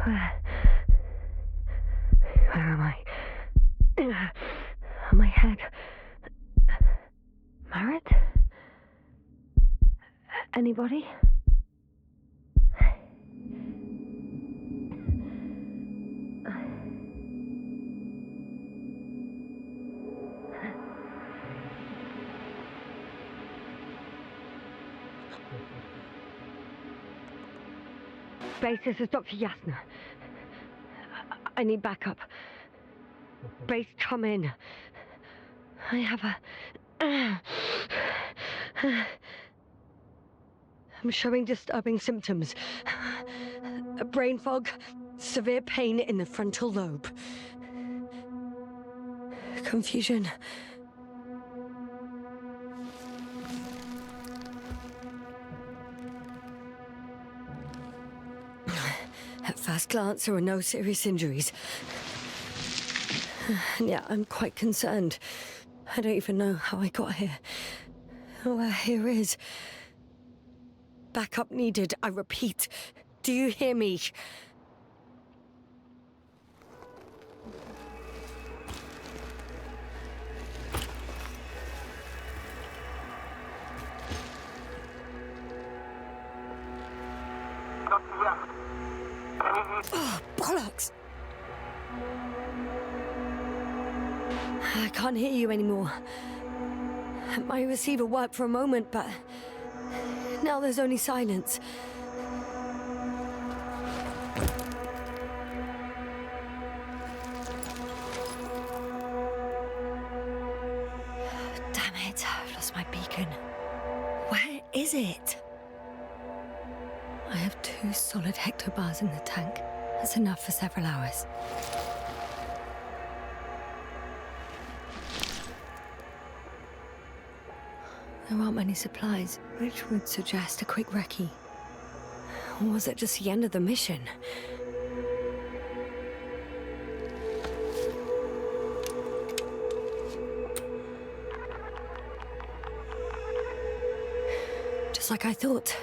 Where am I? My head. Married? Anybody? Base, this is Dr. Yasna. I need backup. Base, come in. I have I'm showing disturbing symptoms. Brain fog, severe pain in the frontal lobe. Confusion. At first glance, there are no serious injuries. And yet, I'm quite concerned. I don't even know how I got here. Or where here is. Backup needed, I repeat. Do you hear me? Oh, bollocks! I can't hear you anymore. My receiver worked for a moment, but now there's only silence. Damn it, I've lost my beacon. Where is it? I have 2 solid hectobars in the tank. That's enough for several hours. There aren't many supplies, which would suggest a quick recce. Or was it just the end of the mission? Just like I thought.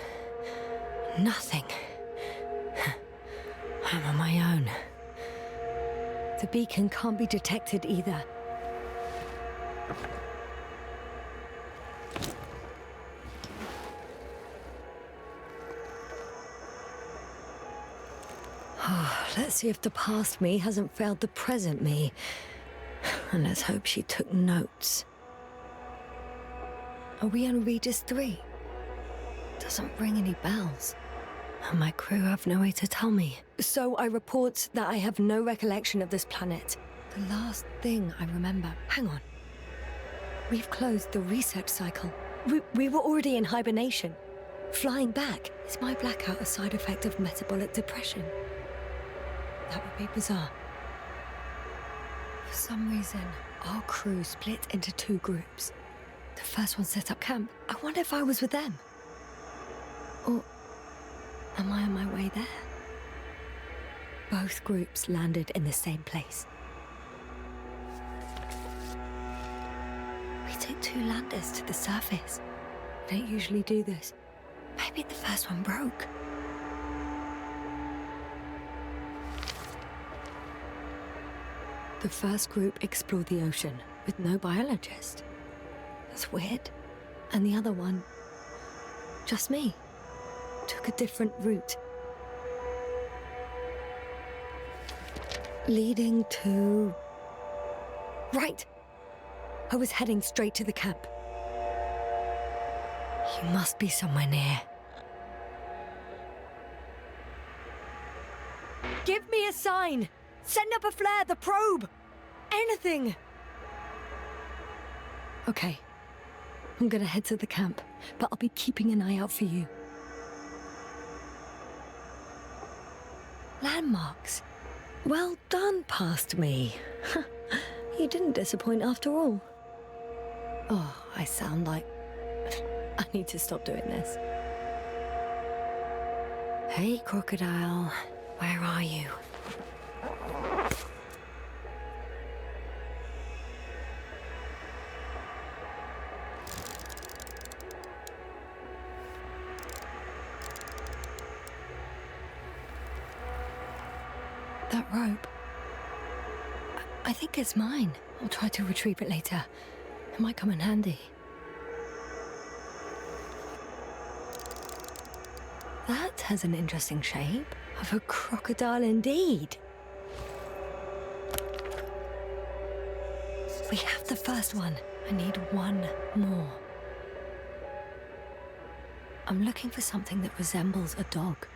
Nothing. I'm on my own. The beacon can't be detected either. Let's see if the past me hasn't failed the present me. And let's hope she took notes. Are we on Regis III? Doesn't ring any bells. And my crew have no way to tell me. So I report that I have no recollection of this planet. The last thing I remember... Hang on. We've closed the research cycle. We were already in hibernation. Flying back. Is my blackout a side effect of metabolic depression? That would be bizarre. For some reason, our crew split into 2 groups. The first one set up camp. I wonder if I was with them. Or am I on my way there? Both groups landed in the same place. We took 2 landers to the surface. We don't usually do this. Maybe the first one broke. The first group explored the ocean with no biologist. That's weird. And the other one, just me, took a different route. Leading to... Right! I was heading straight to the camp. You must be somewhere near. Give me a sign! Send up a flare, the probe! Anything! Okay. I'm gonna head to the camp, but I'll be keeping an eye out for you. Landmarks. Well done, past me. You didn't disappoint after all. Oh, I sound like... I need to stop doing this. Hey, crocodile. Where are you? That rope. I think it's mine. I'll try to retrieve it later. It might come in handy. That has an interesting shape. Of a crocodile indeed. We have the first one. I need one more. I'm looking for something that resembles a dog.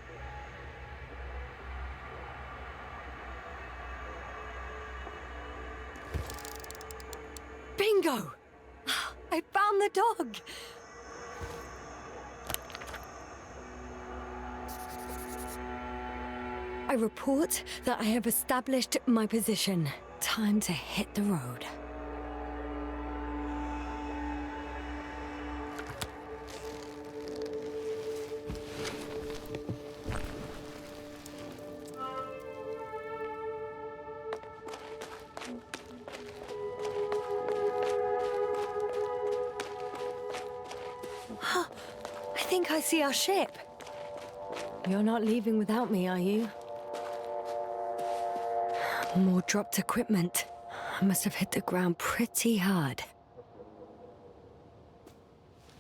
Bingo! I found the dog! I report that I have established my position. Time to hit the road. I think I see our ship. You're not leaving without me, are you? More dropped equipment. I must have hit the ground pretty hard.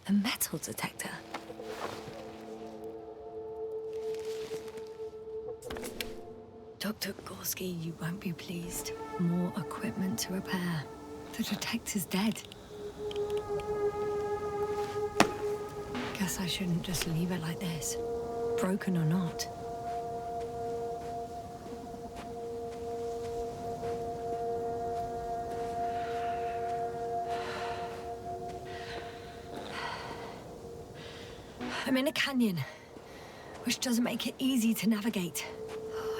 A metal detector. Dr. Gorski, you won't be pleased. More equipment to repair. The detector's dead. Guess I shouldn't just leave it like this. Broken or not. I'm in a canyon, which doesn't make it easy to navigate.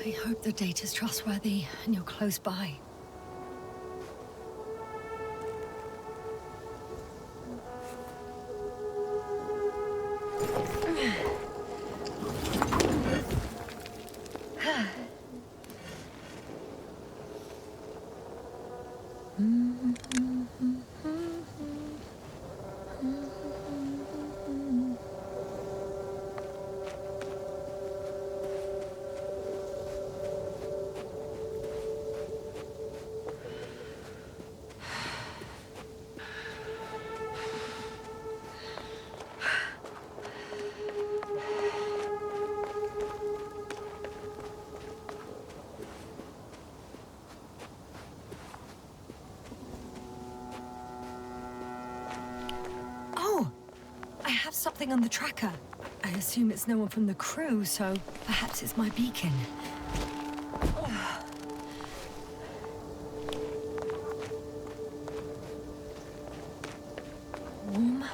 I hope the data's trustworthy and you're close by. Something on the tracker. I assume it's no one from the crew, so perhaps it's my beacon. Warm.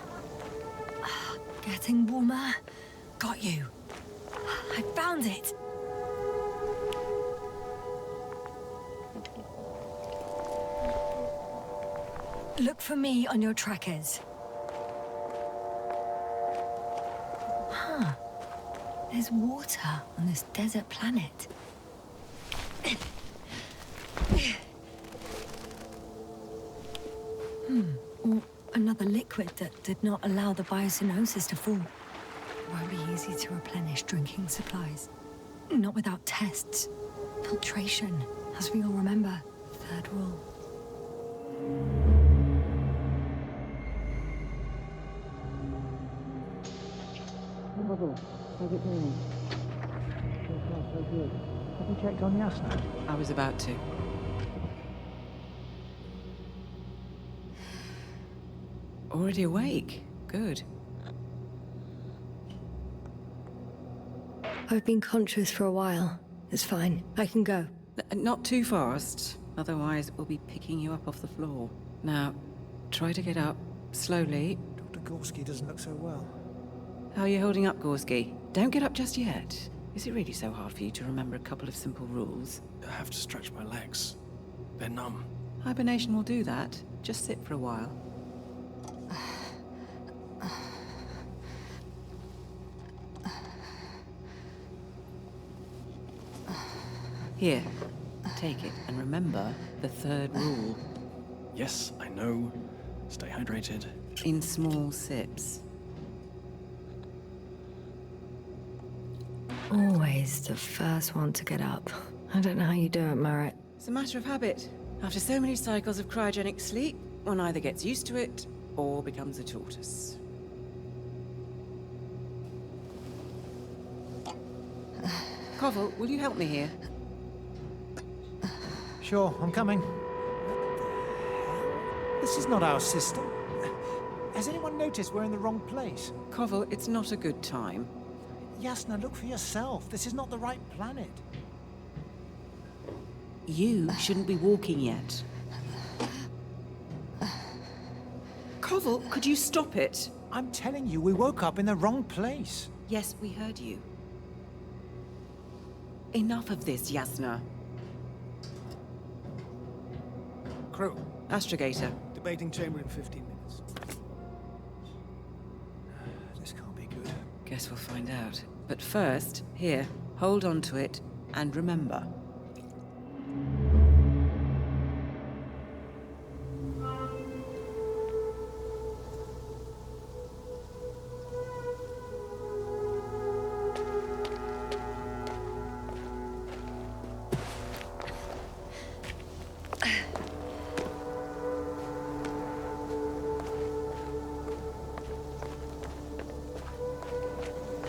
Getting warmer. Got you. I found it. Look for me on your trackers. There's water on this desert planet. Or another liquid that did not allow the biocenosis to fall. It won't be easy to replenish drinking supplies. Not without tests. Filtration, as we all remember. Third rule. How's it going? So far, so good. Have you checked on Yasna? I was about to. Already awake? Good. I've been conscious for a while. It's fine. I can go. Not too fast, otherwise we'll be picking you up off the floor. Now, try to get up, slowly. Dr. Gorski doesn't look so well. How are you holding up, Gorski? Don't get up just yet. Is it really so hard for you to remember a couple of simple rules? I have to stretch my legs. They're numb. Hibernation will do that. Just sit for a while. Here, take it, and remember the third rule. Yes, I know. Stay hydrated. In small sips. Always the first one to get up. I don't know how you do it, Merritt. It's a matter of habit. After so many cycles of cryogenic sleep, one either gets used to it or becomes a tortoise. Koval, will you help me here? Sure, I'm coming. This is not our system. Has anyone noticed we're in the wrong place? Koval, it's not a good time. Yasna, look for yourself. This is not the right planet. You shouldn't be walking yet. Koval, could you stop it? I'm telling you, we woke up in the wrong place. Yes, we heard you. Enough of this, Yasna. Crew, Astrogator. debating chamber in 15 minutes. This can't be good. Guess we'll find out. But first, here, hold on to it, and remember.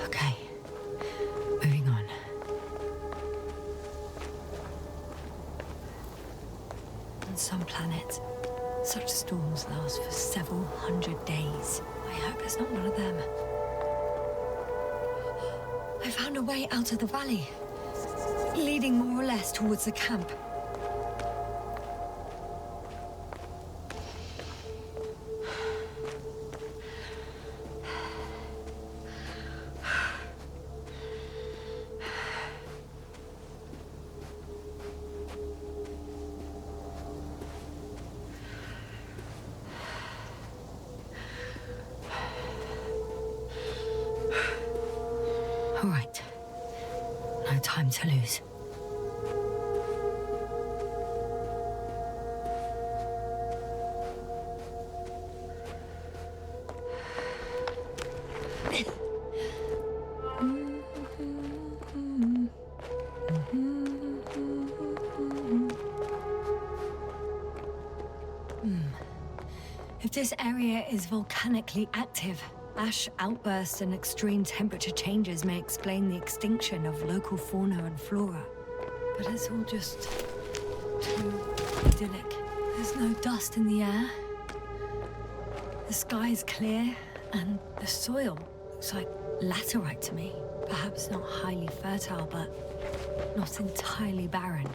Okay. Moving on. On some planets, such storms last for several hundred days. I hope it's not one of them. I found a way out of the valley, leading more or less towards the camp. All right. No time to lose. If this area is volcanically active, ash outbursts and extreme temperature changes may explain the extinction of local fauna and flora. But it's all just too idyllic. There's no dust in the air. The sky's clear, and the soil looks like laterite to me. Perhaps not highly fertile, but not entirely barren.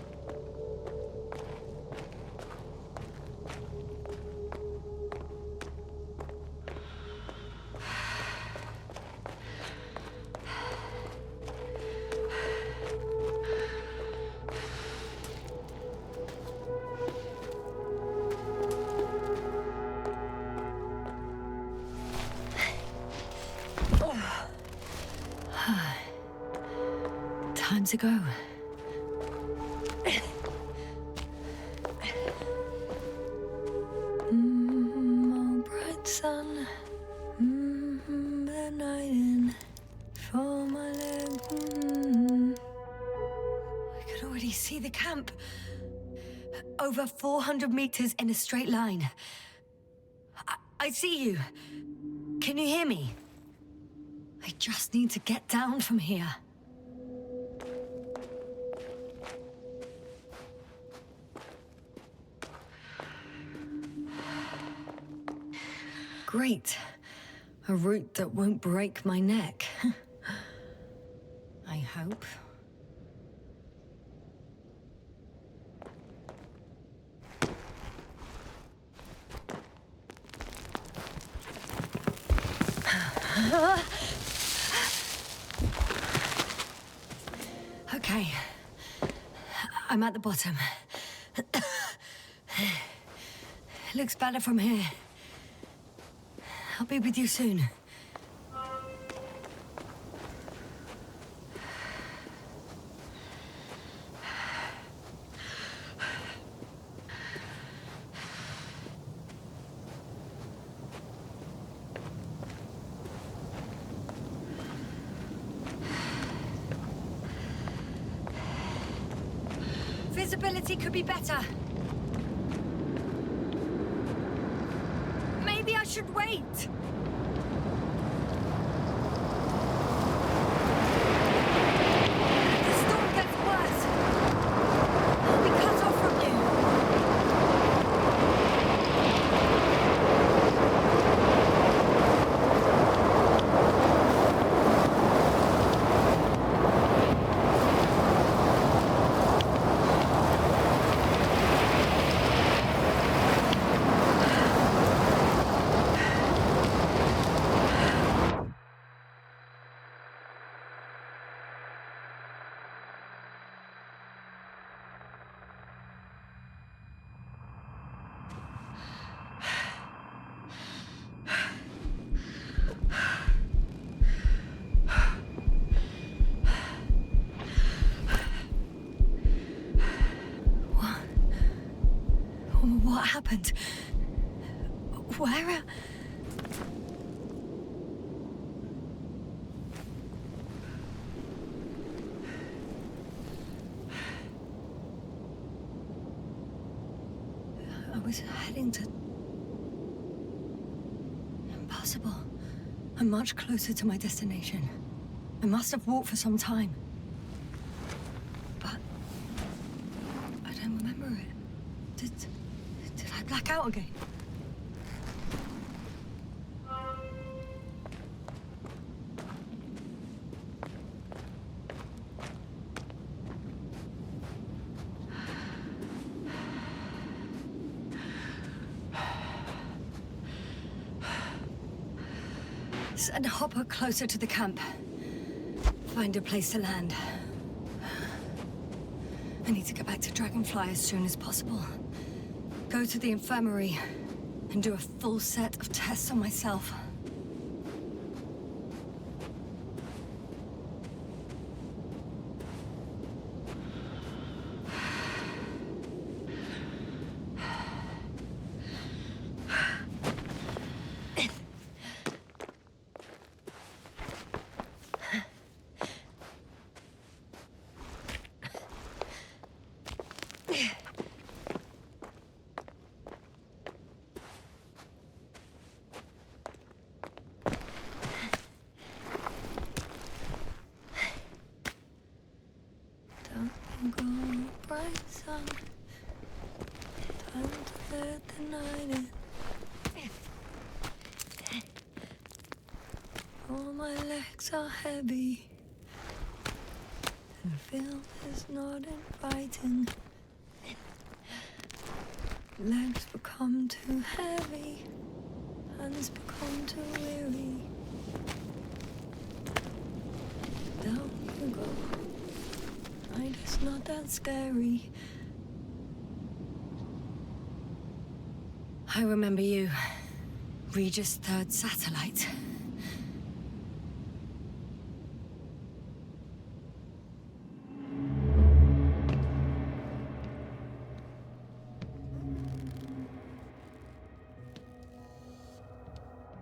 Time to go. Oh, bright sun, the night in for my leg. I could already see the camp. Over 400 meters in a straight line. I see you. Can you hear me? I just need to get down from here. Great. A route that won't break my neck. I hope. Okay. I'm at the bottom. Looks better from here. I'll be with you soon. Visibility could be better. Maybe I should wait. The storm gets worse. I'll be cut off from you. What happened? Where? I was heading to... Impossible. I'm much closer to my destination. I must have walked for some time. But... I don't remember it. Did I black out again? Send a hopper closer to the camp. Find a place to land. I need to get back to Dragonfly as soon as possible. Go to the infirmary and do a full set of tests on myself. Time to let the night in. All my legs are heavy. The field is not inviting. Legs become too heavy. Hands become too weary. Down you go. Night is not that scary. I remember you. Regis III satellite.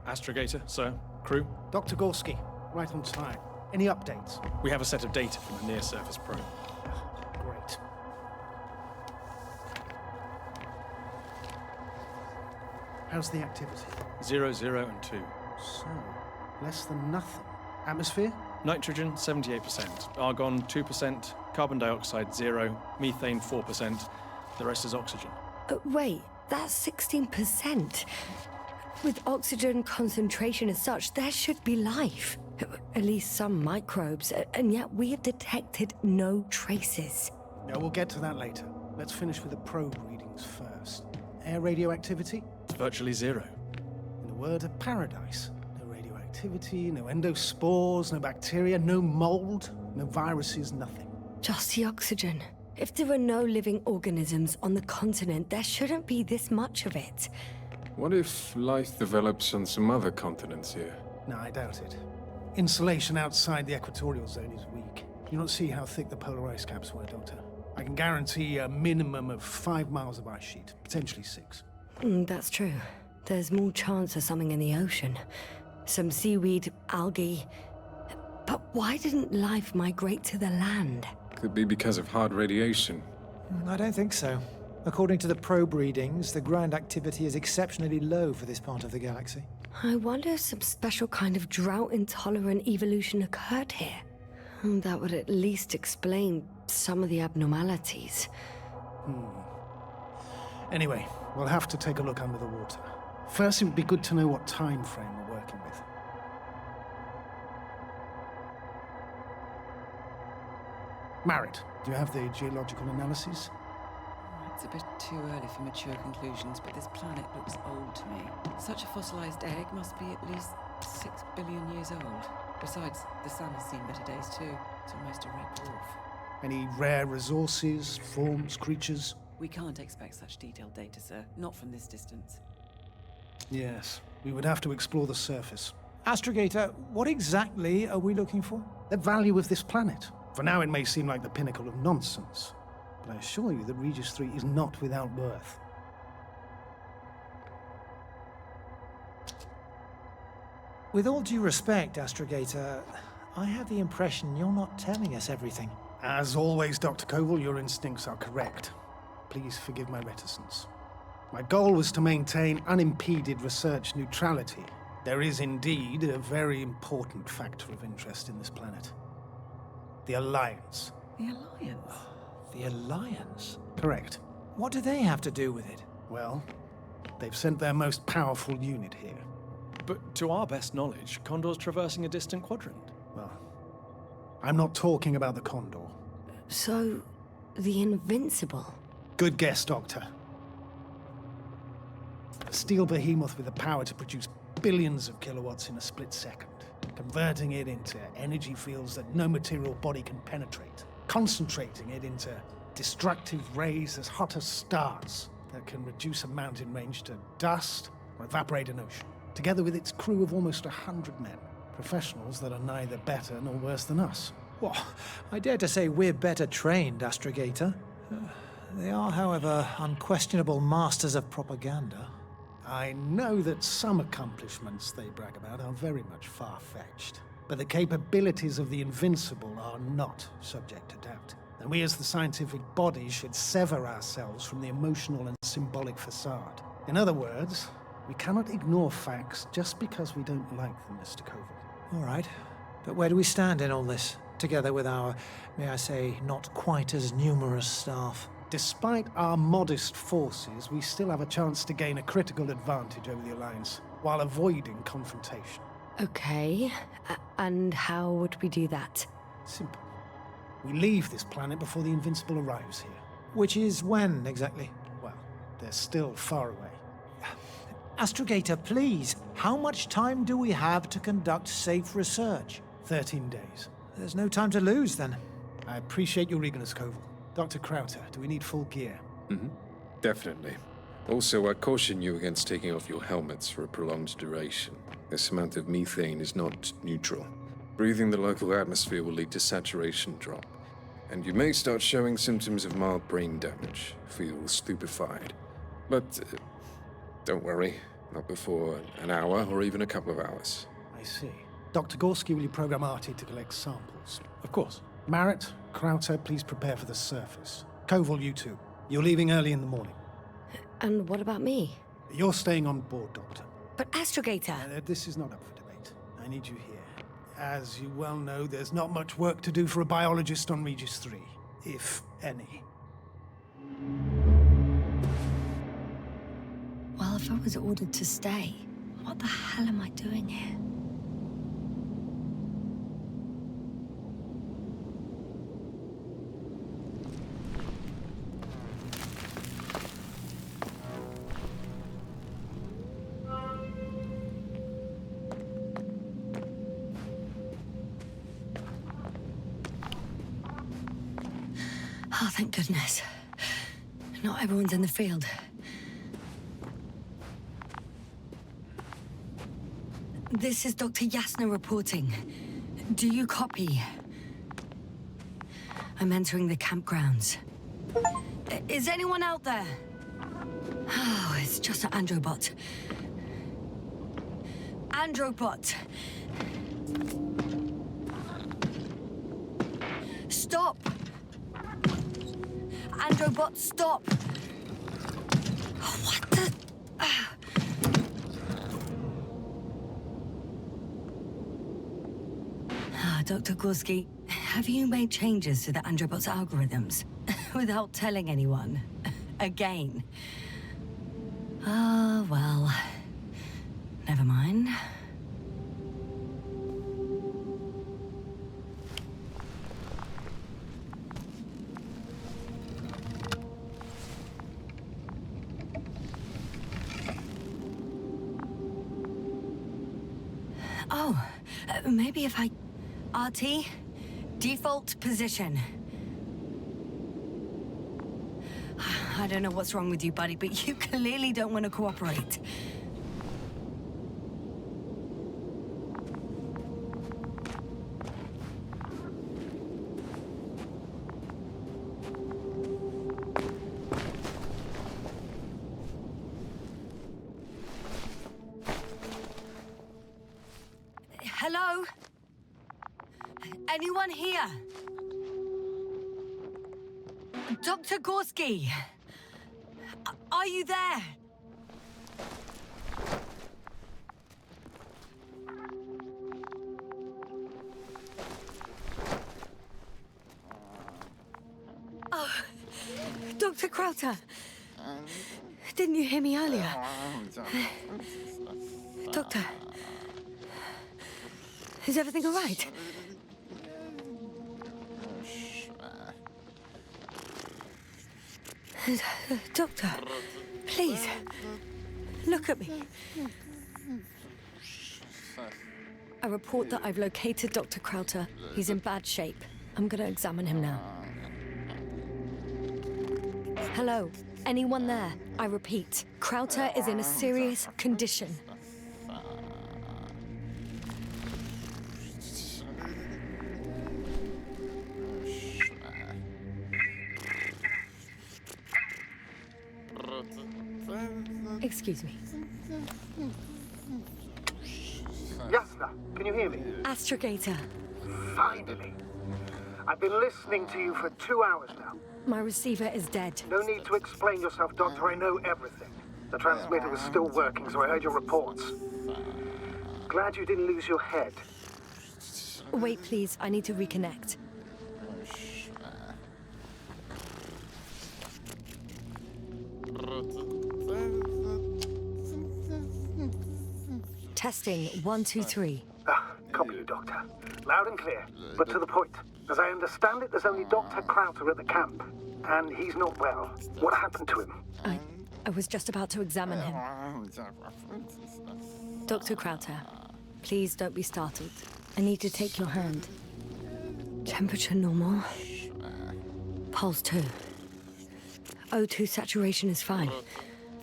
Astrogator, sir. Crew. Dr. Gorski, right on time. Any updates? We have a set of data from the near-surface probe. Great. How's the activity? 0, 0, and 2. So, less than nothing. Atmosphere? Nitrogen, 78%. Argon, 2%. Carbon dioxide, 0. Methane, 4%. The rest is oxygen. Wait, that's 16%. With oxygen concentration as such, there should be life. At least some microbes, and yet we have detected no traces. No, we'll get to that later. Let's finish with the probe readings first. Air radioactivity? It's virtually 0. In a word, a paradise. No radioactivity, no endospores, no bacteria, no mold, no viruses, nothing. Just the oxygen. If there are no living organisms on the continent, there shouldn't be this much of it. What if life develops on some other continents here? No, I doubt it. Insulation outside the equatorial zone is weak. You don't see how thick the polar ice caps were, Doctor. I can guarantee a minimum of 5 miles of ice sheet, potentially 6. That's true. There's more chance of something in the ocean. Some seaweed, algae. But why didn't life migrate to the land? Could be because of hard radiation. I don't think so. According to the probe readings, the ground activity is exceptionally low for this part of the galaxy. I wonder if some special kind of drought-intolerant evolution occurred here. That would at least explain some of the abnormalities. Anyway, we'll have to take a look under the water. First, it would be good to know what time frame we're working with. Marit, do you have the geological analyses? It's a bit too early for mature conclusions, but this planet looks old to me. Such a fossilized egg must be at least 6 billion years old. Besides, the sun has seen better days too. It's almost a red dwarf. Any rare resources, forms, creatures? We can't expect such detailed data, sir. Not from this distance. Yes, we would have to explore the surface. Astrogator, what exactly are we looking for? The value of this planet. For now, it may seem like the pinnacle of nonsense, but I assure you that Regis III is not without worth. With all due respect, Astrogator, I have the impression you're not telling us everything. As always, Dr. Koval, your instincts are correct. Please forgive my reticence. My goal was to maintain unimpeded research neutrality. There is indeed a very important factor of interest in this planet. The Alliance. The Alliance? The Alliance? Correct. What do they have to do with it? Well, they've sent their most powerful unit here. But to our best knowledge, Condor's traversing a distant quadrant. Well, I'm not talking about the Condor. So, the Invincible? Good guess, Doctor. A steel behemoth with the power to produce billions of kilowatts in a split second, converting it into energy fields that no material body can penetrate, concentrating it into destructive rays as hot as stars that can reduce a mountain range to dust or evaporate an ocean, together with its crew of almost 100 men, professionals that are neither better nor worse than us. Well, I dare to say we're better trained, Astrogator. They are, however, unquestionable masters of propaganda. I know that some accomplishments they brag about are very much far-fetched, but the capabilities of the Invincible are not subject to doubt. And we as the scientific body should sever ourselves from the emotional and symbolic facade. In other words, we cannot ignore facts just because we don't like them, Mr. Koval. All right, but where do we stand in all this, together with our, may I say, not quite as numerous staff? Despite our modest forces, we still have a chance to gain a critical advantage over the Alliance, while avoiding confrontation. Okay, and how would we do that? Simple. We leave this planet before the Invincible arrives here. Which is when, exactly? Well, they're still far away. Astrogator, please, how much time do we have to conduct safe research? 13 days. There's no time to lose, then. I appreciate your eagerness, Koval. Dr. Crowther, do we need full gear? Definitely. Also, I caution you against taking off your helmets for a prolonged duration. This amount of methane is not neutral. Breathing the local atmosphere will lead to saturation drop, and you may start showing symptoms of mild brain damage, feel stupefied. But don't worry, not before an hour or even a couple of hours. I see. Dr. Gorski, will you program Artie to collect samples? Of course. Marit, Crowther, please prepare for the surface. Koval, you two. You're leaving early in the morning. And what about me? You're staying on board, Doctor. But Astrogator! This is not up for debate. I need you here. As you well know, there's not much work to do for a biologist on Regis III, if any. Well, if I was ordered to stay, what the hell am I doing here? Oh, thank goodness. Not everyone's in the field. This is Dr. Yasna reporting. Do you copy? I'm entering the campgrounds. Is anyone out there? Oh, it's just an Androbot. Androbot! Stop! Androbot, stop! What the... Dr. Gorski, have you made changes to the Androbot's algorithms without telling anyone? Again? Ah, well... Never mind. Oh, maybe if I... RT? Default position. I don't know what's wrong with you, buddy, but you clearly don't want to cooperate. Hello? Anyone here? Dr. Gorski? Are you there? Oh, Dr. Crowther. Didn't you hear me earlier? Doctor. Is everything all right? Doctor, please, look at me. I report that I've located Dr. Crowther. He's in bad shape. I'm gonna examine him now. Hello, anyone there? I repeat, Crowther is in a serious condition. Excuse me. Yasna, can you hear me? Astrogator. Finally. I've been listening to you for 2 hours now. My receiver is dead. No need to explain yourself, Doctor. I know everything. The transmitter was still working, so I heard your reports. Glad you didn't lose your head. Wait, please. I need to reconnect. Testing 1, 2, 3. Copy you, Doctor. Loud and clear, but to the point. As I understand it, there's only Dr. Crowther at the camp, and he's not well. What happened to him? I was just about to examine him. Dr. Crowther, please don't be startled. I need to take your hand. Temperature normal. Pulse 2. O2 saturation is fine.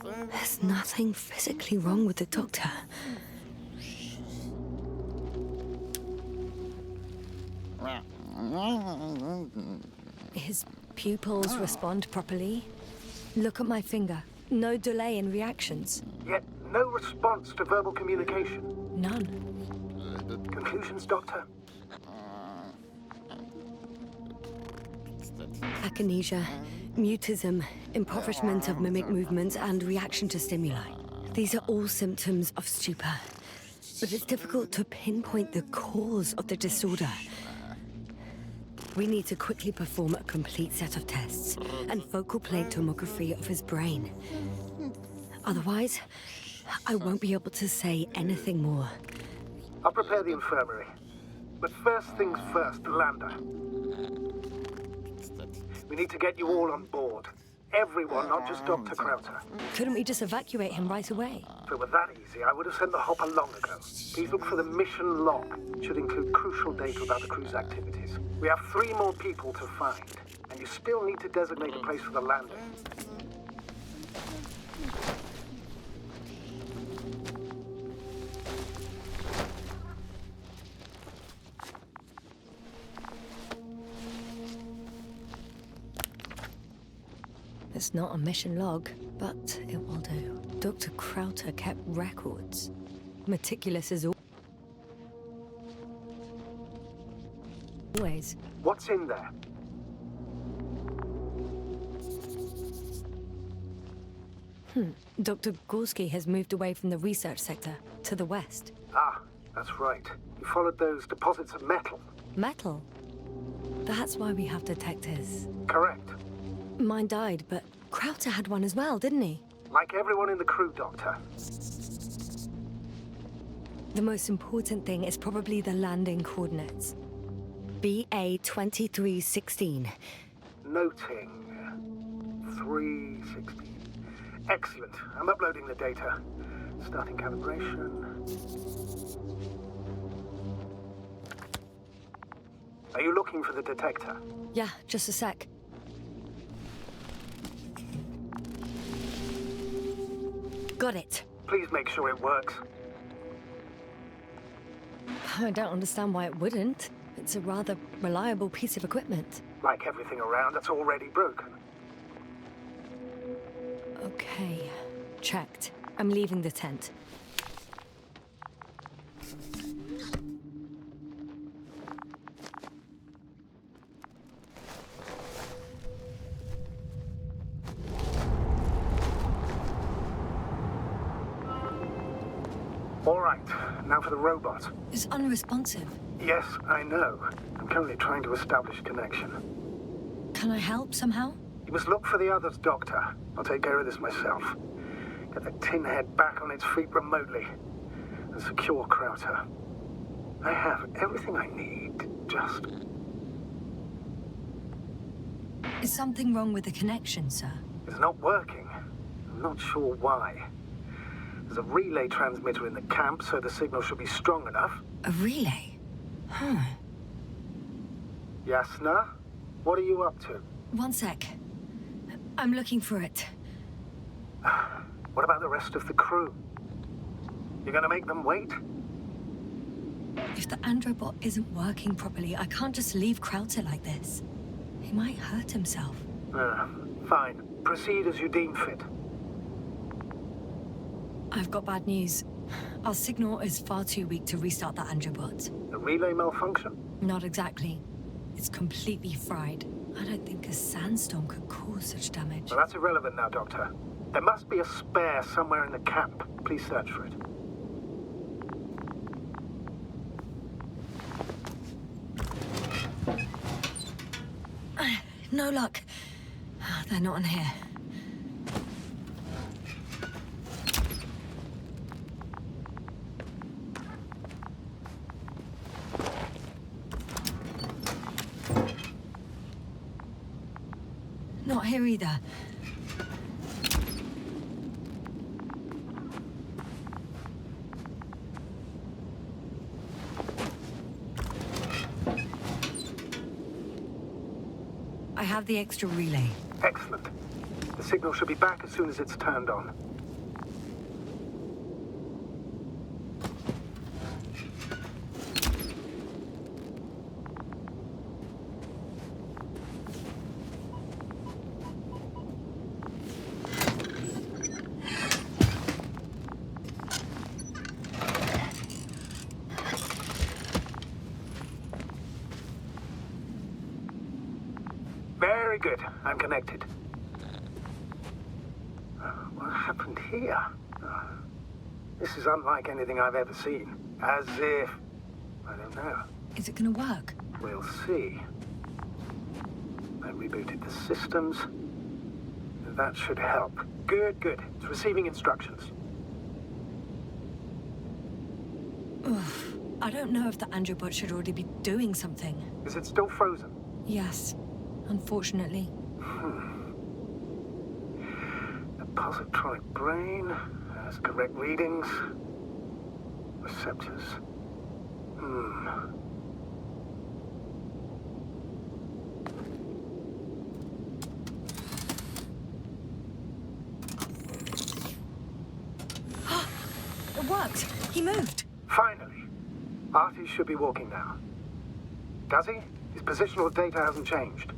There's nothing physically wrong with the doctor. His pupils respond properly. Look at my finger. No delay in reactions. Yet no response to verbal communication. None. Conclusions, Doctor? Akinesia, mutism, impoverishment of mimic movements, and reaction to stimuli. These are all symptoms of stupor. But it's difficult to pinpoint the cause of the disorder. We need to quickly perform a complete set of tests and focal plane tomography of his brain. Otherwise, I won't be able to say anything more. I'll prepare the infirmary. But first things first, the lander. We need to get you all on board. Everyone, not just Dr. Crowther. Couldn't we just evacuate him right away? If it were that easy, I would have sent the hopper long ago. Please look for the mission log. It should include crucial data about the crew's activities. We have 3 more people to find, and you still need to designate a place for the landing. It's not a mission log, but it will do. Dr. Crowther kept records. Meticulous as always. What's in there? Dr. Gorski has moved away from the research sector to the west. Ah, that's right. You followed those deposits of metal. Metal? That's why we have detectors. Correct. Mine died, but Krauter had one as well, didn't he? Like everyone in the crew, Doctor. The most important thing is probably the landing coordinates. BA 2316. Noting. 316. Excellent. I'm uploading the data. Starting calibration. Are you looking for the detector? Yeah, just a sec. Got it. Please make sure it works. I don't understand why it wouldn't. It's a rather reliable piece of equipment. Like everything around that's already broken. Okay, checked. I'm leaving the tent. All right, now for the robot. It's unresponsive. Yes, I know. I'm currently trying to establish a connection. Can I help somehow? You must look for the others, Doctor. I'll take care of this myself. Get the tin head back on its feet remotely. And secure Krauter. I have everything I need, just... Is something wrong with the connection, sir? It's not working. I'm not sure why. There's a relay transmitter in the camp, so the signal should be strong enough. A relay? Huh. Yasna, what are you up to? One sec. I'm looking for it. What about the rest of the crew? You're gonna make them wait? If the Androbot isn't working properly, I can't just leave Krauter like this. He might hurt himself. Fine. Proceed as you deem fit. I've got bad news. Our signal is far too weak to restart that Androbot. The relay malfunction? Not exactly. It's completely fried. I don't think a sandstorm could cause such damage. Well, that's irrelevant now, Doctor. There must be a spare somewhere in the camp. Please search for it. No luck. They're not in here. Not here either. I have the extra relay. Excellent. The signal should be back as soon as it's turned on. Very good. I'm connected. What happened here? This is unlike anything I've ever seen. As if... I don't know. Is it gonna work? We'll see. I rebooted the systems. That should help. Good, good. It's receiving instructions. Oof. I don't know if the Androbot should already be doing something. Is it still frozen? Yes, unfortunately. The positronic brain has correct readings. Receptors. It worked! He moved! Finally. Artie should be walking now. Does he? His positional data hasn't changed.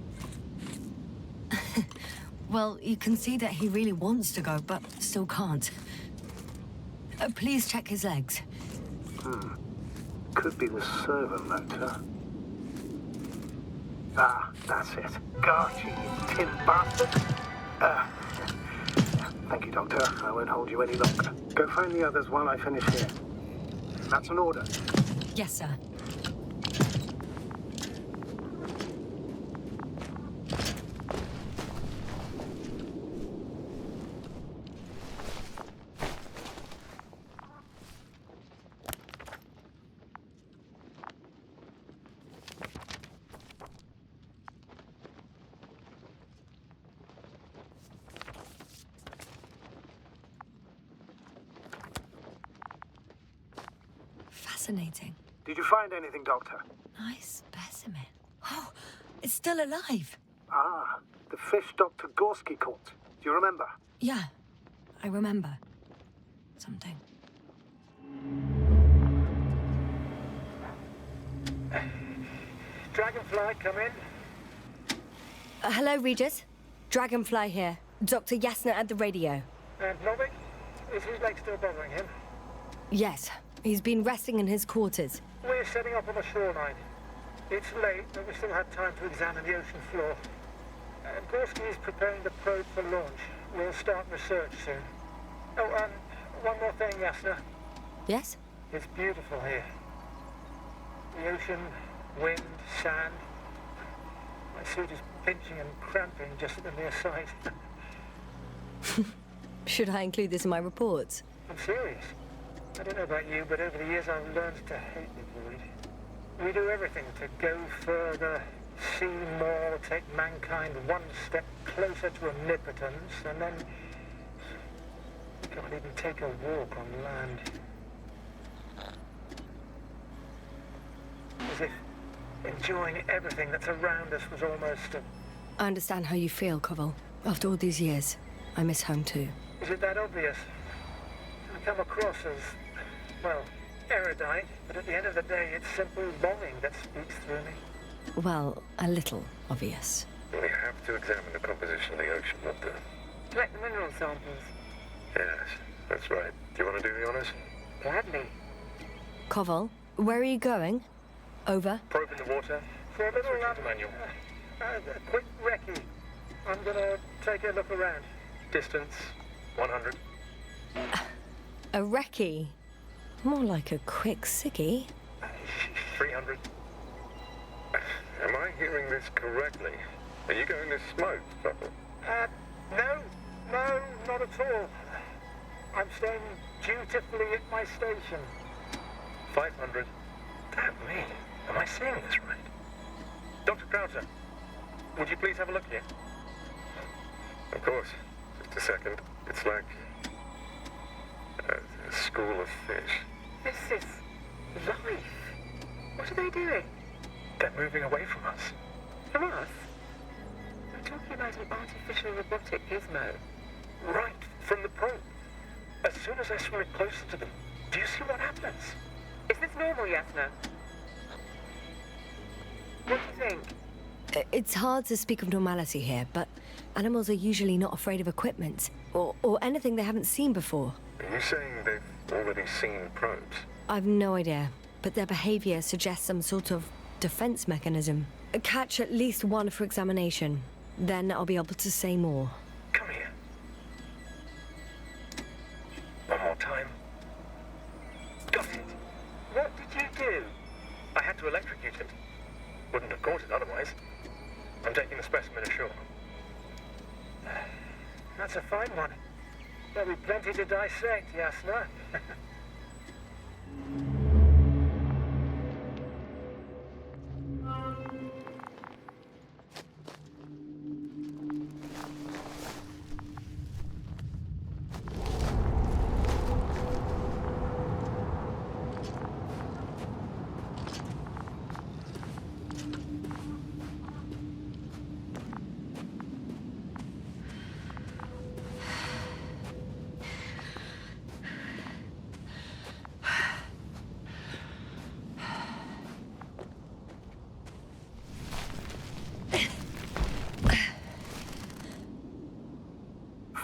Well, you can see that he really wants to go, but still can't. Please check his legs. Could be the servo motor. Ah, that's it. Got you, you tin bastard. Thank you, Doctor. I won't hold you any longer. Go find the others while I finish here. That's an order. Yes, sir. Fascinating. Did you find anything, Doctor? Nice specimen. Oh, it's still alive. Ah, the fish Dr. Gorski caught. Do you remember? Yeah, I remember. Something. Dragonfly, come in. Hello, Regis. Dragonfly here. Dr. Yasna at the radio. And Novik? Is his leg still bothering him? Yes, he's been resting in his quarters. We're setting up on the shoreline. It's late, but we still have time to examine the ocean floor. Gorski is preparing the probe for launch. We'll start research soon. Oh, one more thing, Yasna. Yes? It's beautiful here. The ocean, wind, sand. My suit is pinching and cramping just at the mere sight. Should I include this in my reports? I'm serious. I don't know about you, but over the years I've learned to hate the void. We do everything to go further, see more, take mankind one step closer to omnipotence, and then we can't even take a walk on land. As if enjoying everything that's around us was almost a... I understand how you feel, Koval. After all these years, I miss home too. Is it that obvious? I come across as, well, erudite, but at the end of the day, it's simple longing that speaks through me. Well, a little obvious. We have to examine the composition of the ocean, not the... Collect the mineral samples. Yes, that's right. Do you want to do the honors? Gladly. Koval, where are you going? Over. Probe in the water. For a little Switch into manual. a quick recce. I'm gonna take a look around. Distance, 100. A recce. More like a quick sickie. 300. Am I hearing this correctly? Are you going to smoke, Papa? No, not at all. I'm staying dutifully at my station. 500. Damn me. Am I saying this right? Dr. Krauser, would you please have a look here? Of course. Just a second. It's like a school of fish. This is life. What are they doing? They're moving away from us. From us? We're talking about an artificial robotic gizmo. Right from the probe. As soon as I swim it closer to them, do you see what happens? Is this normal, Yasna? What do you think? It's hard to speak of normality here, but animals are usually not afraid of equipment or anything they haven't seen before. Are you saying they've already seen probes? I've no idea, but their behavior suggests some sort of defense mechanism. Catch at least one for examination. Then I'll be able to say more. Come here. One more time. Got it. What did you do? I had to electrocute it. Wouldn't have caught it otherwise. I'm taking the specimen ashore. That's a fine one. There'll be plenty to dissect, Yasna.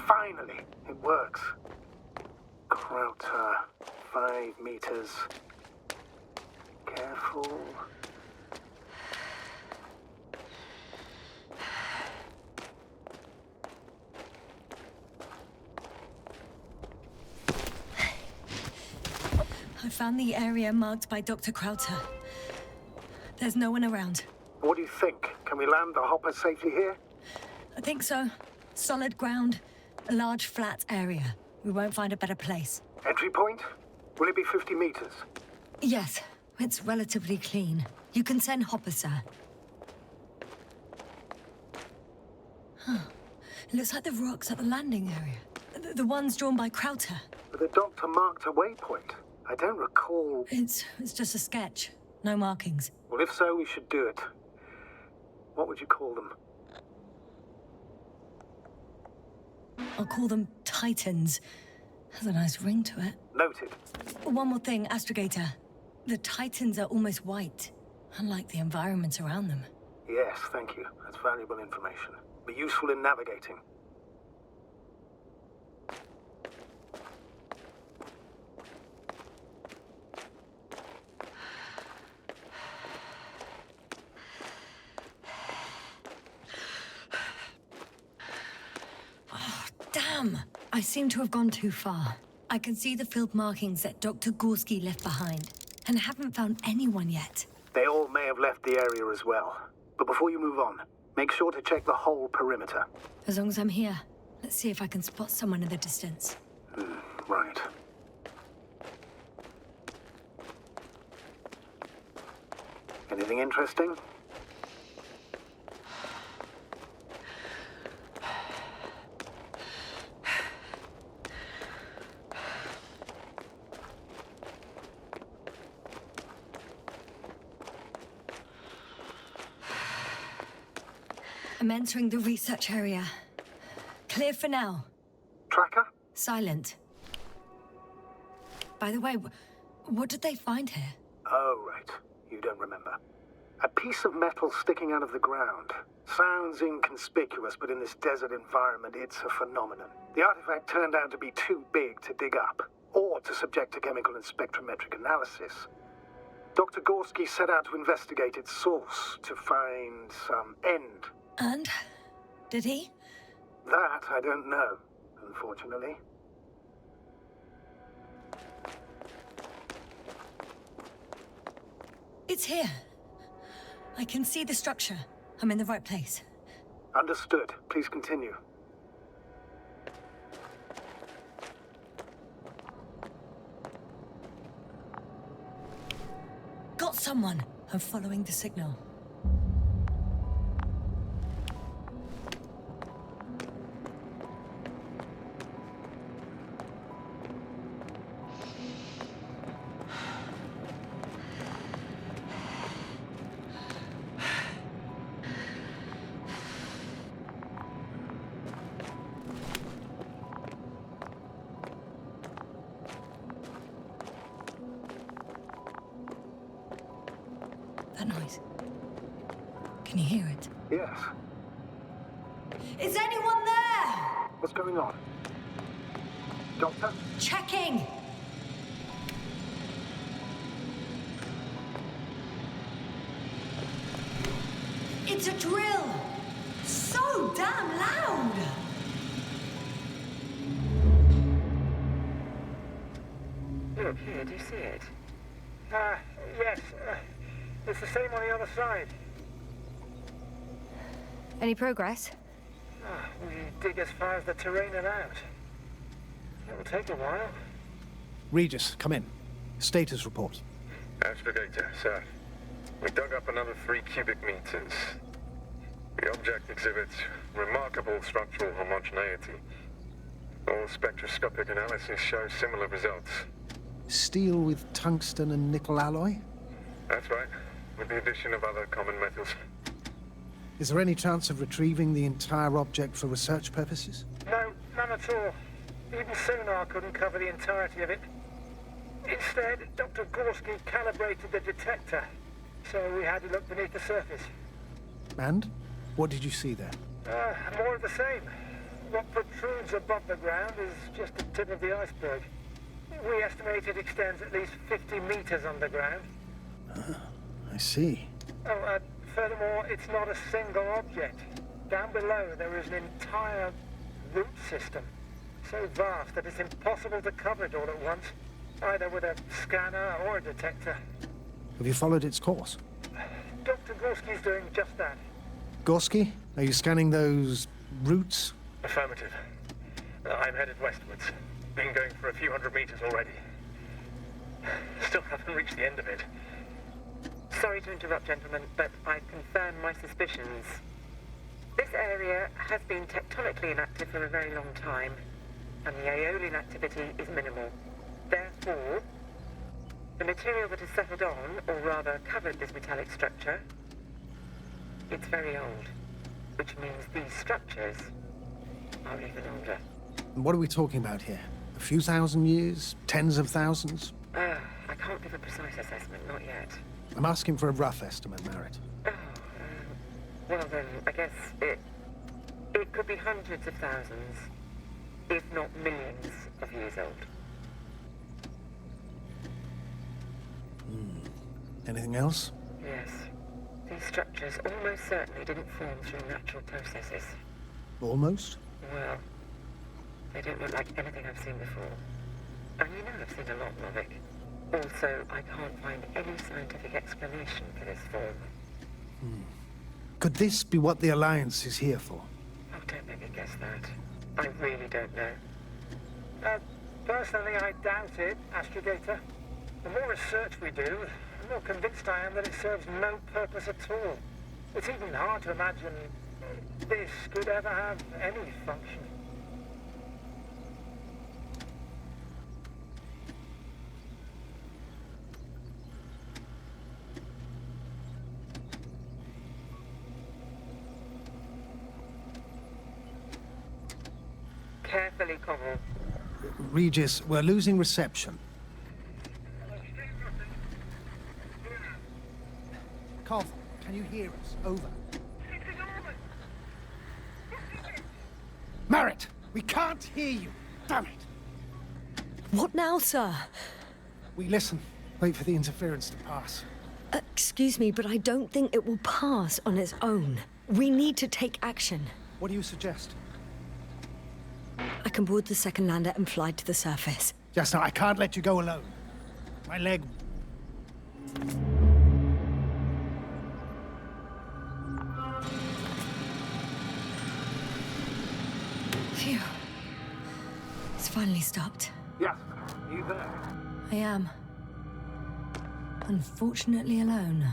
Finally, it works. Krauter, 5 meters. Careful. found the area marked by Dr. Krauter. There's no one around. What do you think? Can we land the hopper safely here? I think so. Solid ground, a large flat area. We won't find a better place. Entry point? Will it be 50 meters? Yes, it's relatively clean. You can send Hopper, sir. Huh. It looks like the rocks at the landing area. The ones drawn by Krauter. But the doctor marked a waypoint. I don't recall... It's just a sketch. No markings. Well, if so, we should do it. What would you call them? I'll call them Titans. Has a nice ring to it. Noted. One more thing, Astrogator. The Titans are almost white, unlike the environment around them. Yes, thank you. That's valuable information. Be useful in navigating. Oh, damn! I seem to have gone too far. I can see the field markings that Dr. Gorski left behind, and I haven't found anyone yet. They all may have left the area as well. But before you move on, make sure to check the whole perimeter. As long as I'm here, let's see if I can spot someone in the distance. Right. Anything interesting? I'm entering the research area. Clear for now. Tracker? Silent. By the way, what did they find here? Oh, right. You don't remember. A piece of metal sticking out of the ground. Sounds inconspicuous, but in this desert environment, it's a phenomenon. The artifact turned out to be too big to dig up, or to subject to chemical and spectrometric analysis. Dr. Gorski set out to investigate its source, to find some end. And? Did he? That I don't know, unfortunately. It's here. I can see the structure. I'm in the right place. Understood. Please continue. Got someone. I'm following the signal. That noise. Can you hear it? Yes. Is anyone there? What's going on? Doctor? Checking! It's a drill! So damn loud! Look, here, do you see it? Yes. It's the same on the other side. Any progress? We dig as far as the terrain and out. It'll take a while. Regis, come in. Status report. Astrogator, sir. We dug up another 3 cubic meters. The object exhibits remarkable structural homogeneity. All spectroscopic analyses show similar results. Steel with tungsten and nickel alloy? That's right, with the addition of other common metals. Is there any chance of retrieving the entire object for research purposes? No, none at all. Even sonar couldn't cover the entirety of it. Instead, Dr. Gorski calibrated the detector, so we had to look beneath the surface. And? What did you see there? More of the same. What protrudes above the ground is just the tip of the iceberg. We estimate it extends at least 50 meters underground. I see. Furthermore, it's not a single object. Down below, there is an entire root system, so vast that it's impossible to cover it all at once. either with a scanner or a detector. Have you followed its course? Dr. Gorski's doing just that. Gorski, are you scanning those routes? Affirmative. I'm headed westwards. Been going for a few hundred meters already. Still haven't reached the end of it. Sorry to interrupt, gentlemen, but I've confirmed my suspicions. This area has been tectonically inactive for a very long time, and the aeolian activity is minimal. Therefore, the material that has settled on, or rather covered this metallic structure, it's very old, which means these structures are even older. What are we talking about here? A few thousand years? Tens of thousands? I can't give a precise assessment, not yet. I'm asking for a rough estimate, Merritt. Well then, I guess it could be hundreds of thousands, if not millions of years old. Anything else? Yes. These structures almost certainly didn't form through natural processes. Almost? Well, they don't look like anything I've seen before. And you know I've seen a lot, Novik. Also, I can't find any scientific explanation for this form. Could this be what the Alliance is here for? Oh, don't make me guess that. I really don't know. Personally, I doubt it, Astrogator. The more research we do, the more convinced I am that it serves no purpose at all. It's even hard to imagine this could ever have any function. Carefully, Convoy. Regis, we're losing reception. Cov, can you hear us? Over. Merritt, we can't hear you. Damn it. What now, sir? We listen. Wait for the interference to pass. Excuse me, but I don't think it will pass on its own. We need to take action. What do you suggest? I can board the second lander and fly to the surface. Yasna, I can't let you go alone. My leg... Phew. It's finally stopped. Yes, you there? I am. Unfortunately alone.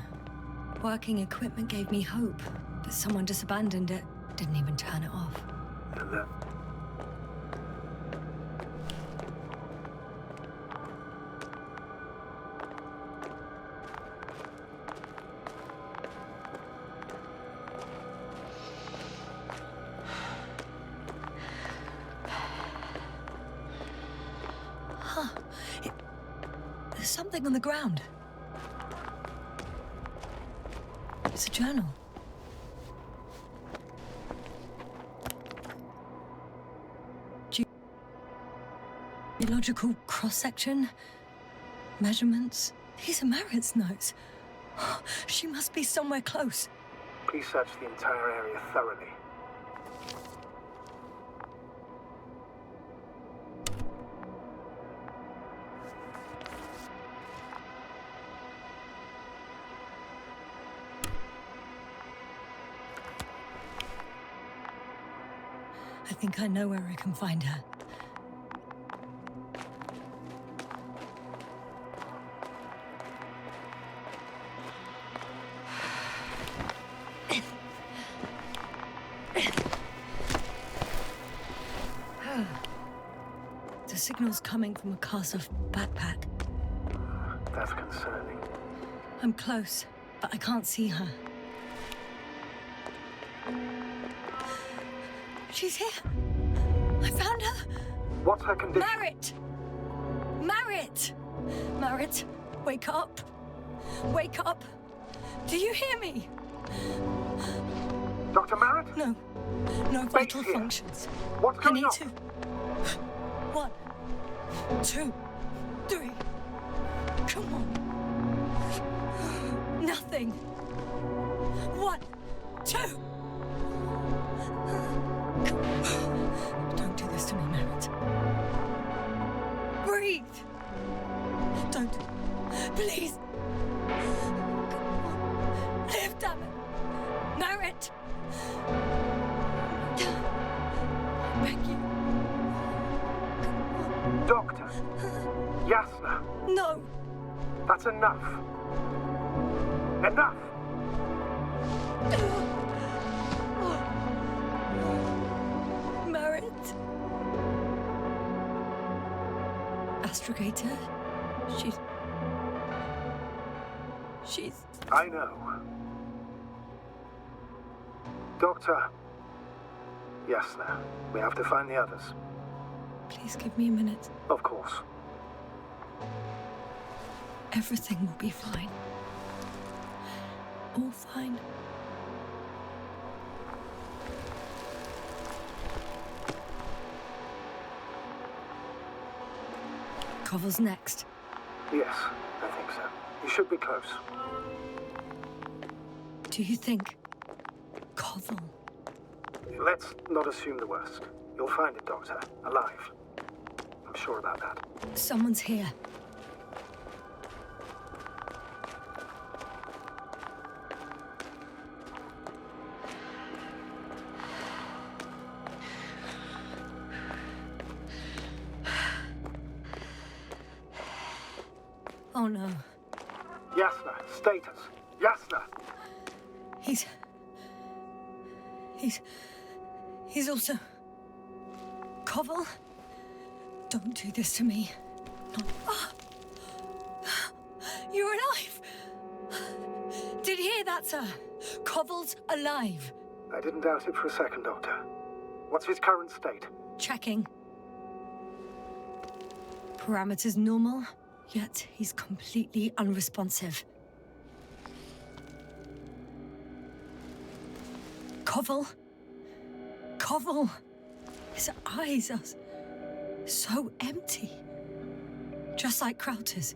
Working equipment gave me hope, but someone just abandoned it. Didn't even turn it off. And then? There's something on the ground. It's a journal. Geological cross-section? Measurements? These are Merritt's notes. She must be somewhere close. Please search the entire area thoroughly. I think I know where I can find her. The signal's coming from a cast-off backpack. That's concerning. I'm close, but I can't see her. She's here. I found her. What's her condition? Merritt! Merritt! Merritt, wake up. Wake up. Do you hear me? Dr. Merritt? No. No vital functions. What's I going need on? to. 1, 2, 3. Come on. Nothing. 1, 2. Don't do this to me, Merritt. Breathe. Don't. Please. Live, damn it. Merit. Beg you. Doctor! Yasna! No. That's enough. Enough! Merit. Astrogator. She's... I know. Doctor. Yasna, we have to find the others. Please give me a minute. Of course. Everything will be fine. All fine. Covel's next. Yes, I think so. You should be close. Do you think... Covel? Let's not assume the worst. You'll find it, Doctor. Alive. I'm sure about that. Someone's here. Oh no. Yasna, status. Yasna! He's also... Covel? Don't do this to me. You're alive! Did you hear that, sir? Covel's alive. I didn't doubt it for a second, Doctor. What's his current state? Checking. Parameters normal, yet he's completely unresponsive. Covel? Covel! His eyes are so empty. Just like Crowter's.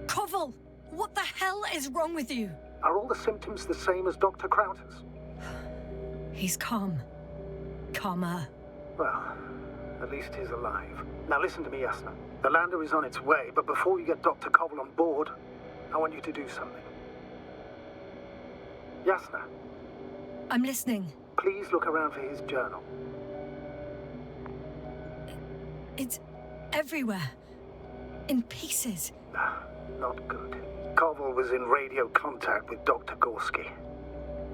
Covel! What the hell is wrong with you? Are all the symptoms the same as Dr. Crowter's? He's calm. Calmer. Well, at least he's alive. Now listen to me, Yasna. The lander is on its way, but before you get Dr. Covel on board, I want you to do something. Yasna. I'm listening. Please look around for his journal. It's everywhere. In pieces. Not good. Convoy was in radio contact with Dr. Gorski.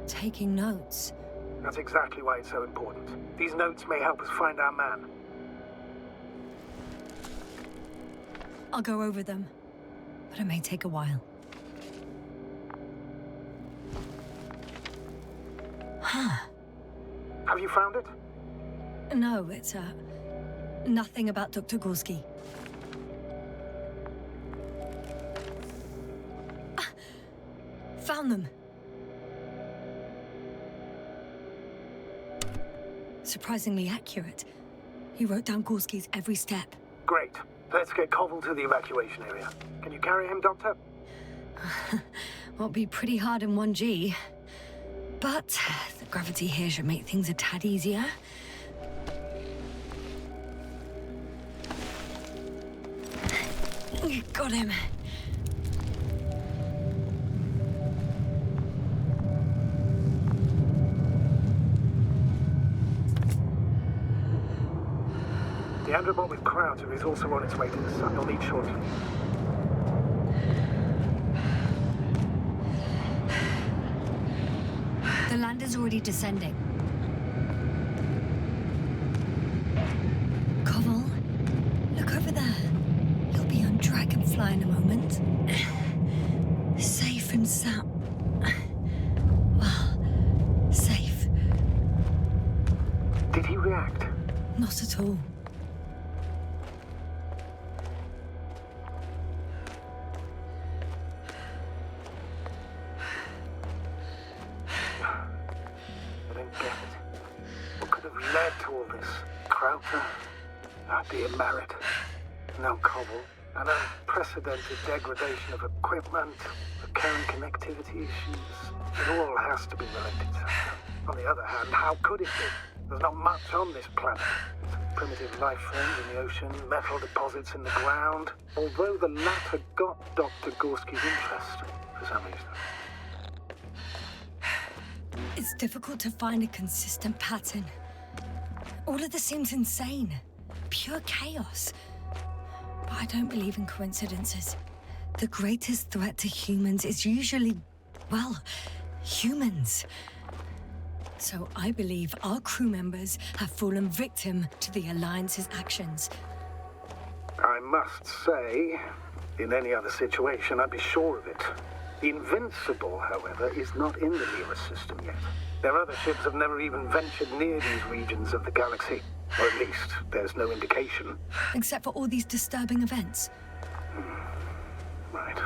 Taking notes. That's exactly why it's so important. These notes may help us find our man. I'll go over them, but it may take a while. Huh. Have you found it? No, it's, nothing about Dr. Gorski. Found them. Surprisingly accurate. He wrote down Gorski's every step. Great. Let's get Convoy to the evacuation area. Can you carry him, Doctor? Won't be pretty hard in 1G. But the gravity here should make things a tad easier. Got him. The Androbot with Crowder is also on its way to the sun. You'll meet shortly. The lander's already descending. Covel, look over there. You'll be on Dragonfly in a moment. Safe and sound. Well, safe. Did he react? Not at all. The Immerse, now Convoy, an unprecedented degradation of equipment, recurring connectivity issues. It all has to be related to. On the other hand, how could it be? There's not much on this planet. primitive life forms in the ocean, metal deposits in the ground, although the latter got Dr. Gorski's interest for some reason. It's difficult to find a consistent pattern. All of this seems insane. Pure chaos. But I don't believe in coincidences. The greatest threat to humans is usually, well, humans. So I believe our crew members have fallen victim to the Alliance's actions. I must say, in any other situation, I'd be sure of it. The Invincible, however, is not in the Immerse system yet. Their other ships have never even ventured near these regions of the galaxy. Or at least, there's no indication. Except for all these disturbing events. Right.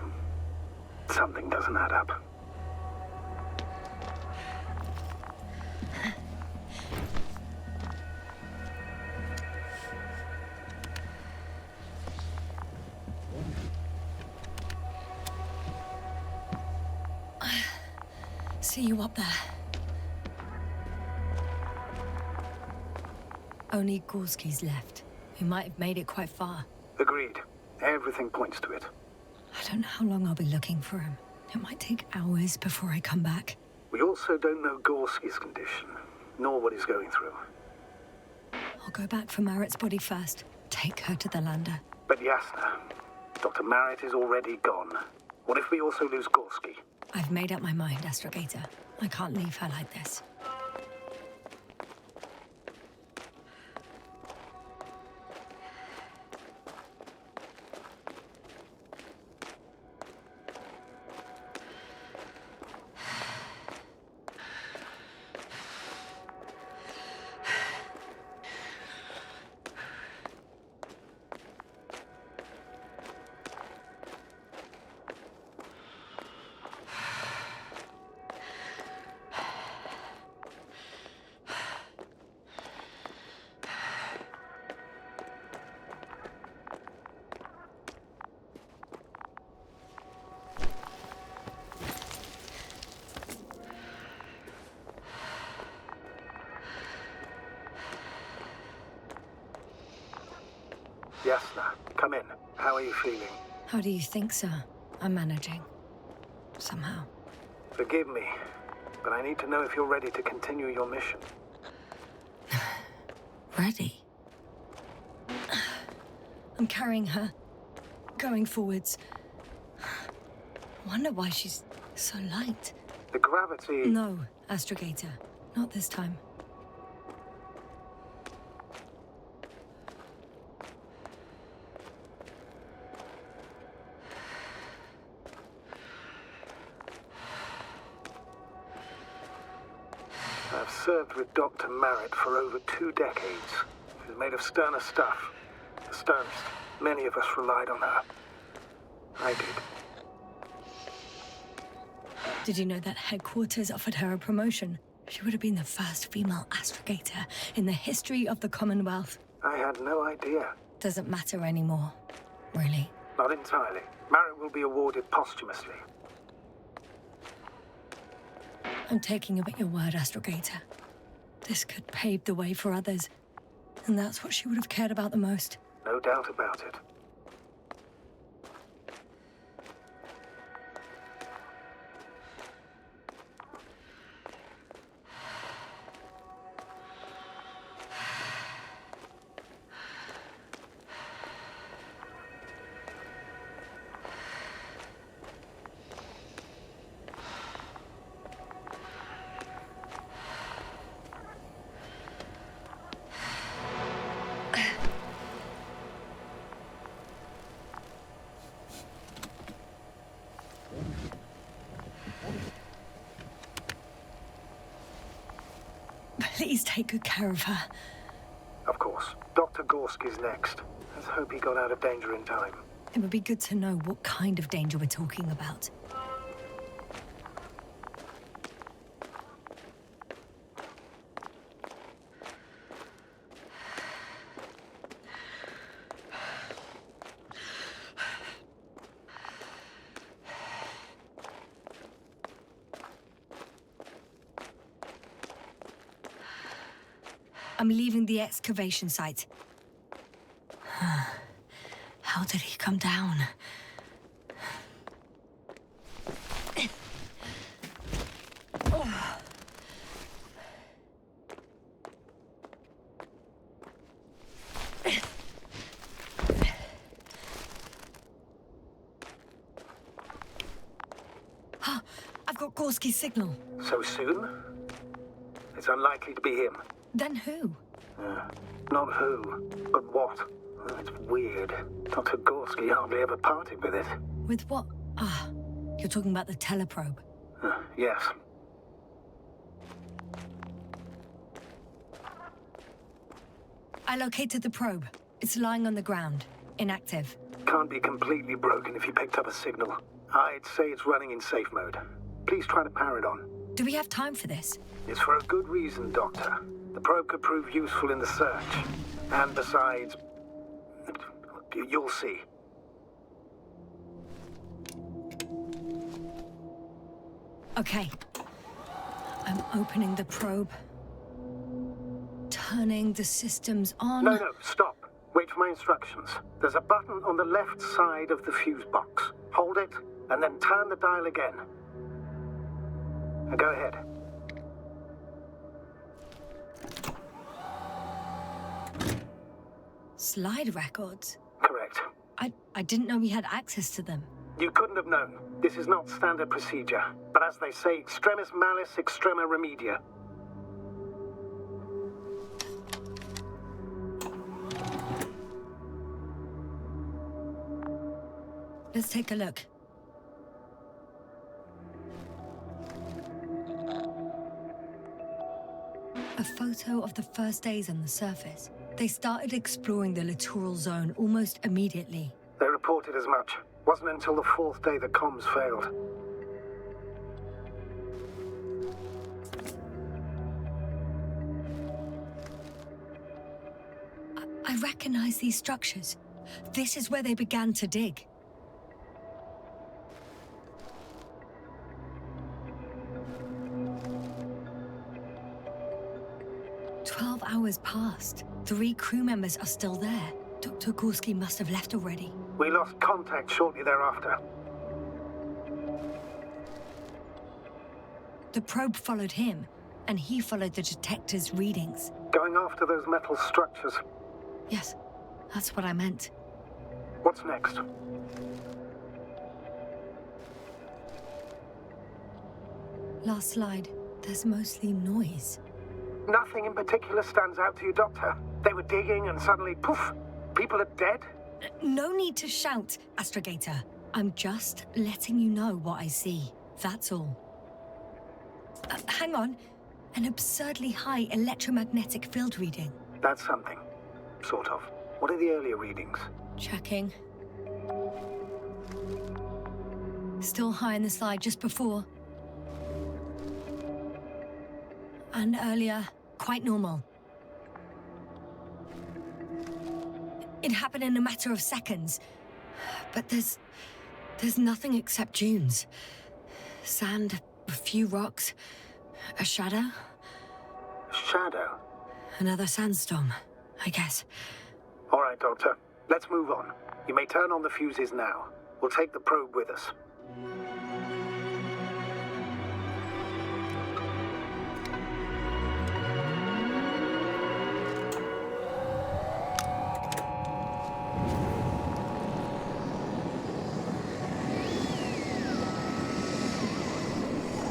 Something doesn't add up. See you up there. Only Gorski's left. We might have made it quite far. Agreed. Everything points to it. I don't know how long I'll be looking for him. It might take hours before I come back. We also don't know Gorski's condition, nor what he's going through. I'll go back for Marit's body first. Take her to the lander. But Yasna, Dr. Marit is already gone. What if we also lose Gorski? I've made up my mind, Astrogator. I can't leave her like this. Yasna, come in. How are you feeling? How do you think, sir? I'm managing. Somehow. Forgive me, but I need to know if you're ready to continue your mission. Ready? I'm carrying her. Going forwards. Wonder why she's so light. The gravity... No, Astrogator. Not this time. I've served with Dr. Marit for over 2 decades. She's made of sterner stuff. The sternest. Many of us relied on her. I did. Did you know that headquarters offered her a promotion? She would have been the first female astrogator in the history of the Commonwealth. I had no idea. Doesn't matter anymore, really. Not entirely. Marit will be awarded posthumously. I'm taking you at your word, Astrogator. This could pave the way for others. And that's what she would have cared about the most. No doubt about it. Please take good care of her. Of course. Dr. Gorski's next. Let's hope he got out of danger in time. It would be good to know what kind of danger we're talking about. I'm leaving the excavation site. How did he come down? I've got Gorski's signal. So soon? It's unlikely to be him. Then who? Not who, but what. It's weird. Dr. Gorski hardly ever parted with it. With what? You're talking about the teleprobe. Yes. I located the probe. It's lying on the ground, inactive. Can't be completely broken if you picked up a signal. I'd say it's running in safe mode. Please try to power it on. Do we have time for this? It's for a good reason, Doctor. The probe could prove useful in the search. And besides, you'll see. Okay. I'm opening the probe. Turning the systems on. No, stop. Wait for my instructions. There's a button on the left side of the fuse box. Hold it, and then turn the dial again. Now go ahead. Slide records? Correct. I didn't know we had access to them. You couldn't have known. This is not standard procedure. But as they say, extremis malice, extrema remedia. Let's take a look. A photo of the first days on the surface. They started exploring the littoral zone almost immediately. They reported as much. Wasn't until the fourth day the comms failed. I recognize these structures. This is where they began to dig. Hours passed. 3 crew members are still there. Dr. Gorski must have left already. We lost contact shortly thereafter. The probe followed him, and he followed the detector's readings. Going after those metal structures. Yes, that's what I meant. What's next? Last slide. There's mostly noise. Nothing in particular stands out to you, Doctor? They were digging and suddenly, poof, people are dead? No need to shout, Astrogator. I'm just letting you know what I see. That's all. Hang on. An absurdly high electromagnetic field reading. That's something. Sort of. What are the earlier readings? Checking. Still high in the slide just before. And earlier, quite normal. It happened in a matter of seconds. But there's nothing except dunes. Sand, a few rocks, a shadow. Shadow? Another sandstorm, I guess. All right, Doctor. Let's move on. You may turn on the fuses now. We'll take the probe with us.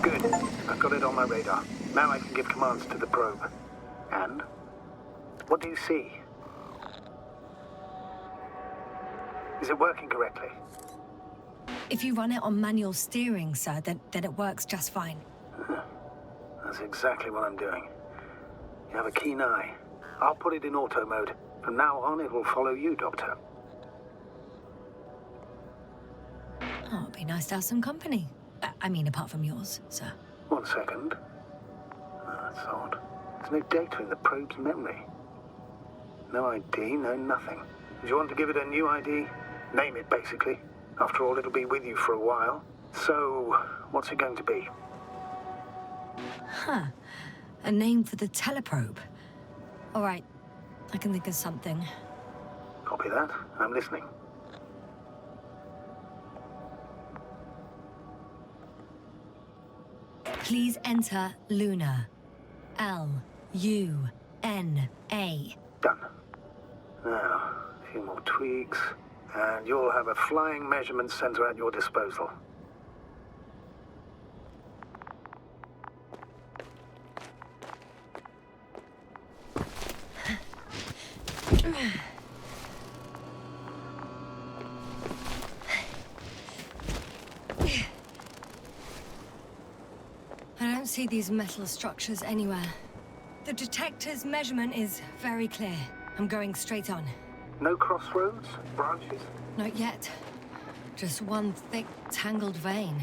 Good. I've got it on my radar. Now I can give commands to the probe. And? What do you see? Is it working correctly? If you run it on manual steering, sir, then it works just fine. That's exactly what I'm doing. You have a keen eye. I'll put it in auto mode. From now on, it will follow you, Doctor. Oh, it'd be nice to have some company. I mean, apart from yours, sir. 1 second. That's odd. There's no data in the probe's memory. No ID, no nothing. Do you want to give it a new ID? Name it, basically. After all, it'll be with you for a while. So, what's it going to be? Huh. A name for the teleprobe. All right, I can think of something. Copy that. I'm listening. Please enter Luna. L-U-N-A. Done. Now, a few more tweaks, and you'll have a flying measurement center at your disposal. I don't see these metal structures anywhere. The detector's measurement is very clear. I'm going straight on. No crossroads? Branches? Not yet. Just one thick, tangled vein.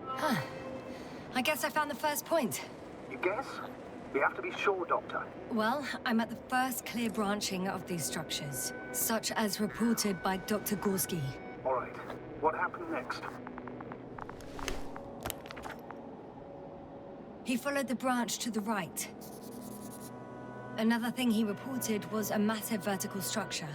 Huh. I guess I found the first point. You guess? We have to be sure, Doctor. Well, I'm at the first clear branching of these structures, such as reported by Dr. Gorski. All right. What happened next? He followed the branch to the right. Another thing he reported was a massive vertical structure.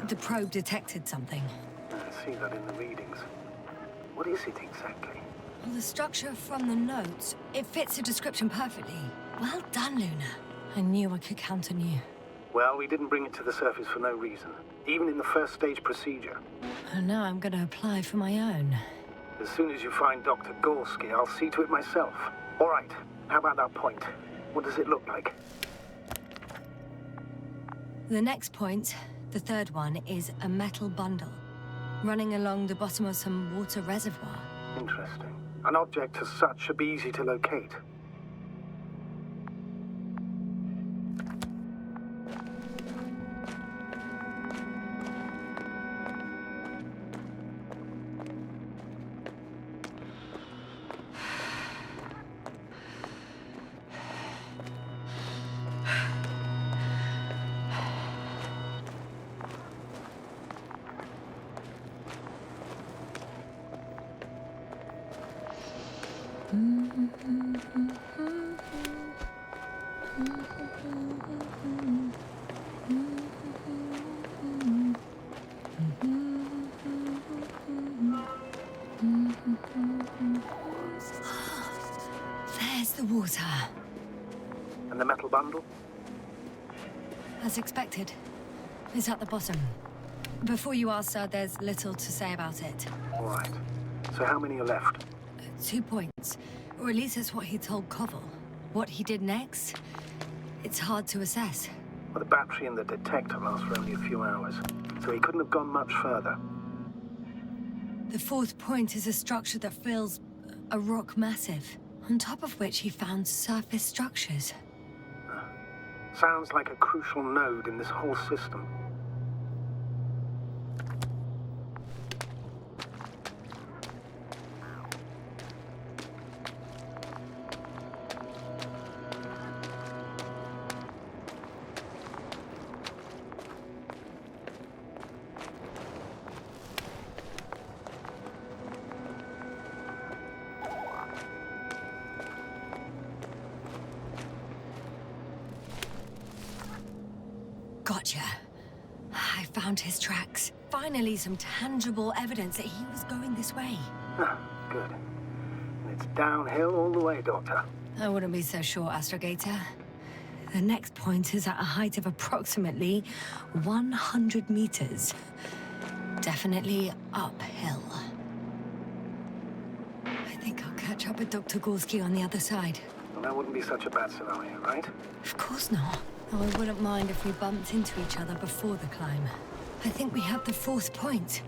The probe detected something. I see that in the readings. What is it exactly? Well, the structure from the notes, it fits the description perfectly. Well done, Luna. I knew I could count on you. Well, we didn't bring it to the surface for no reason. Even in the first stage procedure. And now I'm going to apply for my own. As soon as you find Dr. Gorski, I'll see to it myself. All right. How about that point? What does it look like? The next point, the third one, is a metal bundle running along the bottom of some water reservoir. Interesting. An object as such should be easy to locate. There's the water. And the metal bundle? As expected. It's at the bottom. Before you ask, sir, there's little to say about it. All right. So how many are left? 2 points. Or at least that's what he told Koval. What he did next, it's hard to assess. Well, the battery and the detector last for only a few hours, so he couldn't have gone much further. The fourth point is a structure that fills a rock massive, on top of which he found surface structures. Sounds like a crucial node in this whole system. Gotcha. I found his tracks. Finally, some tangible evidence that he was going this way. Ah, good. And it's downhill all the way, Doctor. I wouldn't be so sure, Astrogator. The next point is at a height of approximately 100 meters. Definitely uphill. I think I'll catch up with Dr. Gorski on the other side. Well, that wouldn't be such a bad scenario, right? Of course not. Oh, I wouldn't mind if we bumped into each other before the climb. I think we have the fourth point.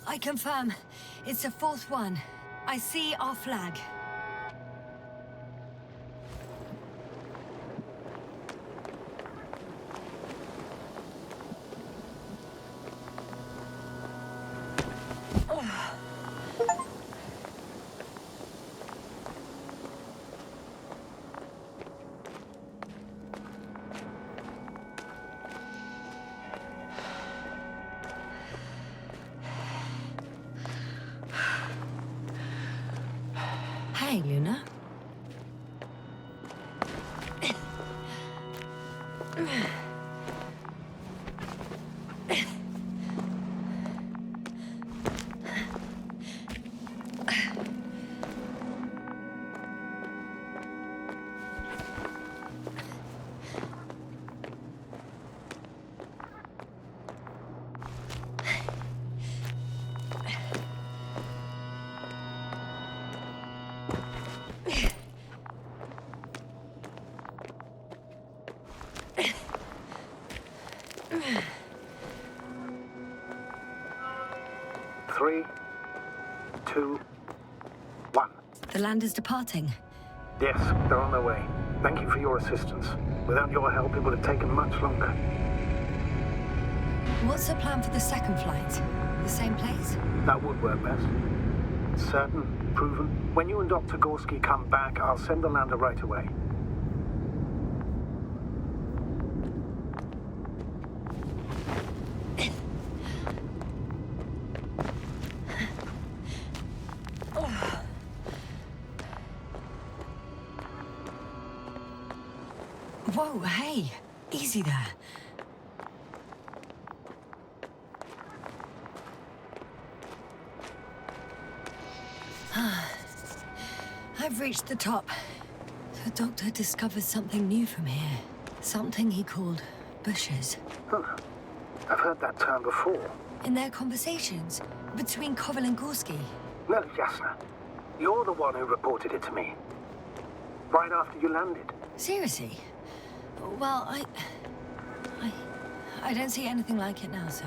I confirm. It's the fourth one. I see our flag. Hey, Luna. Three, two, one. The land is departing. Yes, they're on their way. Thank you for your assistance. Without your help, it would have taken much longer. What's the plan for the second flight? The same place? That would work best. Certain, proven. When you and Dr. Gorski come back, I'll send the lander right away. Whoa, hey! Easy there. I've reached the top. The doctor discovered something new from here. Something he called bushes. Huh. I've heard that term before. In their conversations between Koval and Gorski. No, Yasna. You're the one who reported it to me. Right after you landed. Seriously? Well, I don't see anything like it now, sir.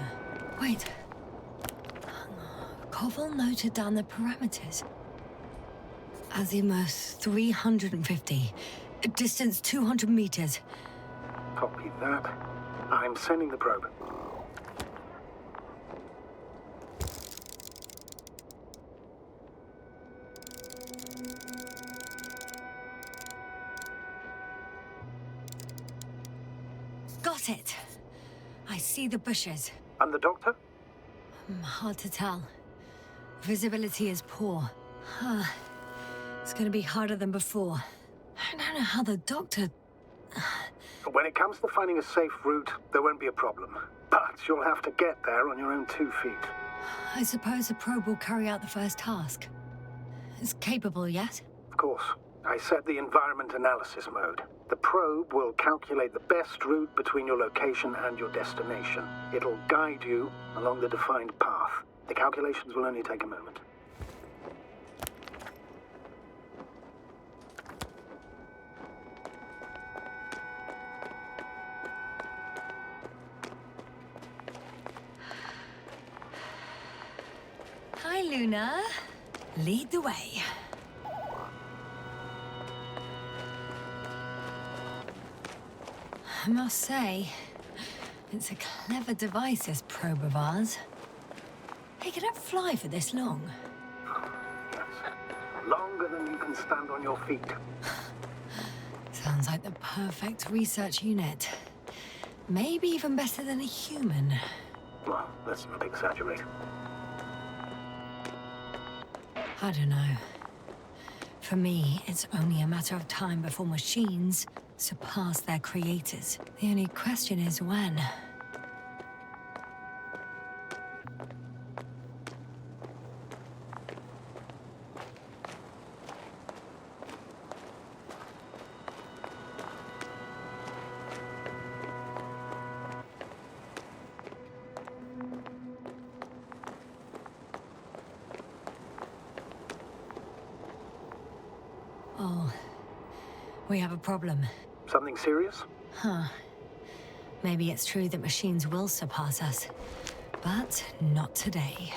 Wait. Koval noted down the parameters. Azimuth 350. Distance 200 meters. Copy that. I'm sending the probe. Got it. I see the bushes. And the doctor? Hard to tell. Visibility is poor. It's gonna be harder than before. I don't know how the doctor... When it comes to finding a safe route, there won't be a problem. But you'll have to get there on your own 2 feet. I suppose the probe will carry out the first task. It's capable yet? Of course. I set the environment analysis mode. The probe will calculate the best route between your location and your destination. It'll guide you along the defined path. The calculations will only take a moment. Hi, Luna. Lead the way. I must say, it's a clever device, this probe of ours. Hey, can it fly for this long? Yes. Longer than you can stand on your feet. Sounds like the perfect research unit. Maybe even better than a human. Well, let's not exaggerate. I don't know. For me, it's only a matter of time before machines surpass their creators. The only question is when. Cole. We have a problem. Something serious? Huh. Maybe it's true that machines will surpass us. But not today.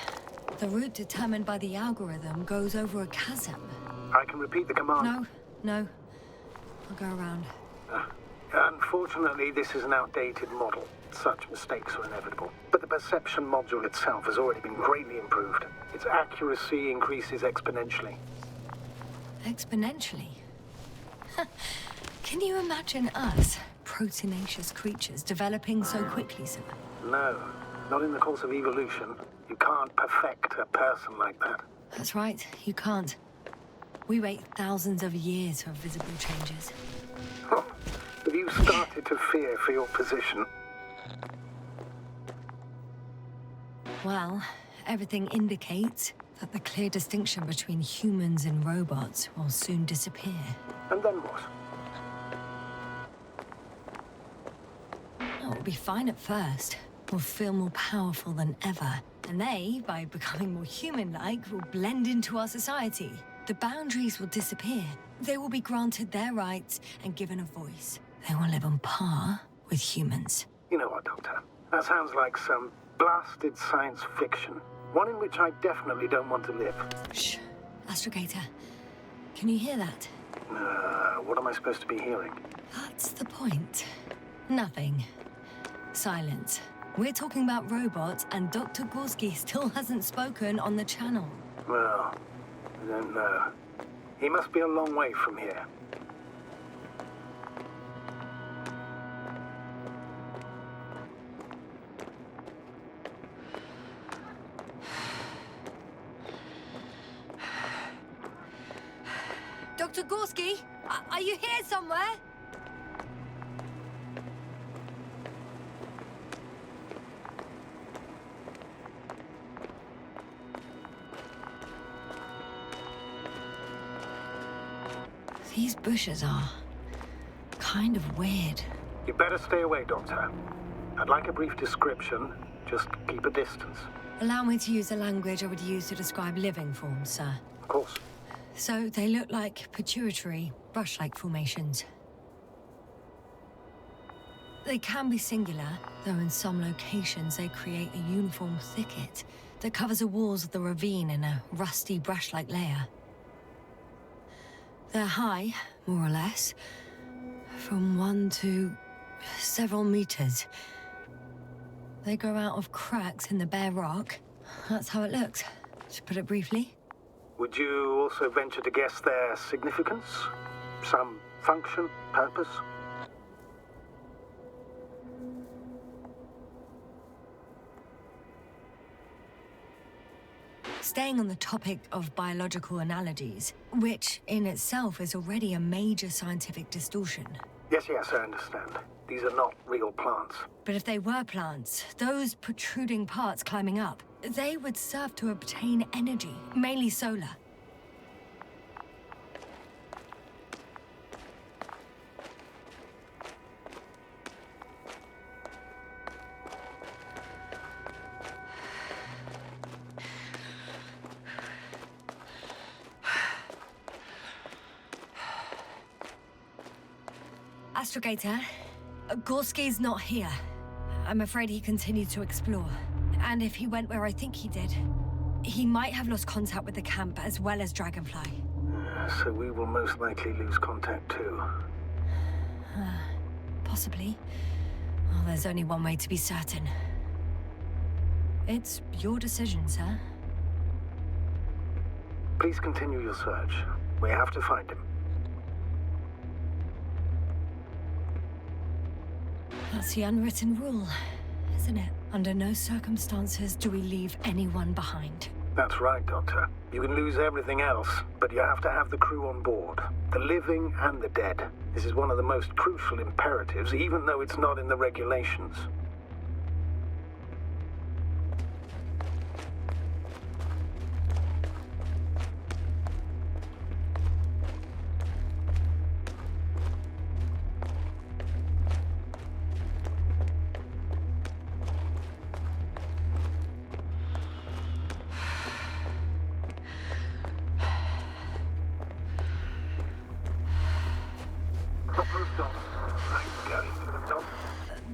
The route determined by the algorithm goes over a chasm. I can repeat the command. No. I'll go around. Unfortunately, this is an outdated model. Such mistakes are inevitable. But the perception module itself has already been greatly improved. Its accuracy increases exponentially. Exponentially? Can you imagine us, proteinaceous creatures, developing so quickly, sir? No, not in the course of evolution. You can't perfect a person like that. That's right, you can't. We wait thousands of years for visible changes. Huh. Have you started to fear for your position? Well, everything indicates that the clear distinction between humans and robots will soon disappear. And then what? Oh, it'll be fine at first. We'll feel more powerful than ever. And they, by becoming more human-like, will blend into our society. The boundaries will disappear. They will be granted their rights and given a voice. They will live on par with humans. You know what, Doctor? That sounds like some blasted science fiction. One in which I definitely don't want to live. Shh. Astrogator. Can you hear that? What am I supposed to be hearing? That's the point. Nothing. Silence. We're talking about robots, and Dr. Gorski still hasn't spoken on the channel. Well, I don't know. He must be a long way from here. Dr. Gorski, are you here somewhere? These bushes are kind of weird. You better stay away, Doctor. I'd like a brief description. Just keep a distance. Allow me to use the language I would use to describe living forms, sir. Of course. So they look like pituitary, brush-like formations. They can be singular, though in some locations they create a uniform thicket that covers the walls of the ravine in a rusty brush-like layer. They're high, more or less, from 1 to several meters. They grow out of cracks in the bare rock. That's how it looks, to put it briefly. Would you also venture to guess their significance? Some function, purpose? Staying on the topic of biological analogies, which in itself is already a major scientific distortion. Yes, I understand. These are not real plants. But if they were plants, those protruding parts climbing up, they would serve to obtain energy, mainly solar. Astrogator, Gorski's not here. I'm afraid he continued to explore. And if he went where I think he did, he might have lost contact with the camp as well as Dragonfly. So we will most likely lose contact too. Possibly. Well, there's only one way to be certain. It's your decision, sir. Please continue your search. We have to find him. That's the unwritten rule, isn't it? Under no circumstances do we leave anyone behind. That's right, Doctor. You can lose everything else, but you have to have the crew on board. The living and the dead. This is one of the most crucial imperatives, even though it's not in the regulations.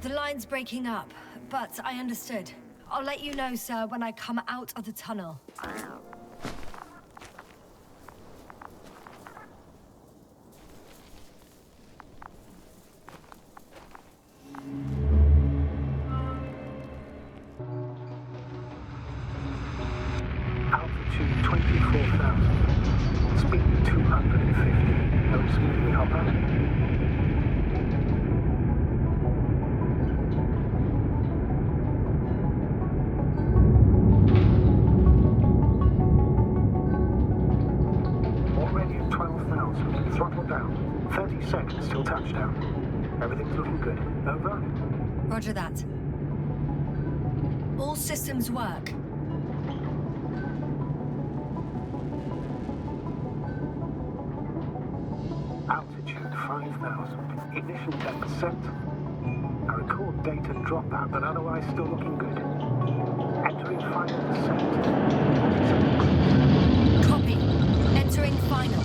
The line's breaking up, but I understood. I'll let you know, sir, when I come out of the tunnel. Altitude 24,000. Speed 250. Going smoothly, Hopper. Throttle down. 30 seconds till touchdown. Everything's looking good. Over? Roger that. All systems work. Altitude 5,000. Ignition depth set. I record data dropout, but otherwise still looking good. Entering final descent. Copy. Entering final.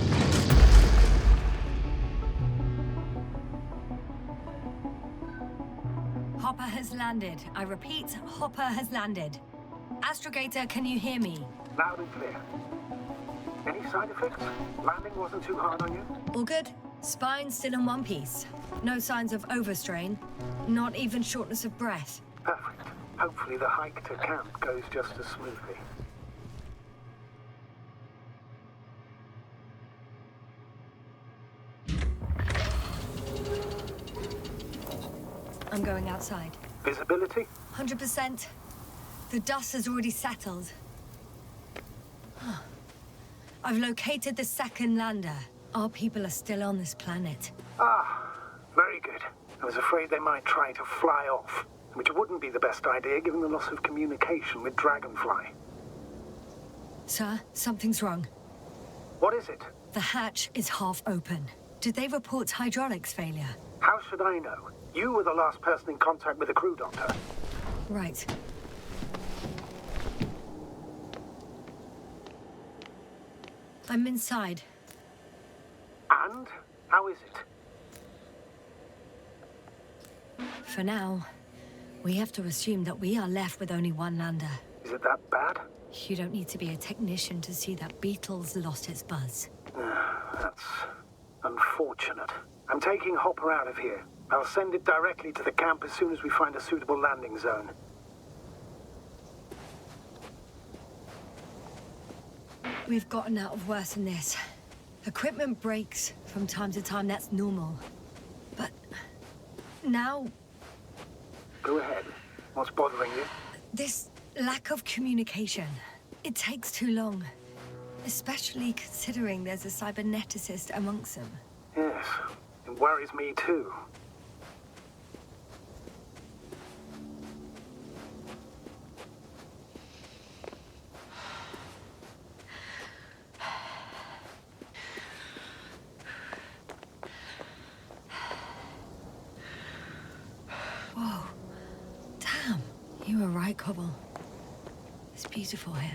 Hopper has landed. I repeat, Hopper has landed. Astrogator, can you hear me? Loud and clear. Any side effects? Landing wasn't too hard on you? All good. Spine still in one piece. No signs of overstrain. Not even shortness of breath. Perfect. Hopefully the hike to camp goes just as smoothly. I'm going outside. Visibility? 100%. The dust has already settled. I've located the second lander. Our people are still on this planet. Ah, very good. I was afraid they might try to fly off, which wouldn't be the best idea given the loss of communication with Dragonfly. Sir, something's wrong. What is it? The hatch is half open. Did they report hydraulics failure? How should I know? You were the last person in contact with the crew doctor. Right. I'm inside. And? How is it? For now, we have to assume that we are left with only one lander. Is it that bad? You don't need to be a technician to see that Beetle's lost its buzz. That's unfortunate. I'm taking Hopper out of here. I'll send it directly to the camp as soon as we find a suitable landing zone. We've gotten out of worse than this. Equipment breaks from time to time, that's normal. But now, Go ahead. What's bothering you? this lack of communication, it takes too long. Especially considering there's a cyberneticist amongst them. Yes, it worries me too. Whoa. Damn. You were right, Cobble. It's beautiful here.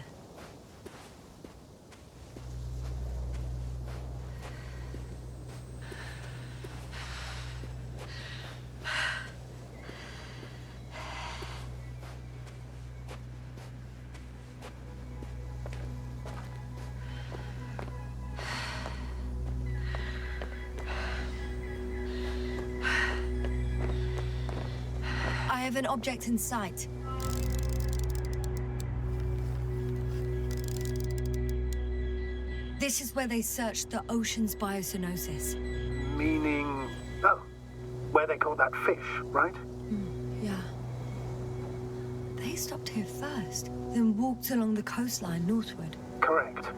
I have an object in sight. This is where they searched the ocean's biocenosis. Meaning... Oh, where they caught that fish, right? Yeah. They stopped here first, then walked along the coastline northward. Correct.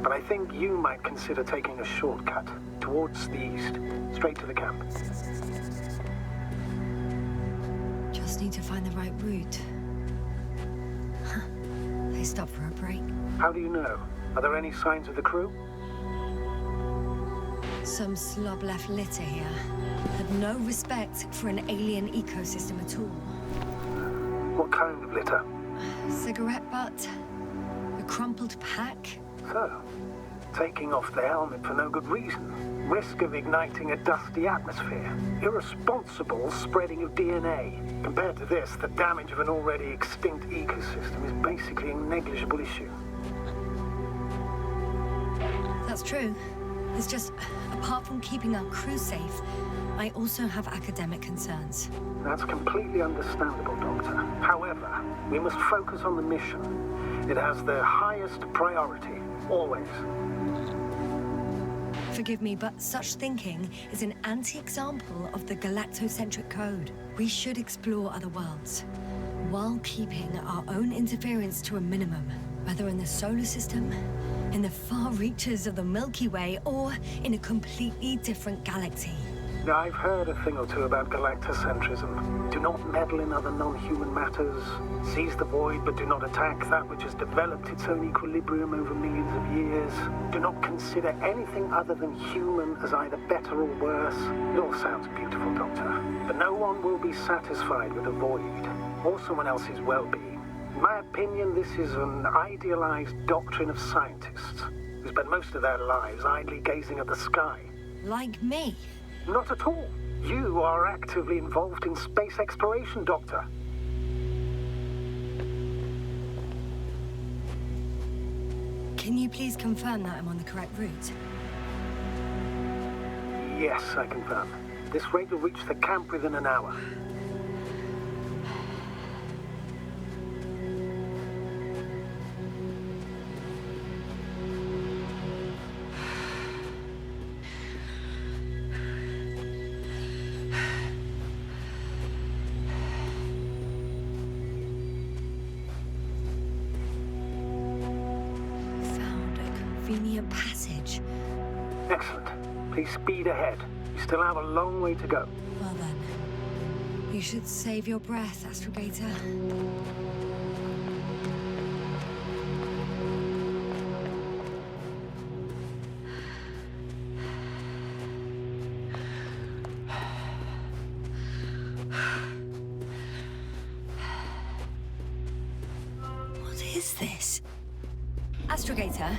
But I think you might consider taking a shortcut towards the east, straight to the camp. Just need to find the right route. Huh. They stopped for a break. How do you know? Are there any signs of the crew? Some slob left litter here. Had no respect for an alien ecosystem at all. What kind of litter? Cigarette butt, a crumpled pack. So, taking off the helmet for no good reason. Risk of igniting a dusty atmosphere. Irresponsible spreading of DNA. Compared to this, the damage of an already extinct ecosystem is basically a negligible issue. That's true. It's just, apart from keeping our crew safe, I also have academic concerns. That's completely understandable, Doctor. However, we must focus on the mission. It has the highest priority, always. Forgive me, but such thinking is an anti-example of the galactocentric code. We should explore other worlds, while keeping our own interference to a minimum, whether in the solar system, in the far reaches of the Milky Way, or in a completely different galaxy. I've heard a thing or two about galactocentrism. Do not meddle in other non-human matters. Seize the void, but do not attack that which has developed its own equilibrium over millions of years. Do not consider anything other than human as either better or worse. It all sounds beautiful, Doctor. But no one will be satisfied with a void, or someone else's well-being. In my opinion, this is an idealized doctrine of scientists who spend most of their lives idly gazing at the sky. Like me? Not at all. You are actively involved in space exploration, Doctor. Can you please confirm that I'm on the correct route? Yes, I confirm. This rate will reach the camp within an hour. Convenient passage. Excellent. Please speed ahead. You still have a long way to go. Well then, you should save your breath, Astrogator. What is this? Astrogator?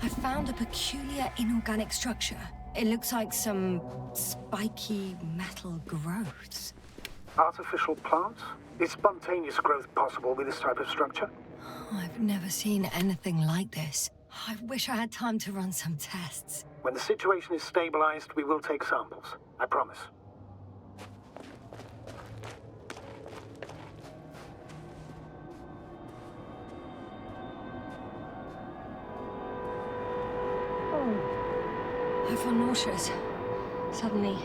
I found a peculiar inorganic structure. It looks like some spiky metal growths. Artificial plants? Is spontaneous growth possible with this type of structure? I've never seen anything like this. I wish I had time to run some tests. When the situation is stabilized, we will take samples. I promise. I feel nauseous. Suddenly.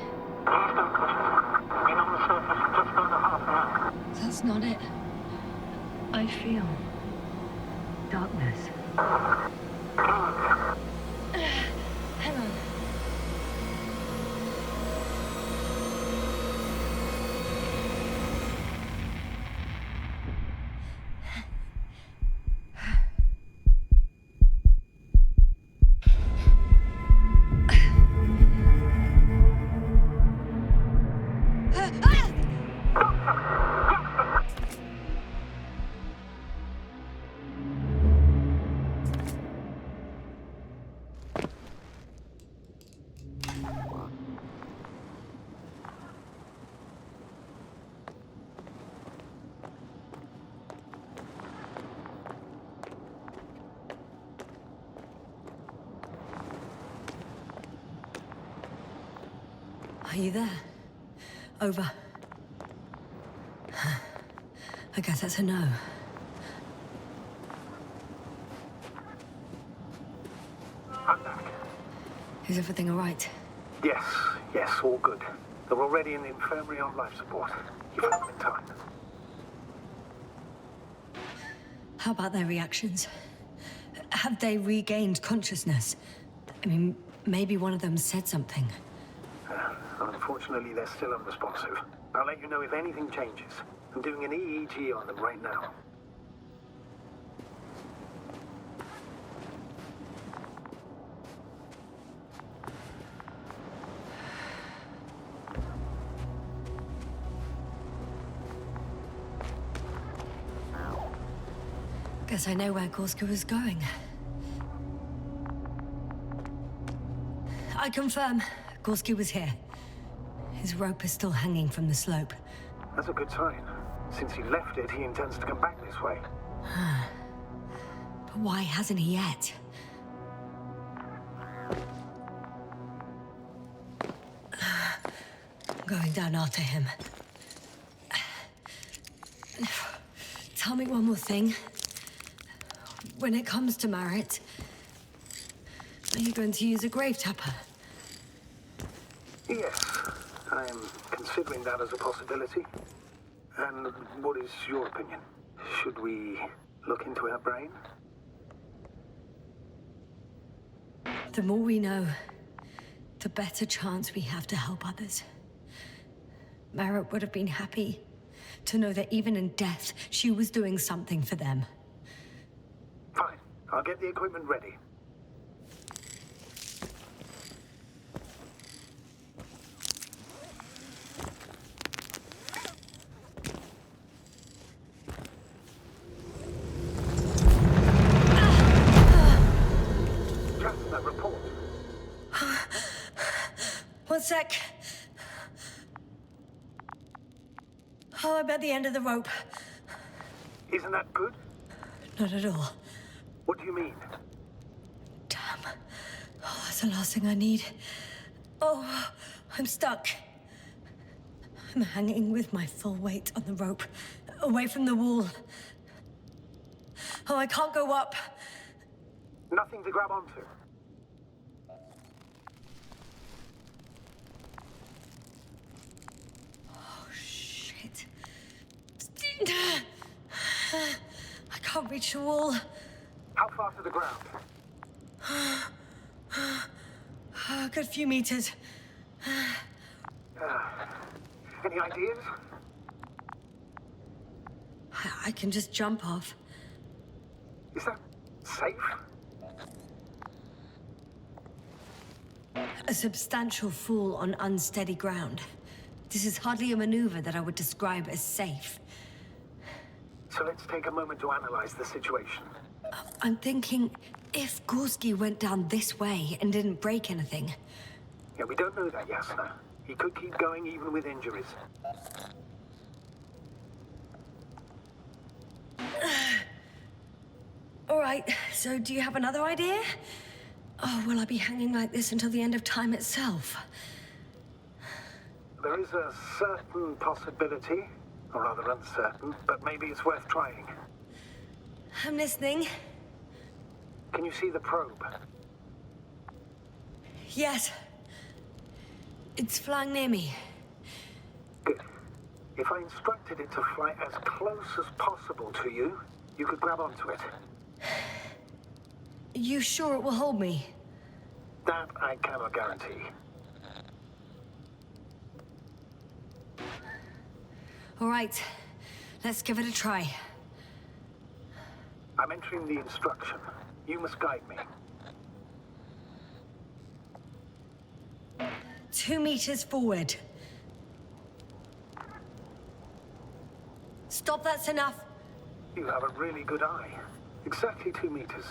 That's not it. I feel darkness. Hang on. Are you there? Over. I guess that's a no. I'm back. Is everything all right? Yes, all good. They're already in the infirmary on life support. You found them in time. How about their reactions? Have they regained consciousness? I mean, maybe one of them said something. Unfortunately, they're still unresponsive. I'll let you know if anything changes. I'm doing an EEG on them right now. Guess I know where Gorska was going. I confirm. Gorski was here. His rope is still hanging from the slope. That's a good sign. Since he left it, he intends to come back this way. But why hasn't he yet? I'm going down after him. Tell me one more thing. When it comes to Marit, are you going to use a grave tapper? Yes, I'm considering that as a possibility. And what is your opinion? Should we look into her brain? The more we know, the better chance we have to help others. Marit would have been happy to know that even in death, she was doing something for them. Fine. I'll get the equipment ready. Yasna, report. One sec. Oh, I'm at the end of the rope. Isn't that good? Not at all. What do you mean? Damn. Oh, that's the last thing I need. Oh, I'm stuck. I'm hanging with my full weight on the rope, away from the wall. Oh, I can't go up. Nothing to grab onto. Oh, shit. I can't reach the wall. How far to the ground? A good few meters. Any ideas? I can just jump off. Is that safe? A substantial fall on unsteady ground. This is hardly a maneuver that I would describe as safe. So let's take a moment to analyze the situation. I'm thinking, if Gorski went down this way and didn't break anything... Yeah, we don't know that, Yasna. He could keep going even with injuries. All right, so do you have another idea? Oh, will I be hanging like this until the end of time itself? There is a certain possibility, or rather uncertain, but maybe it's worth trying. I'm listening. Can you see the probe? Yes. It's flying near me. Good. If I instructed it to fly as close as possible to you, you could grab onto it. You sure it will hold me? That I cannot guarantee. All right, let's give it a try. I'm entering the instruction. You must guide me. 2 meters forward. Stop, that's enough. You have a really good eye. Exactly 2 meters.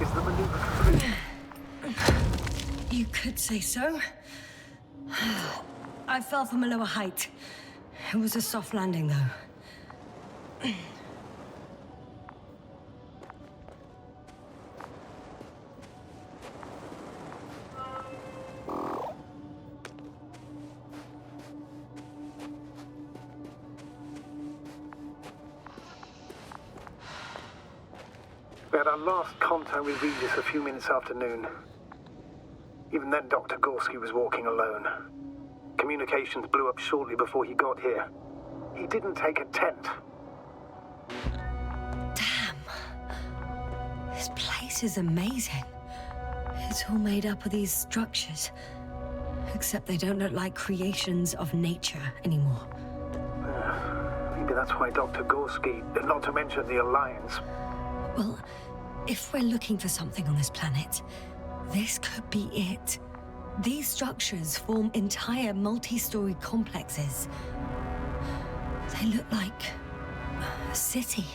Is the maneuver complete? You could say so. I fell from a lower height. It was a soft landing, though. We had our last contact with Regis a few minutes after noon. Even then, Dr. Gorski was walking alone. Communications blew up shortly before he got here. He didn't take a tent. Damn. This place is amazing. It's all made up of these structures. Except they don't look like creations of nature anymore. Maybe that's why Dr. Gorski, not to mention the Alliance. Well, if we're looking for something on this planet, this could be it. These structures form entire multi-story complexes. They look like a city.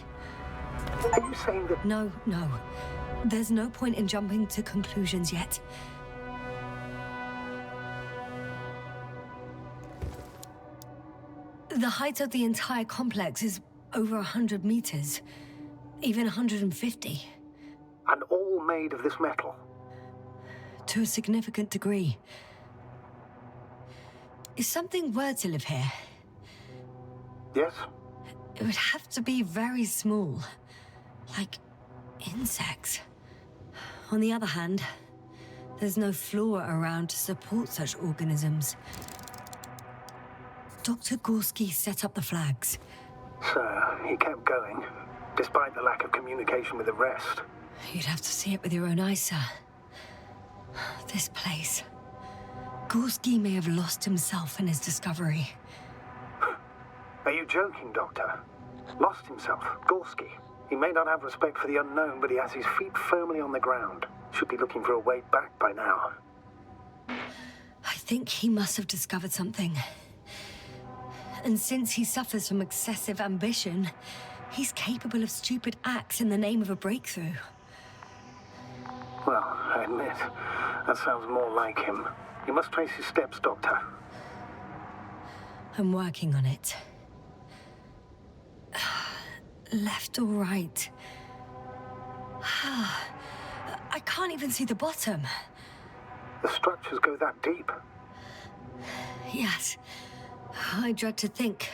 Are you saying that... No, no. There's no point in jumping to conclusions yet. The height of the entire complex is over 100 meters. Even 150. And all made of this metal? To a significant degree. If something were to live here, Yes? it would have to be very small. Like insects. On the other hand, there's no flora around to support such organisms. Dr. Gorski set up the flags. So, he kept going, despite the lack of communication with the rest. You'd have to see it with your own eyes, sir. This place. Gorski may have lost himself in his discovery. Are you joking, Doctor? Lost himself, Gorski. He may not have respect for the unknown, but he has his feet firmly on the ground. Should be looking for a way back by now. I think he must have discovered something. And since he suffers from excessive ambition, he's capable of stupid acts in the name of a breakthrough. Well, I admit, that sounds more like him. You must trace his steps, Doctor. I'm working on it. Left or right? I can't even see the bottom. The structures go that deep. Yes. I dread to think.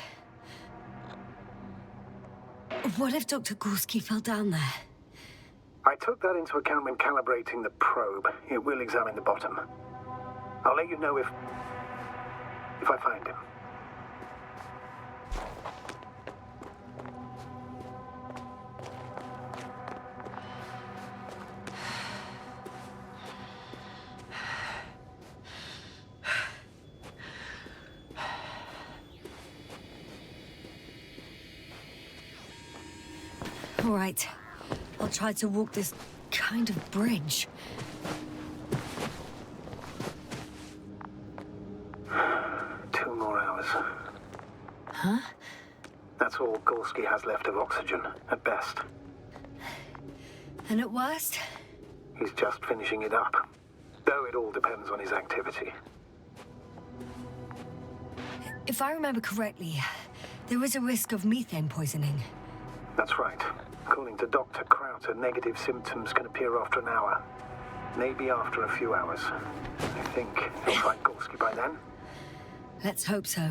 What if Dr. Gorski fell down there? I took that into account when calibrating the probe. It will examine the bottom. I'll let you know if I find him. All right. I'll try to walk this kind of bridge. 2 more hours. Huh? That's all Gorski has left of oxygen, at best. And at worst? He's just finishing it up. Though it all depends on his activity. If I remember correctly, there is a risk of methane poisoning. That's right. According to Dr. Crowther, negative symptoms can appear after an hour. Maybe after a few hours. I think he'll find Gorski by then. Let's hope so.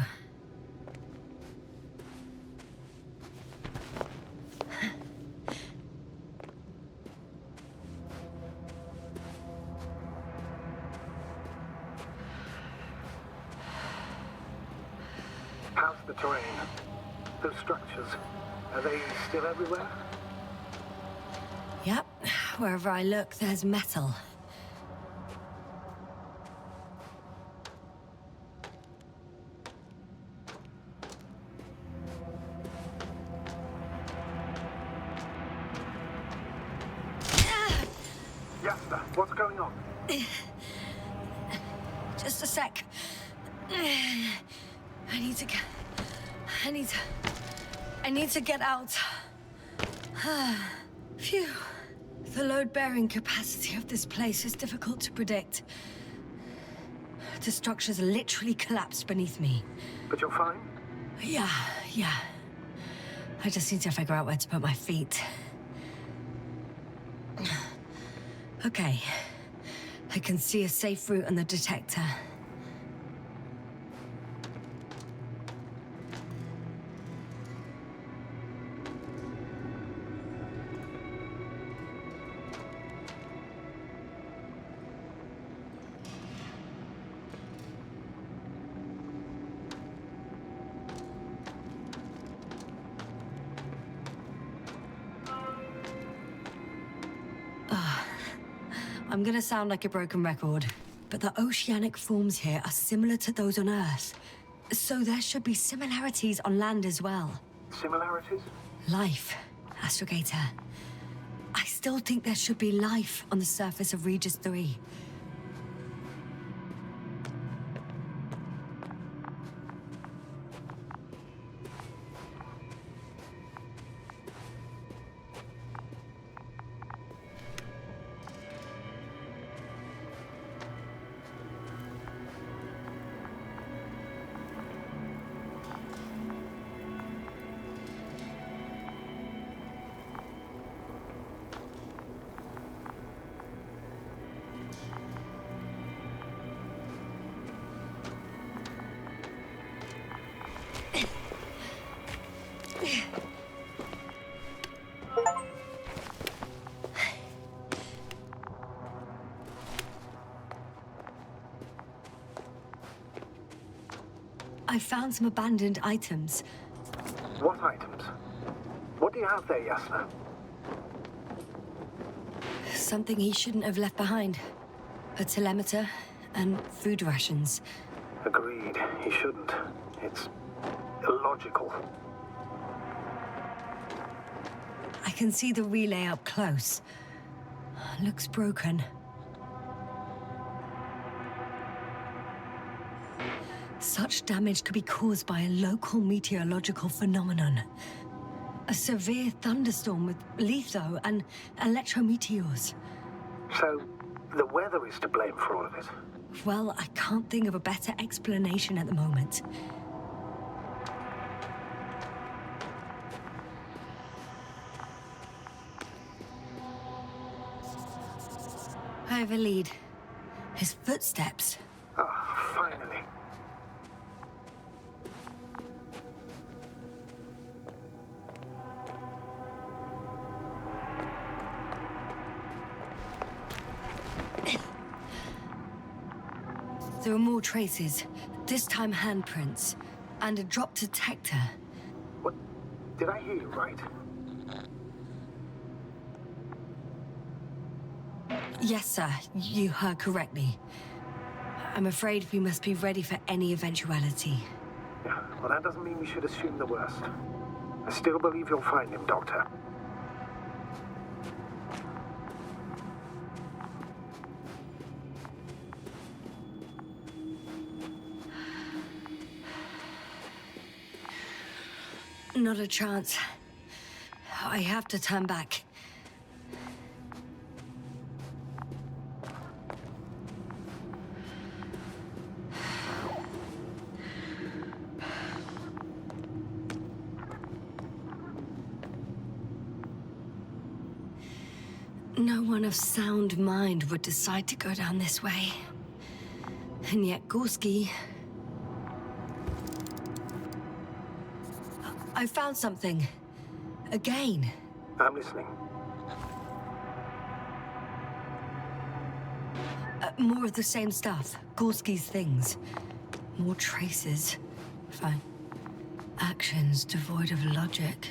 How's the terrain? Those structures, are they still everywhere? Yep. Wherever I look, there's metal. Yasna, what's going on? Just a sec. I need to get out. Phew. The load-bearing capacity of this place is difficult to predict. The structures literally collapsed beneath me. But you're fine? Yeah. I just need to figure out where to put my feet. Okay. I can see a safe route on the detector. I'm gonna sound like a broken record, but the oceanic forms here are similar to those on Earth. So there should be similarities on land as well. Similarities? Life, Astrogator. I still think there should be life on the surface of Regis III. I found some abandoned items. What items? What do you have there, Yasna? Something he shouldn't have left behind. A telemeter and food rations. Agreed. He shouldn't. It's illogical. I can see the relay up close. Looks broken. Such damage could be caused by a local meteorological phenomenon. A severe thunderstorm with litho and electrometeors. So, the weather is to blame for all of it? Well, I can't think of a better explanation at the moment. I have a lead. His footsteps. Ah, finally. There are more traces, this time handprints, and a drop detector. What? Did I hear you right? Yes, sir, you heard correctly. I'm afraid we must be ready for any eventuality. Yeah, well, that doesn't mean we should assume the worst. I still believe you'll find him, Doctor. Not a chance. I have to turn back. No one of sound mind would decide to go down this way. And yet Gorski... I found something. Again. I'm listening. More of the same stuff. Gorski's things. More traces. Fine. Actions devoid of logic.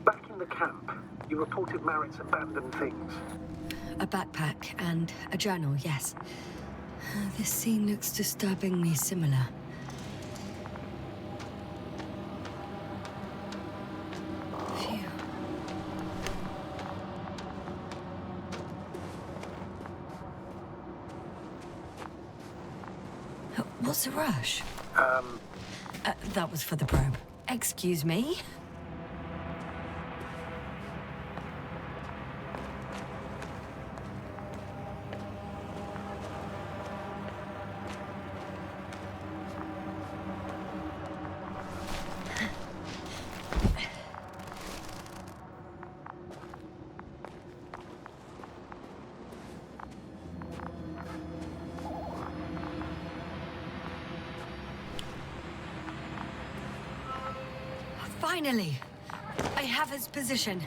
Back in the camp, you reported Marrett's abandoned things. A backpack and a journal, yes. This scene looks disturbingly similar. Phew. What's the rush? That was for the probe. Excuse me? Finally! I have his position.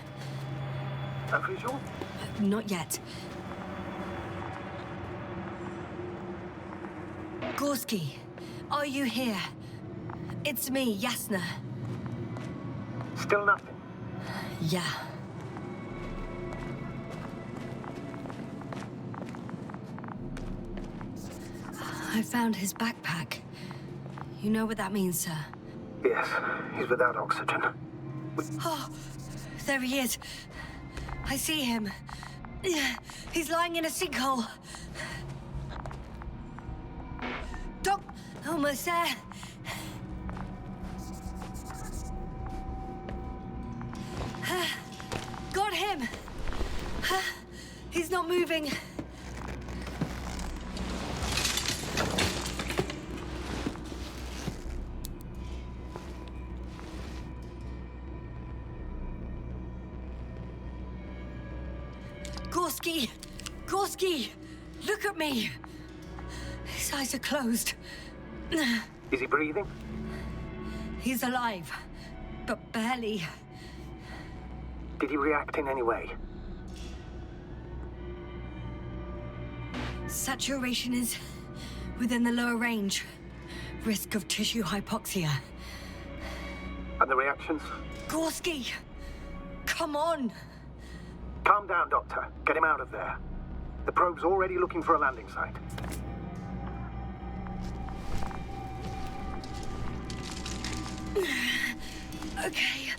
A visual? Not yet. Gorski, are you here? It's me, Yasna. Still nothing. Yeah. I found his backpack. You know what that means, sir? Yes, he's without oxygen. Oh, there he is. I see him. He's lying in a sinkhole. Doc, almost there. Got him. He's not moving. Gorski! Gorski! Look at me! His eyes are closed. Is he breathing? He's alive, but barely. Did he react in any way? Saturation is within the lower range. risk of tissue hypoxia. And the reactions? Gorski! Come on! Calm down, Doctor. Get him out of there. The probe's already looking for a landing site. Okay.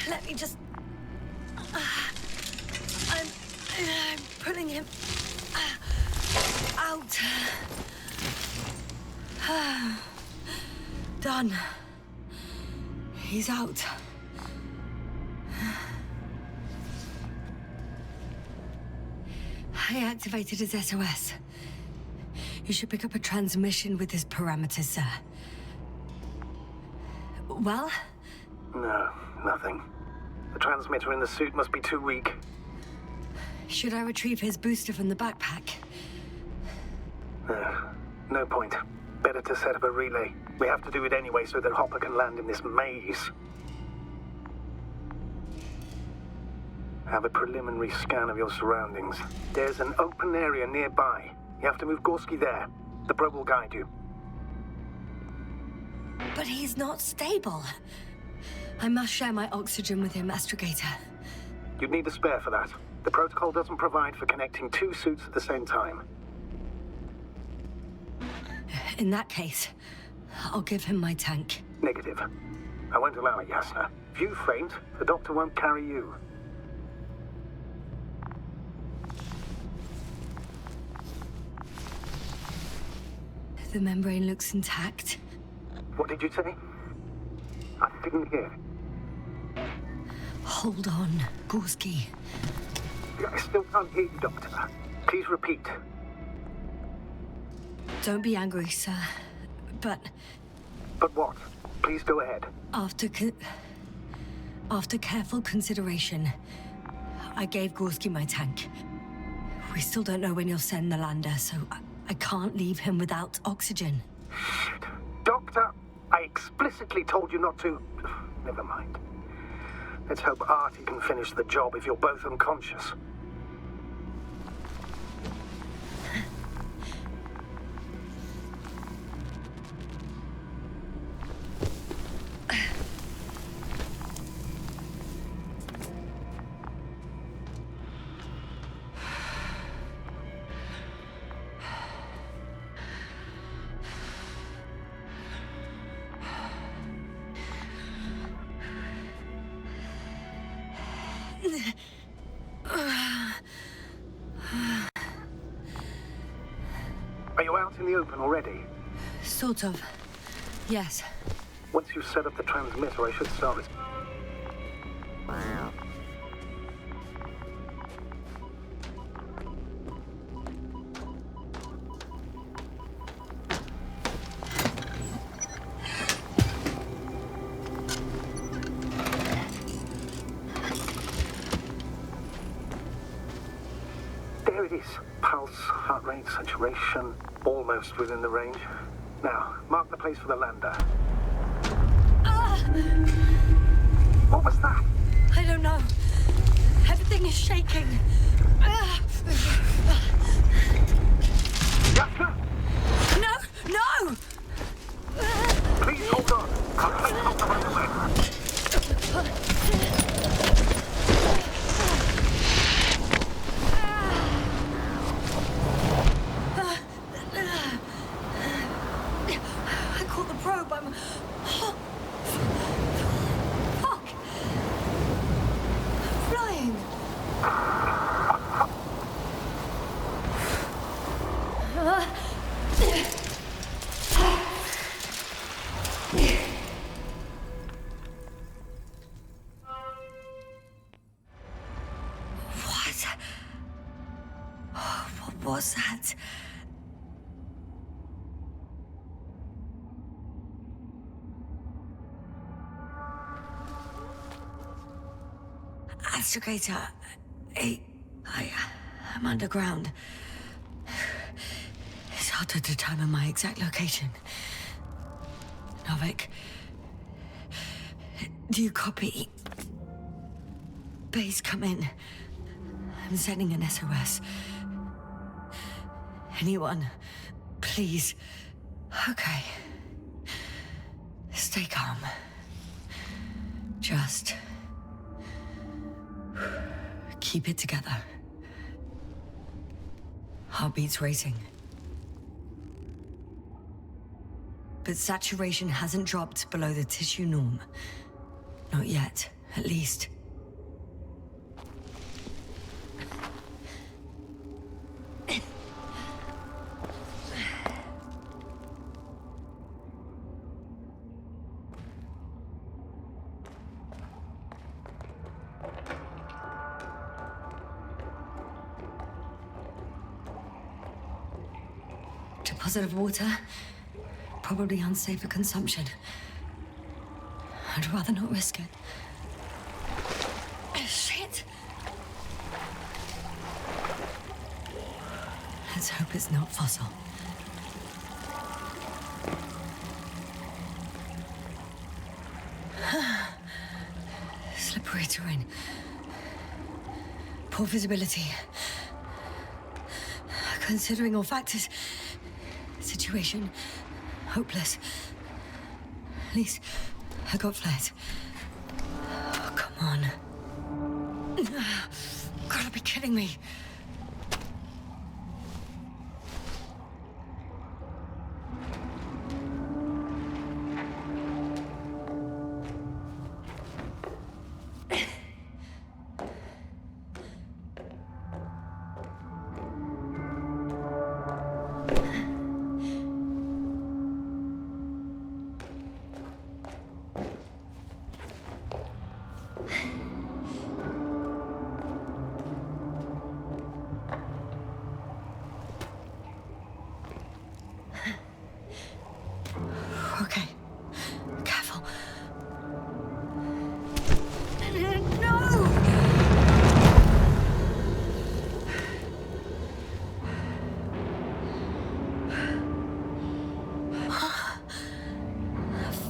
Let me just... I'm pulling him out. Done. He's out. I activated his SOS. You should pick up a transmission with his parameters, sir. Well? No, nothing. The transmitter in the suit must be too weak. Should I retrieve his booster from the backpack? No point. Better to set up a relay. We have to do it anyway so that Hopper can land in this maze. Have a preliminary scan of your surroundings. There's an open area nearby. You have to move Gorski there. The probe will guide you. But he's not stable. I must share my oxygen with him, Astrogator. You'd need a spare for that. The protocol doesn't provide for connecting two suits at the same time. In that case, I'll give him my tank. Negative. I won't allow it, Yasna. If you faint, the doctor won't carry you. The membrane looks intact. What did you say? I didn't hear. Hold on, Gorski. I still can't hear you, Doctor. Please repeat. Don't be angry, sir. But But what? Please go ahead. after careful consideration, I gave Gorski my tank. We still don't know when you'll send the lander, so I can't leave him without oxygen. Shit. Doctor, I explicitly told you not to... Never mind. Let's hope Artie can finish the job if you're both unconscious. Are you out in the open already? Sort of. Yes. Once you've set up the transmitter, I should start this. There it is. Pulse, heart rate, saturation, almost within the range. Now, mark the place for the lander. What was that? I don't know. Everything is shaking. Yasna! No! No! Please hold on. I'll take off the right away. I caught the probe. I'm... Fuck! Flying! What was that? Astrogator, I'm underground. It's hard to determine my exact location. Novik, do you copy? Base, come in. I'm sending an SOS. Anyone, please. Okay. Stay calm. Just keep it together. Heartbeat's racing. But saturation hasn't dropped below the tissue norm. Not yet, at least. Deposit of water. Probably unsafe for consumption. I'd rather not risk it. Shit! Let's hope it's not fossil. Slippery terrain. Poor visibility. Considering all factors, situation hopeless. At least I got flares. Oh, come on. Gotta be kidding me. Okay. Careful. No!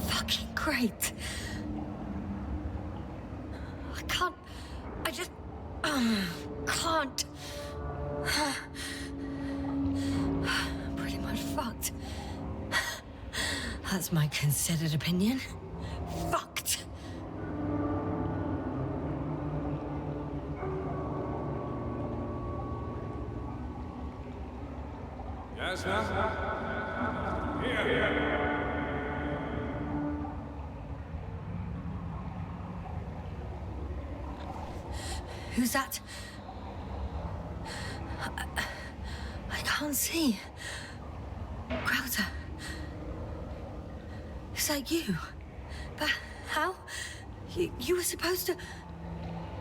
Fucking great. I can't. I just. Can't. Pretty much fucked. That's my considered opinion. Fucked. Yasna? Here. Who's that? I can't see. Crowder. Is that you? But how? You were supposed to...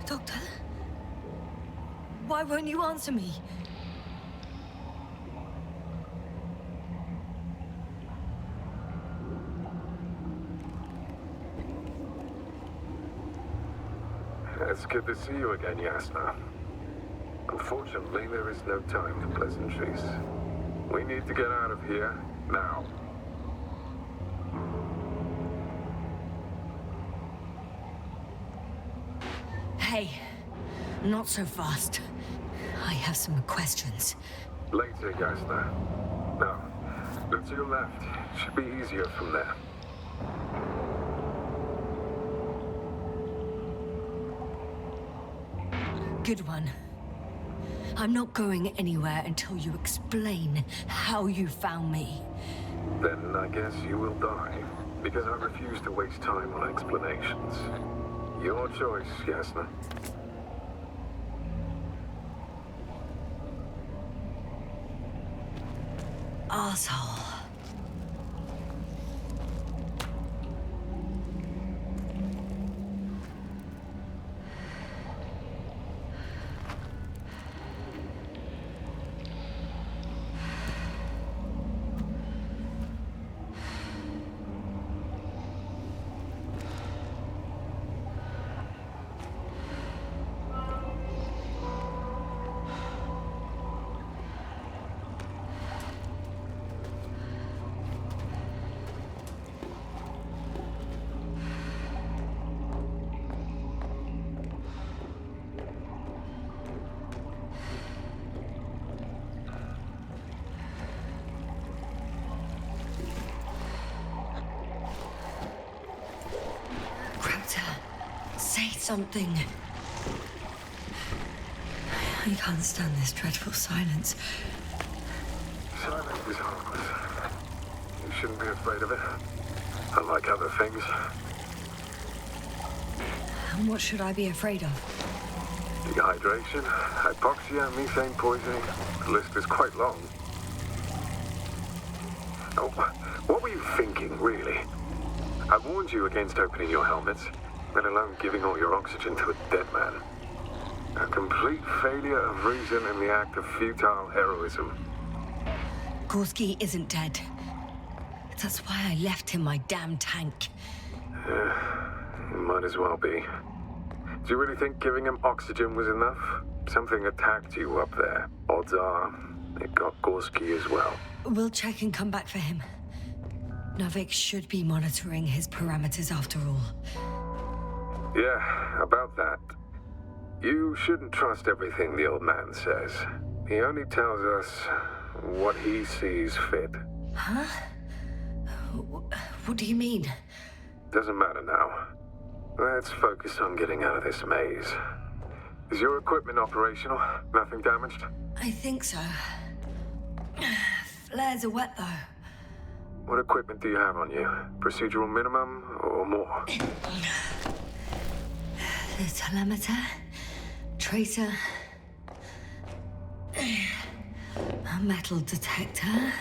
Doctor? Why won't you answer me? It's good to see you again, Yasna. Unfortunately, there is no time for pleasantries. We need to get out of here, now. Hey, not so fast. I have some questions. Later, Yasna. Now, look to your left. Should be easier from there. Good one. I'm not going anywhere until you explain how you found me. Then I guess you will die, because I refuse to waste time on explanations. Your choice, Yasna. Arsehole. something. I can't stand this dreadful silence. Silence is harmless. You shouldn't be afraid of it. Unlike other things. And what should I be afraid of? Dehydration, hypoxia, methane poisoning. The list is quite long. Oh, what were you thinking, really? I warned you against opening your helmets, let alone giving all your oxygen to a dead man. A complete failure of reason in the act of futile heroism. Gorski isn't dead. That's why I left him my damn tank. It might as well be. Do you really think giving him oxygen was enough? Something attacked you up there. Odds are, it got Gorski as well. We'll check and come back for him. Novik should be monitoring his parameters after all. Yeah, about that. You shouldn't trust everything the old man says. He only tells us what he sees fit. Huh? What do you mean? Doesn't matter now. Let's focus on getting out of this maze. Is your equipment operational? Nothing damaged? I think so. Flares are wet, though. What equipment do you have on you? Procedural minimum or more? The telemeter, tracer, a metal detector.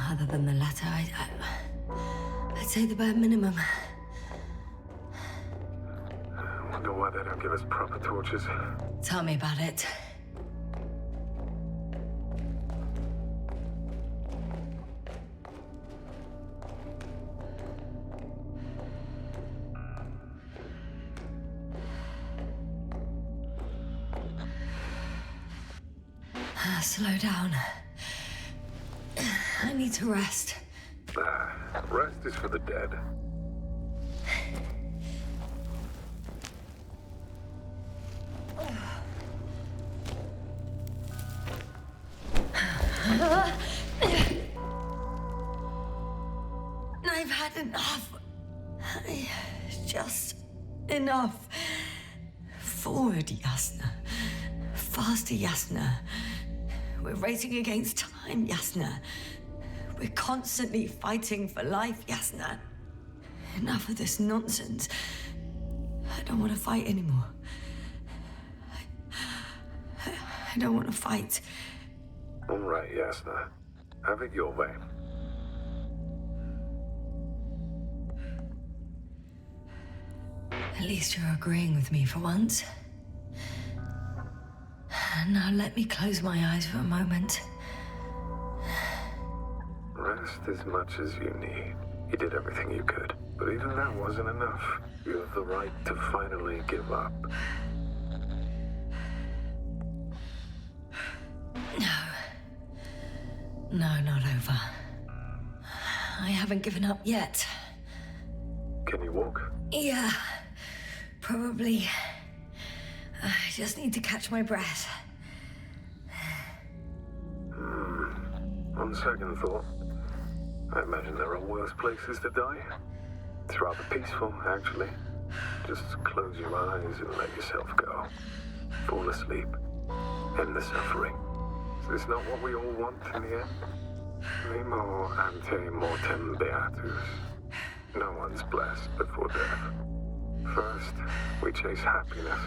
Other than the latter, I'd say the bare minimum. I wonder why they don't give us proper torches. Tell me about it. Slow down. I need to rest. Rest is for the dead. I've had enough. Just enough. Forward, Yasna. Faster, Yasna. We're racing against time, Yasna. We're constantly fighting for life, Yasna. Enough of this nonsense. I don't want to fight anymore. I don't want to fight. All right, Yasna. Have it your way. At least you're agreeing with me for once. Now let me close my eyes for a moment. Rest as much as you need. You did everything you could. But even that wasn't enough. You have the right to finally give up. No, not over. I haven't given up yet. Can you walk? Yeah, probably. I just need to catch my breath. On second thought, I imagine there are worse places to die. It's rather peaceful, actually. Just close your eyes and let yourself go. Fall asleep. End the suffering. Is this not what we all want in the end? Nemo ante mortem beatus. No one's blessed before death. First, we chase happiness,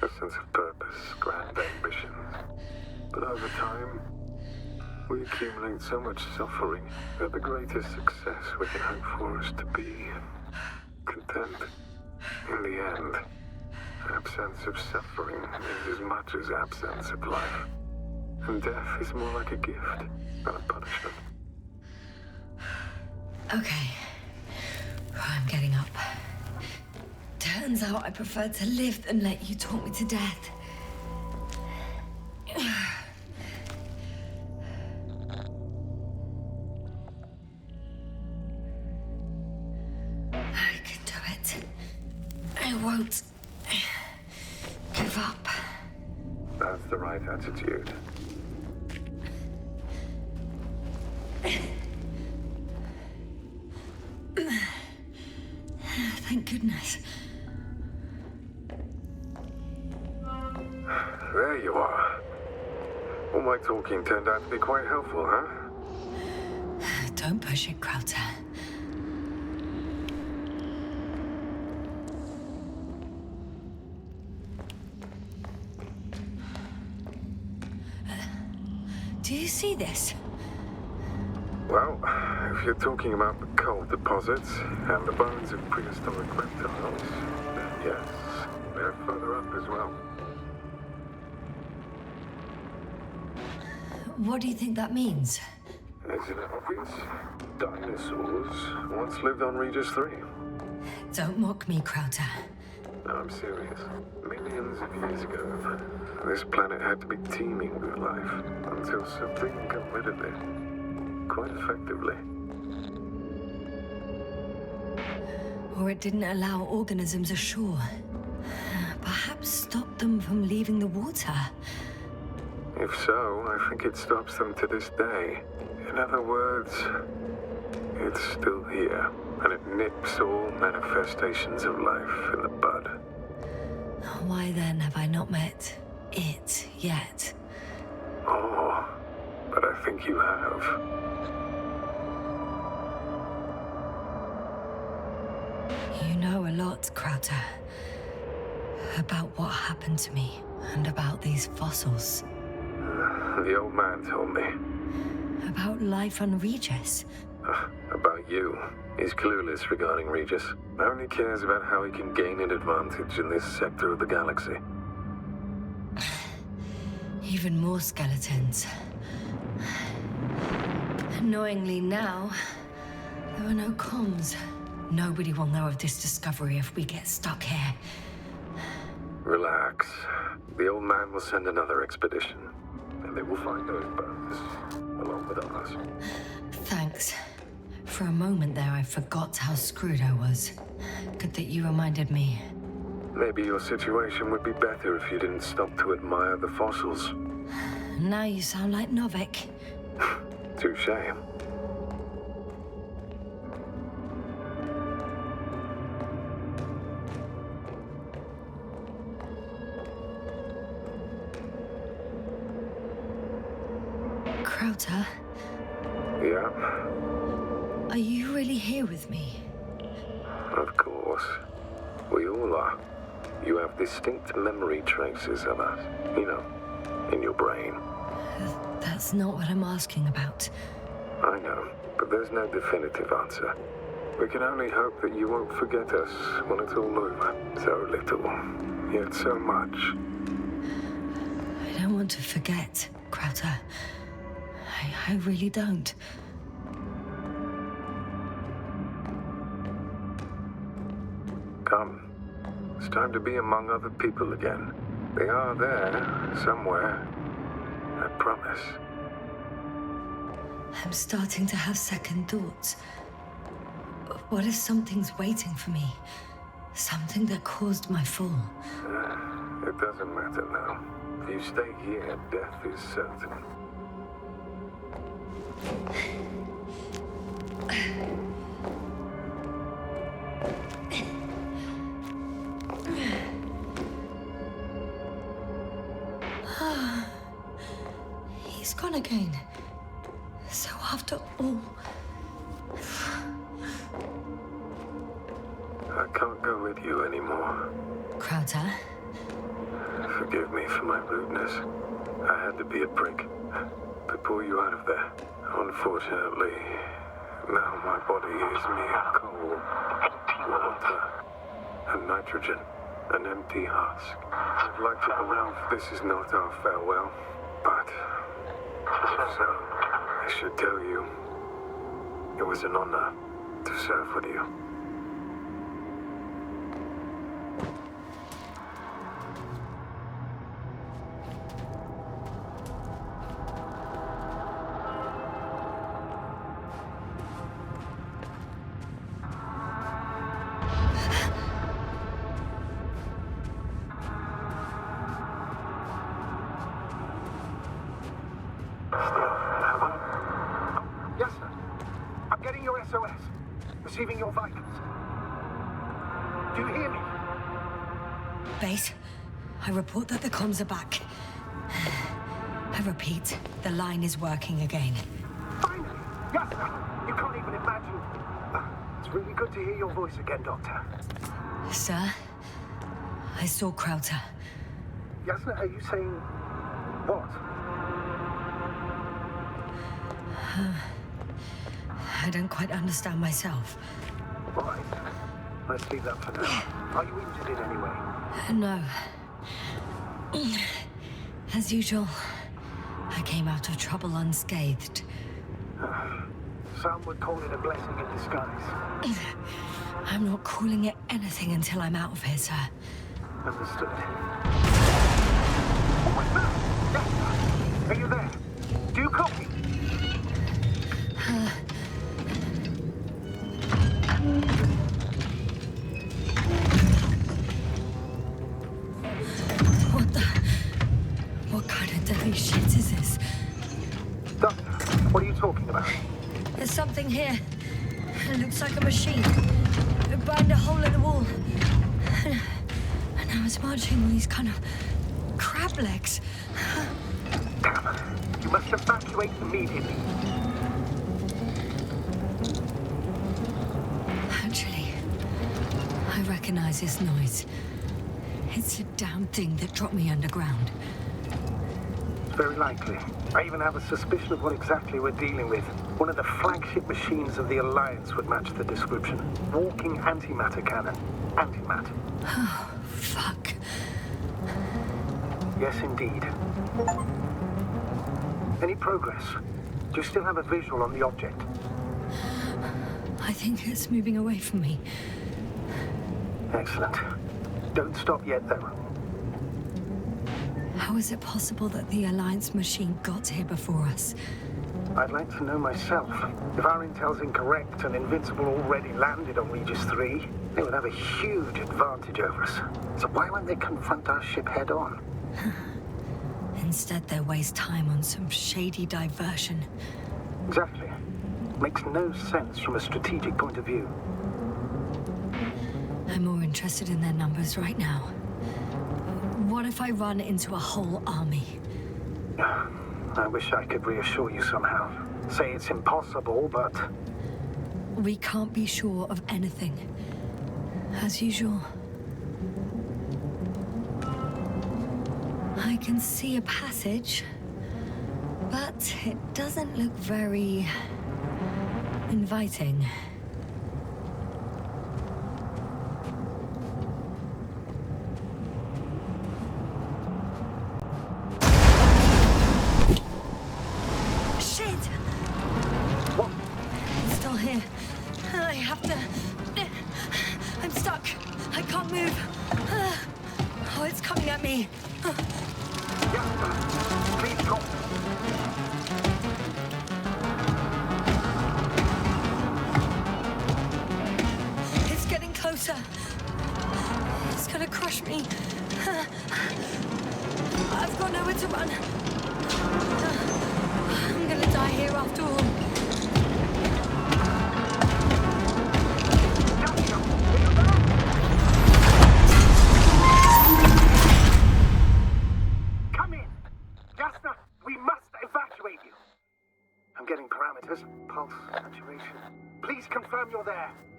a sense of purpose, grand ambitions. But over time, we accumulate so much suffering that the greatest success we can hope for is to be content. In the end, absence of suffering is as much as absence of life. And death is more like a gift than a punishment. Okay. I'm getting up. Turns out I prefer to live than let you talk me to death. I can do it. I won't give up. That's the right attitude. Thank goodness. All my talking turned out to be quite helpful, huh? Don't push it, Crowther. Do you see this? Well, if you're talking about the coal deposits and the bones of prehistoric reptiles, then yes, they're further up as well. What do you think that means? Isn't it obvious? Dinosaurs once lived on Regis III. Don't mock me, Crowther. No, I'm serious. Millions of years ago, this planet had to be teeming with life until something got rid of it. Quite effectively. Or it didn't allow organisms ashore. Perhaps stopped them from leaving the water. If so, I think it stops them to this day. In other words, it's still here, and it nips all manifestations of life in the bud. Why then have I not met it yet? Oh, but I think you have. You know a lot, Crowther. About what happened to me, and about these fossils. The old man told me. About life on Regis. About you. He's clueless regarding Regis. Only cares about how he can gain an advantage in this sector of the galaxy. Even more skeletons. Annoyingly now, there are no comms. Nobody will know of this discovery if we get stuck here. Relax. The old man will send another expedition. And they will find those bones, along with ours. Thanks. For a moment there, I forgot how screwed I was. Good that you reminded me. Maybe your situation would be better if you didn't stop to admire the fossils. Now you sound like Novik. Touché. Crowther, Yeah, are you really here with me? of course. We all are. You have distinct memory traces of us, you know, in your brain. That's not what I'm asking about. I know, but there's no definitive answer. We can only hope that you won't forget us when it's all over. So little, yet so much. I don't want to forget, Crowther. I really don't. Come. It's time to be among other people again. They are there, somewhere. I promise. I'm starting to have second thoughts. What if something's waiting for me? Something that caused my fall? It doesn't matter now. If you stay here, death is certain. He's gone again. So after all... I can't go with you anymore. Crowther? Forgive me for my rudeness. I had to be a prick to pull you out of there. Unfortunately, now my body is mere coal, water, and nitrogen, an empty husk. I'd like to believe this is not our farewell, but if so, I should tell you, it was an honor to serve with you. Yasna, I'm getting your SOS. Receiving your vitals. Do you hear me? Base, I report that the comms are back. I repeat, the line is working again. Finally! Yasna! You can't even imagine. It's really good to hear your voice again, Doctor. Sir, I saw Krauter. Yasna, are you saying what? I don't quite understand myself. All right. Let's leave that for now. Are you injured in any way? No. As usual, I came out of trouble unscathed. Some would call it a blessing in disguise. I'm not calling it anything until I'm out of here, sir. Understood. What's that? Yasna, are you there? Do you copy? What kind of deadly shit is this? Doctor, what are you talking about? There's something here. It looks like a machine. It burned a hole in the wall. And now it's marching with these kind of crab legs. Damn. You must evacuate immediately. Actually, I recognize this noise. It's a damn thing that dropped me underground. Very likely. I even have a suspicion of what exactly we're dealing with. One of the flagship machines of the Alliance would match the description. Walking antimatter cannon. Antimat. Oh, fuck. Yes, indeed. Any progress? Do you still have a visual on the object? I think it's moving away from me. Excellent. Don't stop yet, though. How is it possible that the Alliance machine got here before us? I'd like to know myself. If our intel's incorrect and Invincible already landed on Regis III, they would have a huge advantage over us. So why won't they confront our ship head-on? Instead, they waste time on some shady diversion. Exactly. Makes no sense from a strategic point of view. I'm more interested in their numbers right now. What if I run into a whole army? I wish I could reassure you somehow. Say it's impossible, but... We can't be sure of anything. As usual. I can see a passage, but it doesn't look very inviting.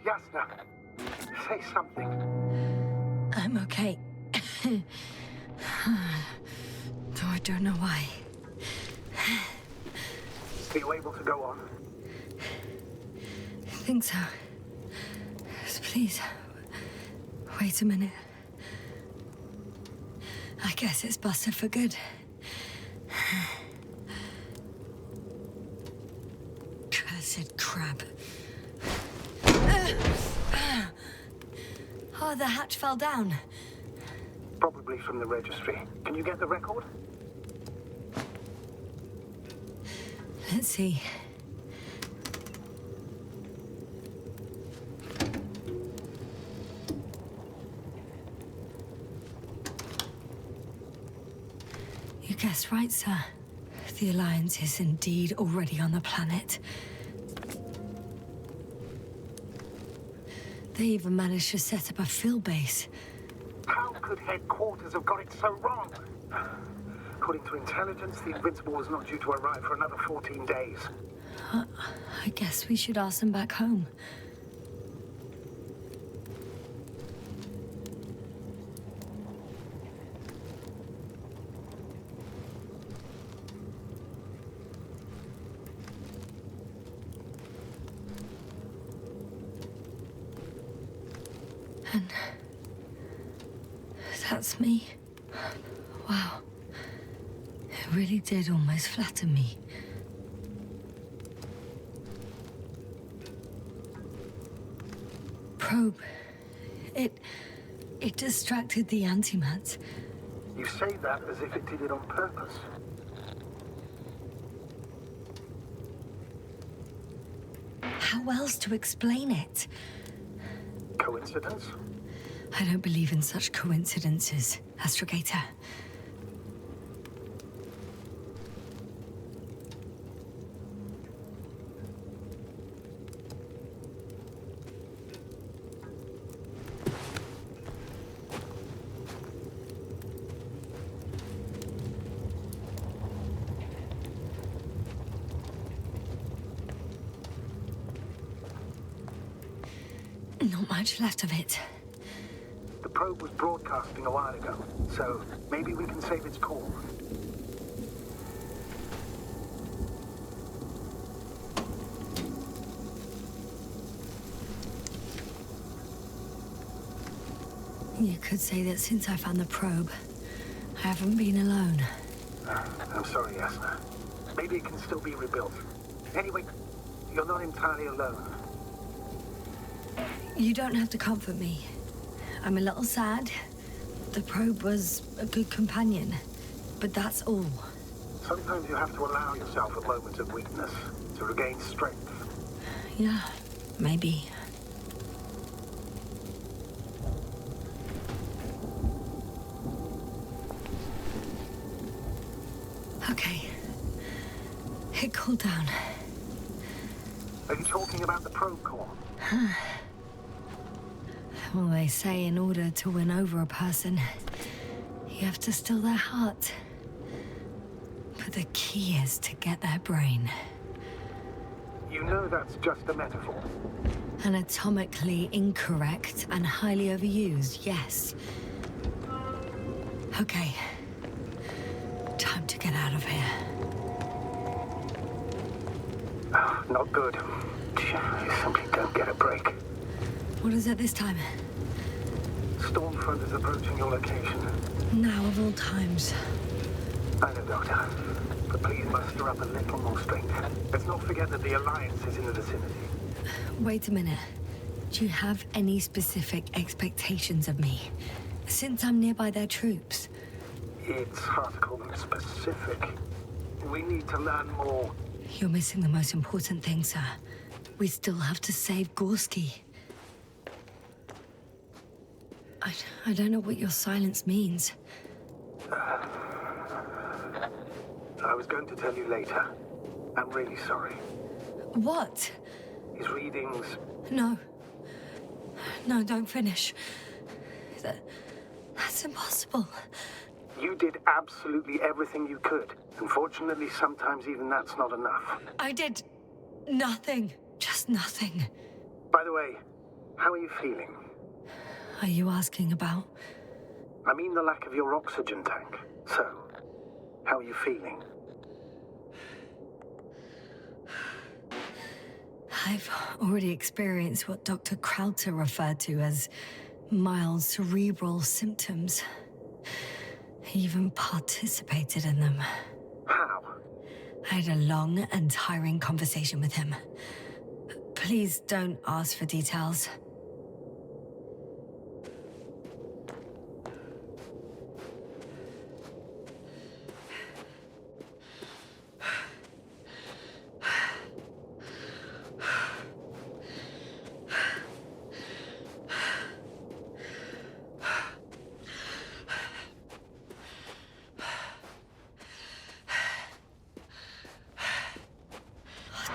Yasna, say something. I'm okay. Though I don't know why. Are you able to go on? I think so. Please, wait a minute. I guess it's busted for good. Cursed crab. Oh, the hatch fell down. Probably from the registry. Can you get the record? Let's see. You guessed right, sir. The Alliance is indeed already on the planet. They even managed to set up a field base. How could headquarters have got it so wrong? According to intelligence, the Invincible was not due to arrive for another 14 days. I guess we should ask them back home. And that's me. Wow. It really did almost flatten me. Probe. It distracted the antimat. You say that as if it did it on purpose. How else to explain it? Coincidence? I don't believe in such coincidences, Astrogator. Not much left of it. The probe was broadcasting a while ago, so maybe we can save its call. You could say that since I found the probe, I haven't been alone. I'm sorry, Yasna. Maybe it can still be rebuilt. Anyway, you're not entirely alone. You don't have to comfort me. I'm a little sad. The probe was a good companion, but that's all. Sometimes you have to allow yourself a moment of weakness to regain strength. Yeah, maybe. Okay. It cooled down. Are you talking about the probe core? Well, they say in order to win over a person, you have to steal their heart. But the key is to get their brain. You know that's just a metaphor. Anatomically incorrect and highly overused, yes. Okay. Time to get out of here. Not good. You simply don't get a break. What is it this time? Stormfront is approaching your location. Now of all times. I know, Doctor. But please muster up a little more strength. Let's not forget that the Alliance is in the vicinity. Wait a minute. Do you have any specific expectations of me? Since I'm nearby their troops. It's hard to call them specific. We need to learn more. You're missing the most important thing, sir. We still have to save Gorski. I don't know what your silence means. I was going to tell you later. I'm really sorry. What? His readings... No. No, don't finish. That's impossible. You did absolutely everything you could. Unfortunately, sometimes even that's not enough. I did nothing. Just nothing. By the way, how are you feeling? Are you asking about? I mean the lack of your oxygen tank. So, how are you feeling? I've already experienced what Dr. Krauter referred to as mild cerebral symptoms. He even participated in them. How? I had a long and tiring conversation with him. Please don't ask for details.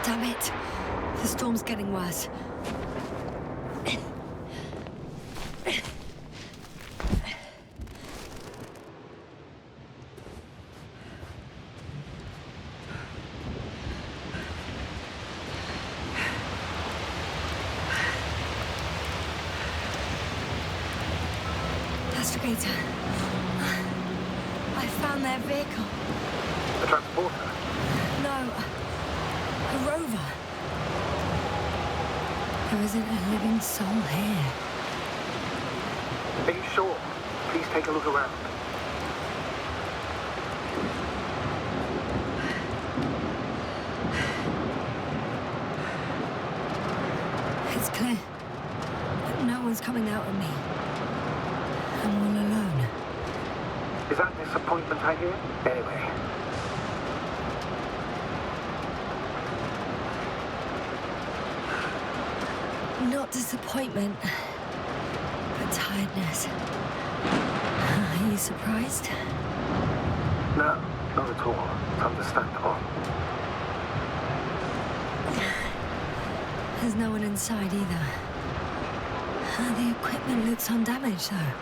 Damn it. The storm's getting worse. Astrogator. I found their vehicle. The transporter? No, a rover. There isn't a living soul here. Are you sure? Please take a look around. It's clear. But no one's coming out at me. I'm all alone. Is that disappointment I hear? Anyway. Not disappointment, but tiredness. Are you surprised? No, not at all. It's understandable. There's no one inside either. The equipment looks undamaged, though.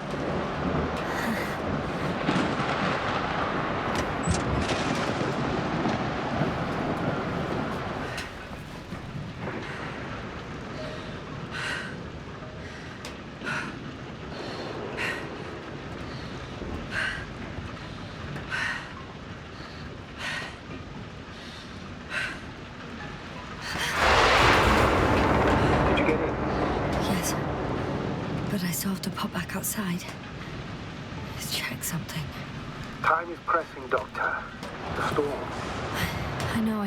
Have to pop back outside. Let's check something. Time is pressing, Doctor. The storm. I know.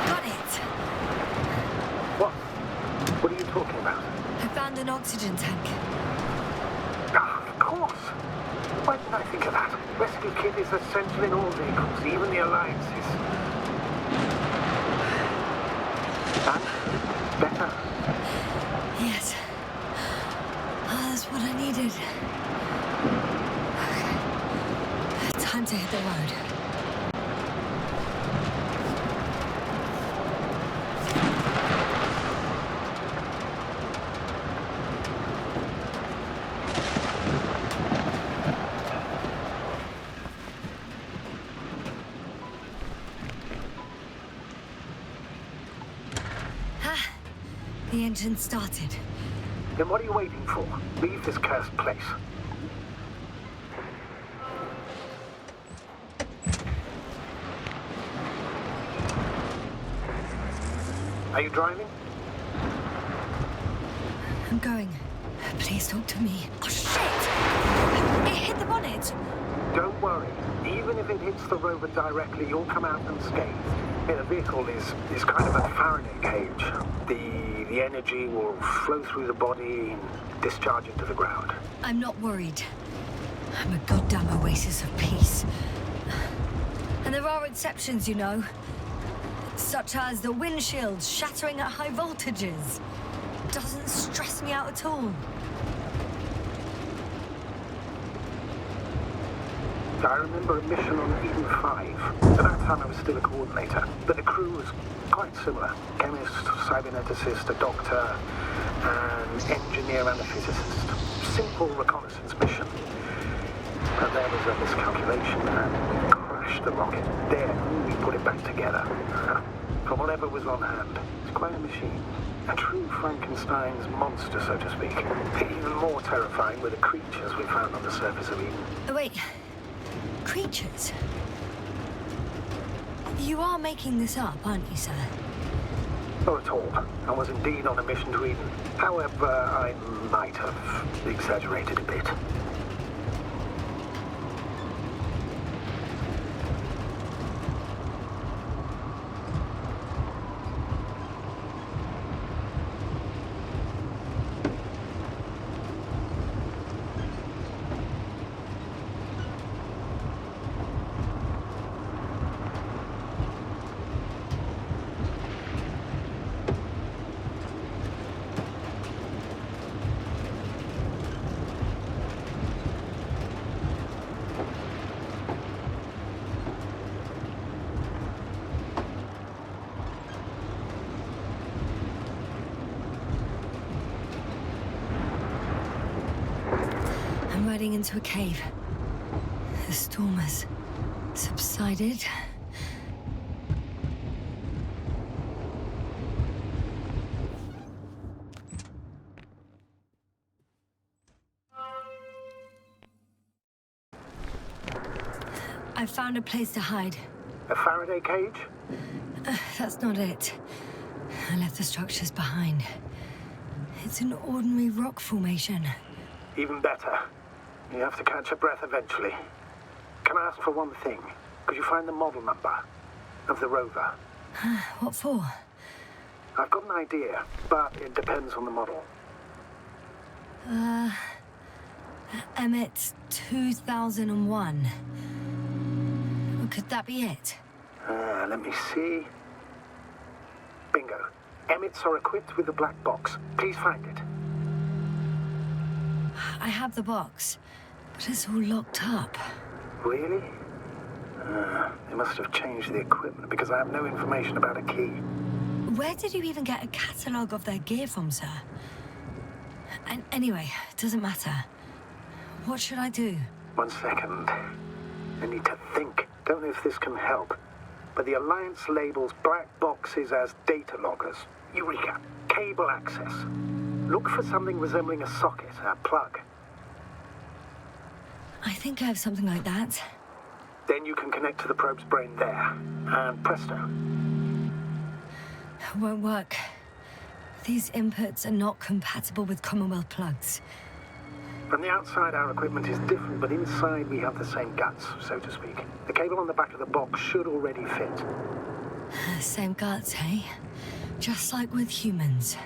Got it. What? What are you talking about? I found an oxygen tank. Ah, of course. Why didn't I think of that? Rescue kit is essential in all vehicles, even the Alliance's. And? Better? Yes. That's what I needed. Okay. Time to hit the road. The engine started. Then what are you waiting for? Leave this cursed place. Are you driving? I'm going. Please talk to me. Oh, shit! It hit the bonnet! Don't worry. Even if it hits the rover directly, you'll come out unscathed. The vehicle is kind of a Faraday cage. The energy will flow through the body and discharge into the ground. I'm not worried. I'm a goddamn oasis of peace. And there are exceptions, you know. Such as the windshield shattering at high voltages. Doesn't stress me out at all. I remember a mission on Eden 5. At that time I was still a coordinator, but the crew was quite similar. Chemist, cyberneticist, a doctor, an engineer and a physicist. Simple reconnaissance mission. But there was a miscalculation and we crashed the rocket. Then we put it back together. From whatever was on hand. It's quite a machine. A true Frankenstein's monster, so to speak. Even more terrifying were the creatures we found on the surface of Eden. Oh, wait. Creatures? You are making this up, aren't you, sir? Not at all. I was indeed on a mission to Eden. However, I might have exaggerated a bit. Riding into a cave. The storm has subsided. I found a place to hide. A Faraday cage? That's not it. I left the structures behind. It's an ordinary rock formation. Even better. You have to catch your breath eventually. Can I ask for one thing? Could you find the model number of the rover? What for? I've got an idea, but it depends on the model. Emmet 2001. Could that be it? Let me see. Bingo. Emmets are equipped with a black box. Please find it. I have the box, but it's all locked up. Really? They must have changed the equipment because I have no information about a key. Where did you even get a catalogue of their gear from, sir? And anyway, it doesn't matter. What should I do? 1 second. I need to think. Don't know if this can help, but the Alliance labels black boxes as data loggers. Eureka! Cable access. Look for something resembling a socket, a plug. I think I have something like that. Then you can connect to the probe's brain there, and presto. Won't work. These inputs are not compatible with Commonwealth plugs. From the outside, our equipment is different, but inside we have the same guts, so to speak. The cable on the back of the box should already fit. Same guts, eh? Just like with humans.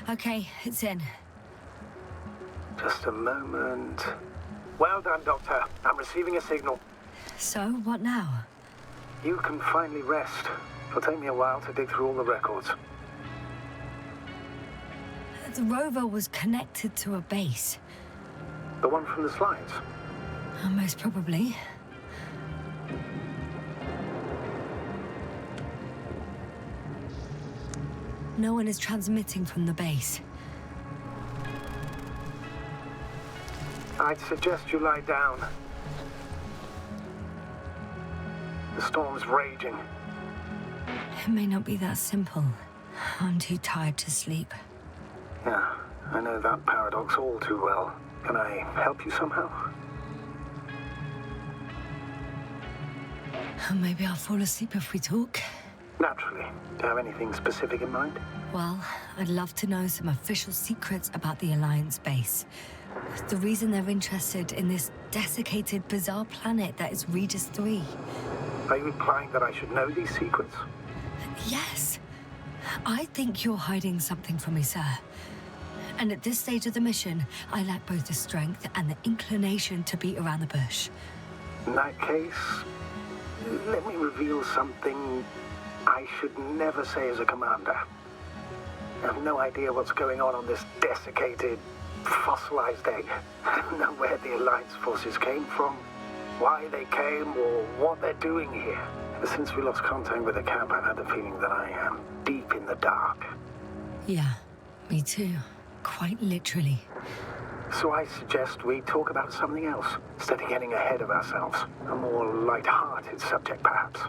Okay, it's in. Just a moment. Well done, Doctor. I'm receiving a signal. So, what now? You can finally rest. It'll take me a while to dig through all the records. The rover was connected to a base. The one from the slides? Most probably. No one is transmitting from the base. I'd suggest you lie down. The storm's raging. It may not be that simple. I'm too tired to sleep. Yeah, I know that paradox all too well. Can I help you somehow? Maybe I'll fall asleep if we talk. Naturally. Do you have anything specific in mind? Well, I'd love to know some official secrets about the Alliance base. The reason they're interested in this desiccated, bizarre planet that is Regis III. Are you implying that I should know these secrets? Yes. I think you're hiding something from me, sir. And at this stage of the mission, I lack both the strength and the inclination to beat around the bush. In that case, let me reveal something I should never say as a commander. I have no idea what's going on this desiccated, fossilized egg. I don't know where the Alliance forces came from, why they came, or what they're doing here. Ever since we lost contact with the camp, I've had the feeling that I am deep in the dark. Yeah, me too. Quite literally. So I suggest we talk about something else, instead of getting ahead of ourselves. A more light-hearted subject, perhaps.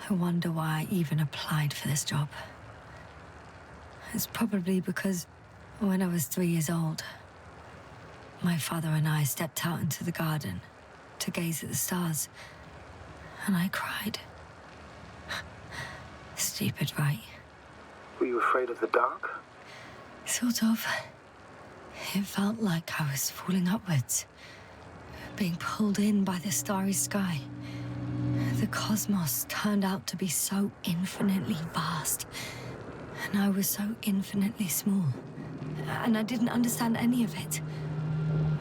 I wonder why I even applied for this job. It's probably because when I was 3 years old, my father and I stepped out into the garden to gaze at the stars, and I cried. Stupid, right? Were you afraid of the dark? Sort of. It felt like I was falling upwards, being pulled in by the starry sky. The cosmos turned out to be so infinitely vast, and I was so infinitely small. And I didn't understand any of it.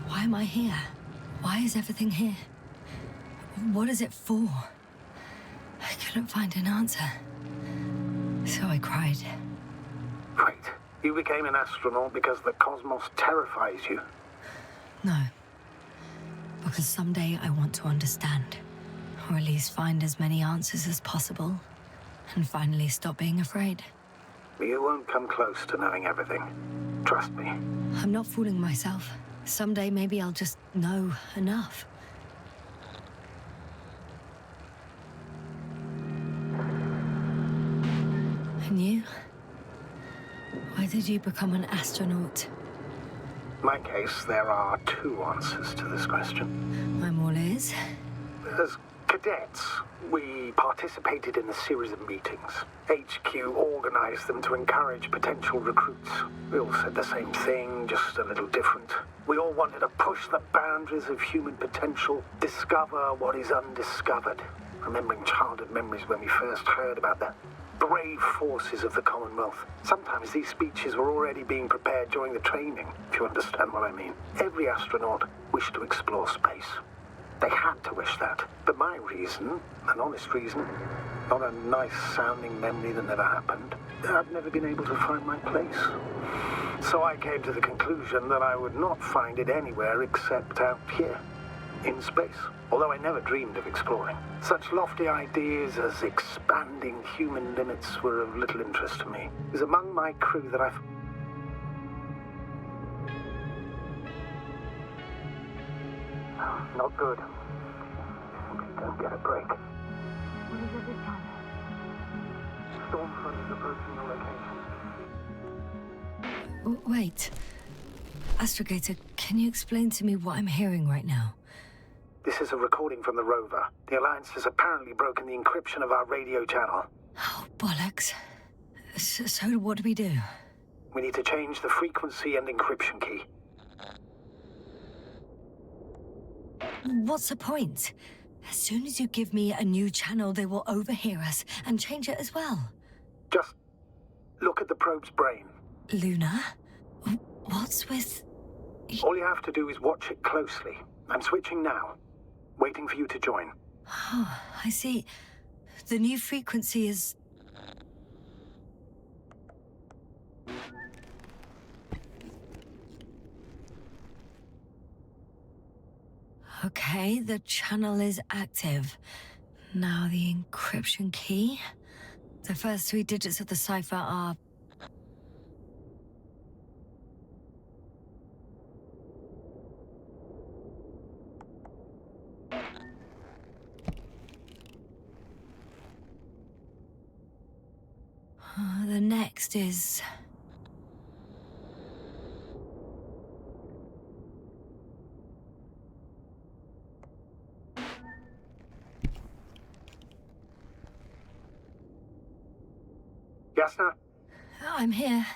Why am I here? Why is everything here? What is it for? I couldn't find an answer. So I cried. Wait, you became an astronaut because the cosmos terrifies you? No. Because someday I want to understand. Or at least find as many answers as possible. And finally stop being afraid. You won't come close to knowing everything. Trust me. I'm not fooling myself. Someday maybe I'll just know enough. And you? Why did you become an astronaut? In my case, there are two answers to this question. I'm all ears. As cadets, we participated in a series of meetings. HQ organized them to encourage potential recruits. We all said the same thing, just a little different. We all wanted to push the boundaries of human potential, discover what is undiscovered. Remembering childhood memories when we first heard about the brave forces of the Commonwealth. Sometimes these speeches were already being prepared during the training, if you understand what I mean. Every astronaut wished to explore space. They had to wish that. But my reason, an honest reason, not a nice-sounding memory that never happened, I've never been able to find my place. So I came to the conclusion that I would not find it anywhere except out here, in space. Although I never dreamed of exploring. Such lofty ideas as expanding human limits were of little interest to me. It was among my crew that I've... Not good. Simply don't get a break. What is it this time? Storm front is approaching your location. Wait. Astrogator, can you explain to me what I'm hearing right now? This is a recording from the rover. The Alliance has apparently broken the encryption of our radio channel. Oh, bollocks. So what do we do? We need to change the frequency and encryption key. What's the point? As soon as you give me a new channel, they will overhear us and change it as well. Just look at the probe's brain. Luna? What's with... All you have to do is watch it closely. I'm switching now. Waiting for you to join. Oh, I see. The new frequency is... Okay, the channel is active. Now the encryption key. The first 3 digits of the cipher are... The next is... Yasna? I'm here.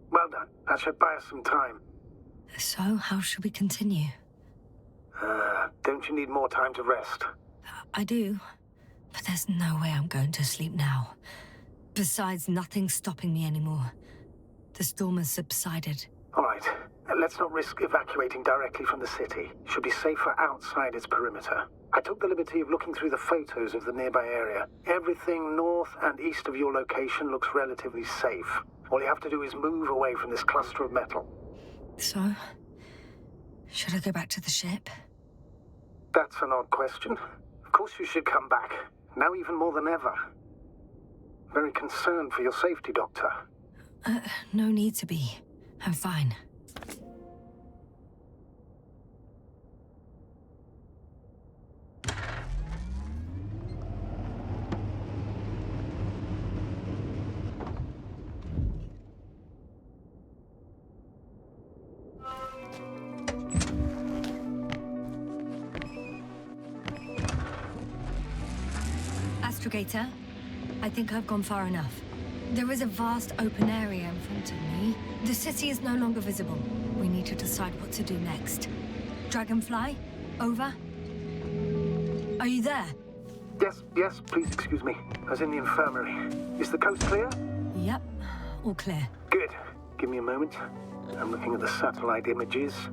Well done. That should buy us some time. So, how should we continue? Don't you need more time to rest? I do. But there's no way I'm going to sleep now. Besides, nothing's stopping me anymore. The storm has subsided. All right. Let's not risk evacuating directly from the city. Should be safer outside its perimeter. I took the liberty of looking through the photos of the nearby area. Everything north and east of your location looks relatively safe. All you have to do is move away from this cluster of metal. So, should I go back to the ship? That's an odd question. Of course you should come back. Now even more than ever. Very concerned for your safety, Doctor. No need to be. I'm fine. Astrogator, I think I've gone far enough. There is a vast open area in front of me. The city is no longer visible. We need to decide what to do next. Dragonfly, over. Are you there? Yes, please excuse me. I was in the infirmary. Is the coast clear? Yep, all clear. Good. Give me a moment. I'm looking at the satellite images.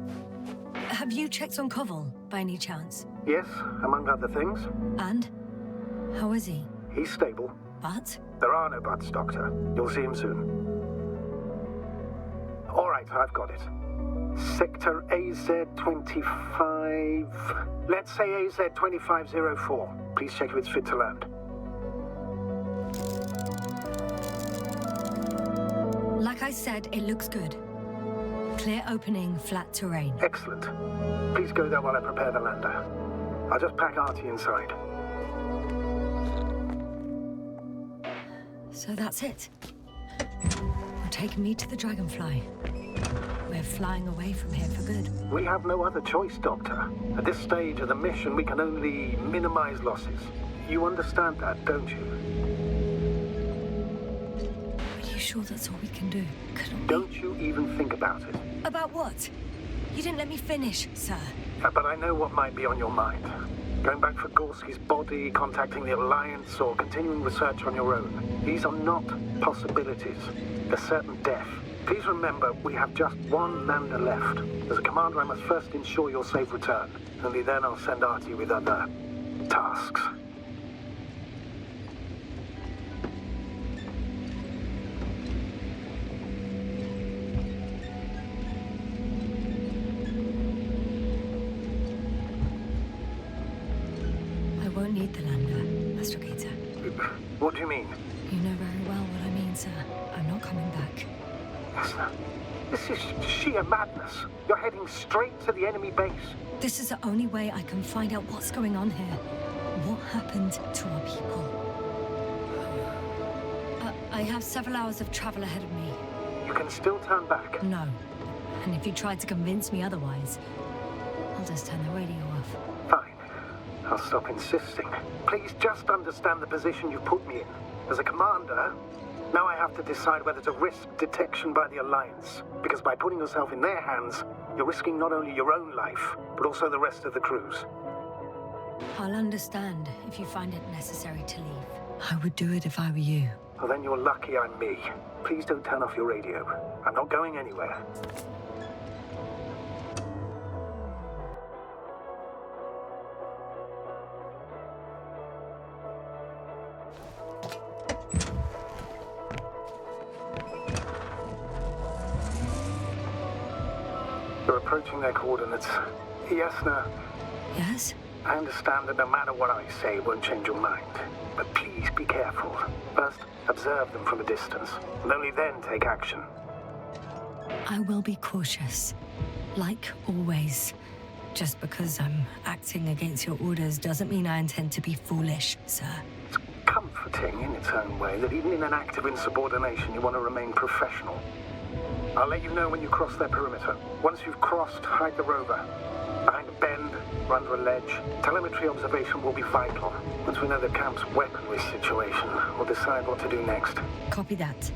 Have you checked on Convoy, by any chance? Yes, among other things. And? How is he? He's stable. But? There are no buts, Doctor. You'll see him soon. All right, I've got it. Sector AZ-25... Let's say AZ-2504. Please check if it's fit to land. Like I said, it looks good. Clear opening, flat terrain. Excellent. Please go there while I prepare the lander. I'll just pack Artie inside. So that's it. You're taking me to the Dragonfly. We're flying away from here for good. We have no other choice, Doctor. At this stage of the mission, we can only minimize losses. You understand that, don't you? Are you sure that's all we can do? Couldn't we... Don't you even think about it. About what? You didn't let me finish, sir. But I know what might be on your mind. Going back for Gorski's body, contacting the Alliance, or continuing research on your own. These are not possibilities. They're certain death. Please remember, we have just one lander left. As a commander, I must first ensure your safe return. Only then I'll send Artie with other tasks. I won't need the lander, Astrogator. What do you mean? You know very well what I mean, sir. I'm not coming back. Yasna, this is sheer madness. You're heading straight to the enemy base. This is the only way I can find out what's going on here. What happened to our people? I have several hours of travel ahead of me. You can still turn back. No. And if you try to convince me otherwise, I'll just turn the radio off. Fine. I'll stop insisting. Please just understand the position you've put me in. As a commander, now I have to decide whether to risk detection by the Alliance. Because by putting yourself in their hands, you're risking not only your own life, but also the rest of the crew's. I'll understand if you find it necessary to leave. I would do it if I were you. Well, then you're lucky I'm me. Please don't turn off your radio. I'm not going anywhere. You're approaching their coordinates. Yasna, Yes? I understand that no matter what I say, it won't change your mind. But please be careful. First, observe them from a distance, and only then take action. I will be cautious. Like always. Just because I'm acting against your orders doesn't mean I intend to be foolish, sir. It's comforting in its own way that even in an act of insubordination, you want to remain professional. I'll let you know when you cross their perimeter. Once you've crossed, hide the rover. Behind a bend, or under a ledge. Telemetry observation will be vital. Once we know the camp's weaponry situation, we'll decide what to do next. Copy that.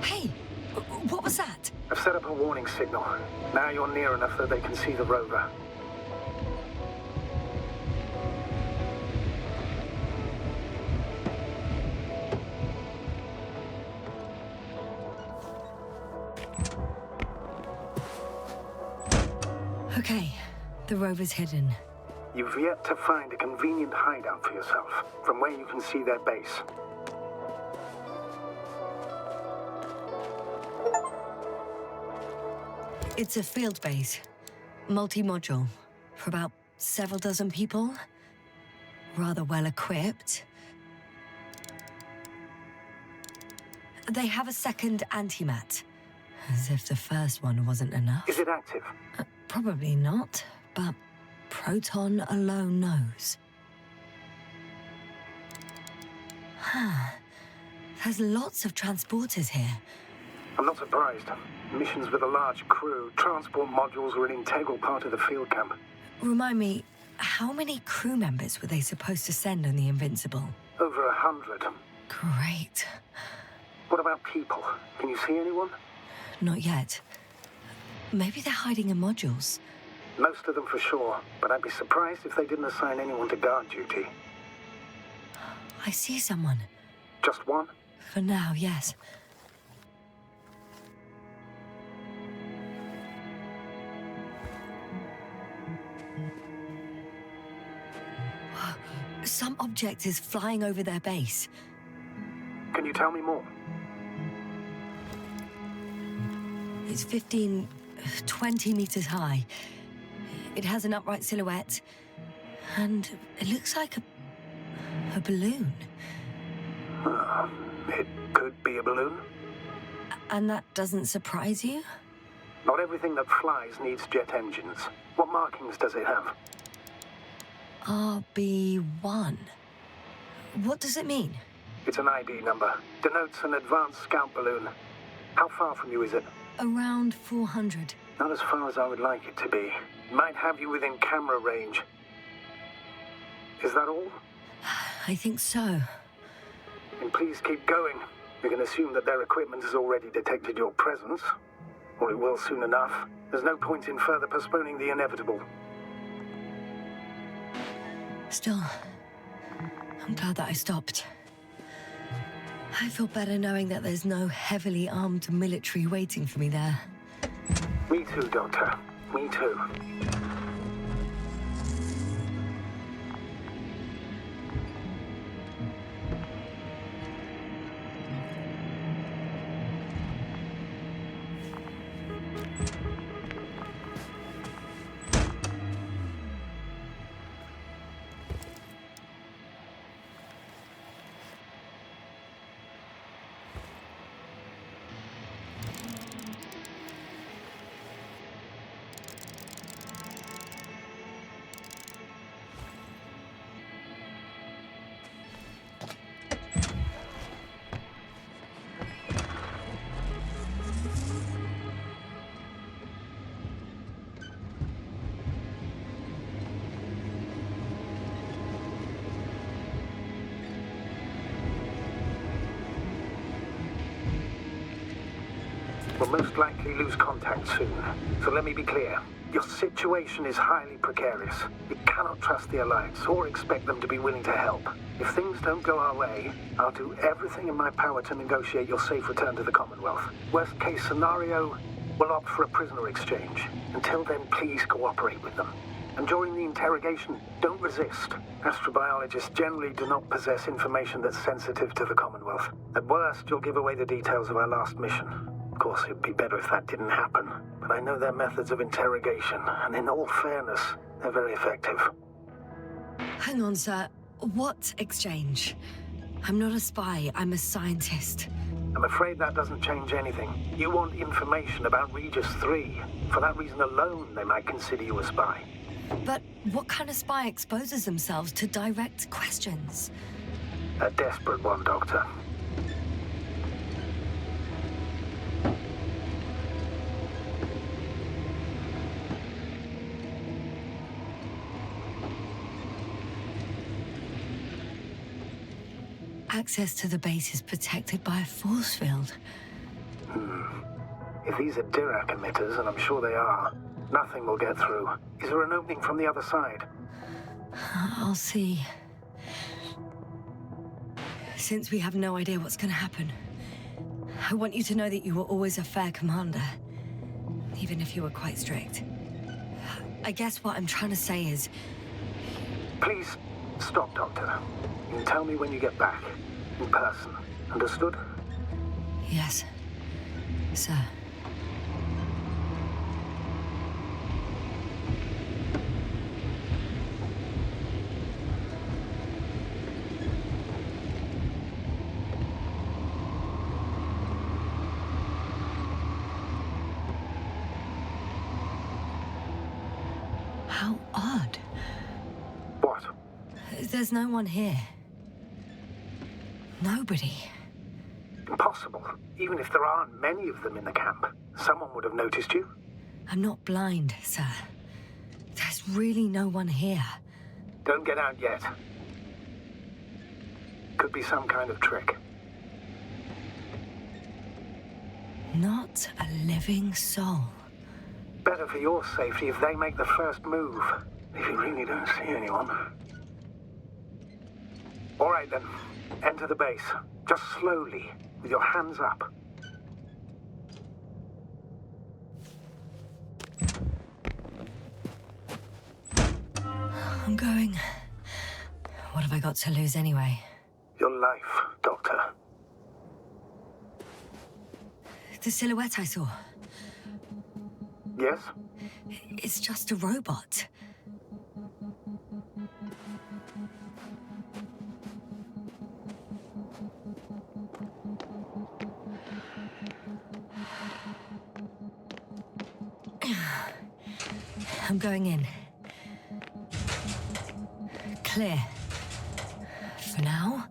Hey! What was that? I've set up a warning signal. Now you're near enough that they can see the rover. Okay, the rover's hidden. You've yet to find a convenient hideout for yourself, from where you can see their base. It's a field base. Multi-module. For about several dozen people. Rather well equipped. They have a second antimat. As if the first one wasn't enough. Is it active? Probably not, but Proton alone knows. There's lots of transporters here. I'm not surprised. Missions with a large crew, transport modules are an integral part of the field camp. Remind me, how many crew members were they supposed to send on the Invincible? Over 100. Great. What about people? Can you see anyone? Not yet. Maybe they're hiding in modules. Most of them for sure, but I'd be surprised if they didn't assign anyone to guard duty. I see someone. Just one? For now, yes. Some object is flying over their base. Can you tell me more? It's 15 20 meters high. It has an upright silhouette, and it looks like a balloon. It could be a balloon. And that doesn't surprise you? Not everything that flies needs jet engines. What markings does it have? RB1. What does it mean? It's an ID number. Denotes an advanced scout balloon. How far from you is it? Around 400. Not as far as I would like it to be. Might have you within camera range. Is that all? I think so. And please keep going. We can assume that their equipment has already detected your presence. Or it will soon enough. There's no point in further postponing the inevitable. Still, I'm glad that I stopped. I feel better knowing that there's no heavily armed military waiting for me there. Me too, Doctor. Me too. We'll most likely lose contact soon. So let me be clear. Your situation is highly precarious. You cannot trust the Alliance or expect them to be willing to help. If things don't go our way, I'll do everything in my power to negotiate your safe return to the Commonwealth. Worst case scenario, we'll opt for a prisoner exchange. Until then, please cooperate with them. And during the interrogation, don't resist. Astrobiologists generally do not possess information that's sensitive to the Commonwealth. At worst, you'll give away the details of our last mission. Of course, it'd be better if that didn't happen. But I know their methods of interrogation, and in all fairness, they're very effective. Hang on, sir. What exchange? I'm not a spy, I'm a scientist. I'm afraid that doesn't change anything. You want information about Regis III. For that reason alone, they might consider you a spy. But what kind of spy exposes themselves to direct questions? A desperate one, Doctor. Access to the base is protected by a force field. If these are Dirac emitters, and I'm sure they are, nothing will get through. Is there an opening from the other side? I'll see. Since we have no idea what's going to happen, I want you to know that you were always a fair commander, even if you were quite strict. I guess what I'm trying to say is... Please, stop, Doctor. You can tell me when you get back. In person. Understood? Yes, sir. How odd. What? There's no one here. Nobody. Impossible. Even if there aren't many of them in the camp, someone would have noticed you. I'm not blind, sir. There's really no one here. Don't get out yet. Could be some kind of trick. Not a living soul. Better for your safety if they make the first move. If you really don't see anyone. All right then. Enter the base. Just slowly, with your hands up. I'm going. What have I got to lose anyway? Your life, Doctor. The silhouette I saw. Yes? It's just a robot. I'm going in. Clear. For now.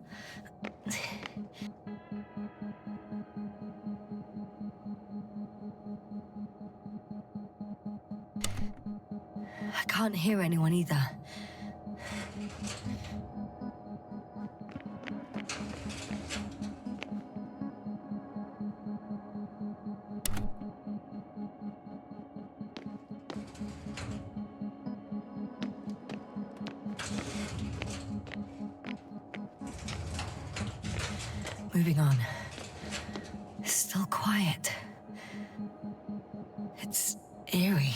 I can't hear anyone either. Moving on. It's still quiet. It's eerie.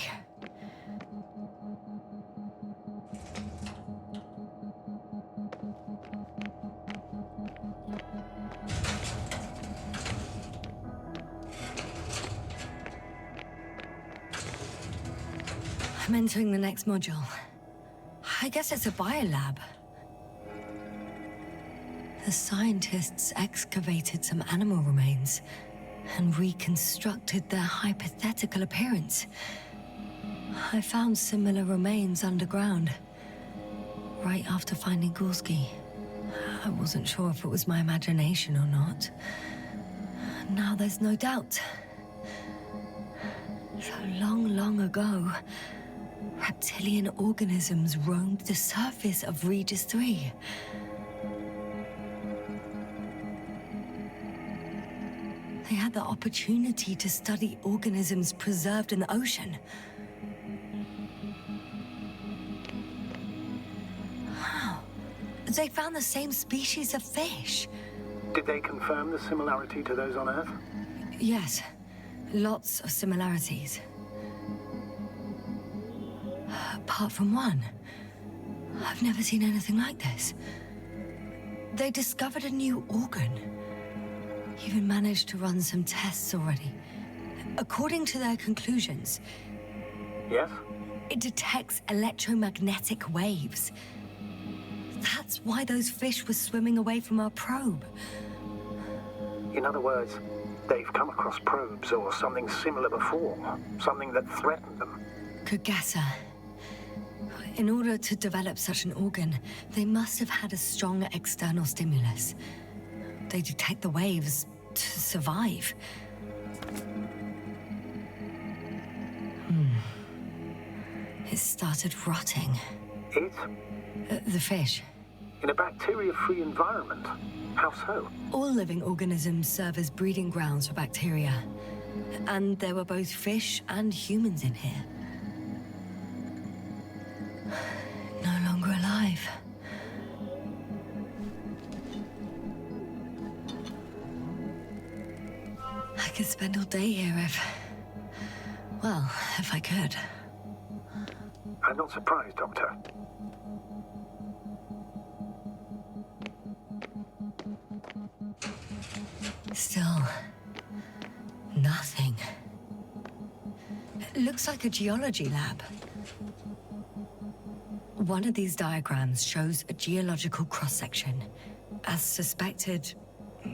I'm entering the next module. I guess it's a biolab. The scientists excavated some animal remains and reconstructed their hypothetical appearance. I found similar remains underground, right after finding Gorski. I wasn't sure if it was my imagination or not. Now there's no doubt. So long ago, reptilian organisms roamed the surface of Regis III. They had the opportunity to study organisms preserved in the ocean. Wow. They found the same species of fish. Did they confirm the similarity to those on Earth? Yes. Lots of similarities. Apart from one. I've never seen anything like this. They discovered a new organ. Even managed to run some tests already. According to their conclusions... Yes? It detects electromagnetic waves. That's why those fish were swimming away from our probe. In other words, they've come across probes or something similar before. Something that threatened them. Could guess her. In order to develop such an organ, they must have had a strong external stimulus. They detect the waves to survive. It started rotting. It? The fish. In a bacteria-free environment? How so? All living organisms serve as breeding grounds for bacteria. And there were both fish and humans in here. No longer alive. I could spend all day here if I could. I'm not surprised, Doctor. Still, nothing. It looks like a geology lab. One of these diagrams shows a geological cross-section. As suspected,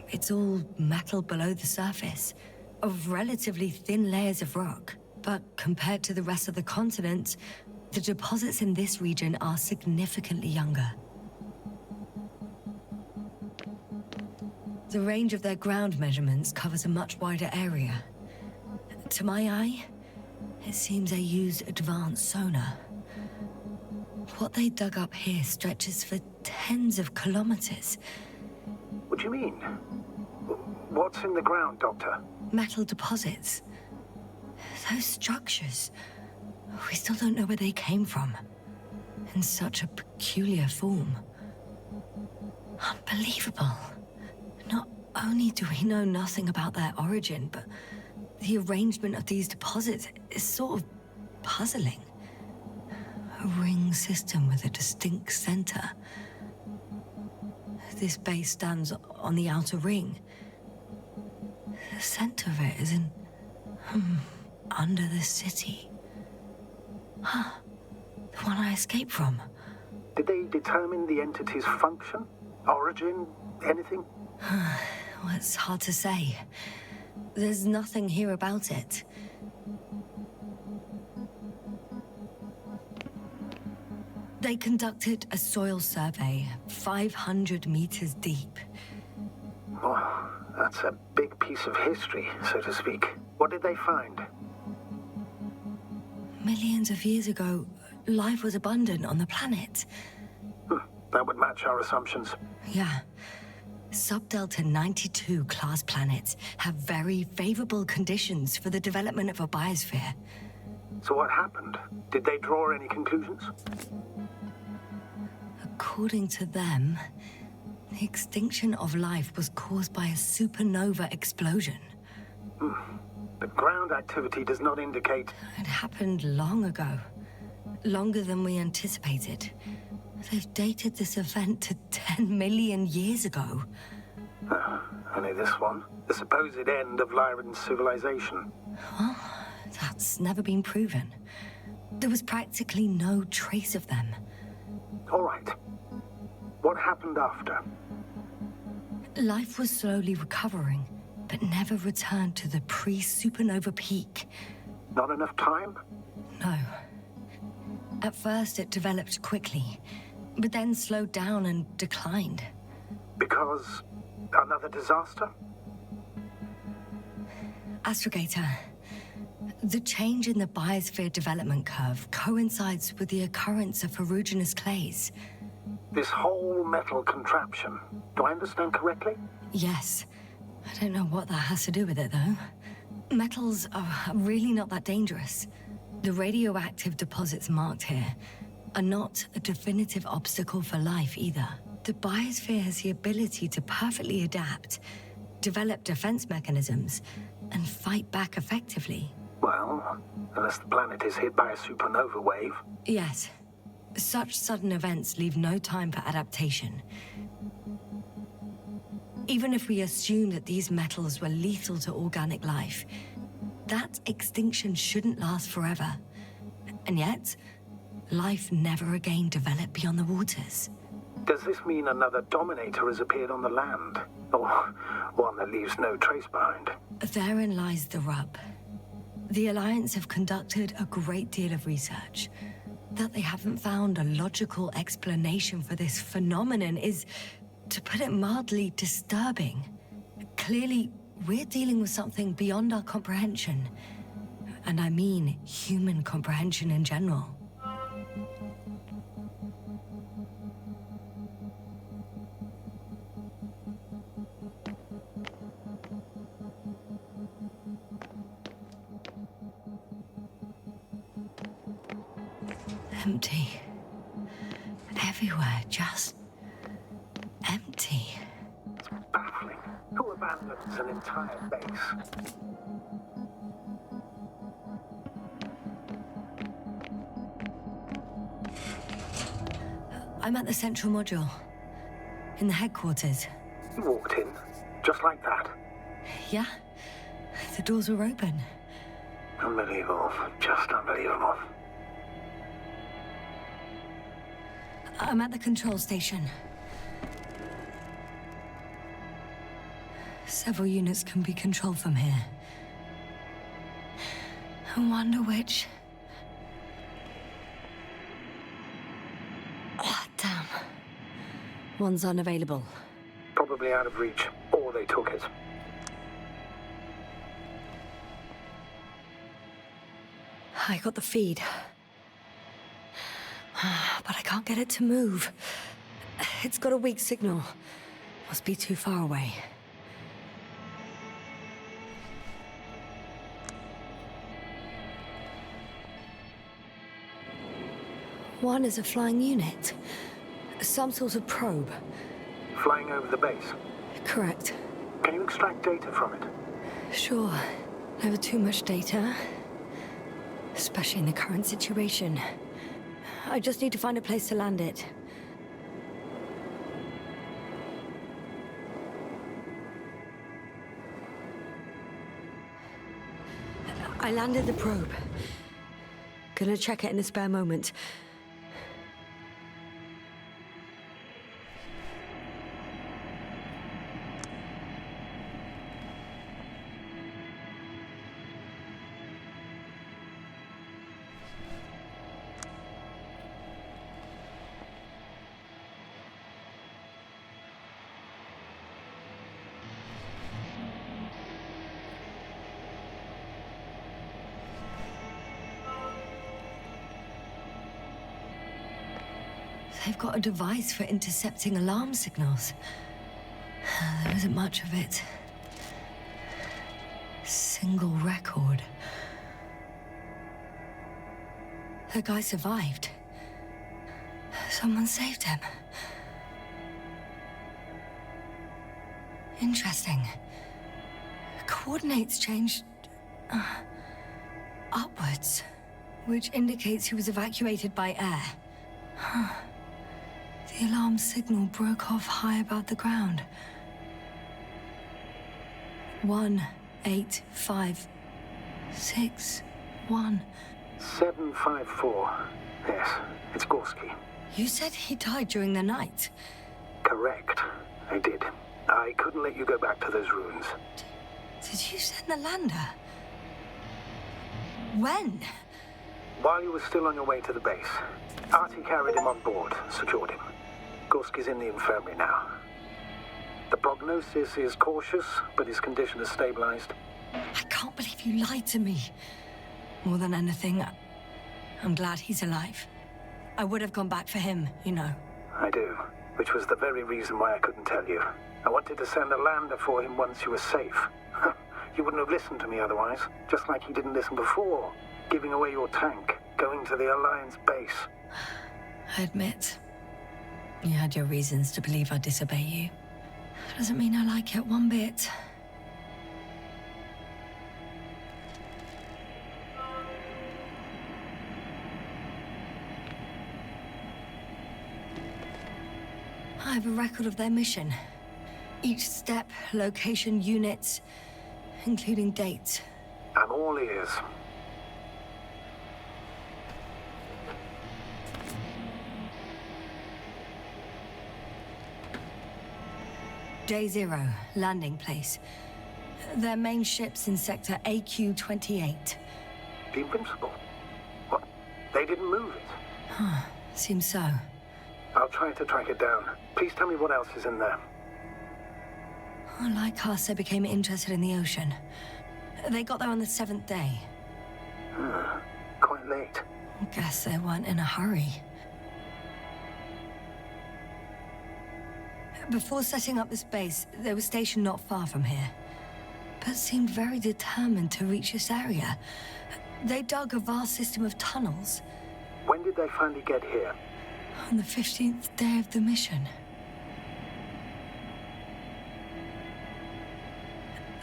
it's all metal below the surface, of relatively thin layers of rock. But compared to the rest of the continent, the deposits in this region are significantly younger. The range of their ground measurements covers a much wider area. To my eye, it seems they used advanced sonar. What they dug up here stretches for tens of kilometers. What do you mean? What's in the ground, Doctor? Metal deposits. Those structures, we still don't know where they came from. In such a peculiar form. Unbelievable. Not only do we know nothing about their origin, but the arrangement of these deposits is sort of puzzling. A ring system with a distinct center. This base stands on the outer ring. The center of it is in under the city. Huh. The one I escaped from. Did they determine the entity's function? Origin? Anything? Well, it's hard to say. There's nothing here about it. They conducted a soil survey, 500 meters deep. Oh, that's a big piece of history, so to speak. What did they find? Millions of years ago, life was abundant on the planet. That would match our assumptions. Yeah. Subdelta 92 class planets have very favorable conditions for the development of a biosphere. So what happened? Did they draw any conclusions? According to them, the extinction of life was caused by a supernova explosion. The ground activity does not indicate... It happened long ago. Longer than we anticipated. They've dated this event to 10 million years ago. Only this one? The supposed end of Lyran's civilization? Well, that's never been proven. There was practically no trace of them. All right. What happened after? Life was slowly recovering, but never returned to the pre-supernova peak. Not enough time? No. At first, it developed quickly, but then slowed down and declined. Because another disaster? Astrogator, the change in the biosphere development curve coincides with the occurrence of ferruginous clays. This whole metal contraption, do I understand correctly? Yes. I don't know what that has to do with it, though. Metals are really not that dangerous. The radioactive deposits marked here are not a definitive obstacle for life either. The biosphere has the ability to perfectly adapt, develop defense mechanisms, and fight back effectively. Well, unless the planet is hit by a supernova wave. Yes. Such sudden events leave no time for adaptation. Even if we assume that these metals were lethal to organic life, that extinction shouldn't last forever. And yet, life never again developed beyond the waters. Does this mean another Dominator has appeared on the land? Or one that leaves no trace behind? Therein lies the rub. The Alliance have conducted a great deal of research. That they haven't found a logical explanation for this phenomenon is, to put it mildly, disturbing. Clearly, we're dealing with something beyond our comprehension. And I mean human comprehension in general. Empty. Everywhere, just empty. It's baffling. Who abandons an entire base? I'm at the central module. In the headquarters. You walked in, just like that. Yeah. The doors were open. Unbelievable. Just unbelievable. I'm at the control station. Several units can be controlled from here. I wonder which... Oh, damn. One's unavailable. Probably out of reach, or they took it. I got the feed. But I can't get it to move. It's got a weak signal. Must be too far away. One is a flying unit. Some sort of probe. Flying over the base? Correct. Can you extract data from it? Sure. Never too much data. Especially in the current situation. I just need to find a place to land it. I landed the probe. Gonna check it in a spare moment. They've got a device for intercepting alarm signals. There isn't much of it. Single record. The guy survived. Someone saved him. Interesting. Coordinates changed upwards, which indicates he was evacuated by air. The alarm signal broke off high above the ground. 18561. 754. Yes, it's Gorski. You said he died during the night. Correct. I did. I couldn't let you go back to those ruins. Did you send the lander? When? While you were still on your way to the base, Artie carried him on board, secured him. Gorski's in the infirmary now. The prognosis is cautious, but his condition has stabilized. I can't believe you lied to me. More than anything, I'm glad he's alive. I would have gone back for him, you know. I do, which was the very reason why I couldn't tell you. I wanted to send a lander for him once you were safe. You wouldn't have listened to me otherwise, just like he didn't listen before. Giving away your tank, going to the Alliance base. I admit, you had your reasons to believe I'd disobey you. Doesn't mean I like it one bit. I have a record of their mission. Each step, location, units, including dates. I'm all ears. Day 0, landing place. Their main ship's in sector AQ-28. The Invincible? What? They didn't move it? Seems so. I'll try to track it down. Please tell me what else is in there. Like us, they became interested in the ocean. They got there on the 7th day. Quite late. Guess they weren't in a hurry. Before setting up this base, they were stationed not far from here, but seemed very determined to reach this area. They dug a vast system of tunnels. When did they finally get here? On the 15th day of the mission.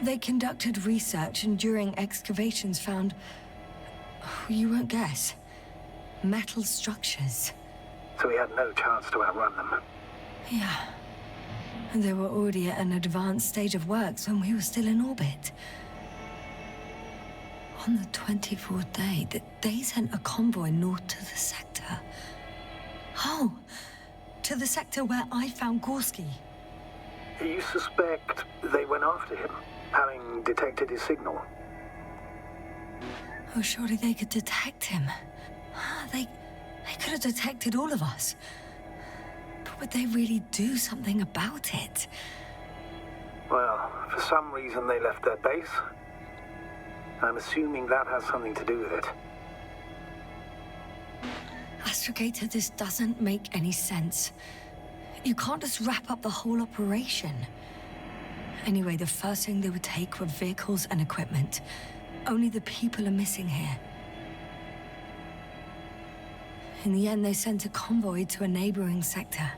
They conducted research and during excavations found, you won't guess, metal structures. So we had no chance to outrun them. Yeah. And they were already at an advanced stage of works when we were still in orbit. On the 24th day, they sent a convoy north to the sector. Oh, to the sector where I found Gorski. You suspect they went after him, having detected his signal? Oh, surely they could detect him. They could have detected all of us. But would they really do something about it? Well, for some reason they left their base. I'm assuming that has something to do with it. Astrogator, this doesn't make any sense. You can't just wrap up the whole operation. Anyway, the first thing they would take were vehicles and equipment. Only the people are missing here. In the end, they sent a convoy to a neighboring sector.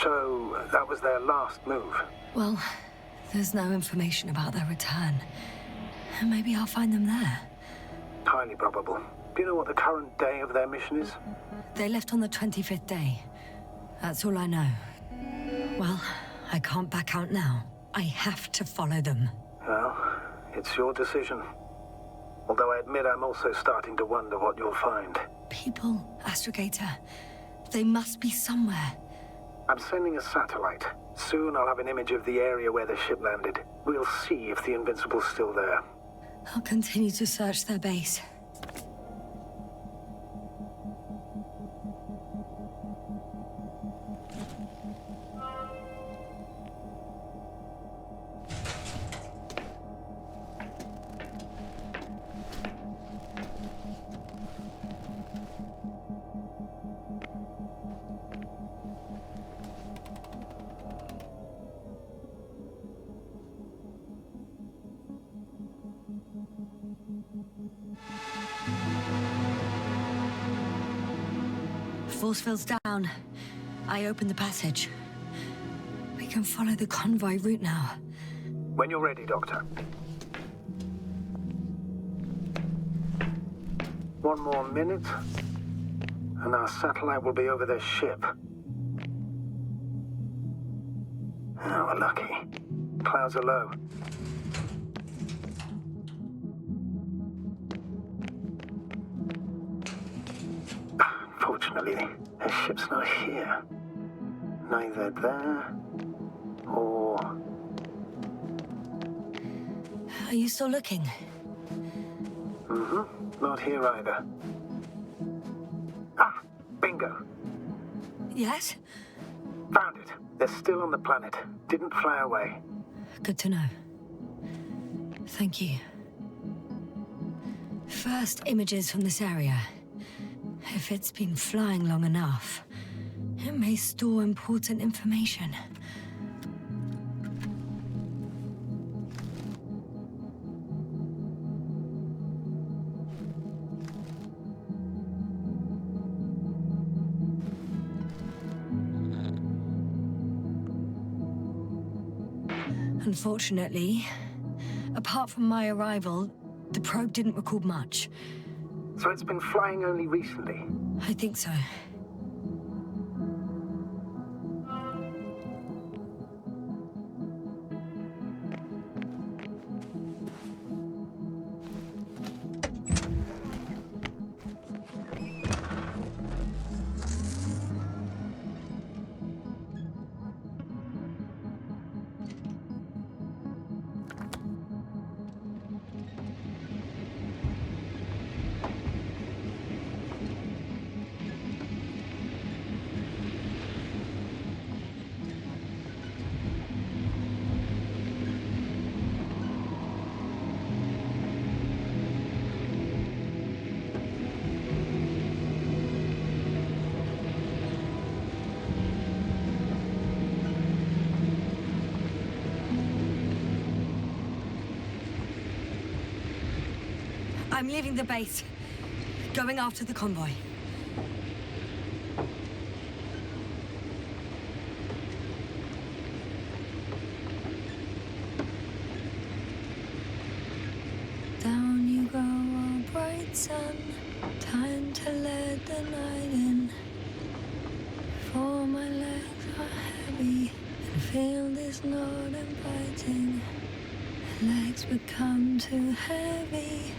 So, that was their last move? Well, there's no information about their return. Maybe I'll find them there. Highly probable. Do you know what the current day of their mission is? They left on the 25th day. That's all I know. Well, I can't back out now. I have to follow them. Well, it's your decision. Although I admit I'm also starting to wonder what you'll find. People, Astrogator. They must be somewhere. I'm sending a satellite. Soon I'll have an image of the area where the ship landed. We'll see if the Invincible's still there. I'll continue to search their base. Force field's down. I opened the passage. We can follow the convoy route now. When you're ready, Doctor. One more minute, and our satellite will be over their ship. Oh, we're lucky. Clouds are low. Unfortunately, their ship's not here. Neither there, or... Are you still looking? Mm-hmm. Not here either. Ah, bingo. Yes? Found it. They're still on the planet. Didn't fly away. Good to know. Thank you. First images from this area. If it's been flying long enough, it may store important information. Unfortunately, apart from my arrival, the probe didn't record much. So it's been flying only recently? I think so. I'm leaving the base. Going after the convoy. Down you go, oh bright sun. Time to let the night in. For my legs are heavy. The field is not inviting. Legs become too heavy.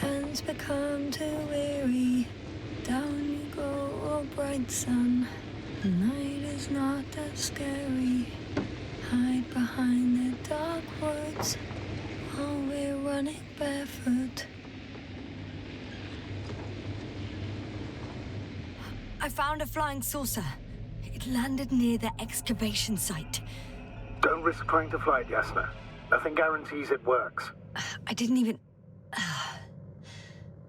Hands become too weary. Down you go, oh bright sun. The night is not that scary. Hide behind the dark woods while we're running barefoot. I found a flying saucer. It landed near the excavation site. Don't risk trying to fly it, Yasna. Nothing guarantees it works. I didn't even...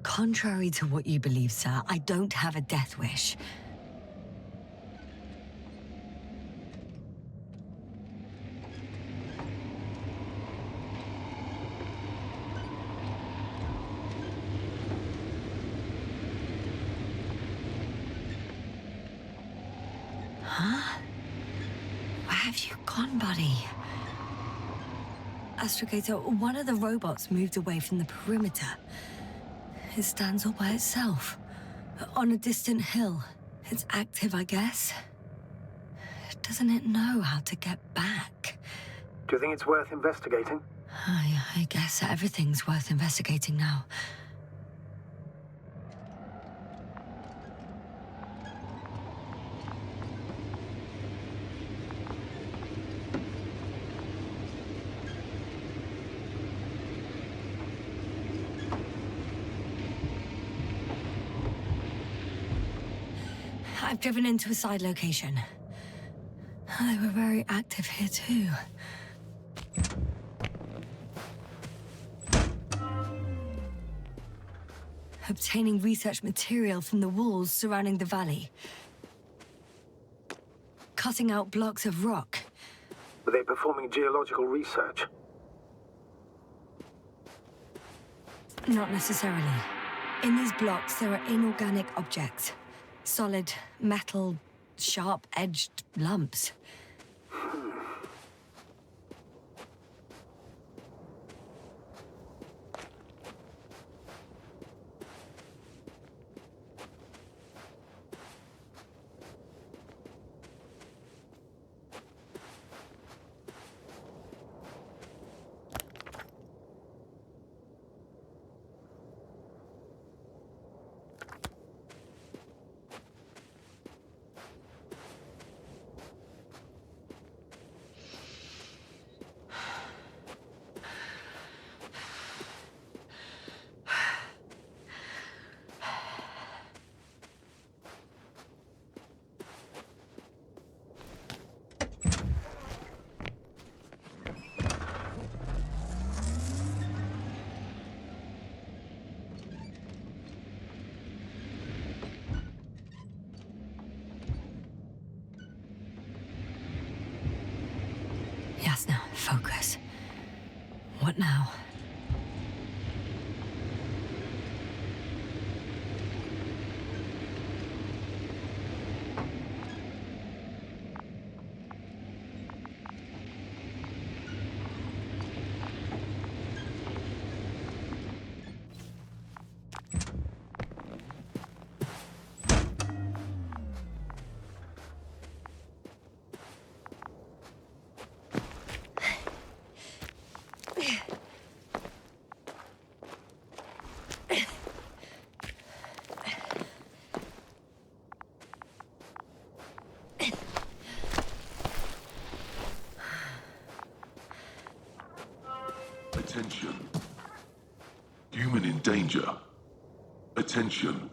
Contrary to what you believe, sir, I don't have a death wish. Huh? Where have you gone, buddy? Astrogator, one of the robots moved away from the perimeter. It stands all by itself, on a distant hill. It's active, I guess. Doesn't it know how to get back? Do you think it's worth investigating? I guess everything's worth investigating now. I've driven into a side location. They were very active here too. Obtaining research material from the walls surrounding the valley. Cutting out blocks of rock. Were they performing geological research? Not necessarily. In these blocks, there are inorganic objects. Solid, metal, sharp-edged lumps. Yasna, focus. What now? Attention. Human in danger. Attention.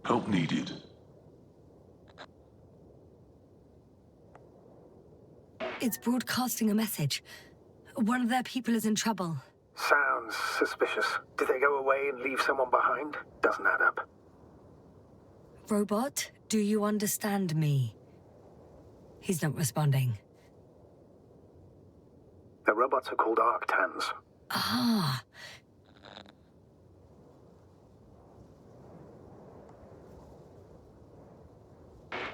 Help needed. It's broadcasting a message. One of their people is in trouble. Sounds suspicious. Did they go away and leave someone behind? Doesn't add up. Robot, do you understand me? He's not responding. The robots are called Arctans. Ah.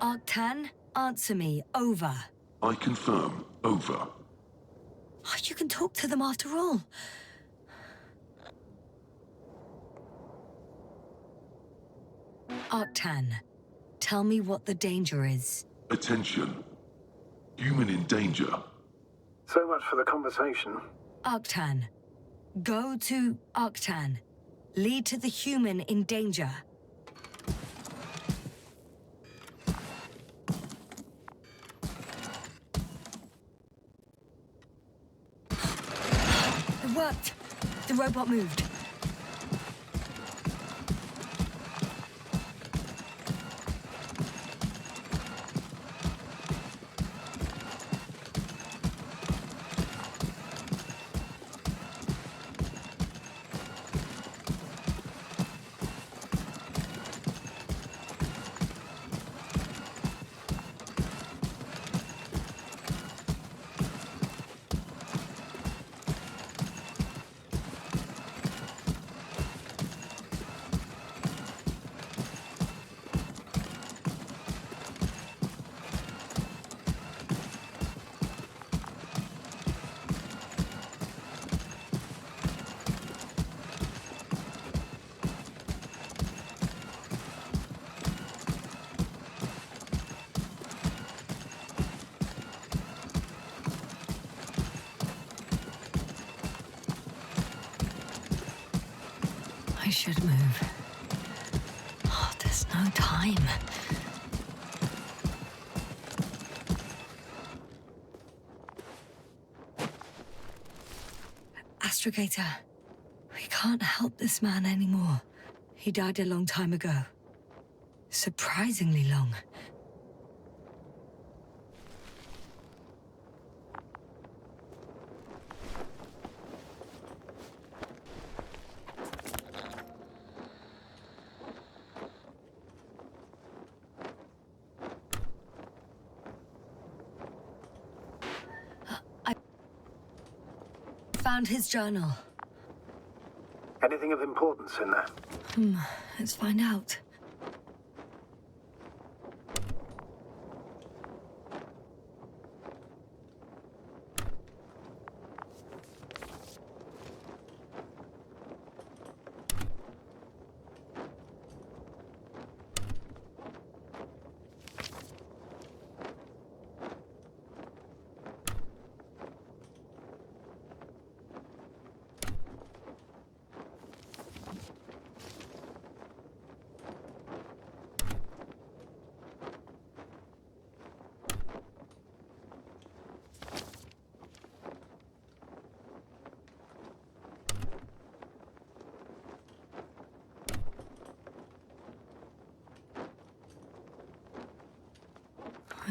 Arctan, answer me. Over. I confirm. Over. Oh, you can talk to them after all. Arctan, tell me what the danger is. Attention. Human in danger. So much for the conversation. Arctan. Go to Arctan. Lead to the human in danger. It worked. The robot moved. should move. Oh, there's no time. Astrogator, we can't help this man anymore. He died a long time ago. Surprisingly long. I found his journal. Anything of importance in there? Let's find out.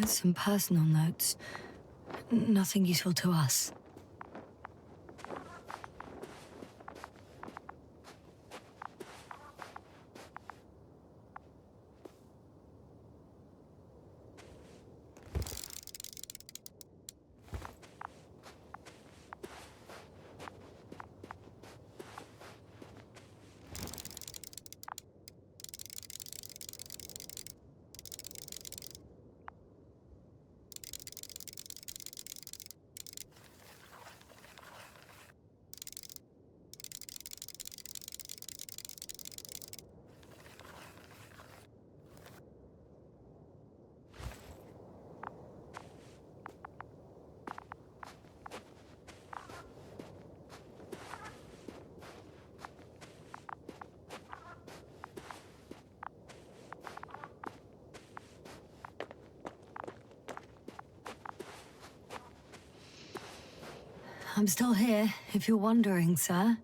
Some personal notes. Nothing useful to us. I'm still here, if you're wondering, sir.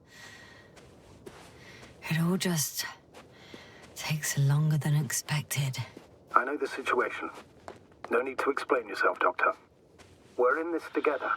It all just takes longer than expected. I know the situation. No need to explain yourself, Doctor. We're in this together.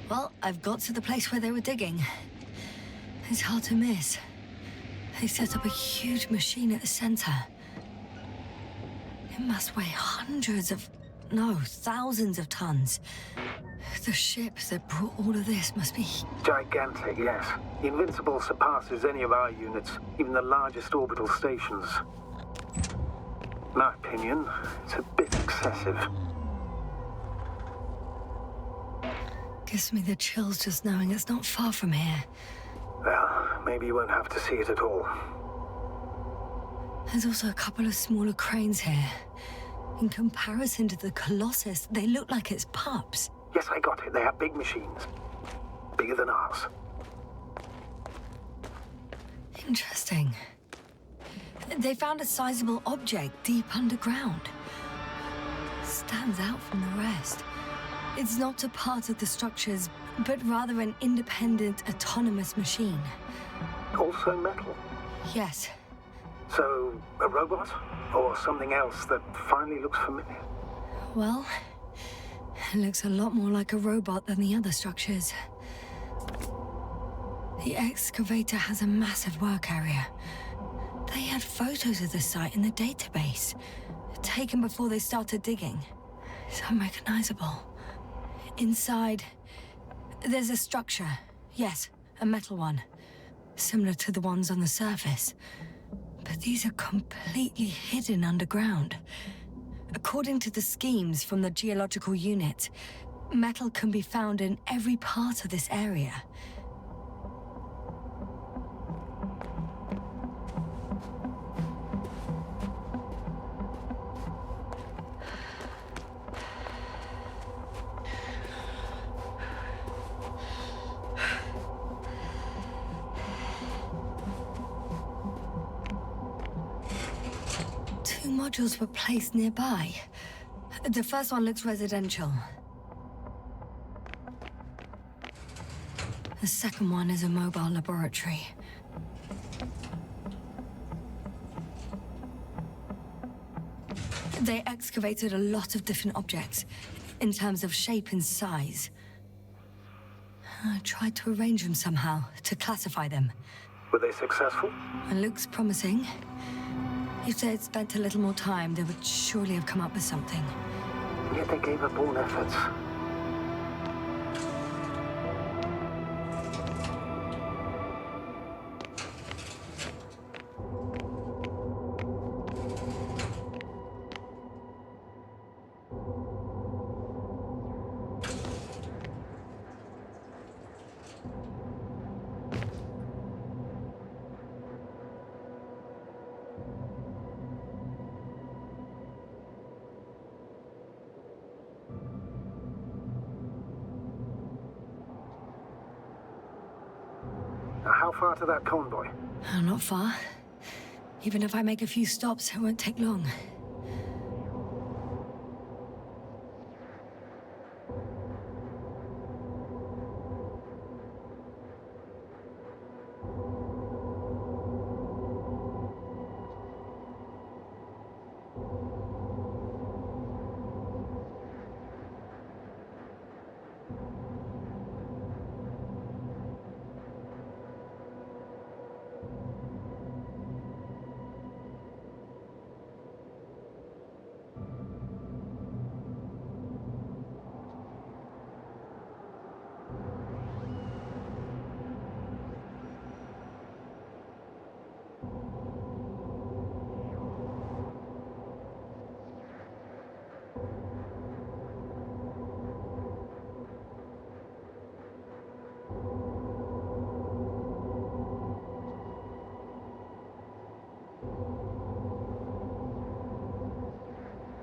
Well, I've got to the place where they were digging. It's hard to miss. They set up a huge machine at the center. It must weigh thousands of tons. The ship that brought all of this must be... Gigantic, yes. The Invincible surpasses any of our units, even the largest orbital stations. In my opinion, it's a bit excessive. Gives me the chills just knowing it's not far from here. Well, maybe you won't have to see it at all. There's also a couple of smaller cranes here. In comparison to the Colossus, they look like it's pups. Yes, I got it. They have big machines. Bigger than ours. Interesting. They found a sizable object deep underground. Stands out from the rest. It's not a part of the structures, but rather an independent, autonomous machine. Also metal? Yes. So, a robot? Or something else that finally looks familiar? Well, it looks a lot more like a robot than the other structures. The excavator has a massive work area. They had photos of the site in the database, taken before they started digging. It's unrecognizable. Inside, there's a structure. Yes, a metal one. Similar to the ones on the surface. But these are completely hidden underground. According to the schemes from the geological unit, metal can be found in every part of this area. Two modules were placed nearby. The first one looks residential. The second one is a mobile laboratory. They excavated a lot of different objects, in terms of shape and size. I tried to arrange them somehow, to classify them. Were they successful? It looks promising. If they had spent a little more time, they would surely have come up with something. Yet they gave up all efforts. How far to that convoy? Not far. Even if I make a few stops, it won't take long.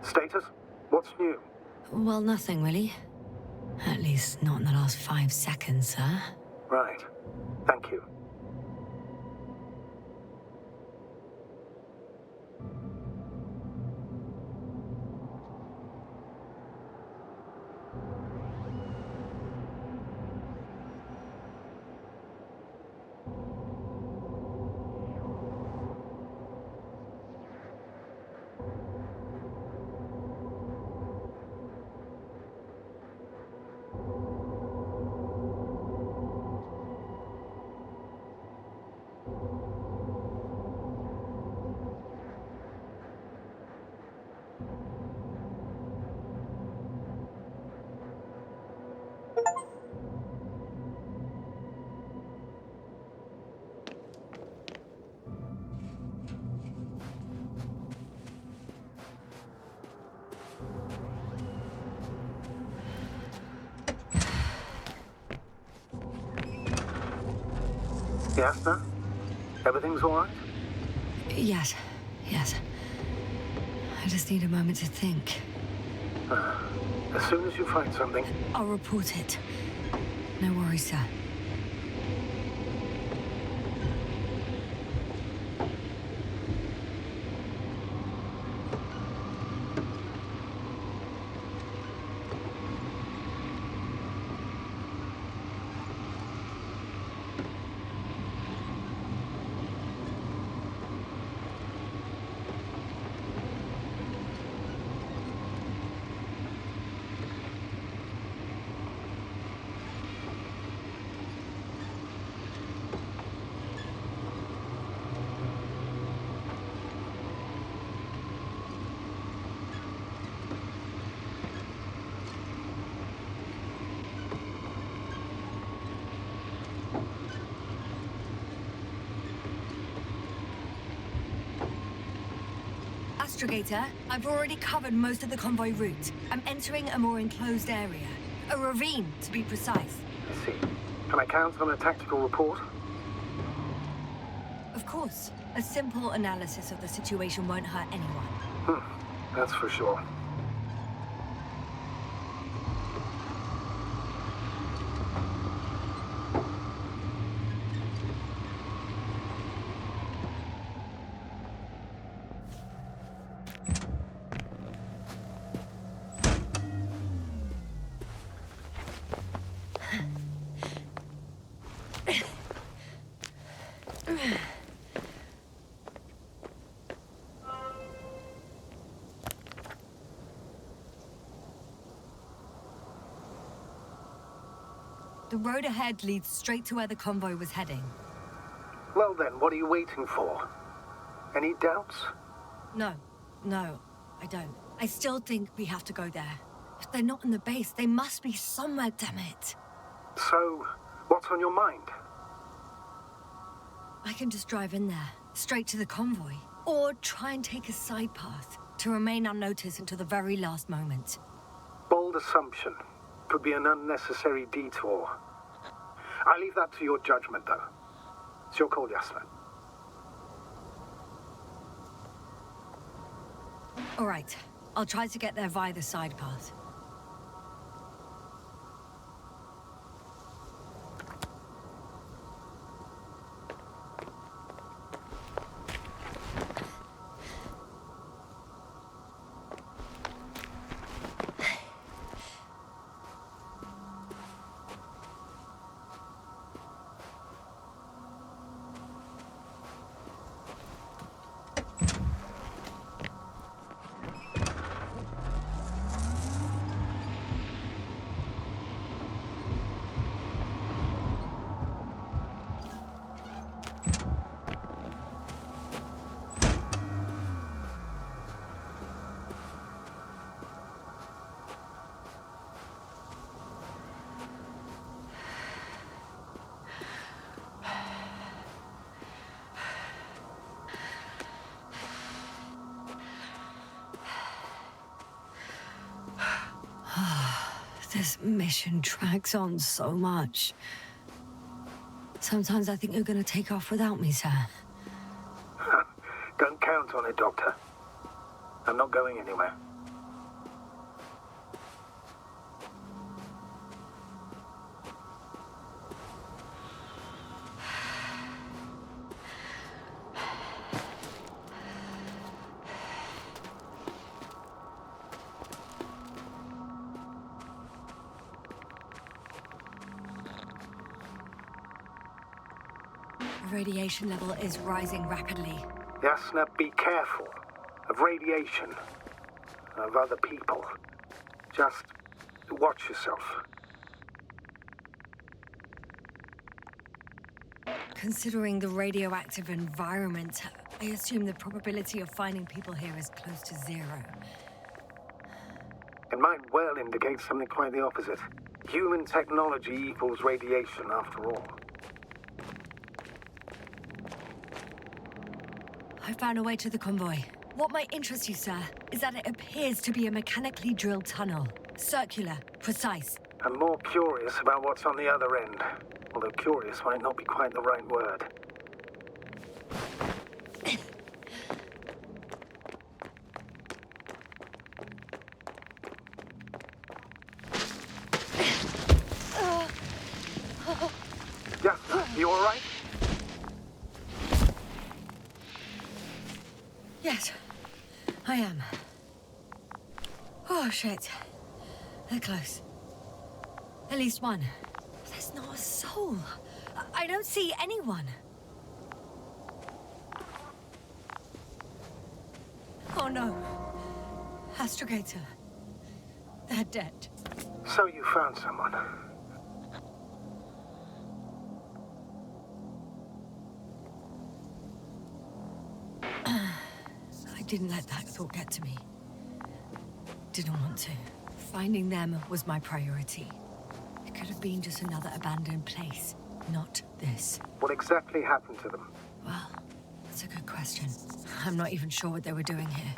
Status? What's new? Well, nothing really. At least not in the last 5 seconds, sir. Right. Thank you. Yasna? Everything's all right? Yes. I just need a moment to think. As soon as you find something... I'll report it. No worries, sir. Astrogator, I've already covered most of the convoy route. I'm entering a more enclosed area. A ravine, to be precise. I see. Can I count on a tactical report? Of course. A simple analysis of the situation won't hurt anyone. That's for sure. The road ahead leads straight to where the convoy was heading. Well then, what are you waiting for? Any doubts? No, I don't. I still think we have to go there. If they're not in the base, they must be somewhere, damn it. So, what's on your mind? I can just drive in there, straight to the convoy. Or try and take a side path, to remain unnoticed until the very last moment. Bold assumption. Could be an unnecessary detour. I leave that to your judgment, though. It's your call, Yasna. All right. I'll try to get there via the side path. This mission drags on so much. Sometimes I think you're gonna take off without me, sir. Don't count on it, Doctor. I'm not going anywhere. Radiation level is rising rapidly. Yasna, be careful of radiation, of other people. Just watch yourself. Considering the radioactive environment, I assume the probability of finding people here is close to 0. It might well indicate something quite the opposite. Human technology equals radiation, after all. I found a way to the convoy. What might interest you, sir, is that it appears to be a mechanically drilled tunnel. Circular, precise. I'm more curious about what's on the other end. Although curious might not be quite the right word. Yasna, you all right? Yes, I am. Oh, shit. They're close. At least one. There's not a soul. I don't see anyone. Oh, no. Astrogator. They're dead. So you found someone. I didn't let that thought get to me. Didn't want to. Finding them was my priority. It could have been just another abandoned place, not this. What exactly happened to them? Well, that's a good question. I'm not even sure what they were doing here.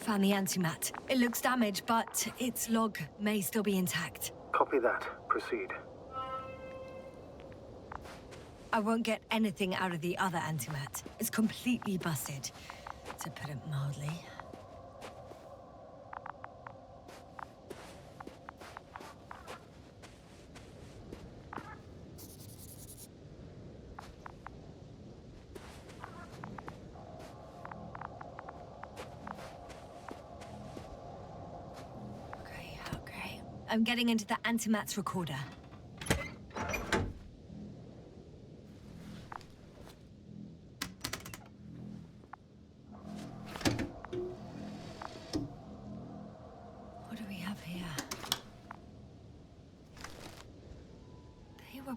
Found the antimat. It looks damaged, but its log may still be intact. Copy that. Proceed. I won't get anything out of the other antimat. It's completely busted, to put it mildly. Okay. I'm getting into the antimat's recorder.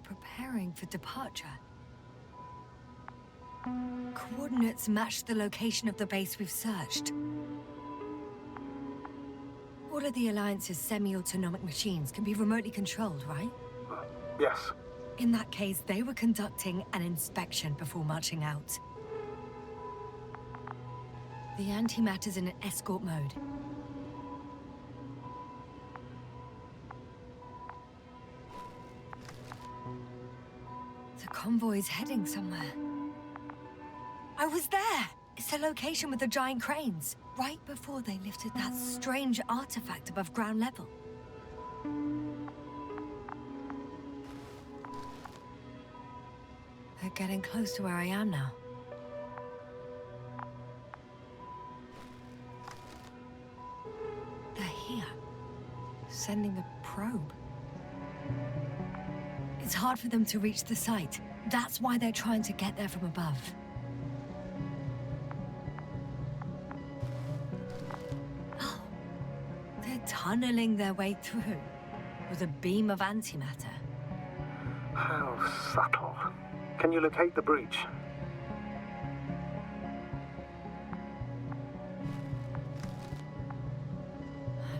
Preparing for departure. Coordinates match the location of the base we've searched. All of the Alliance's semi-autonomic machines can be remotely controlled, right? Yes. In that case, they were conducting an inspection before marching out. The antimatter's in an escort mode. Convoy's heading somewhere. I was there! It's the location with the giant cranes, right before they lifted that strange artifact above ground level. They're getting close to where I am now. They're here, sending a probe. It's hard for them to reach the site. That's why they're trying to get there from above. Oh, they're tunneling their way through with a beam of antimatter. How subtle. Can you locate the breach?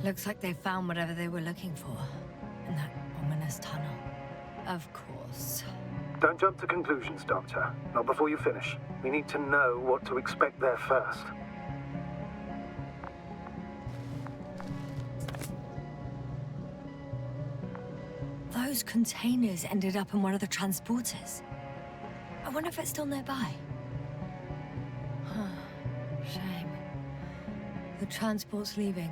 Looks like they found whatever they were looking for in that ominous tunnel. Of course. Don't jump to conclusions, Doctor. Not before you finish. We need to know what to expect there first. Those containers ended up in one of the transporters. I wonder if it's still nearby. Shame. The transport's leaving.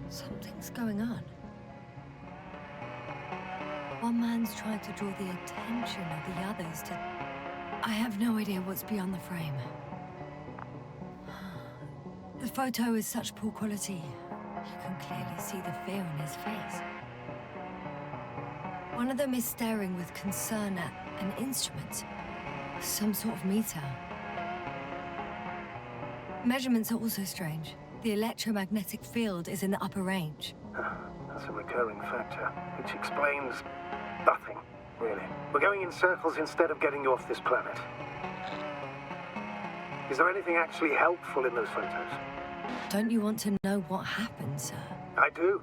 Something's going on. One man's trying to draw the attention of the others to... I have no idea what's beyond the frame. The photo is such poor quality. You can clearly see the fear in his face. One of them is staring with concern at an instrument. Some sort of meter. Measurements are also strange. The electromagnetic field is in the upper range. That's a recurring factor, which explains nothing, really. We're going in circles instead of getting you off this planet. Is there anything actually helpful in those photos? Don't you want to know what happened, sir? I do.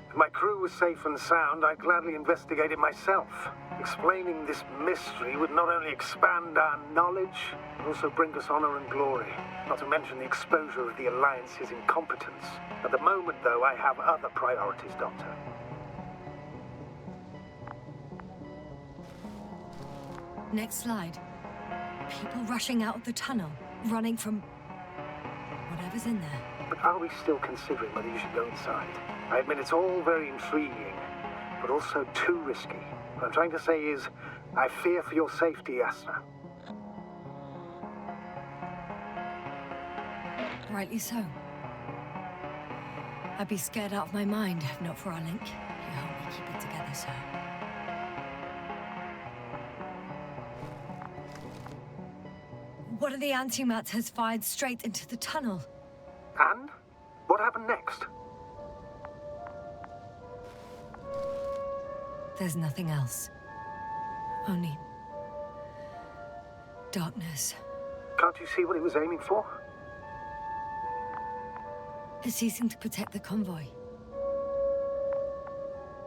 If my crew was safe and sound, I'd gladly investigate it myself. Explaining this mystery would not only expand our knowledge, but also bring us honor and glory. Not to mention the exposure of the Alliance's incompetence. At the moment, though, I have other priorities, Doctor. Next slide. People rushing out of the tunnel, running from whatever's in there. But are we still considering whether you should go inside? I admit it's all very intriguing, but also too risky. What I'm trying to say is, I fear for your safety, Yasna. Rightly so. I'd be scared out of my mind if not for our link. You help me keep it together, sir. One of the antimats has fired straight into the tunnel. And? What happened next? There's nothing else. Only... darkness. Can't you see what it was aiming for? It's ceasing to protect the convoy.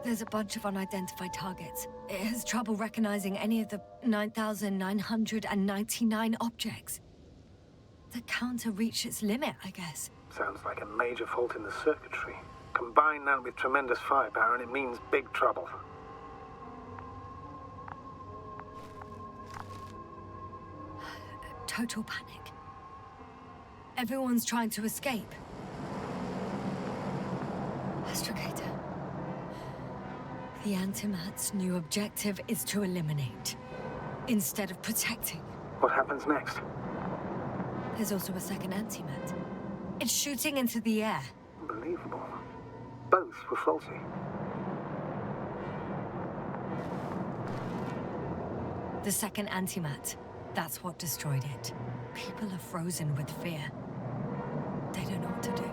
There's a bunch of unidentified targets. It has trouble recognizing any of the 9,999 objects. The counter reached its limit, I guess. Sounds like a major fault in the circuitry. Combine that with tremendous firepower and it means big trouble. Total panic. Everyone's trying to escape. Astrogator. The Antimat's new objective is to eliminate, instead of protecting. What happens next? There's also a second Antimat. It's shooting into the air. Unbelievable. Both were faulty. The second Antimat. That's what destroyed it. People are frozen with fear. They don't know what to do.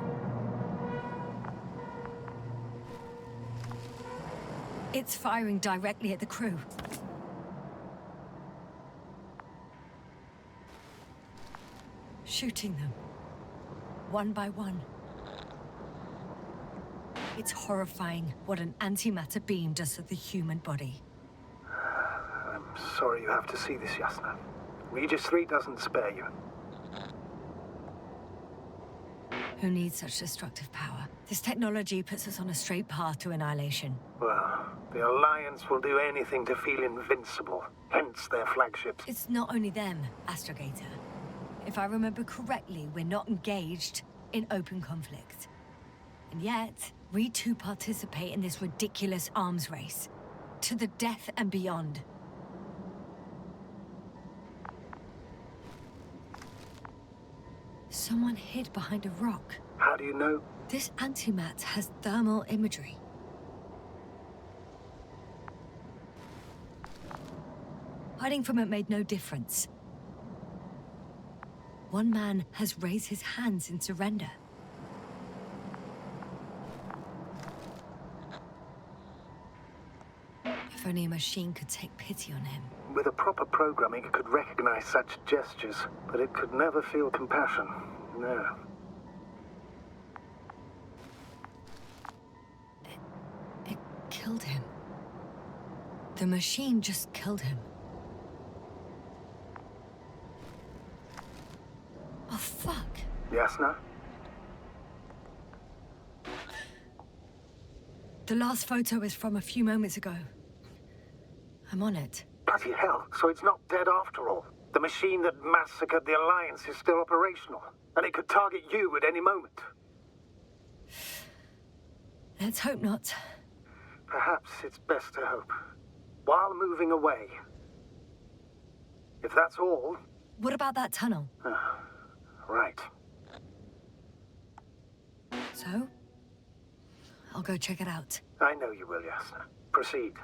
It's firing directly at the crew. Shooting them. One by one. It's horrifying what an antimatter beam does to the human body. I'm sorry you have to see this, Yasna. Regis III doesn't spare you. Who needs such destructive power? This technology puts us on a straight path to annihilation. Well, the Alliance will do anything to feel invincible, hence their flagships. It's not only them, Astrogator. If I remember correctly, we're not engaged in open conflict. And yet, we too participate in this ridiculous arms race. To the death and beyond. Someone hid behind a rock. How do you know? This antimat has thermal imagery. Hiding from it made no difference. One man has raised his hands in surrender. If only a machine could take pity on him. With a proper programming, it could recognize such gestures, but it could never feel compassion. No. It killed him. The machine just killed him. Oh, fuck. Yasna? The last photo is from a few moments ago. I'm on it. Bloody hell, so it's not dead after all. The machine that massacred the Alliance is still operational, and it could target you at any moment. Let's hope not. Perhaps it's best to hope. While moving away. If that's all... What about that tunnel? Right. So? I'll go check it out. I know you will, Yasna. Proceed.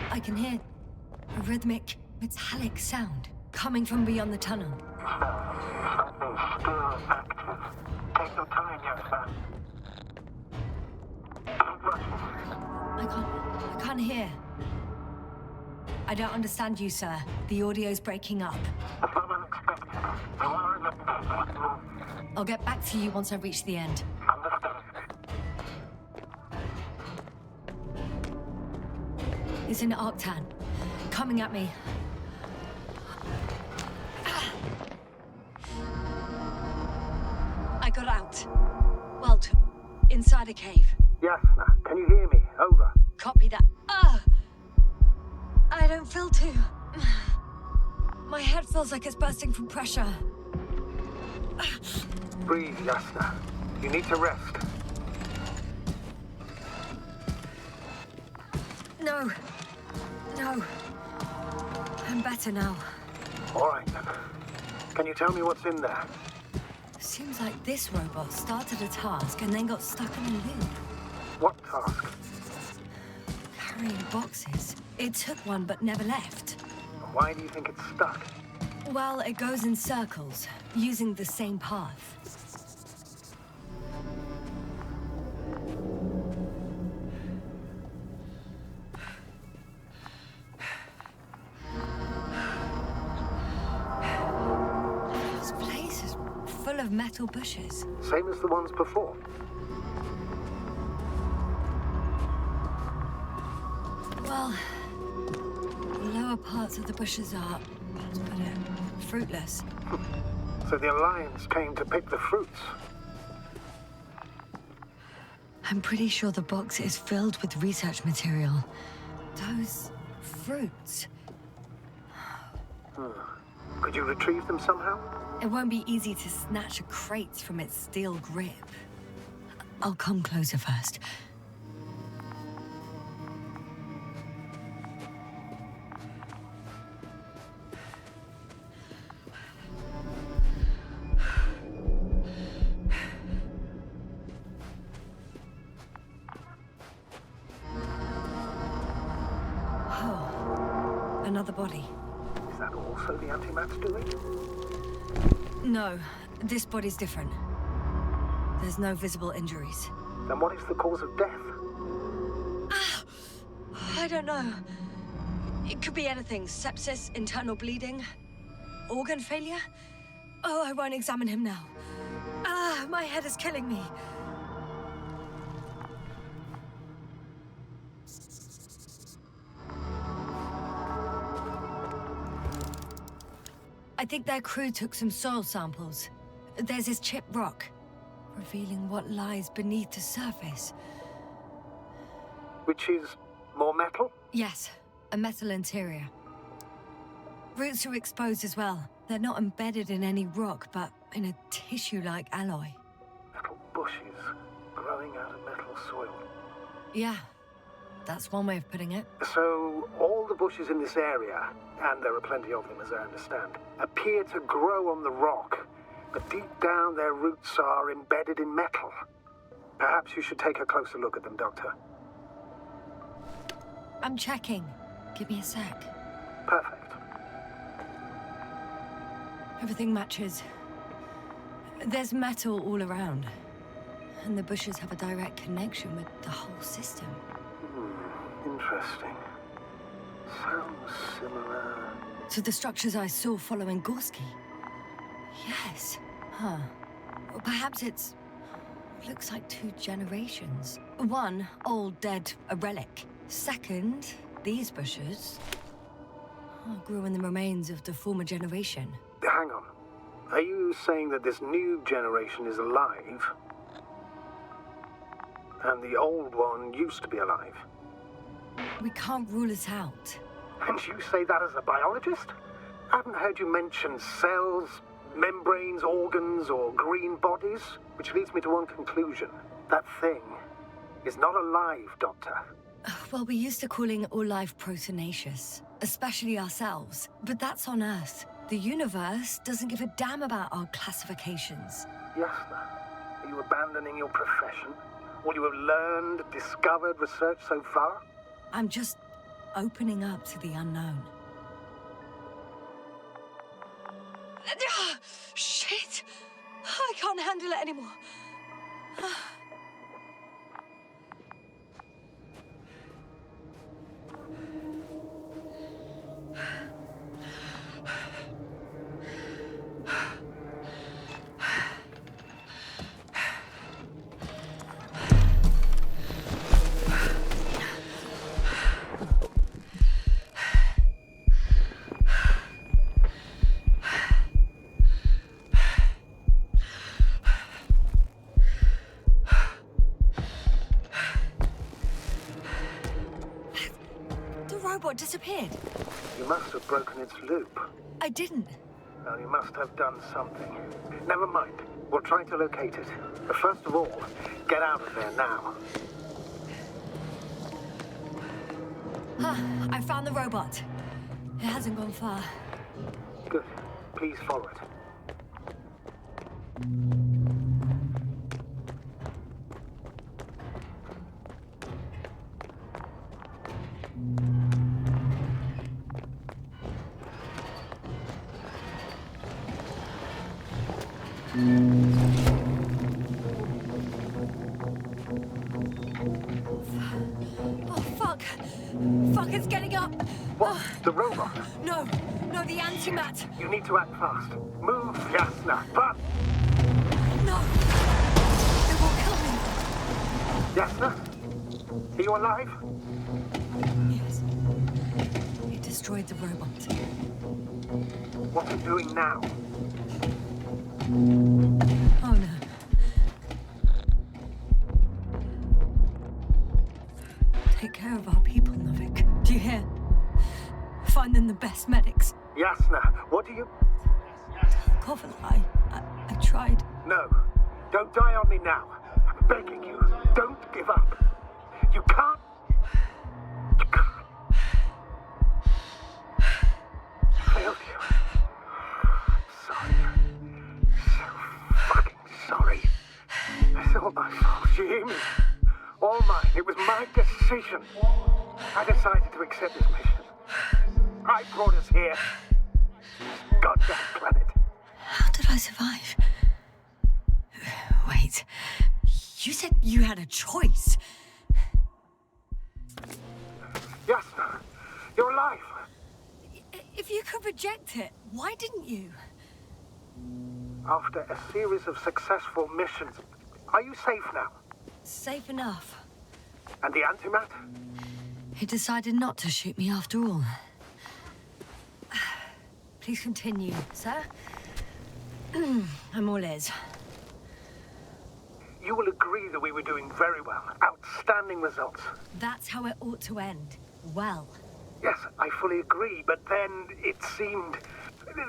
I can hear a rhythmic, metallic sound coming from beyond the tunnel. Something still active. Take your time, Yasna. Keep rushing. I can't hear. I don't understand you, sir. The audio's breaking up. It's not unexpected. You are in the best room. I'll get back to you once I reach the end. Understood. It's an Arctan. Coming at me. I got out. Well, inside a cave. Yasna, can you hear me? Over. Copy that. I don't feel too... My head feels like it's bursting from pressure. Breathe, Yasna. You need to rest. No. No. I'm better now. All right, then. Can you tell me what's in there? Seems like this robot started a task and then got stuck in a loop. What task? Carrying boxes. It took one but never left. Why do you think it's stuck? Well, it goes in circles, using the same path. This place is full of metal bushes. Same as the ones before. Well, the lower parts of the bushes are, let's put it, fruitless. So the Alliance came to pick the fruits. I'm pretty sure the box is filled with research material. Those fruits. Could you retrieve them somehow? It won't be easy to snatch a crate from its steel grip. I'll come closer first. Oh, another body. Is that also the antimat's doing? No, this body's different. There's no visible injuries. Then what is the cause of death? I don't know. It could be anything. Sepsis, internal bleeding, organ failure. Oh, I won't examine him now. My head is killing me. I think their crew took some soil samples. There's this chipped rock, revealing what lies beneath the surface. Which is more metal? Yes, a metal interior. Roots are exposed as well. They're not embedded in any rock, but in a tissue-like alloy. Metal bushes growing out of metal soil. Yeah, that's one way of putting it. So, all the bushes in this area, and there are plenty of them as I understand, appear to grow on the rock, but deep down their roots are embedded in metal. Perhaps you should take a closer look at them, Doctor. I'm checking. Give me a sec. Perfect. Everything matches. There's metal all around. And the bushes have a direct connection with the whole system. Interesting. Sounds similar. To the structures I saw following Gorski. Yes. Huh. Or perhaps it's... looks like 2 generations. One, old, dead, a relic. Second, these bushes grew in the remains of the former generation. Hang on. Are you saying that this new generation is alive? And the old one used to be alive? We can't rule it out. And you say that as a biologist? I haven't heard you mention cells, membranes, organs, or green bodies, which leads me to one conclusion. That thing is not alive, Doctor. Well, we're used to calling all life proteinaceous, especially ourselves. But that's on Earth. The universe doesn't give a damn about our classifications. Yasna, are you abandoning your profession? All you have learned, discovered, researched so far? I'm just opening up to the unknown. Shit! I can't handle it anymore. What disappeared? You must have broken its loop. I didn't. Well, you must have done something. Never mind. We'll try to locate it. But first of all, get out of there now. I found the robot. It hasn't gone far. Good. Please follow it. Oh, fuck! Fuck, it's getting up! What? The robot? No, the antimat! You need to act fast. Move, Yasna, but... No! It will kill me! Yasna? Are you alive? Yes. It destroyed the robot. What are you doing now? Oh no. Take care of our people, Novik. Do you hear? Find them the best medics. Yasna, what do you... Coverly, I tried. No. Don't die on me now. I'm begging you. Don't give up. You can't... You can't. I failed you. Sorry. So fucking sorry. It's all my fault. You hear me? All mine. It was my decision. I decided to accept this mission. I brought us here. This goddamn planet. How did I survive? Wait. You said you had a choice. Yasna, you're alive. If you could reject it, why didn't you? After a series of successful missions, are you safe now? Safe enough. And the antimat? He decided not to shoot me after all. Please continue, sir. I'm all ears. You will agree that we were doing very well. Outstanding results. That's how it ought to end. Well. Yes, I fully agree, but then it seemed...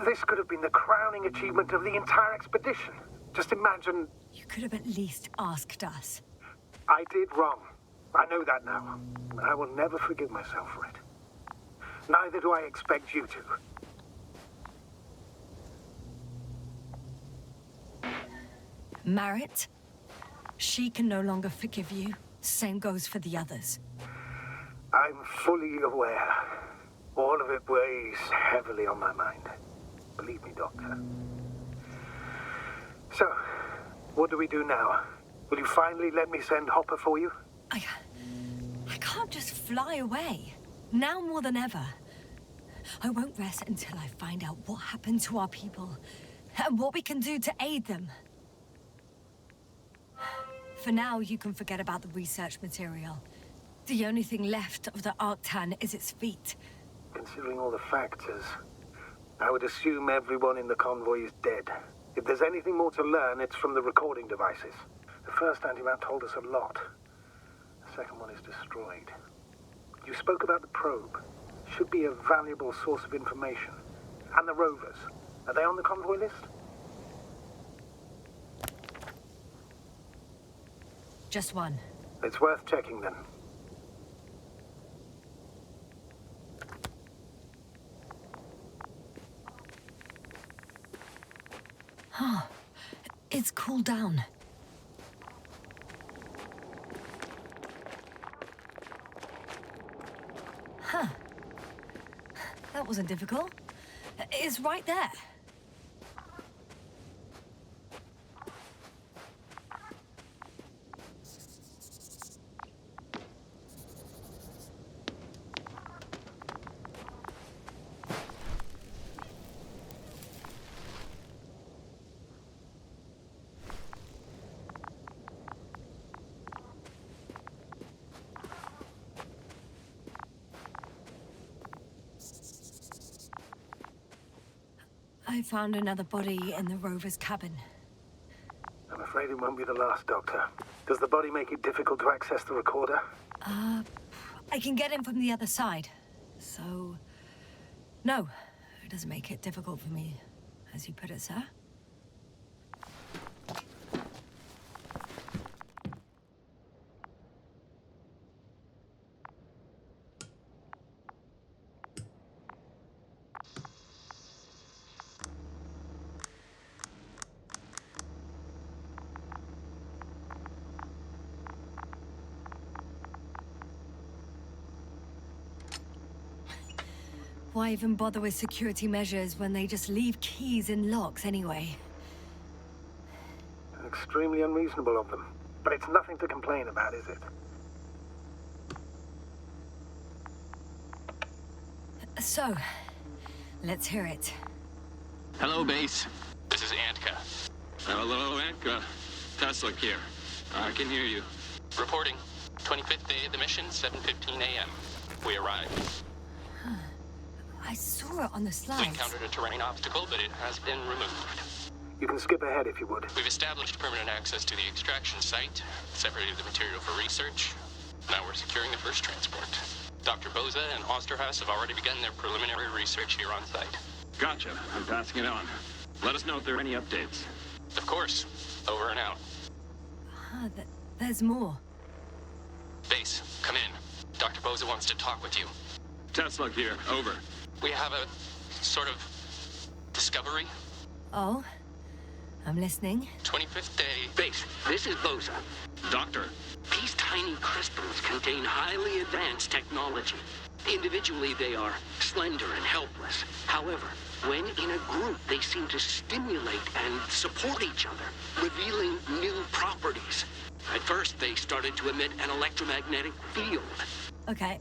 This could have been the crowning achievement of the entire expedition. Just imagine... You could have at least asked us. I did wrong. I know that now. I will never forgive myself for it. Neither do I expect you to. Marit? She can no longer forgive you. Same goes for the others. I'm fully aware. All of it weighs heavily on my mind. Believe me, Doctor. So, what do we do now? Will you finally let me send Hopper for you? I can't just fly away. Now more than ever. I won't rest until I find out what happened to our people and what we can do to aid them. For now, you can forget about the research material. The only thing left of the Arctan is its feet. Considering all the factors, I would assume everyone in the convoy is dead. If there's anything more to learn, it's from the recording devices. The first antimat told us a lot. The second one is destroyed. You spoke about the probe. Should be a valuable source of information. And the rovers. Are they on the convoy list? Just one. It's worth checking then. Huh. It's cooled down. Huh. That wasn't difficult. It's right there. I found another body in the rover's cabin. I'm afraid it won't be the last, Doctor. Does the body make it difficult to access the recorder? I can get in from the other side. So... No, it doesn't make it difficult for me, as you put it, sir. Why even bother with security measures when they just leave keys in locks anyway? Extremely unreasonable of them. But it's nothing to complain about, is it? So, let's hear it. Hello, base. This is Antka. Hello, Antka. Tesla here. I can hear you. Reporting. 25th day of the mission, 7:15 a.m. We arrived. I saw it on the We slides. encountered a terrain obstacle, but it has been removed. You can skip ahead if you would. We've established permanent access to the extraction site, separated the material for research. Now we're securing the first transport. Dr. Boza and Osterhaus have already begun their preliminary research here on site. Gotcha. I'm passing it on. Let us know if there are any updates. Of course. Over and out. There's more. Base, come in. Dr. Boza wants to talk with you. Tesla here. Over. We have a sort of discovery. Oh? I'm listening. 25th day. Base, this is Boza. Doctor. These tiny crystals contain highly advanced technology. Individually, they are slender and helpless. However, when in a group, they seem to stimulate and support each other, revealing new properties. At first, they started to emit an electromagnetic field. Okay.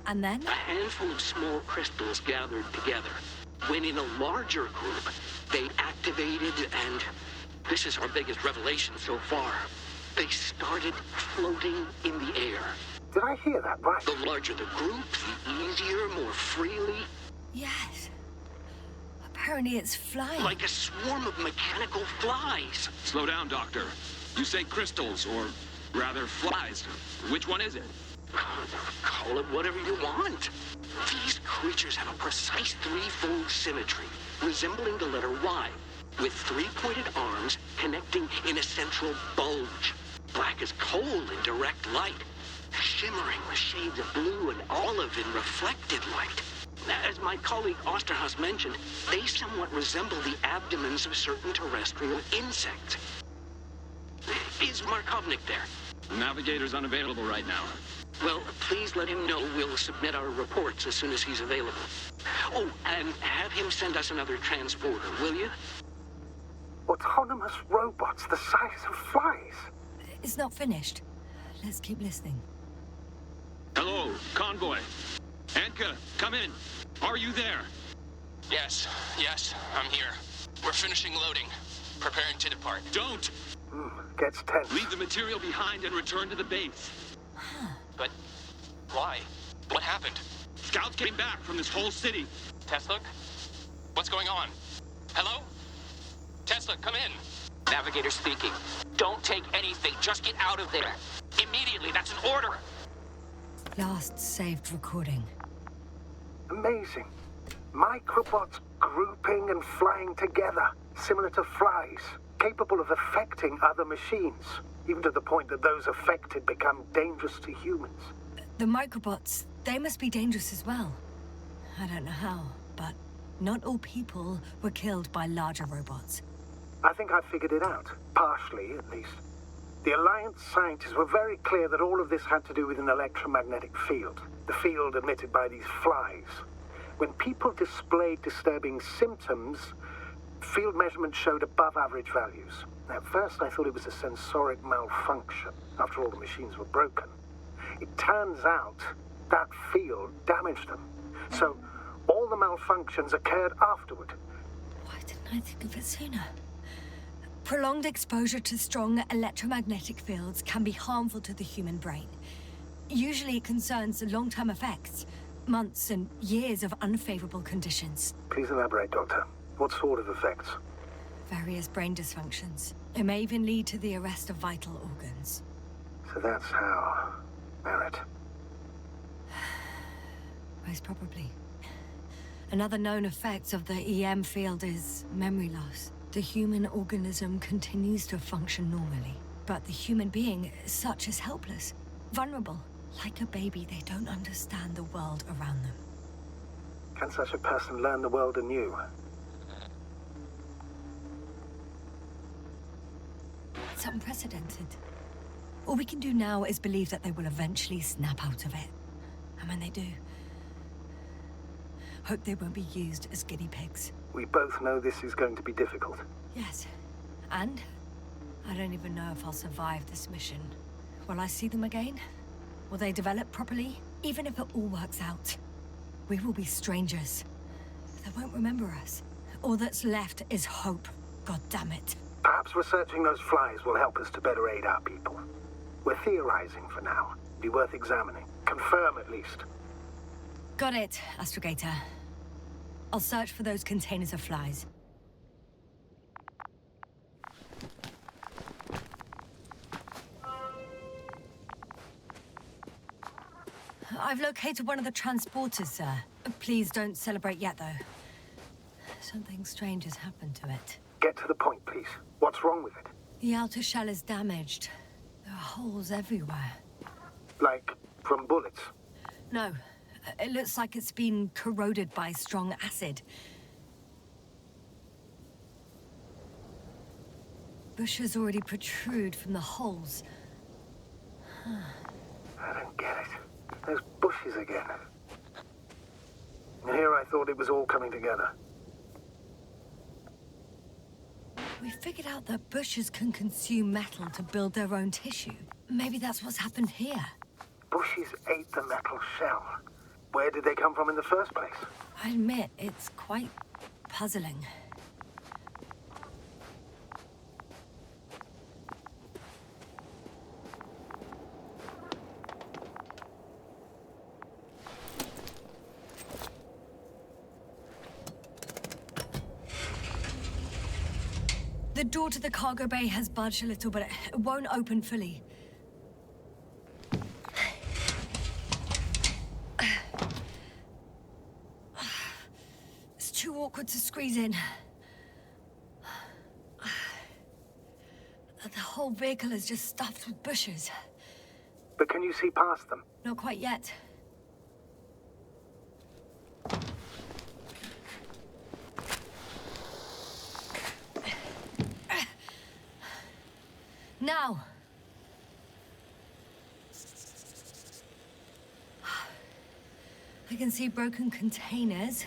And then? A handful of small crystals gathered together. When in a larger group, they activated and... this is our biggest revelation so far. They started floating in the air. Did I hear that right? The larger the group, the easier, more freely. Yes. Apparently it's flying. Like a swarm of mechanical flies. Slow down, Doctor. You say crystals, or rather flies. Which one is it? Call it whatever you want. These creatures have a precise threefold symmetry, resembling the letter Y, with three-pointed arms connecting in a central bulge. Black as coal in direct light, shimmering with shades of blue and olive in reflected light. As my colleague Osterhaus mentioned, they somewhat resemble the abdomens of certain terrestrial insects. Is Markovnik there? Navigator's unavailable right now. Well, please let him know we'll submit our reports as soon as he's available. Oh, and have him send us another transporter, will you? Autonomous robots the size of flies. It's not finished. Let's keep listening. Hello, Convoy. Antka, come in. Are you there? Yes, I'm here. We're finishing loading. Preparing to depart. Don't! Gets tense. Leave the material behind and return to the base. But why? What happened? Scouts came back from this whole city. Tesla? What's going on? Hello? Tesla, come in. Navigator speaking. Don't take anything. Just get out of there. Immediately. That's an order. Last saved recording. Amazing. Microbots grouping and flying together, similar to flies, capable of affecting other machines, even to the point that those affected become dangerous to humans. The microbots, they must be dangerous as well. I don't know how, but not all people were killed by larger robots. I think I figured it out, partially at least. The Alliance scientists were very clear that all of this had to do with an electromagnetic field, the field emitted by these flies. When people displayed disturbing symptoms, field measurements showed above average values. At first I thought it was a sensoric malfunction, after all the machines were broken. It turns out that field damaged them. So all the malfunctions occurred afterward. Why didn't I think of it sooner? Prolonged exposure to strong electromagnetic fields can be harmful to the human brain. Usually it concerns long-term effects, months and years of unfavorable conditions. Please elaborate, Doctor. What sort of effects? Various brain dysfunctions. It may even lead to the arrest of vital organs. So that's how... Merit. Most probably. Another known effect of the EM field is memory loss. The human organism continues to function normally, but the human being as such is helpless, vulnerable. Like a baby, they don't understand the world around them. Can such a person learn the world anew? It's unprecedented. All we can do now is believe that they will eventually snap out of it. And when they do, hope they won't be used as guinea pigs. We both know this is going to be difficult. Yes. And I don't even know if I'll survive this mission. Will I see them again? Will they develop properly? Even if it all works out, we will be strangers. They won't remember us. All that's left is hope. God damn it. Perhaps researching those flies will help us to better aid our people. We're theorizing for now. Be worth examining. Confirm at least. Got it, Astrogator. I'll search for those containers of flies. I've located one of the transporters, sir. Please don't celebrate yet, though. Something strange has happened to it. Get to the point, please. What's wrong with it? The outer shell is damaged. There are holes everywhere. Like from bullets? No. It looks like it's been corroded by strong acid. Bushes already protrude from the holes. I don't get it. Those bushes again. And here I thought it was all coming together. We figured out that bushes can consume metal to build their own tissue. Maybe that's what's happened here. Bushes ate the metal shell. Where did they come from in the first place? I admit, it's quite puzzling. The door to the cargo bay has budged a little, but it won't open fully. It's too awkward to squeeze in. The whole vehicle is just stuffed with bushes. But can you see past them? Not quite yet. Now! I can see broken containers.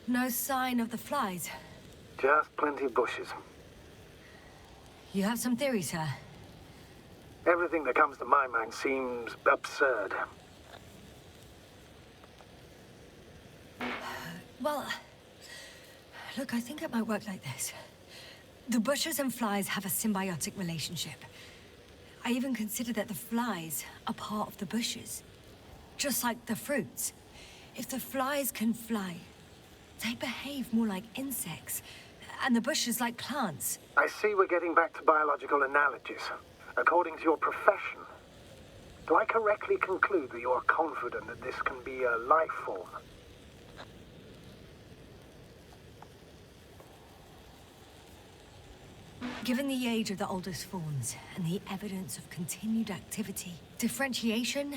No sign of the flies. Just plenty of bushes. You have some theories, sir? Everything that comes to my mind seems absurd. Well, look, I think it might work like this. The bushes and flies have a symbiotic relationship. I even consider that the flies are part of the bushes. Just like the fruits. If the flies can fly, they behave more like insects, and the bushes like plants. I see we're getting back to biological analogies. According to your profession, do I correctly conclude that you are confident that this can be a life form? Given the age of the oldest forms and the evidence of continued activity, differentiation,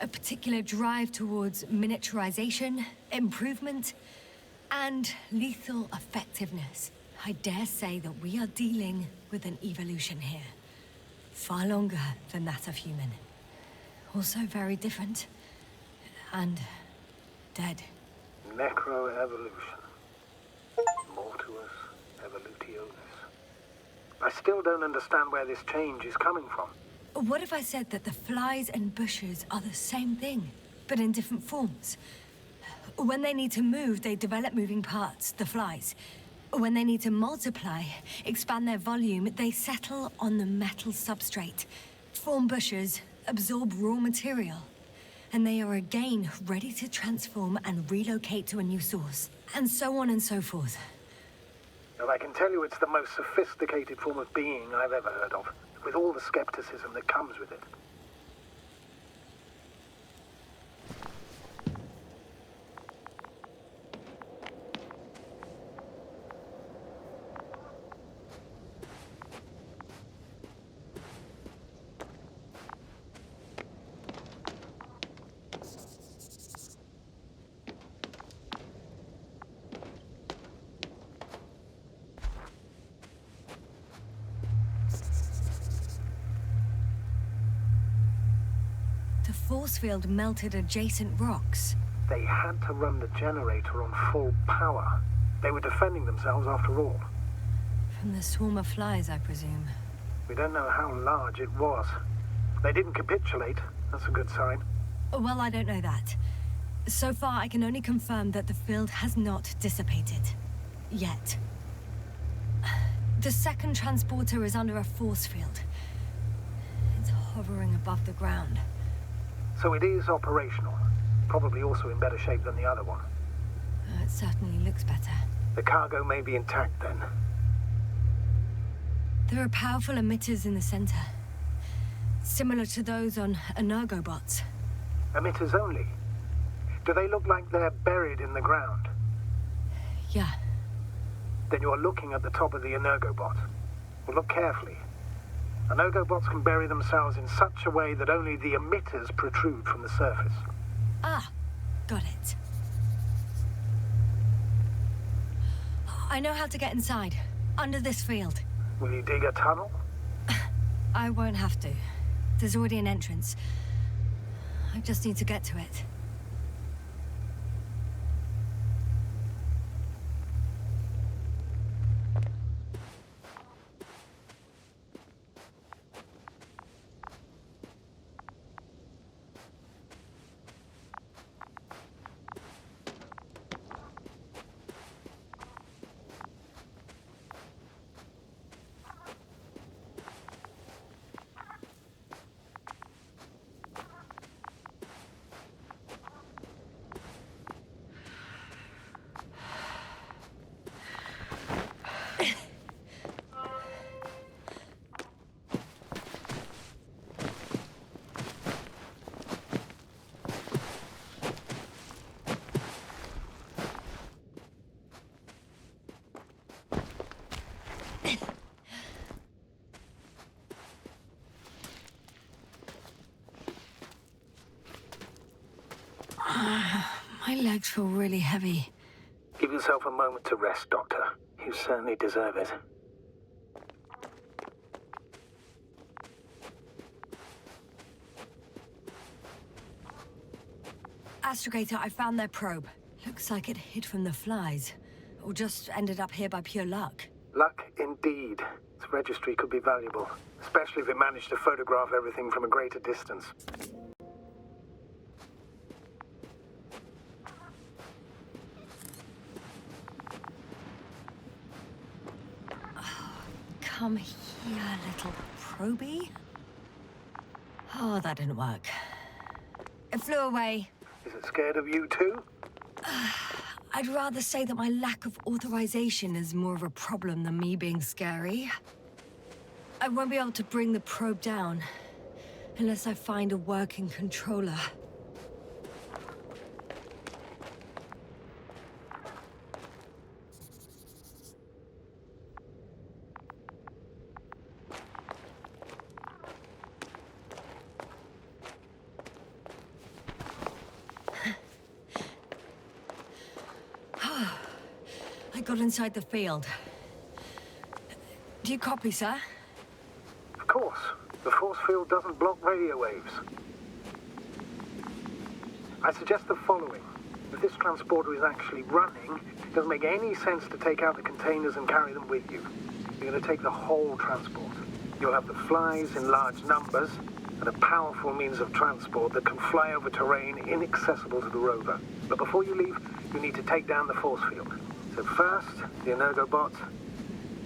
a particular drive towards miniaturization, improvement, and lethal effectiveness, I dare say that we are dealing with an evolution here. Far longer than that of human. Also very different. And dead. Necroevolution. Mortuus evolutionis. I still don't understand where this change is coming from. What if I said that the flies and bushes are the same thing, but in different forms? When they need to move, they develop moving parts, the flies. When they need to multiply, expand their volume, they settle on the metal substrate, form bushes, absorb raw material. And they are again ready to transform and relocate to a new source. And so on and so forth. Well, I can tell you it's the most sophisticated form of being I've ever heard of, with all the skepticism that comes with it. The force field melted adjacent rocks. They had to run the generator on full power. They were defending themselves after all. From the swarm of flies, I presume. We don't know how large it was. They didn't capitulate. That's a good sign. Well, I don't know that. So far, I can only confirm that the field has not dissipated. Yet. The second transporter is under a force field. It's hovering above the ground. So it is operational. Probably also in better shape than the other one. It certainly looks better. The cargo may be intact then. There are powerful emitters in the center. Similar to those on energobots. Emitters only? Do they look like they're buried in the ground? Yeah. Then you're looking at the top of the energobot. Well, look carefully. Energobots can bury themselves in such a way that only the emitters protrude from the surface. Ah, got it. I know how to get inside. Under this field. Will you dig a tunnel? I won't have to. There's already an entrance. I just need to get to it. My legs feel really heavy. Give yourself a moment to rest, Doctor. You certainly deserve it. Astrogator, I found their probe. Looks like it hid from the flies. Or just ended up here by pure luck. Luck indeed. Its registry could be valuable, especially if it managed to photograph everything from a greater distance. Come here, little probie. Oh, that didn't work. It flew away. Is it scared of you too? I'd rather say that my lack of authorization is more of a problem than me being scary. I won't be able to bring the probe down unless I find a working controller. I got inside the field. Do you copy, sir? Of course. The force field doesn't block radio waves. I suggest the following. If this transporter is actually running, it doesn't make any sense to take out the containers and carry them with you. You're going to take the whole transport. You'll have the flies in large numbers, and a powerful means of transport that can fly over terrain inaccessible to the rover. But before you leave, you need to take down the force field. So first, the energobot,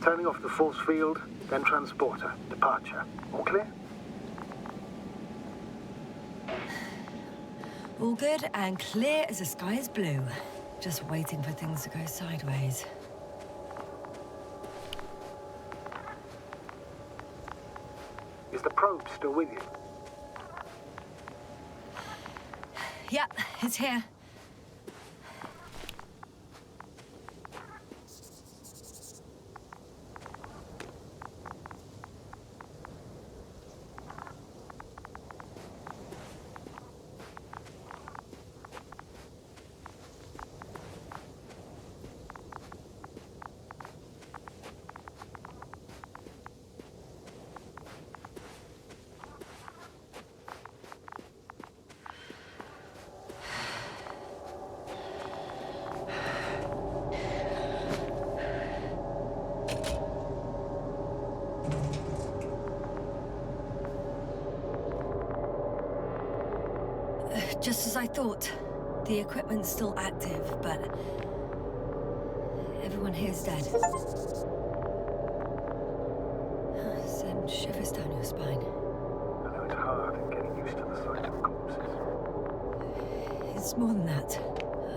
turning off the force field, then transporter, departure. All clear? All good and clear as the sky is blue. Just waiting for things to go sideways. Is the probe still with you? Yep, it's here. Just as I thought. The equipment's still active, but everyone here's dead. Send shivers down your spine. I know it's hard getting used to the sight of corpses. It's more than that.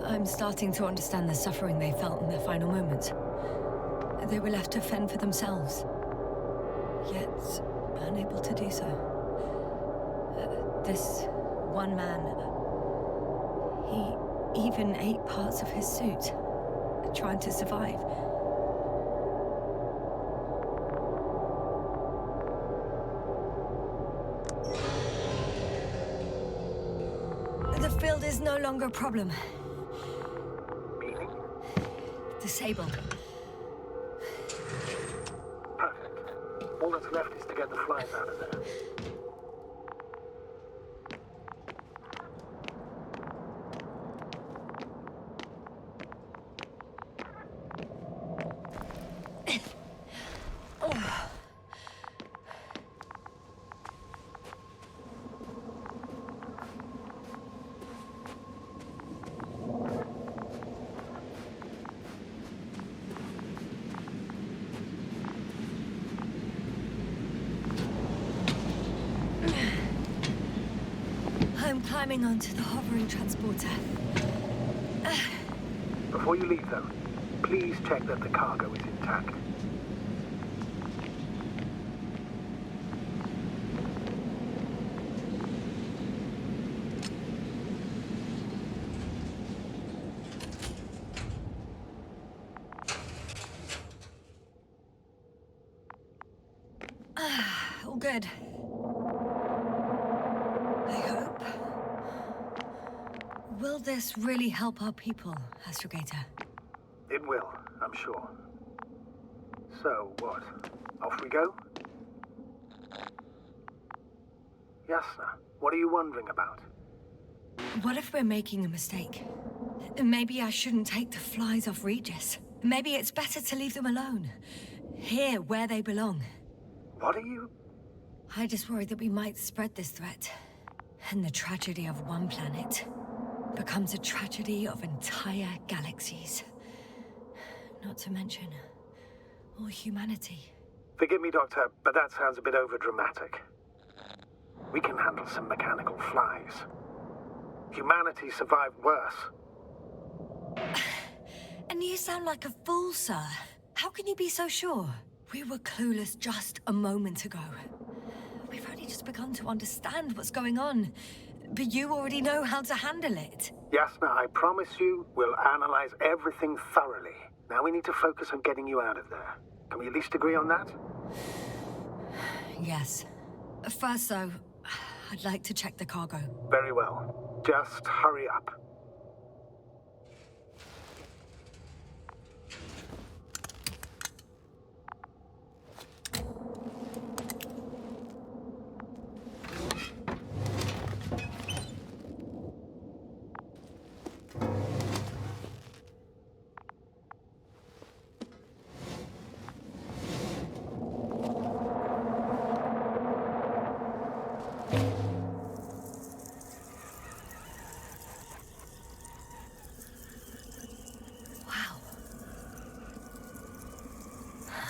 I'm starting to understand the suffering they felt in their final moments. They were left to fend for themselves, yet unable to do so. This one man, he even ate parts of his suit, trying to survive. The field is no longer a problem. Meaning? Disabled. Perfect. All that's left is to get the flies out of there. I'm climbing onto the hovering transporter. Before you leave, though, please check that the cargo is intact. All good. I hope. Will this really help our people, Astrogator? It will, I'm sure. So, what? Off we go? Yasna, what are you wondering about? What if we're making a mistake? Maybe I shouldn't take the flies off Regis. Maybe it's better to leave them alone. Here, where they belong. What are you... I just worry that we might spread this threat. And the tragedy of one planet becomes a tragedy of entire galaxies. Not to mention, all humanity. Forgive me, Doctor, but that sounds a bit overdramatic. We can handle some mechanical flies. Humanity survived worse. And you sound like a fool, sir. How can you be so sure? We were clueless just a moment ago. We've only just begun to understand what's going on. But you already know how to handle it. Yasna, I promise you, we'll analyze everything thoroughly. Now we need to focus on getting you out of there. Can we at least agree on that? Yes. First, though, I'd like to check the cargo. Very well. Just hurry up.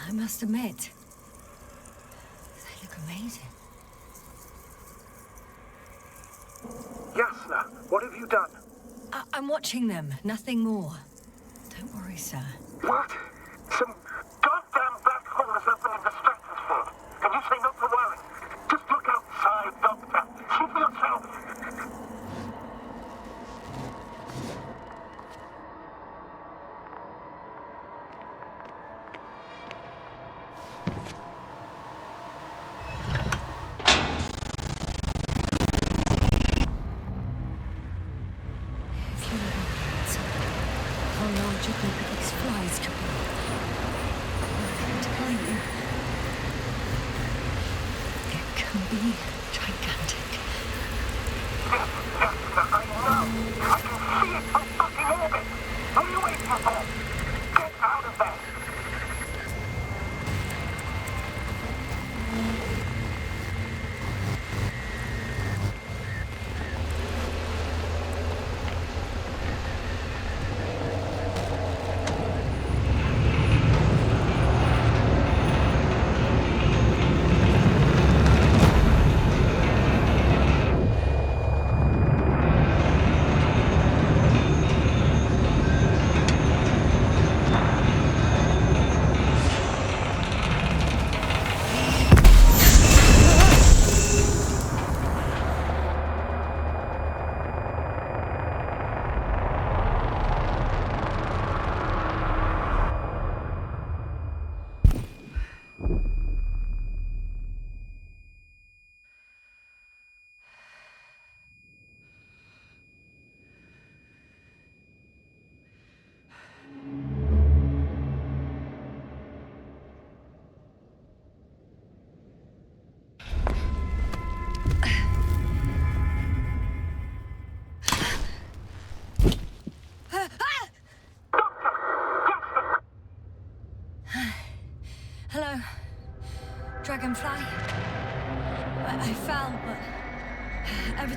I must admit, they look amazing. Yasna, what have you done? I'm watching them, nothing more. Don't worry, sir. What? Some goddamn black hole is opening the stratosphere. And you say not to worry. Just look outside, Doctor. See for yourself.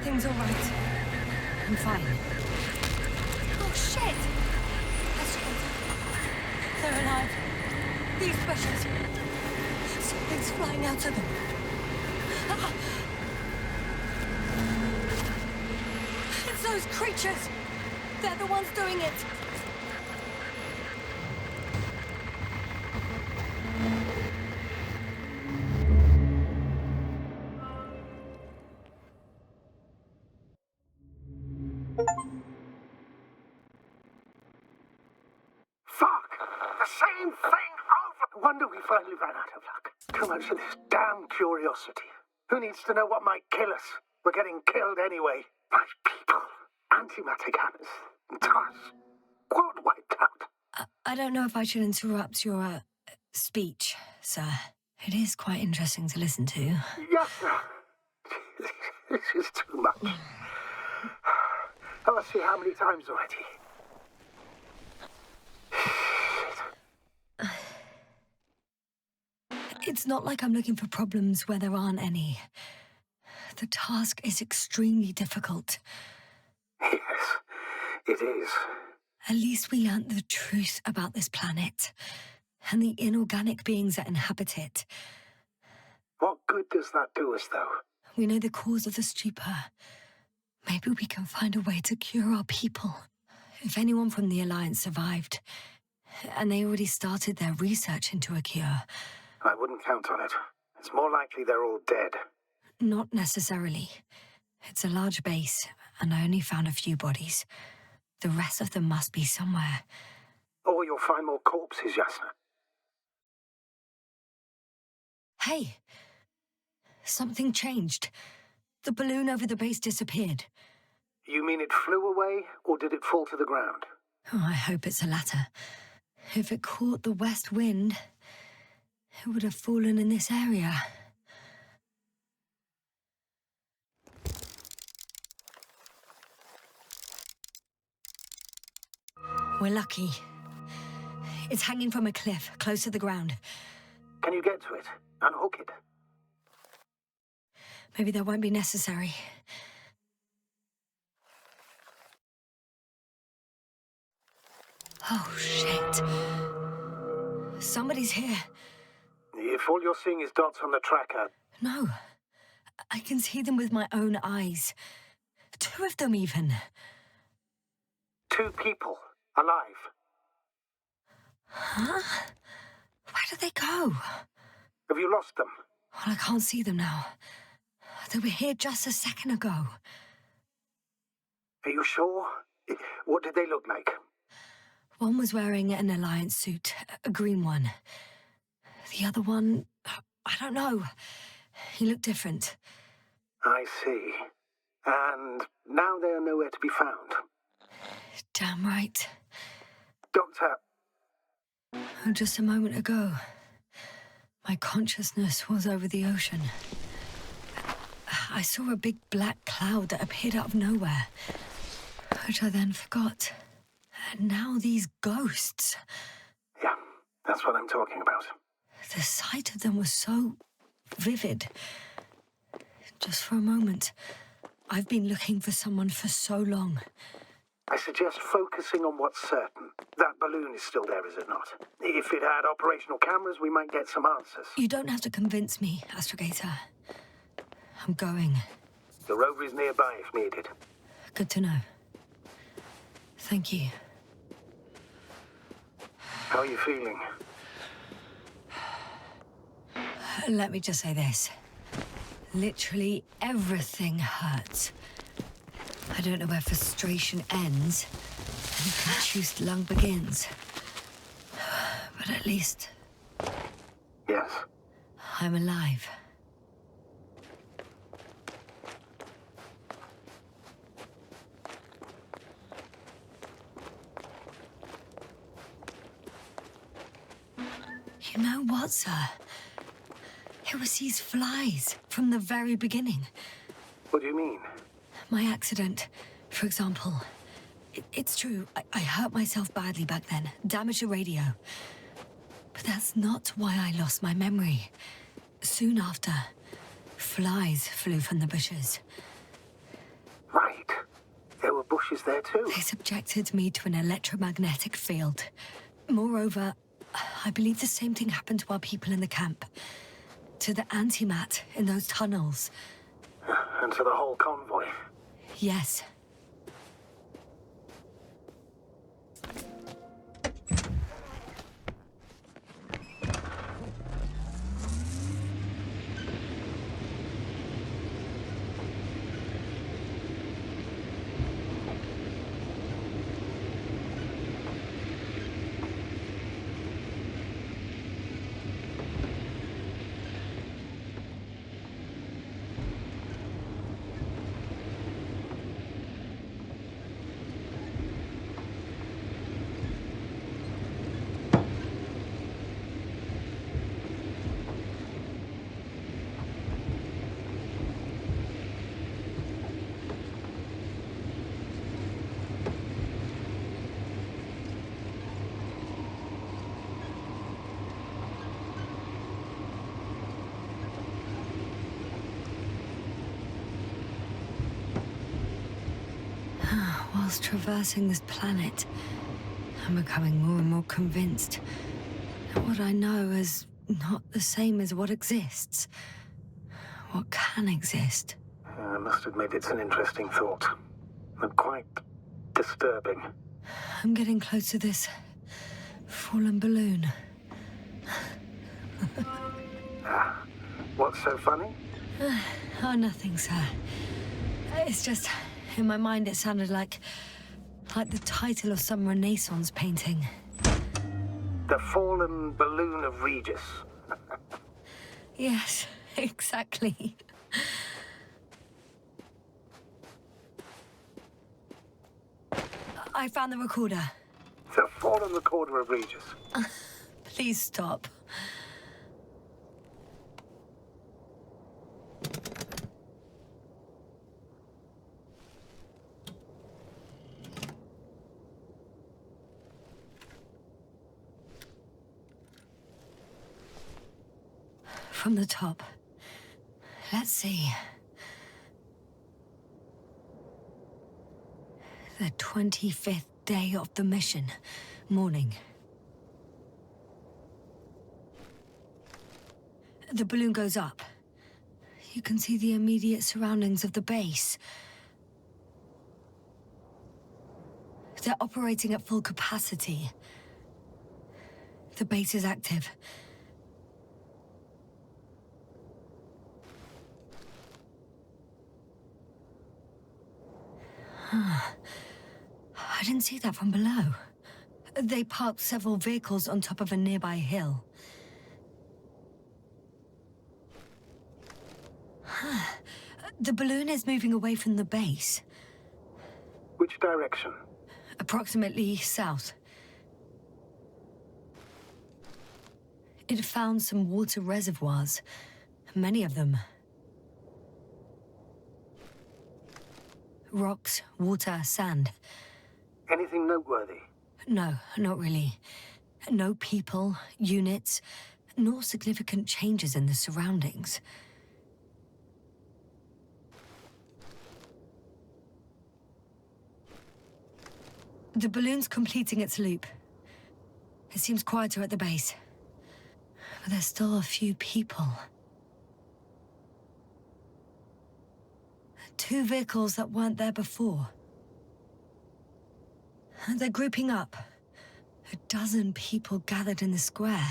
Everything's all right. I'm fine. Oh, shit! They're alive. These bushes. Something's flying out of them. Ah! It's those creatures! They're the ones doing it! Fuck! The same thing over! No wonder we finally ran out of luck. Too much of this damn curiosity. Who needs to know what might kill us? We're getting killed anyway. My people. Antimatter cannons. Entire world wiped out. I don't know if I should interrupt your, speech, sir. It is quite interesting to listen to. Yasna! This is too much. I must see how many times already. It's not like I'm looking for problems where there aren't any. The task is extremely difficult. Yes, it is. At least we learnt the truth about this planet and the inorganic beings that inhabit it. What good does that do us, though? We know the cause of the stupor. Maybe we can find a way to cure our people. If anyone from the Alliance survived, and they already started their research into a cure. I wouldn't count on it. It's more likely they're all dead. Not necessarily. It's a large base, and I only found a few bodies. The rest of them must be somewhere. Or you'll find more corpses, Yasna. Hey! Something changed. The balloon over the base disappeared. You mean it flew away, or did it fall to the ground? Oh, I hope it's the latter. If it caught the west wind, it would have fallen in this area. We're lucky. It's hanging from a cliff, close to the ground. Can you get to it? Unhook it? Maybe that won't be necessary. Oh, shit. Somebody's here. If all you're seeing is dots on the tracker... No. I can see them with my own eyes. 2 of them, even. 2 people. Alive. Huh? Where did they go? Have you lost them? Well, I can't see them now. They were here just a second ago. Are you sure? What did they look like? One was wearing an Alliance suit, a green one. The other one, I don't know. He looked different. I see. And now they are nowhere to be found. Damn right. Doctor... Oh, just a moment ago, my consciousness was over the ocean. I saw a big black cloud that appeared out of nowhere, which I then forgot. And now these ghosts. Yeah, that's what I'm talking about. The sight of them was so vivid. Just for a moment, I've been looking for someone for so long. I suggest focusing on what's certain. That balloon is still there, is it not? If it had operational cameras, we might get some answers. You don't have to convince me, Astrogator. I'm going. The rover is nearby if needed. Good to know. Thank you. How are you feeling? Let me just say this. Literally everything hurts. I don't know where frustration ends and confused lung begins. But at least... Yes? I'm alive. You know what, sir? It was these flies from the very beginning. What do you mean? My accident, for example. It's true, I hurt myself badly back then, damaged the radio. But that's not why I lost my memory. Soon after, flies flew from the bushes. is there too. They subjected me to an electromagnetic field. Moreover, I believe the same thing happened to our people in the camp. To the antimat in those tunnels. And to the whole convoy. Yes. Whilst traversing this planet, I'm becoming more and more convinced that what I know is not the same as what exists. What can exist. I must admit it's an interesting thought. And quite disturbing. I'm getting close to this fallen balloon. What's so funny? Oh, nothing, sir. It's just, in my mind it sounded like the title of some Renaissance painting. The Fallen Balloon of Regis. Yes, exactly. I found the recorder. The Fallen Recorder of Regis. Please stop. From the top. Let's see. The 25th day of the mission. Morning. The balloon goes up. You can see the immediate surroundings of the base. They're operating at full capacity. The base is active. I didn't see that from below. They parked several vehicles on top of a nearby hill. The balloon is moving away from the base. Which direction? Approximately south. It found some water reservoirs. Many of them. Rocks, water, sand. Anything noteworthy? No, not really. No people, units, nor significant changes in the surroundings. The balloon's completing its loop. It seems quieter at the base. But there's still a few people. 2 vehicles that weren't there before. They're grouping up. 12 people gathered in the square,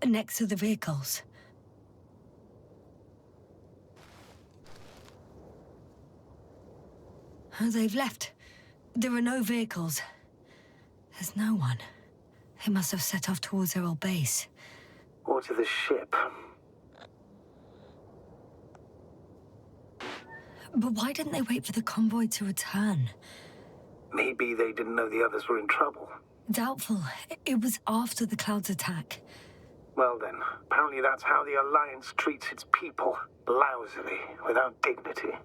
next to the vehicles. They've left. There are no vehicles. There's no one. They must have set off towards their old base. Or to the ship. But why didn't they wait for the convoy to return? Maybe they didn't know the others were in trouble. Doubtful. It was after the Cloud's attack. Well then, apparently that's how the Alliance treats its people. Lousily, without dignity.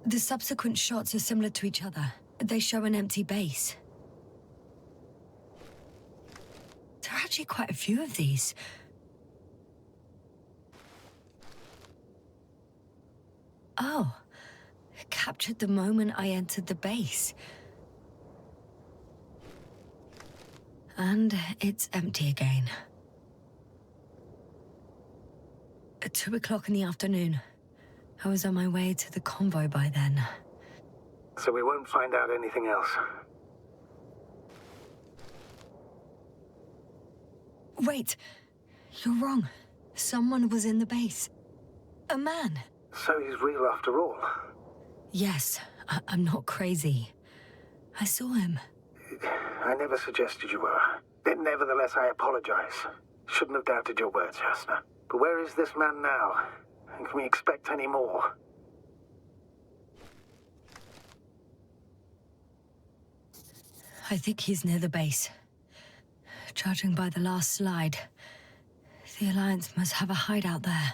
The subsequent shots are similar to each other. They show an empty base. There are actually quite a few of these. captured the moment I entered the base. And it's empty again. At 2 o'clock in the afternoon. I was on my way to the convoy by then. So we won't find out anything else. Wait, you're wrong. Someone was in the base. A man. So he's real after all. Yes, I'm not crazy. I saw him. I never suggested you were. Nevertheless, I apologize. Shouldn't have doubted your words, Yasna. But where is this man now? And can we expect any more? I think he's near the base. Judging by the last slide, the Alliance must have a hideout there.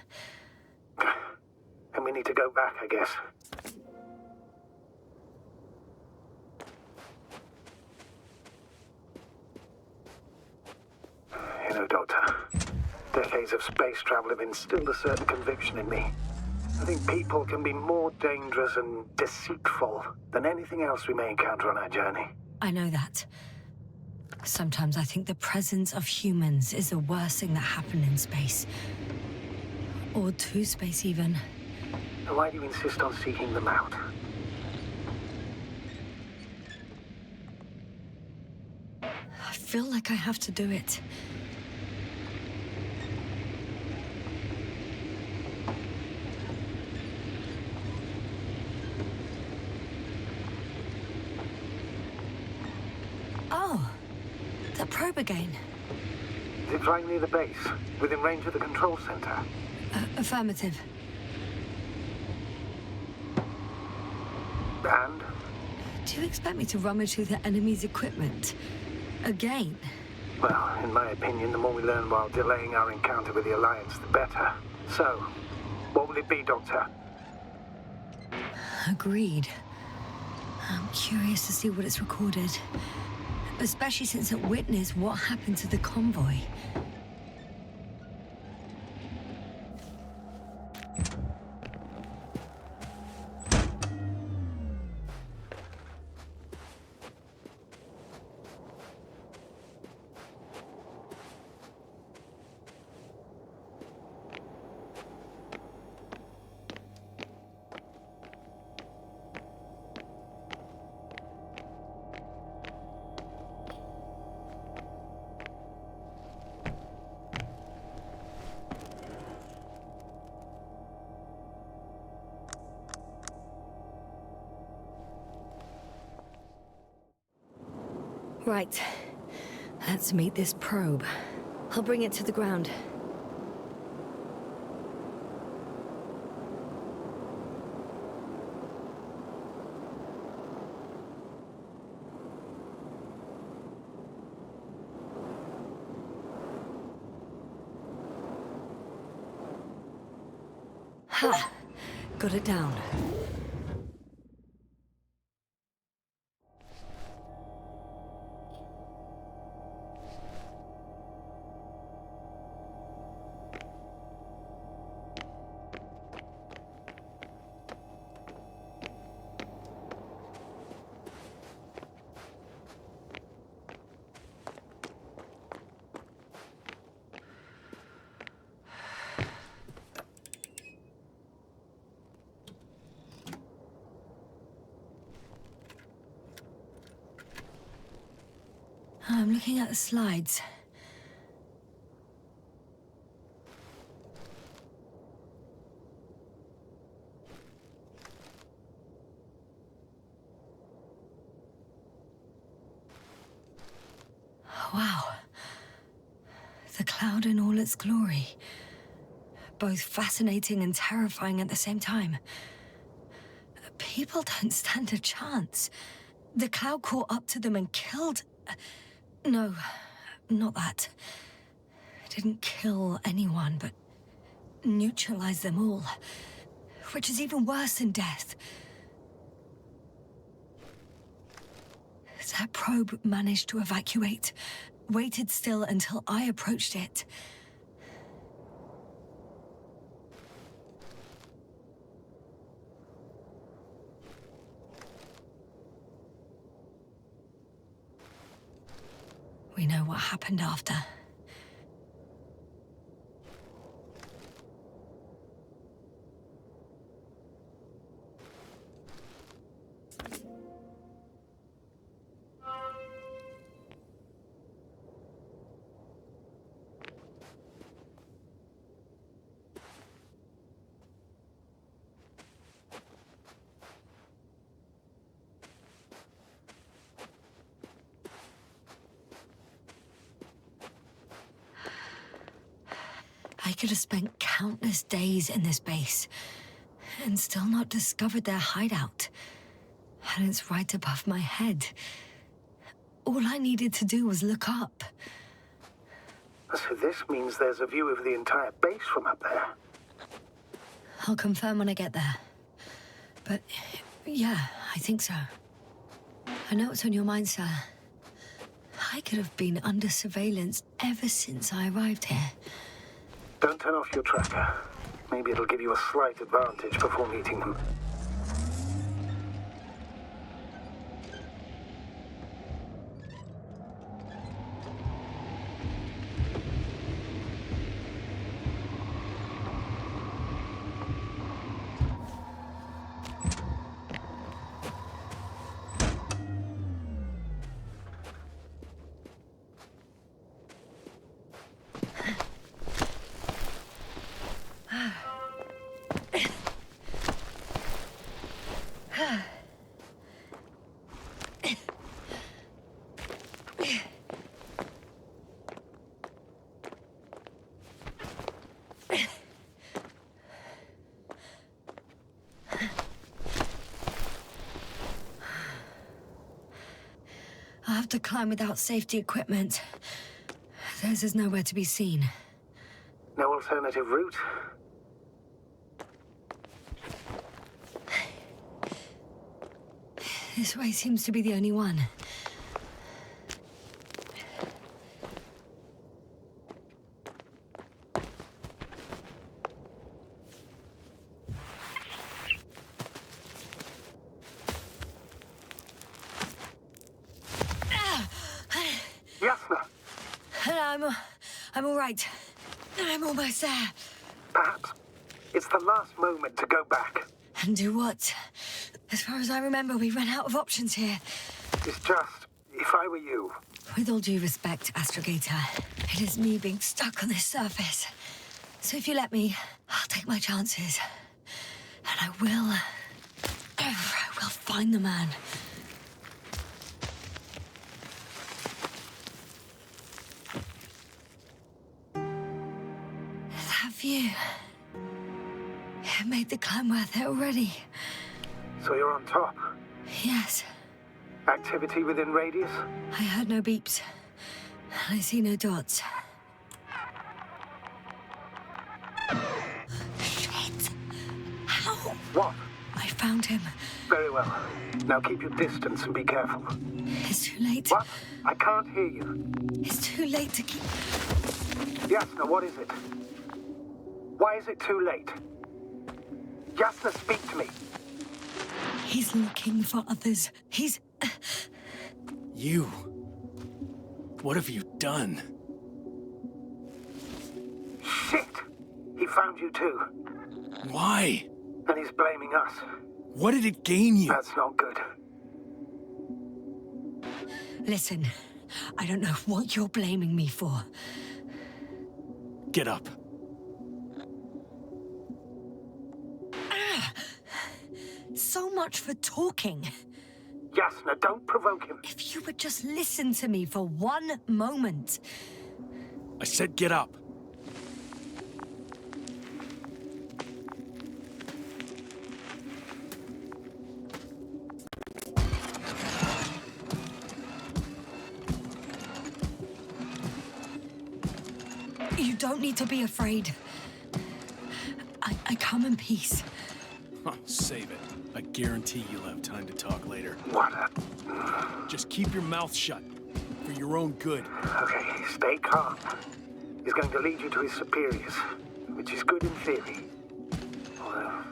And we need to go back, I guess. You know, Doctor, decades of space travel have instilled a certain conviction in me. I think people can be more dangerous and deceitful than anything else we may encounter on our journey. I know that. Sometimes I think the presence of humans is the worst thing that happened in space. Or to space, even. And why do you insist on seeking them out? I feel like I have to do it. Oh, the probe again. Is it flying near the base, within range of the control center? Affirmative. And? Do you expect me to rummage through the enemy's equipment? Again? Well, in my opinion, the more we learn while delaying our encounter with the Alliance, the better. So, what will it be, Doctor? Agreed. I'm curious to see what it's recorded. Especially since it witnessed what happened to the convoy. Right. Let's meet this probe. I'll bring it to the ground. Ha! Got it down. I'm looking at the slides. Wow. The cloud in all its glory. Both fascinating and terrifying at the same time. People don't stand a chance. The cloud caught up to them and killed... No, not that. It didn't kill anyone, but neutralized them all. Which is even worse than death. That probe managed to evacuate. Waited still until I approached it. We know what happened after. I could have spent countless days in this base and still not discovered their hideout. And it's right above my head. All I needed to do was look up. So this means there's a view of the entire base from up there. I'll confirm when I get there. But yeah, I think so. I know what's on your mind, sir. I could have been under surveillance ever since I arrived here. Don't turn off your tracker. Maybe it'll give you a slight advantage before meeting them. I'll have to climb without safety equipment. Theirs is nowhere to be seen. No alternative route? This way seems to be the only one. Yasna! I'm all right. I'm almost there. Perhaps it's the last moment to go back. And do what? As far as I remember, we ran out of options here. It's just, if I were you... With all due respect, Astrogator, it is me being stuck on this surface. So if you let me, I'll take my chances. And I will find the man. That view... It made the climb worth it already. So you're on top? Yes. Activity within radius? I heard no beeps. I see no dots. Shit! How? What? I found him. Very well. Now keep your distance and be careful. It's too late. What? I can't hear you. It's too late to keep... Yasna, what is it? Why is it too late? Yasna, speak to me. He's looking for others. He's... You? What have you done? Shit! He found you too. Why? And he's blaming us. What did it gain you? That's not good. Listen, I don't know what you're blaming me for. Get up. So much for talking. Yasna, don't provoke him. If you would just listen to me for one moment. I said get up. You don't need to be afraid. I come in peace. Oh, save it. I guarantee you'll have time to talk later. What? Just keep your mouth shut. For your own good. Okay, stay calm. He's going to lead you to his superiors, which is good in theory. Well...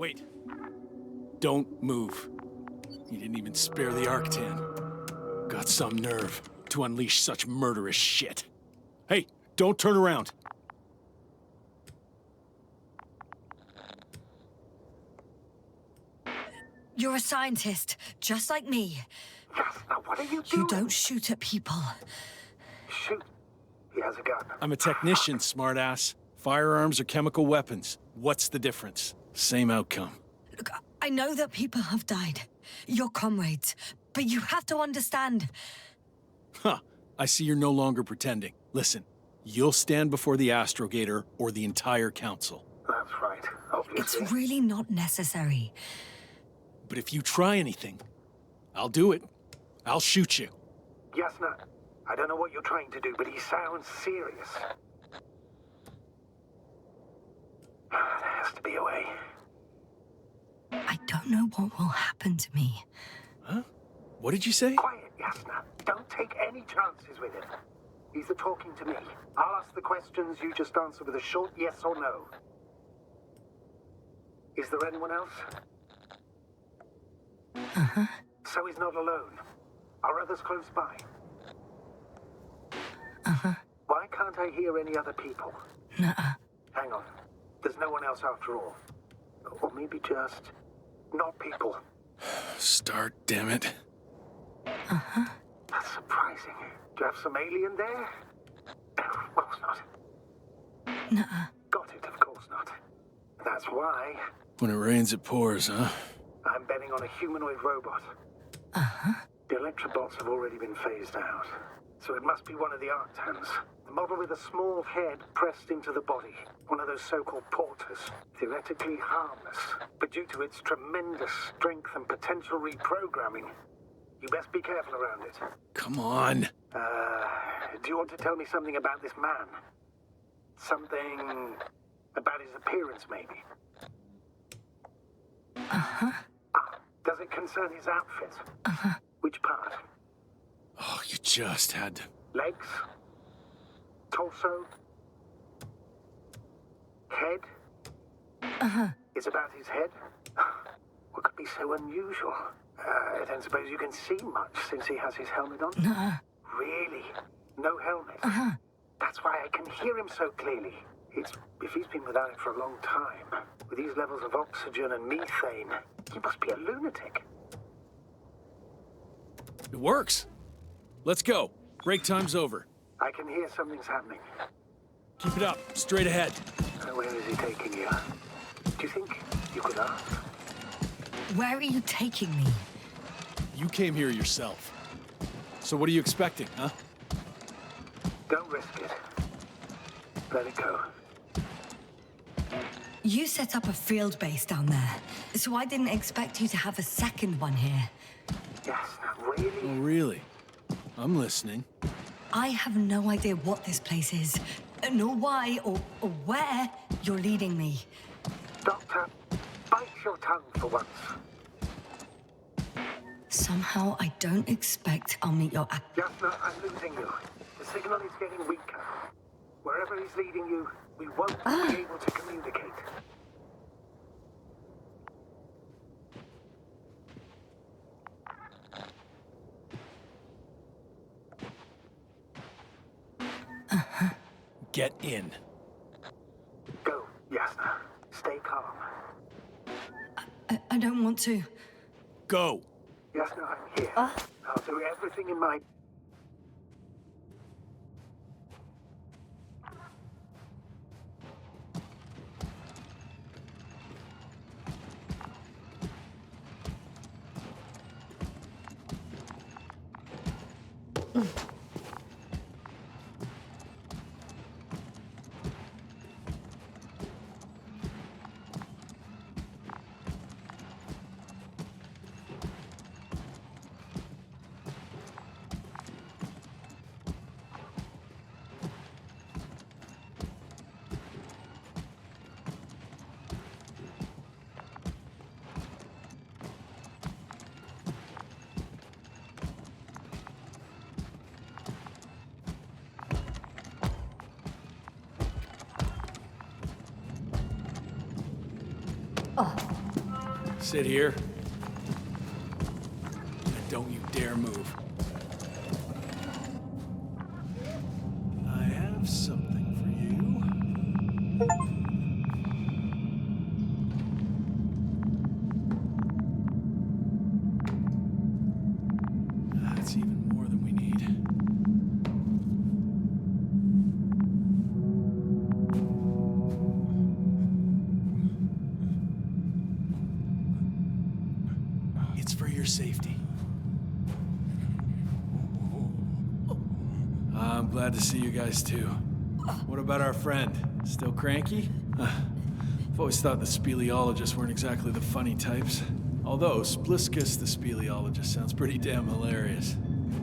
Wait. Don't move. You didn't even spare the Arctan. Got some nerve to unleash such murderous shit. Hey, don't turn around. You're a scientist, just like me. Yasna, what are you doing? You don't shoot at people. Shoot. He has a gun. I'm a technician, smartass. Firearms are chemical weapons. What's the difference? Same outcome. Look, I know that people have died. Your comrades. But you have to understand. Huh. I see you're no longer pretending. Listen, you'll stand before the Astrogator or the entire council. That's right, obviously. It's really not necessary. But if you try anything, I'll do it. I'll shoot you. Yasna, I don't know what you're trying to do, but he sounds serious. There has to be a way. I don't know what will happen to me. Huh? What did you say? Quiet, Yasna. Don't take any chances with him. He's talking to me. I'll ask the questions, you just answer with a short yes or no. Is there anyone else? Uh-huh. So he's not alone. Are others close by? Uh-huh. Why can't I hear any other people? Nuh-uh. Hang on. There's no one else after all. Or maybe just... not people. Start, damn it. Uh-huh. That's surprising. Do you have some alien there? Of course not. Nuh-uh. Got it, of course not. That's why... When it rains, it pours, huh? I'm betting on a humanoid robot. Uh-huh. The electrobots have already been phased out. So it must be one of the Arctans. The model with a small head pressed into the body. One of those so-called porters. Theoretically harmless. But due to its tremendous strength and potential reprogramming, you best be careful around it. Come on. Do you want to tell me something about this man? Something about his appearance, maybe? Uh-huh. Does it concern his outfit? Uh-huh. Which part? Oh, you just had to... Legs? Torso? Head? Uh-huh. It's about his head? What could be so unusual? I don't suppose you can see much since he has his helmet on? Nuh-uh. Really? No helmet? Uh-huh. That's why I can hear him so clearly. If he's been without it for a long time, with these levels of oxygen and methane, he must be a lunatic. It works. Let's go. Break time's over. I can hear something's happening. Keep it up. Straight ahead. Where is he taking you? Do you think you could ask? Where are you taking me? You came here yourself. So what are you expecting, huh? Don't risk it. Let it go. You set up a field base down there, so I didn't expect you to have a second one here. Yes, really? Oh, really? I'm listening. I have no idea what this place is, nor why or where you're leading me. Doctor, bite your tongue for once. Somehow I don't expect I'll meet your... Yasna, I'm losing you. The signal is getting weaker. Wherever he's leading you, we won't be able to communicate. Uh-huh. Get in. Go, Yasna. Stay calm. I don't want to. Go. Yasna, I'm here. I'll do everything in my... Sit here. And don't you dare move. I have something for you. That's even more than we need. It's for your safety. I'm glad to see you guys too. What about our friend? Still cranky? I've always thought the speleologists weren't exactly the funny types. Although, Spliskus the speleologist sounds pretty damn hilarious.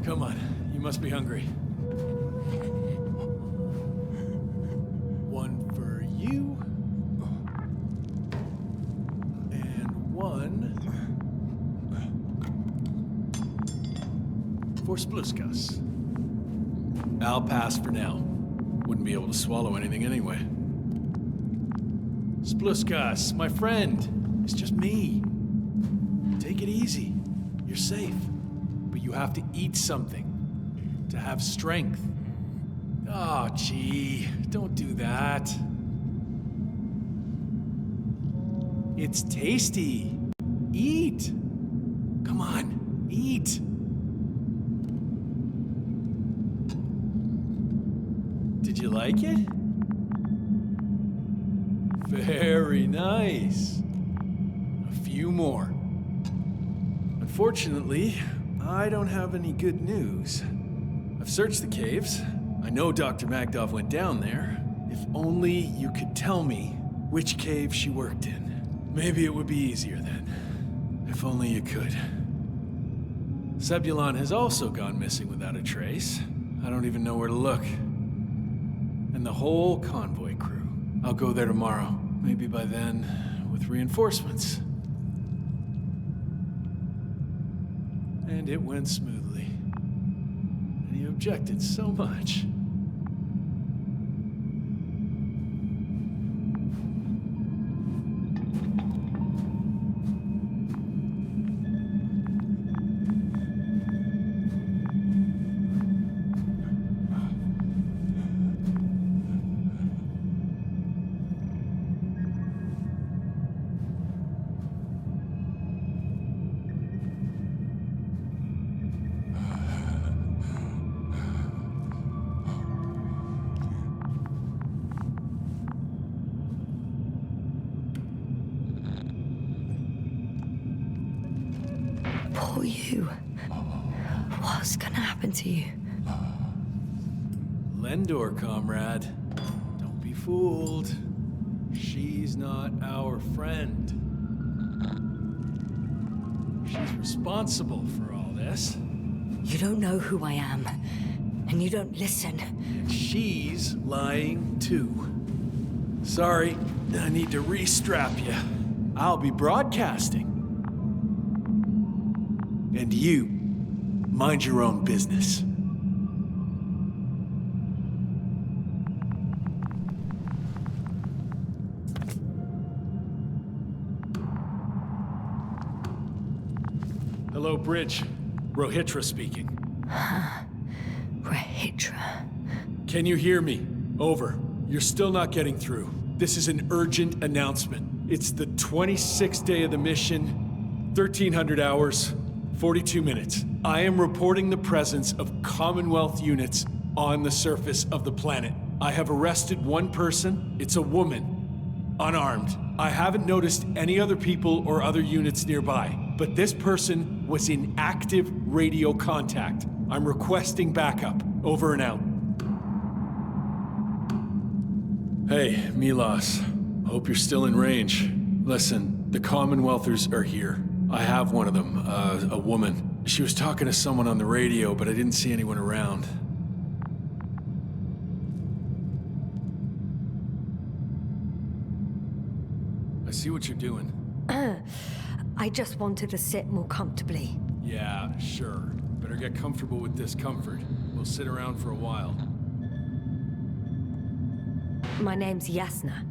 Come on, you must be hungry. One for you. And one for Spliskus. I'll pass for now. Wouldn't be able to swallow anything anyway. Spliskus, my friend. It's just me. Take it easy. You're safe. But you have to eat something to have strength. Oh, gee. Don't do that. It's tasty. Eat. Come on, eat. Did you like it? Very nice. A few more. Unfortunately, I don't have any good news. I've searched the caves. I know Dr. Magdov went down there. If only you could tell me which cave she worked in. Maybe it would be easier then. If only you could. Zebulon has also gone missing without a trace. I don't even know where to look. And the whole Convoy crew. I'll go there tomorrow. Maybe by then, with reinforcements. And it went smoothly. And he objected so much. Poor you. What's gonna happen to you? Lendor, comrade. Don't be fooled. She's not our friend. She's responsible for all this. You don't know who I am, and you don't listen. And she's lying too. Sorry, I need to restrap you. I'll be broadcasting. And you, mind your own business. Hello, Bridge. Rohitra speaking. Rohitra. Can you hear me? Over. You're still not getting through. This is an urgent announcement. It's the 26th day of the mission, 1300 hours, 42 minutes. I am reporting the presence of Commonwealth units on the surface of the planet. I have arrested one person. It's a woman, unarmed. I haven't noticed any other people or other units nearby, but this person was in active radio contact. I'm requesting backup. Over and out. Hey, Milos. Hope you're still in range. Listen, the Commonwealthers are here. I have one of them, a woman. She was talking to someone on the radio, but I didn't see anyone around. I see what you're doing. I just wanted to sit more comfortably. Yeah, sure. Better get comfortable with discomfort. We'll sit around for a while. My name's Yasna.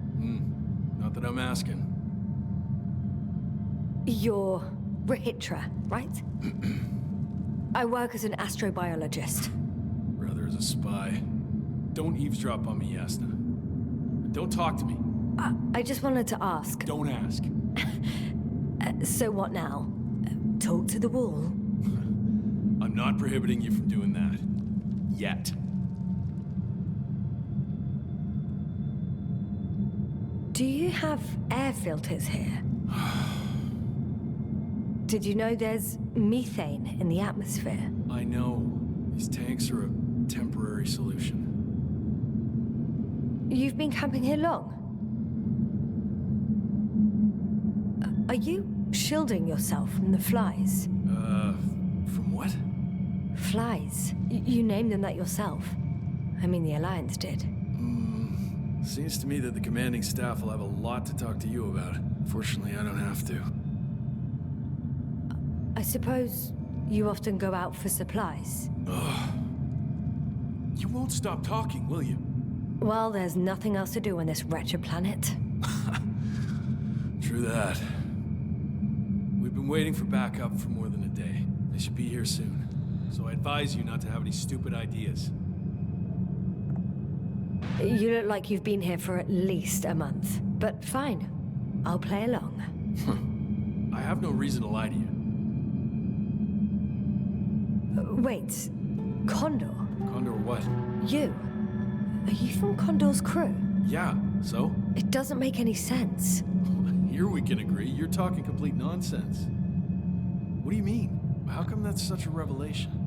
Not that I'm asking. You're Rahitra, right? I work as an astrobiologist. Rather as a spy. Don't eavesdrop on me, Yasna. Don't talk to me. I just wanted to ask. Don't ask. So what now? Talk to the wall? I'm not prohibiting you from doing that. Yet. Do you have air filters here? Did you know there's methane in the atmosphere? I know. These tanks are a temporary solution. You've been camping here long? Are you shielding yourself from the flies? From what? Flies. You named them that yourself. I mean, the Alliance did. Seems to me that the commanding staff will have a lot to talk to you about. Fortunately, I don't have to. I suppose you often go out for supplies. Ugh. You won't stop talking, will you? Well, there's nothing else to do on this wretched planet. True that. We've been waiting for backup for more than a day. They should be here soon. So I advise you not to have any stupid ideas. You look like you've been here for at least a month. But fine. I'll play along. I have no reason to lie to you. Wait. Condor? Condor what? You? Are you from Condor's crew? Yeah, so? It doesn't make any sense. Here we can agree. You're talking complete nonsense. What do you mean? How come that's such a revelation?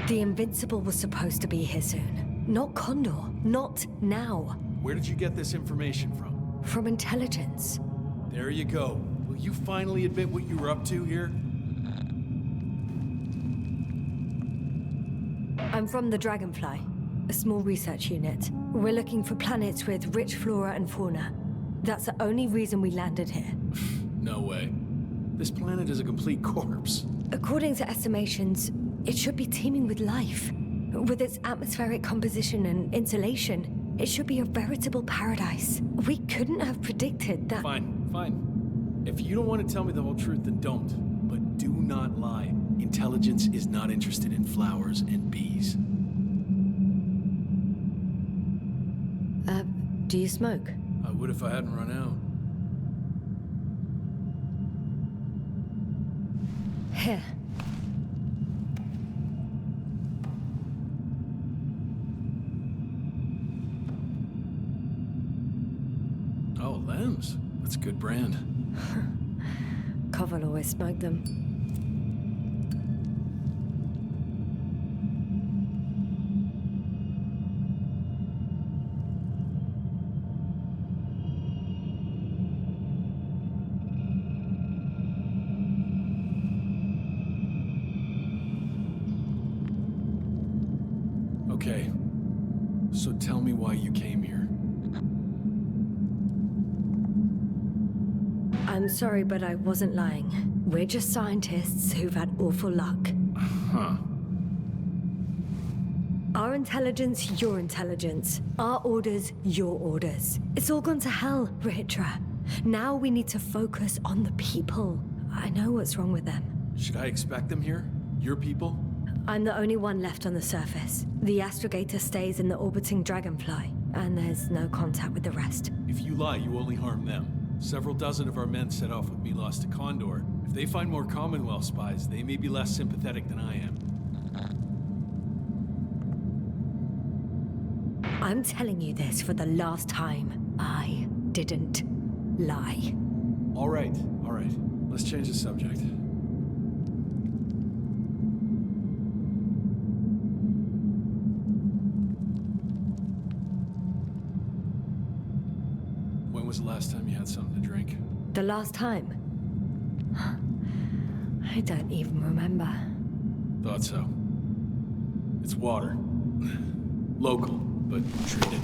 The Invincible was supposed to be here soon. Not Condor. Not now. Where did you get this information from? From intelligence. There you go. Will you finally admit what you were up to here? I'm from the Dragonfly, a small research unit. We're looking for planets with rich flora and fauna. That's the only reason we landed here. No way. This planet is a complete corpse. According to estimations, it should be teeming with life. With its atmospheric composition and insulation, it should be a veritable paradise. We couldn't have predicted that. Fine, fine. If you don't want to tell me the whole truth, then don't. But do not lie. Intelligence is not interested in flowers and bees. Do you smoke? I would if I hadn't run out. Here. Oh, Lambs. That's a good brand. Koval always smoked them. Okay. So tell me why you came here. I'm sorry, but I wasn't lying. We're just scientists who've had awful luck. Huh. Our intelligence, your intelligence. Our orders, your orders. It's all gone to hell, Rahitra. Now we need to focus on the people. I know what's wrong with them. Should I expect them here? Your people? I'm the only one left on the surface. The Astrogator stays in the orbiting Dragonfly, and there's no contact with the rest. If you lie, you only harm them. Several dozen of our men set off with me lost to Condor. If they find more Commonwealth spies, they may be less sympathetic than I am. I'm telling you this for the last time. I didn't lie. All right. Let's change the subject. When was the last time you had something to drink? The last time? I don't even remember. Thought so. It's water. Local, but treated.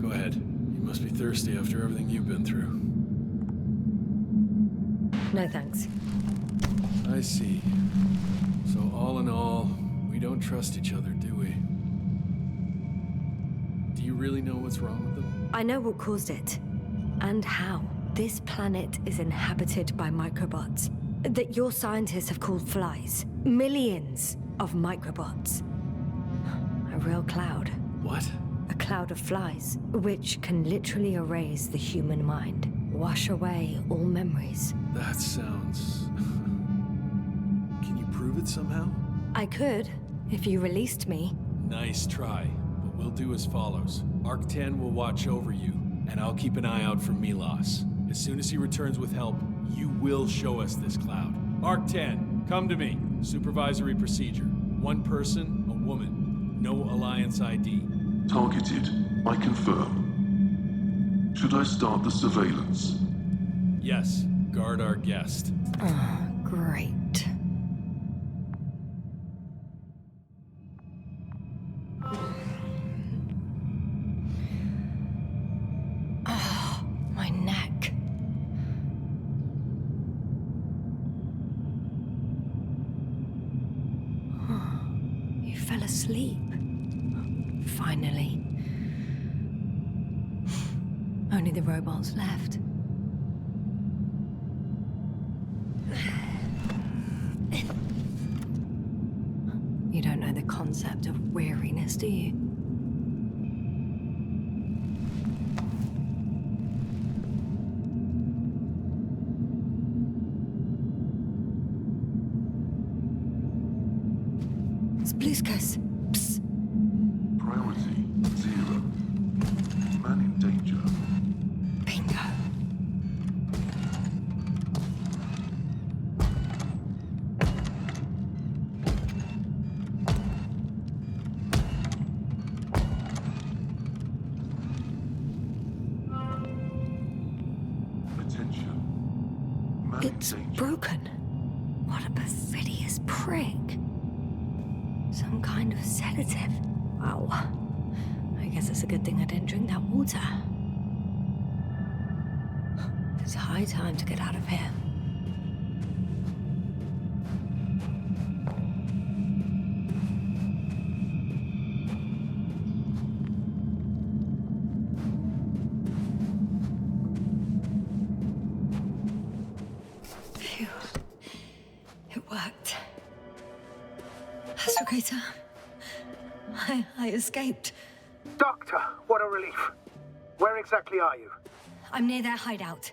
Go ahead. You must be thirsty after everything you've been through. No thanks. I see. So all in all, we don't trust each other, do we? Do you really know what's wrong with them? I know what caused it. and how this planet is inhabited by microbots that your scientists have called flies. Millions of microbots. A real cloud. What? A cloud of flies, which can literally erase the human mind, wash away all memories. That sounds... Can you prove it somehow? I could, if you released me. Nice try, but we'll do as follows. Arc-10 will watch over you, and I'll keep an eye out for Milos. As soon as he returns with help, you will show us this cloud. Arc-10, come to me. Supervisory procedure. One person, a woman. No Alliance ID. Targeted. I confirm. Should I start the surveillance? Yes. Guard our guest. Great. Oh, my neck. You fell asleep. Finally. Only the robots left. You don't know the concept of weariness, do you? Spluskas. Psst. Priority 0. Man in danger. Bingo. Attention. Man It's in danger. broken. What a perfidious prick. Some kind of sedative. Wow. I guess it's a good thing I didn't drink that water. It's high time to get out of here. Phew. It worked. Astrogator. I escaped. Doctor, what a relief. Where exactly are you? I'm near their hideout.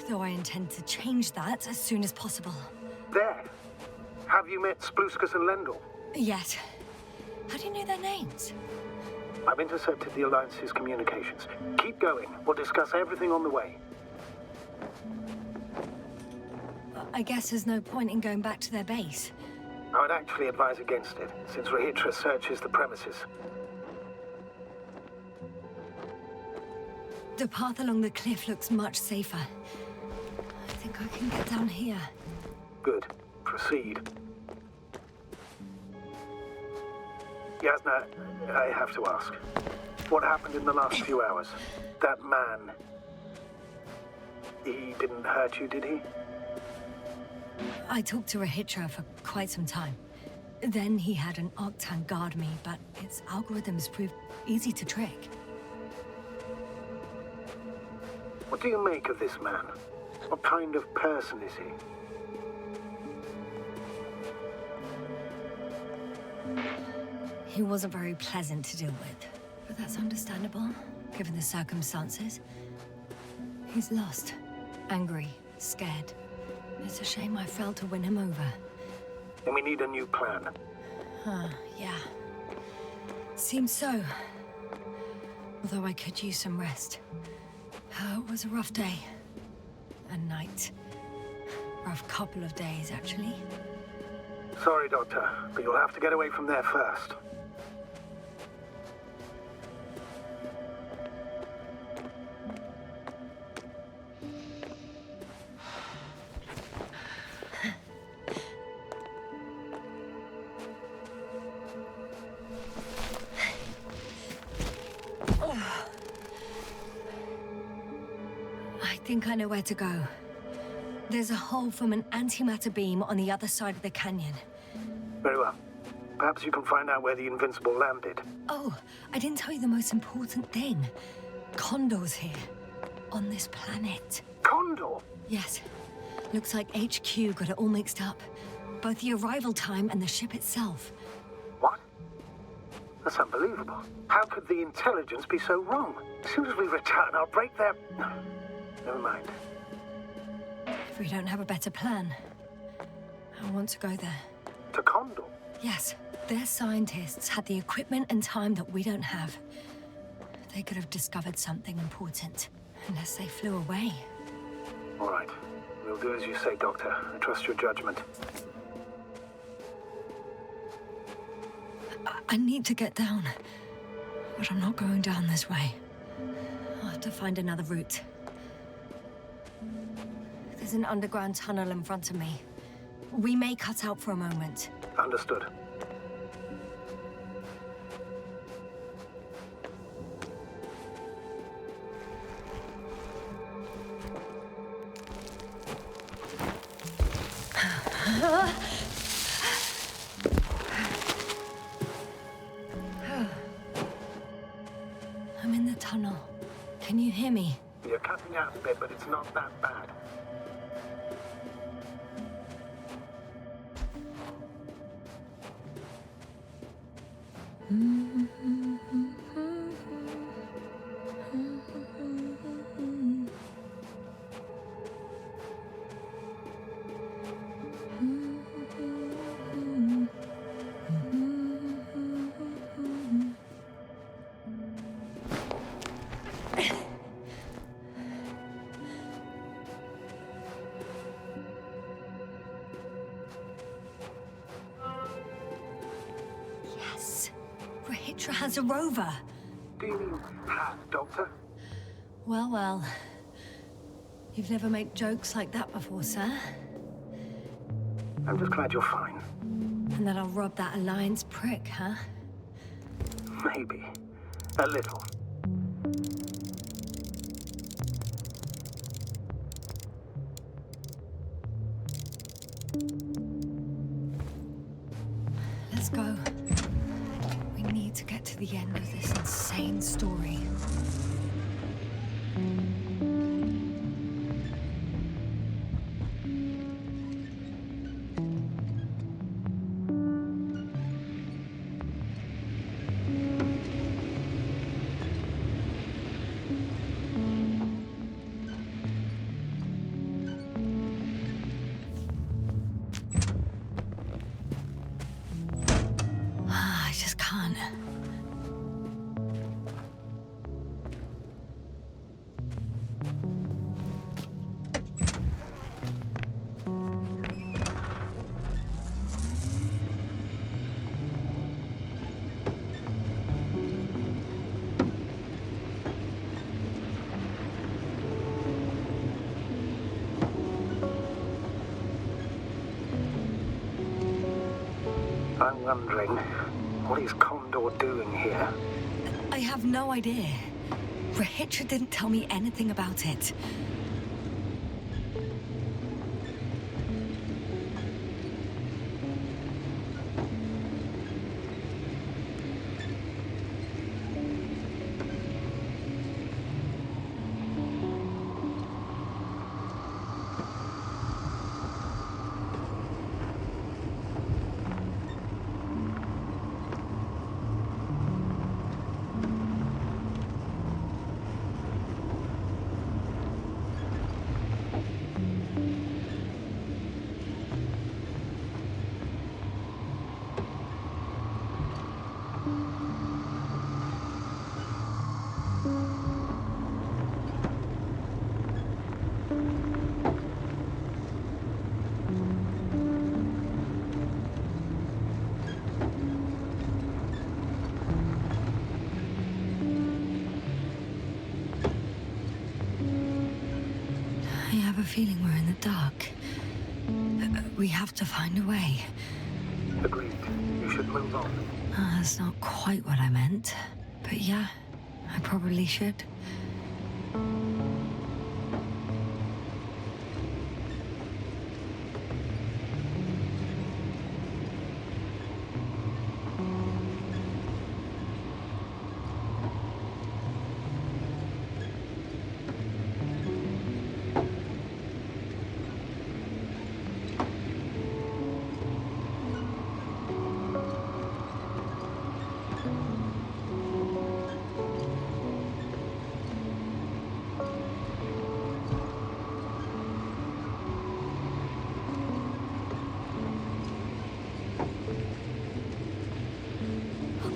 Though I intend to change that as soon as possible. There. Have you met Spluskas and Lendl? Yet. How do you know their names? I've intercepted the Alliance's communications. Keep going. We'll discuss everything on the way. I guess there's no point in going back to their base. I would actually advise against it, since Regis searches the premises. The path along the cliff looks much safer. I think I can get down here. Good. Proceed. Yasna, I have to ask. What happened in the last few hours? That man... He didn't hurt you, did he? I talked to Rahitra for quite some time. Then he had an Octan guard me, but its algorithms proved easy to trick. What do you make of this man? What kind of person is he? He wasn't very pleasant to deal with, but that's understandable, given the circumstances. He's lost, angry, scared. It's a shame I failed to win him over. And we need a new plan. Yeah. Seems so. Although I could use some rest. It was a rough day. A night. Rough couple of days, actually. Sorry, Doctor, but you'll have to get away from there first. I think I know where to go. There's a hole from an antimatter beam on the other side of the canyon. Very well. Perhaps you can find out where the Invincible landed. Oh, I didn't tell you the most important thing. Condor's here. on this planet. Condor? Yes. Looks like HQ got it all mixed up. Both the arrival time and the ship itself. What? That's unbelievable. How could the intelligence be so wrong? As soon as we return, I'll break their... Never mind. If we don't have a better plan, I want to go there. To Condor? Yes. Their scientists had the equipment and time that we don't have. They could have discovered something important, unless they flew away. All right. We'll do as you say, Doctor. I trust your judgment. I need to get down, but I'm not going down this way. I'll have to find another route. There's an underground tunnel in front of me. We may cut out for a moment. Understood. I'm in the tunnel. Can you hear me? You're cutting out a bit, but it's not that bad. Has a rover. Do you mean have, Doctor? Well, well. You've never made jokes like that before, sir. I'm just glad you're fine. And that I'll rob that Alliance prick, huh? Maybe. A little. Let's go. We need to get to the end of this insane story. I just can't. I'm wondering, what is Condor doing here? I have no idea. Rahitra didn't tell me anything about it. I have a feeling we're in the dark. We have to find a way. Agreed. You should move on. That's not quite what I meant. But yeah, I probably should.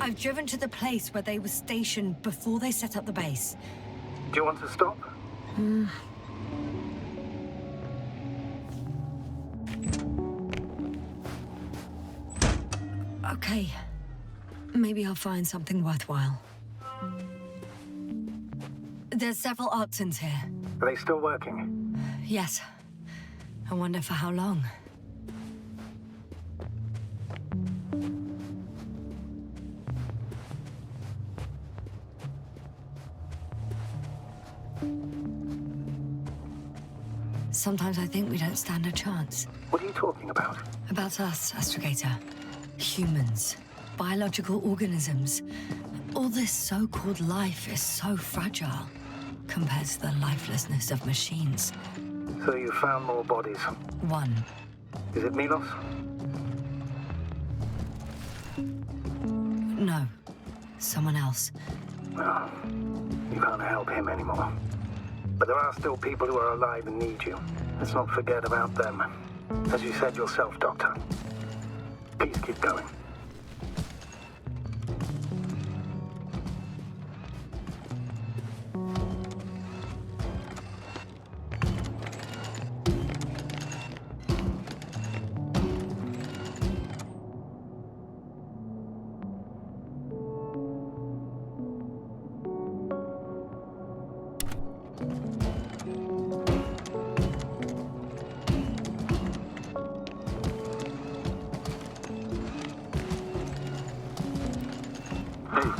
I've driven to the place where they were stationed before they set up the base. Do you want to stop? Okay. Maybe I'll find something worthwhile. There's several Arctons here. Are they still working? Yes. I wonder for how long. Sometimes I think we don't stand a chance. What are you talking about? About us, Astrogator. Humans. Biological organisms. All this so-called life is so fragile compared to the lifelessness of machines. So you found more bodies. One. Is it Milos? No. Someone else. Well, you can't help him anymore. But there are still people who are alive and need you. Let's not forget about them. As you said yourself, Doctor. Please keep going.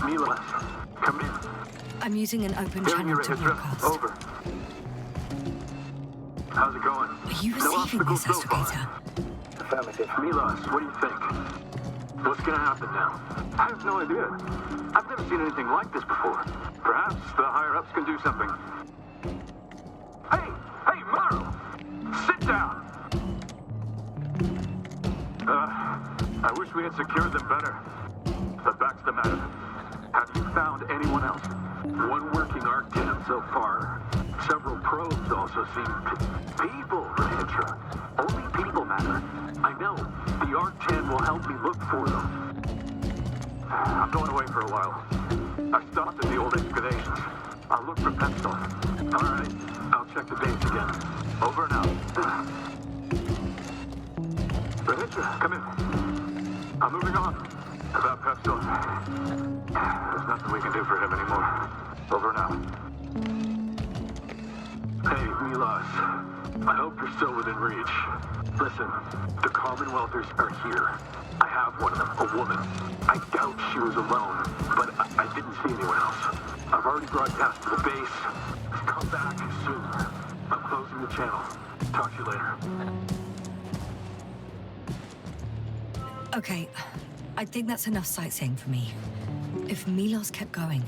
Milos, come in. I'm using an open Hearing channel you, to Regis. broadcast. Over. How's it going? Are you No receiving obstacles this, so far. Astrogator? Affirmative. Milos, what do you think? What's gonna happen now? I have no idea. I've never seen anything like this before. Perhaps the higher-ups can do something. Hey, Maro! Sit down! I wish we had secured them better. But back to the matter. Have you found anyone else? One working Arc-10 so far. Several probes also seem people, Petra. Only people matter. I know. The Arc-10 will help me look for them. I'm going away for a while. I stopped at the old excavations. I'll look for pet stuff. All right. I'll check the base again. Over and out. Petra, come in. I'm moving on. About Pepstone. There's nothing we can do for him anymore. Over and out. Hey, Milos. I hope you're still within reach. Listen, the Commonwealthers are here. I have one of them, a woman. I doubt she was alone, but I didn't see anyone else. I've already broadcast to the base. Come back soon. I'm closing the channel. Talk to you later. Okay. I think that's enough sightseeing for me. If Milos kept going,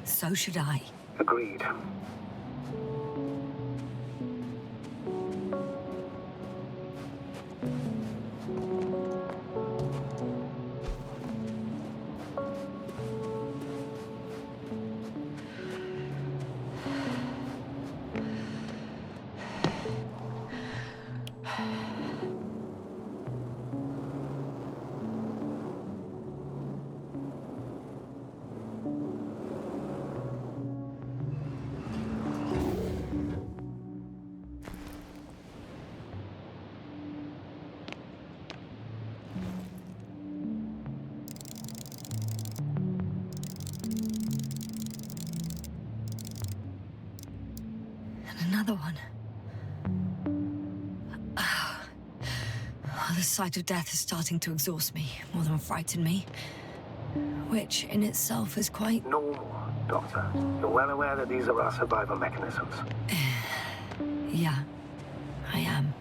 so should I. Agreed. Another one. The sight of death is starting to exhaust me more than frighten me. Which in itself is quite normal, Doctor. You're well aware that these are our survival mechanisms. Yeah, I am.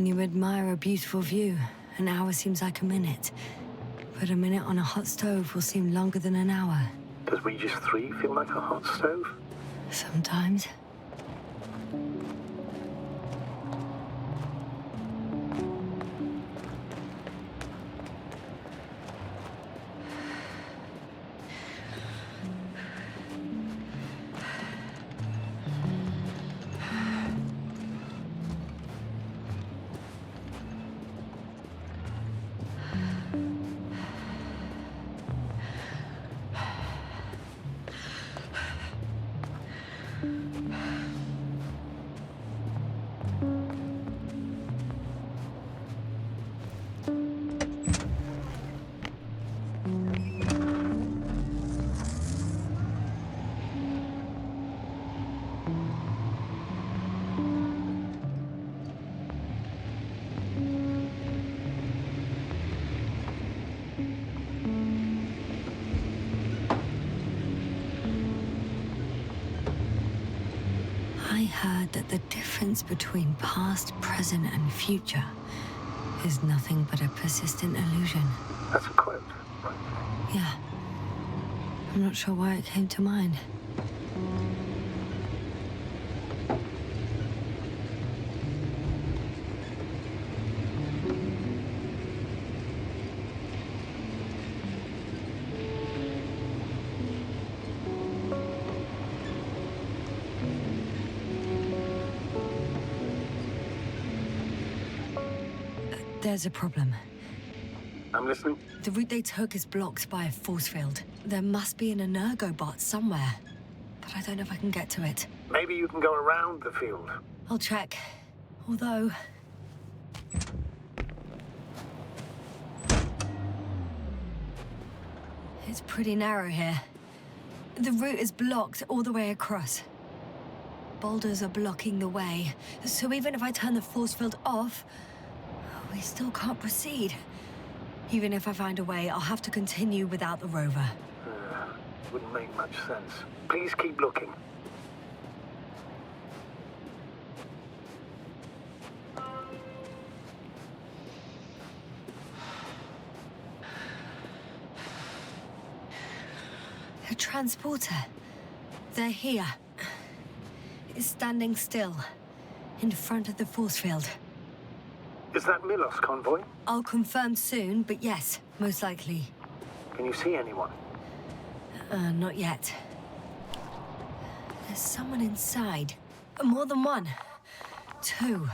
When you admire a beautiful view, an hour seems like a minute. But a minute on a hot stove will seem longer than an hour. Does Regis III feel like a hot stove? Sometimes. I heard that the difference between past, present, and future is nothing but a persistent illusion. That's a quote, right? Yeah. I'm not sure why it came to mind. There's a problem. I'm listening. The route they took is blocked by a force field. There must be an energobot somewhere, but I don't know if I can get to it. Maybe you can go around the field. I'll check. Although... it's pretty narrow here. The route is blocked all the way across. Boulders are blocking the way, so even if I turn the force field off, we still can't proceed. Even if I find a way, I'll have to continue without the rover. Wouldn't make much sense. Please keep looking. The transporter. They're here. It's standing still, in front of the force field. Is that Milos Convoy? I'll confirm soon, but yes, most likely. Can you see anyone? Not yet. There's someone inside. More than one. Two.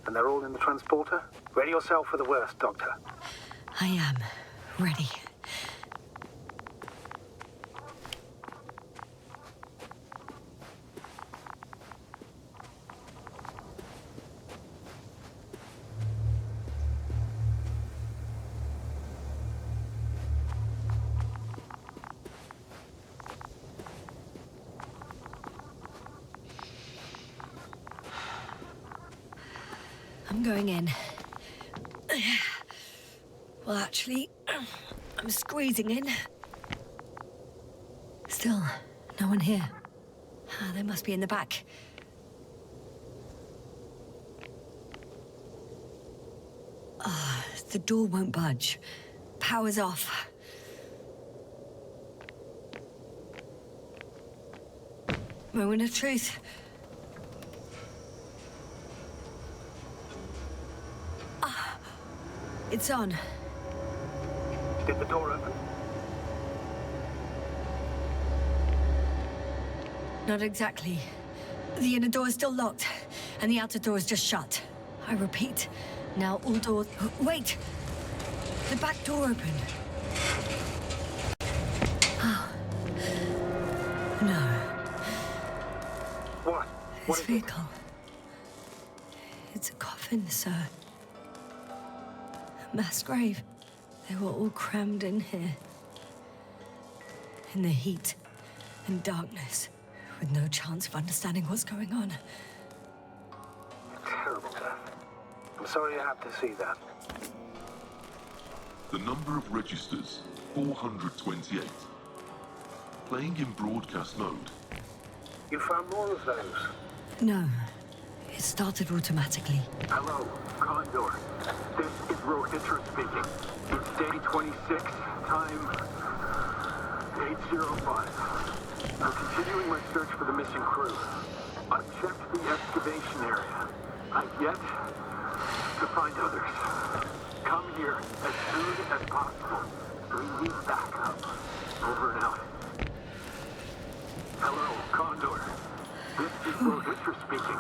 And they're all in the transporter? Ready yourself for the worst, Doctor. I am. Ready. I'm going in. Well, actually, I'm squeezing in. Still, no one here. They must be in the back. The door won't budge. Power's off. Moment of truth. It's on. Did the door open? Not exactly. The inner door is still locked, and the outer door is just shut. I repeat, now all doors... Wait! The back door opened. Oh. No. What? This vehicle. It's a coffin, sir. Mass grave. They were all crammed in here. In the heat and darkness, with no chance of understanding what's going on. Terrible death. I'm sorry you had to see that. The number of registers, 428. Playing in broadcast mode. You found more of those? No. It started automatically. Hello, Condor. This is Regis speaking. It's day 26, time 8:05. I'm continuing my search for the missing crew. I've checked the excavation area. I've yet to find others. Come here as soon as possible. We need backup. Over and out. Hello, Condor. This is Regis speaking.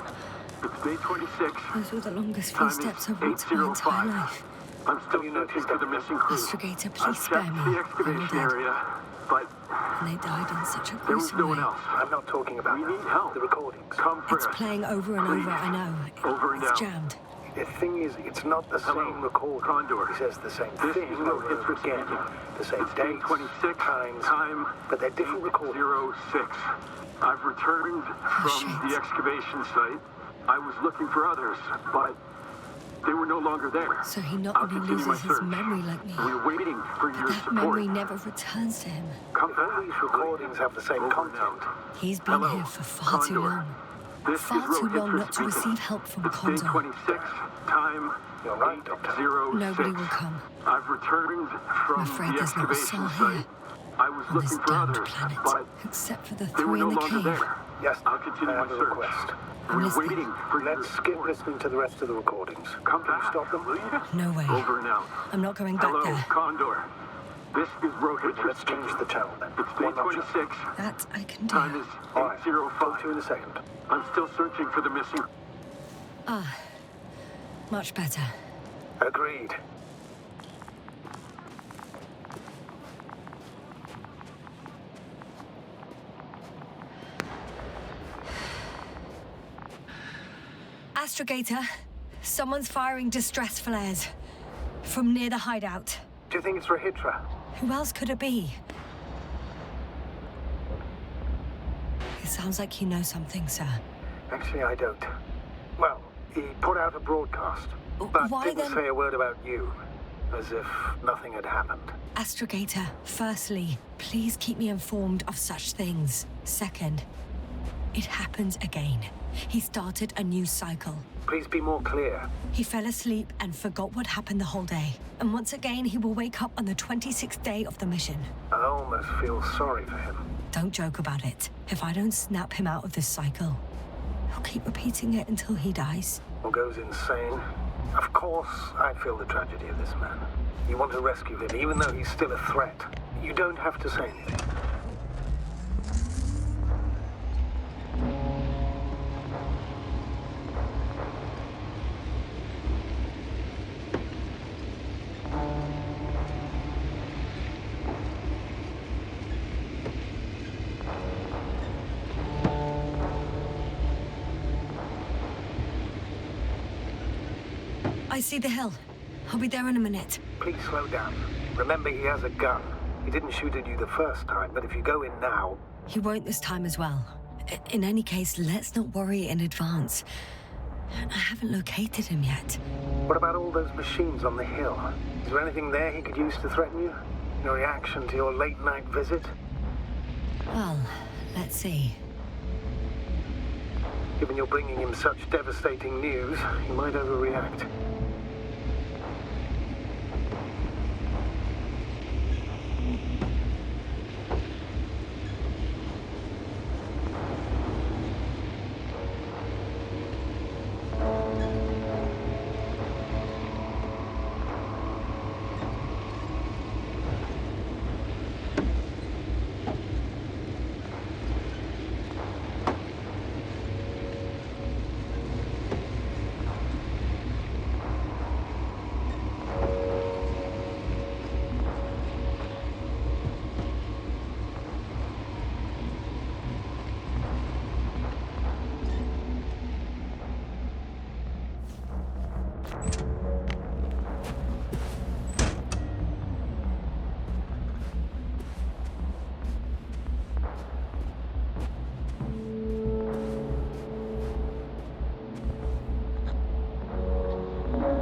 It's day 26. Those were the longest few steps I've walked in my entire life. I'm still searching for the missing crew. Astrogator, please I've spare checked me. the I'm excavation dead. area, but And they died in such a there was gruesome no way. one else. I'm not talking about We need help. the recordings. Come for It's us. playing over and over, I know. Over and It's out. jammed. The thing is, it's not the same recording. Condor. He says the same This thing is over Regis and over again. speaking. The same It's day dates, 26, times, time but they're different recordings. 06. I've returned from the excavation site. I was looking for others, but they were no longer there. So he not I'll only continue my loses his search. memory like me, We're waiting for your that support. memory never returns to him. Come If all these recordings have the same content, He's been Hello, here for far too Condor. long. This Far is too long Regis not to speaking. receive help from It's day Condor. 26, time you're right, Doctor. 06. Nobody will come. I've returned from I'm afraid the there's not a soul excavation here site. I was on this looking for damned others, planet, but except for the they were three no in the longer cave. there. Yes, I'll continue I my have a search. request. I'm We're listening. waiting for your Let's skip support. listening to the rest of the recordings. Come Can you back, stop them? will you? No way. Over and out. I'm not going back Hello, there. Condor. This is Regis. Let's change the channel then. It's day One notch up. 26. That I can do. Time is All right, 8:05. talk to you in a second. I'm still searching for the missing. Ah, much better. Agreed. Astrogator, someone's firing distress flares from near the hideout. Do you think it's Regis? Who else could it be? It sounds like you know something, sir. Actually, I don't. Well, he put out a broadcast, but Why didn't then- say a word about you, as if nothing had happened. Astrogator, firstly, please keep me informed of such things. Second, it happens again. He started a new cycle. Please be more clear. He fell asleep and forgot what happened the whole day. And once again, he will wake up on the 26th day of the mission. I almost feel sorry for him. Don't joke about it. If I don't snap him out of this cycle, he'll keep repeating it until he dies. Or goes insane. Of course, I feel the tragedy of this man. You want to rescue him, even though he's still a threat. You don't have to say anything. I see the hill. I'll be there in a minute. Please slow down. Remember, he has a gun. He didn't shoot at you the first time, but if you go in now... He won't this time as well. In any case, let's not worry in advance. I haven't located him yet. What about all those machines on the hill? Is there anything there he could use to threaten you? Your reaction to your late-night visit? Well, let's see. Given you're bringing him such devastating news, he might overreact.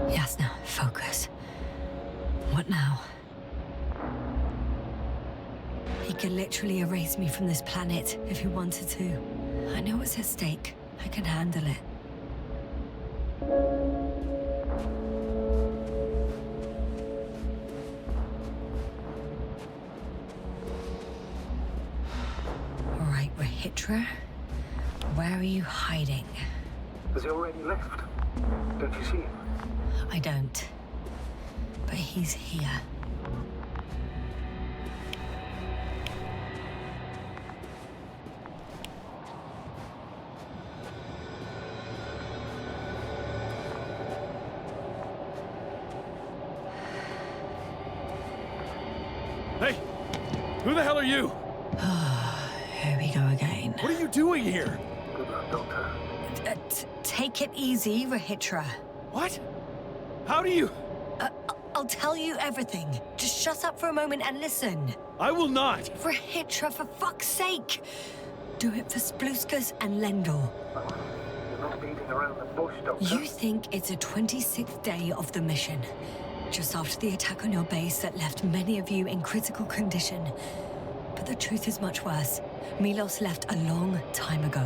Yasna, focus. What now? He could literally erase me from this planet if he wanted to. I know what's at stake. I can handle it. Rahitra? Where are you hiding? Has he already left? Don't you see him? I don't. But he's here. Hey! Who the hell are you? Here we go again. What are you doing here? Good luck, Doctor. Take it easy, Rahitra. What? How do you... I'll tell you everything. Just shut up for a moment and listen. I will not! Rahitra, for fuck's sake! Do it for Spluskas and Lendor. You're not beating around the bush, Doctor. You think it's the 26th day of the mission. Just after the attack on your base that left many of you in critical condition. But the truth is much worse. Milos left a long time ago.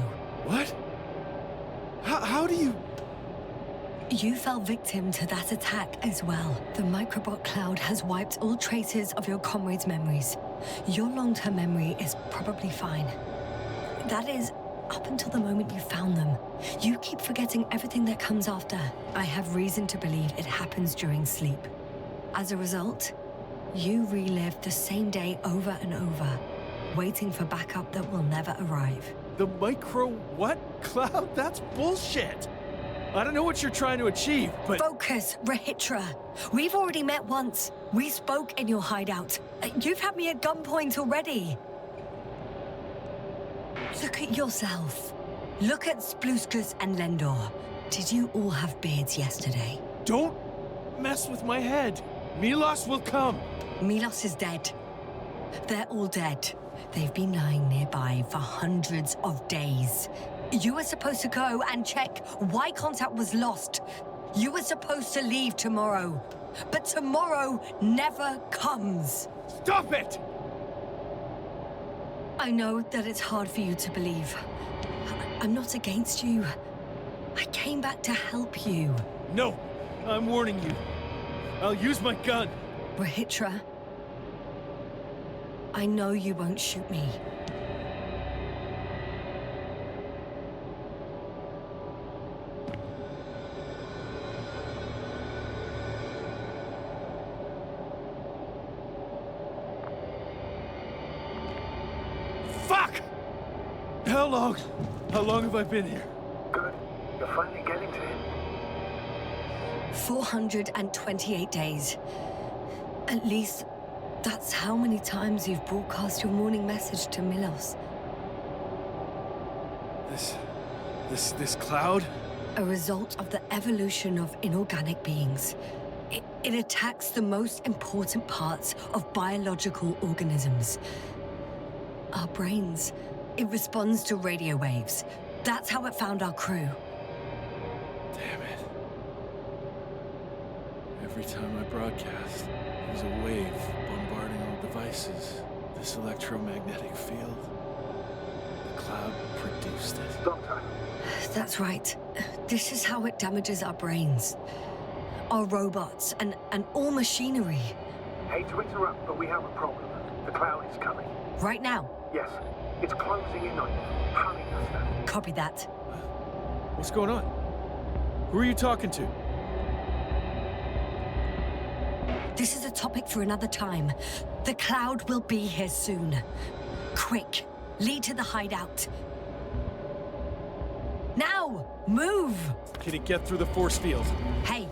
What? How do you... You fell victim to that attack as well. The microbot cloud has wiped all traces of your comrades' memories. Your long-term memory is probably fine. That is, up until the moment you found them. You keep forgetting everything that comes after. I have reason to believe it happens during sleep. As a result, you relive the same day over and over, waiting for backup that will never arrive. The micro what? Cloud? That's bullshit! I don't know what you're trying to achieve, but... Focus, Rahitra. We've already met once. We spoke in your hideout. You've had me at gunpoint already. Look at yourself. Look at Spluskas and Lendor. Did you all have beards yesterday? Don't mess with my head. Milos will come. Milos is dead. They're all dead. They've been lying nearby for hundreds of days. You were supposed to go and check why contact was lost. You were supposed to leave tomorrow. But tomorrow never comes. Stop it! I know that it's hard for you to believe. I'm not against you. I came back to help you. No, I'm warning you. I'll use my gun. Rahitra, I know you won't shoot me. Fuck! How long? How long have I been here? Good. You're finally getting to him. 428 days. At least, that's how many times you've broadcast your morning message to Milos. This cloud? A result of the evolution of inorganic beings. It attacks the most important parts of biological organisms. Our brains. It responds to radio waves. That's how it found our crew. Damn it. Every time I broadcast, there's a wave bombarding all devices. This electromagnetic field. The cloud produced it. Doctor. That's right. This is how it damages our brains. Our robots and all machinery. Hate to interrupt, but we have a problem. The cloud is coming. Right now? Yes. It's closing in on you. Hurry, Yasna. Copy that. What's going on? Who are you talking to? This is a topic for another time. The cloud will be here soon. Quick, lead to the hideout. Now, move! Can it get through the force field? Hey!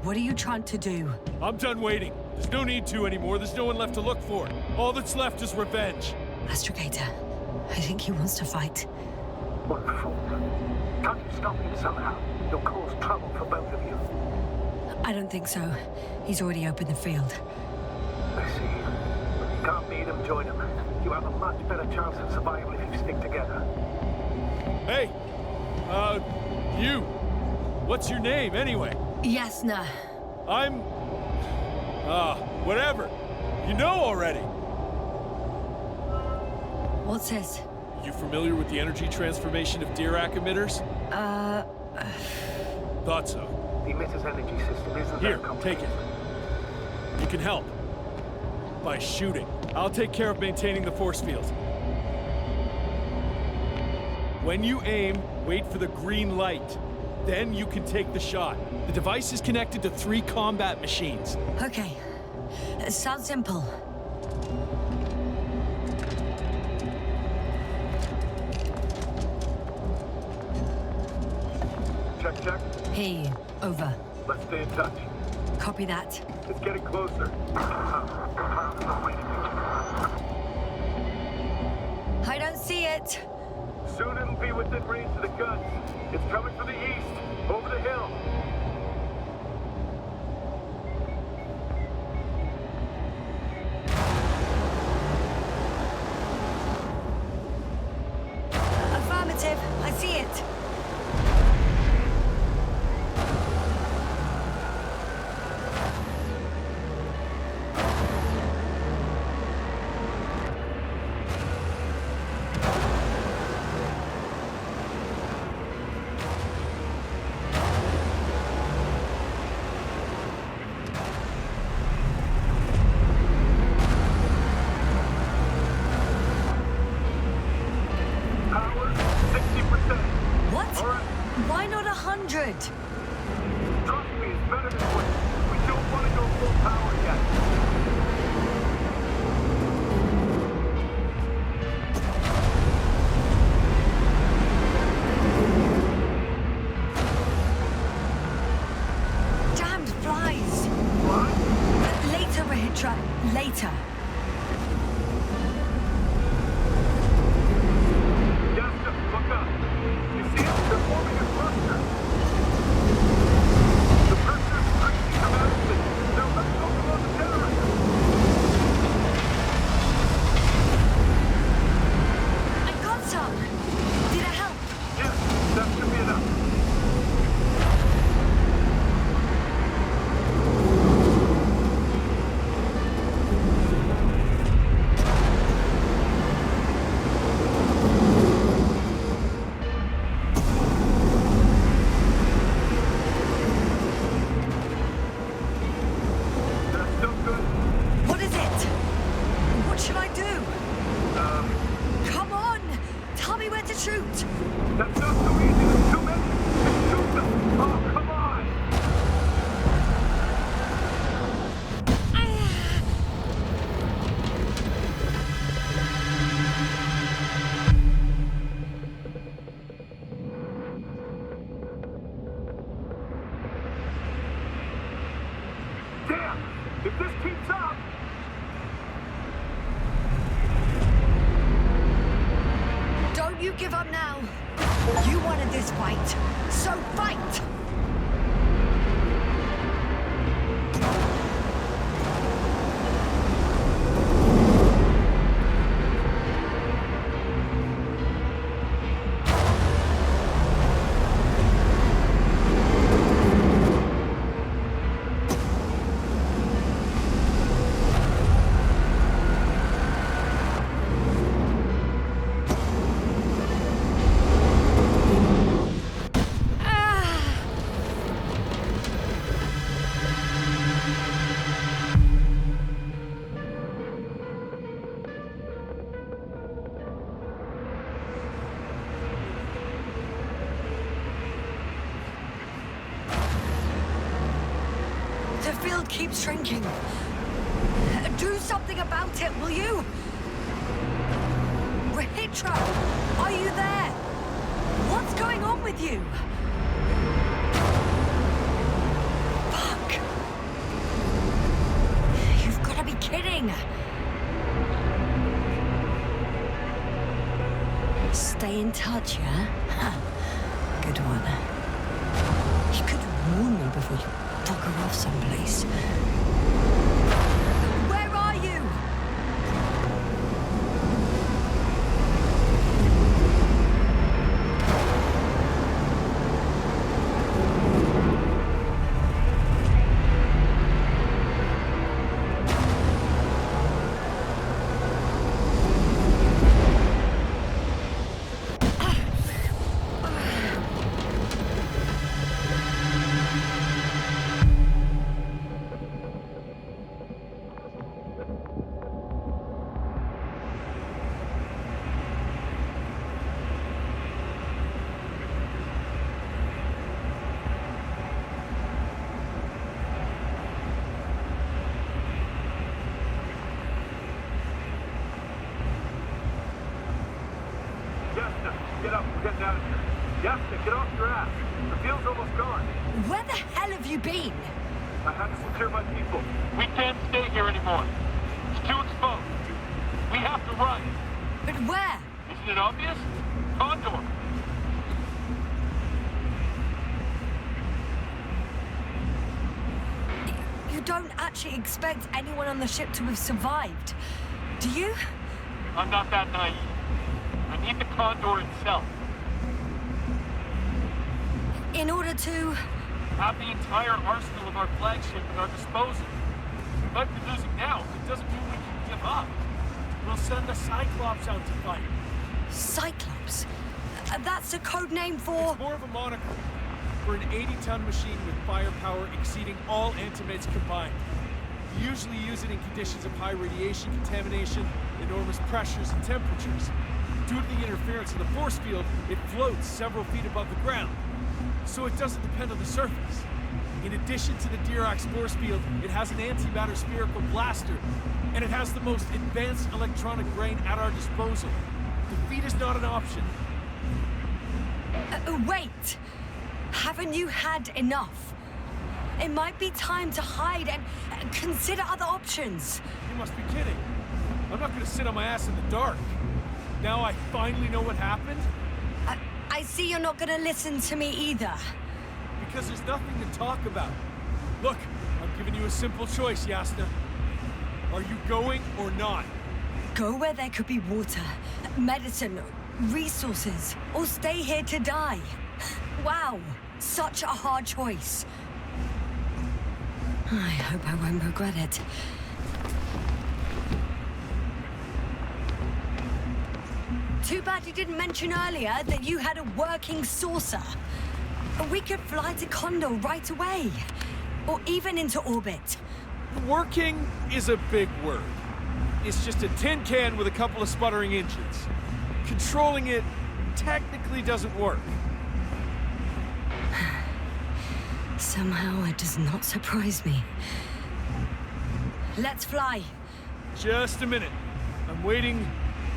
What are you trying to do? I'm done waiting. There's no need to anymore. There's no one left to look for. All that's left is revenge. Astrogator, I think he wants to fight. What a fool. Can't you stop him somehow? You'll cause trouble for both of you. I don't think so. He's already opened the field. I see. When you can't beat him, join him. You have a much better chance of survival if you stick together. Hey! You! What's your name, anyway? Yasna. I'm... whatever. You know already. What's this? You familiar with the energy transformation of Dirac emitters? Thought so. The emitter's energy system isn't Here, that complicated. take it. You can help. By shooting. I'll take care of maintaining the force field. When you aim, wait for the green light. Then you can take the shot. The device is connected to 3 combat machines. Okay. Sounds simple. Check. Hear you. Over. Let's stay in touch. Copy that. It's getting closer. I don't see it. Soon it'll be within range of the guns. It's coming from the east, over the hill. Affirmative. I see it. Power, 60%. What? All right. Why not 100? Trust me, it's better this way. We don't want to go full power yet. Damned flies. What? Later, Rahitra. Later. Yasna, look up. You see it? They're forming a cluster. The pressure is increasing dramatically. They're letting overload the generator. I got some. Did it help? Yes, that should be enough. That's still good. What is it? What should I do? Come on! Tell me where to shoot! That's not so easy. There's too many. Shoot them. Oh, come on. Damn! If this keeps up... Don't you give up now! You wanted this fight, so fight! The field keeps shrinking. Do something about it, will you? Rahitra, are you there? What's going on with you? Fuck. You've got to be kidding. Stay in touch, yeah? Good one. You could warn me before you bugger off someplace. Where are you? Get up, we're getting out of here. Yasna, get off your ass. The field's almost gone. Where the hell have you been? I had to secure my people. We can't stay here anymore. It's too exposed. We have to run. But where? Isn't it obvious? Condor. You don't actually expect anyone on the ship to have survived, do you? I'm not that naive. I need the Condor itself. In order to... Have the entire arsenal of our flagship at our disposal. We might be losing now, but it doesn't mean we can give up. We'll send the Cyclops out to fight. Cyclops? That's a code name for... It's more of a moniker for an 80-ton machine with firepower exceeding all antimates combined. We usually use it in conditions of high radiation contamination, enormous pressures and temperatures. Due to the interference of the force field, it floats several feet above the ground, so it doesn't depend on the surface. In addition to the Dirac's force field, it has an antimatter spherical blaster, and it has the most advanced electronic brain at our disposal. Defeat is not an option. Wait! Haven't you had enough? It might be time to hide and consider other options. You must be kidding. I'm not gonna sit on my ass in the dark. Now I finally know what happened? I see you're not gonna listen to me either. Because there's nothing to talk about. Look, I'm giving you a simple choice, Yasna. Are you going or not? Go where there could be water, medicine, resources, or stay here to die. Wow, such a hard choice. I hope I won't regret it. Too bad you didn't mention earlier that you had a working saucer. We could fly to Condor right away, or even into orbit. Working is a big word. It's just a tin can with a couple of sputtering engines. Controlling it technically doesn't work. Somehow it does not surprise me. Let's fly. Just a minute. I'm waiting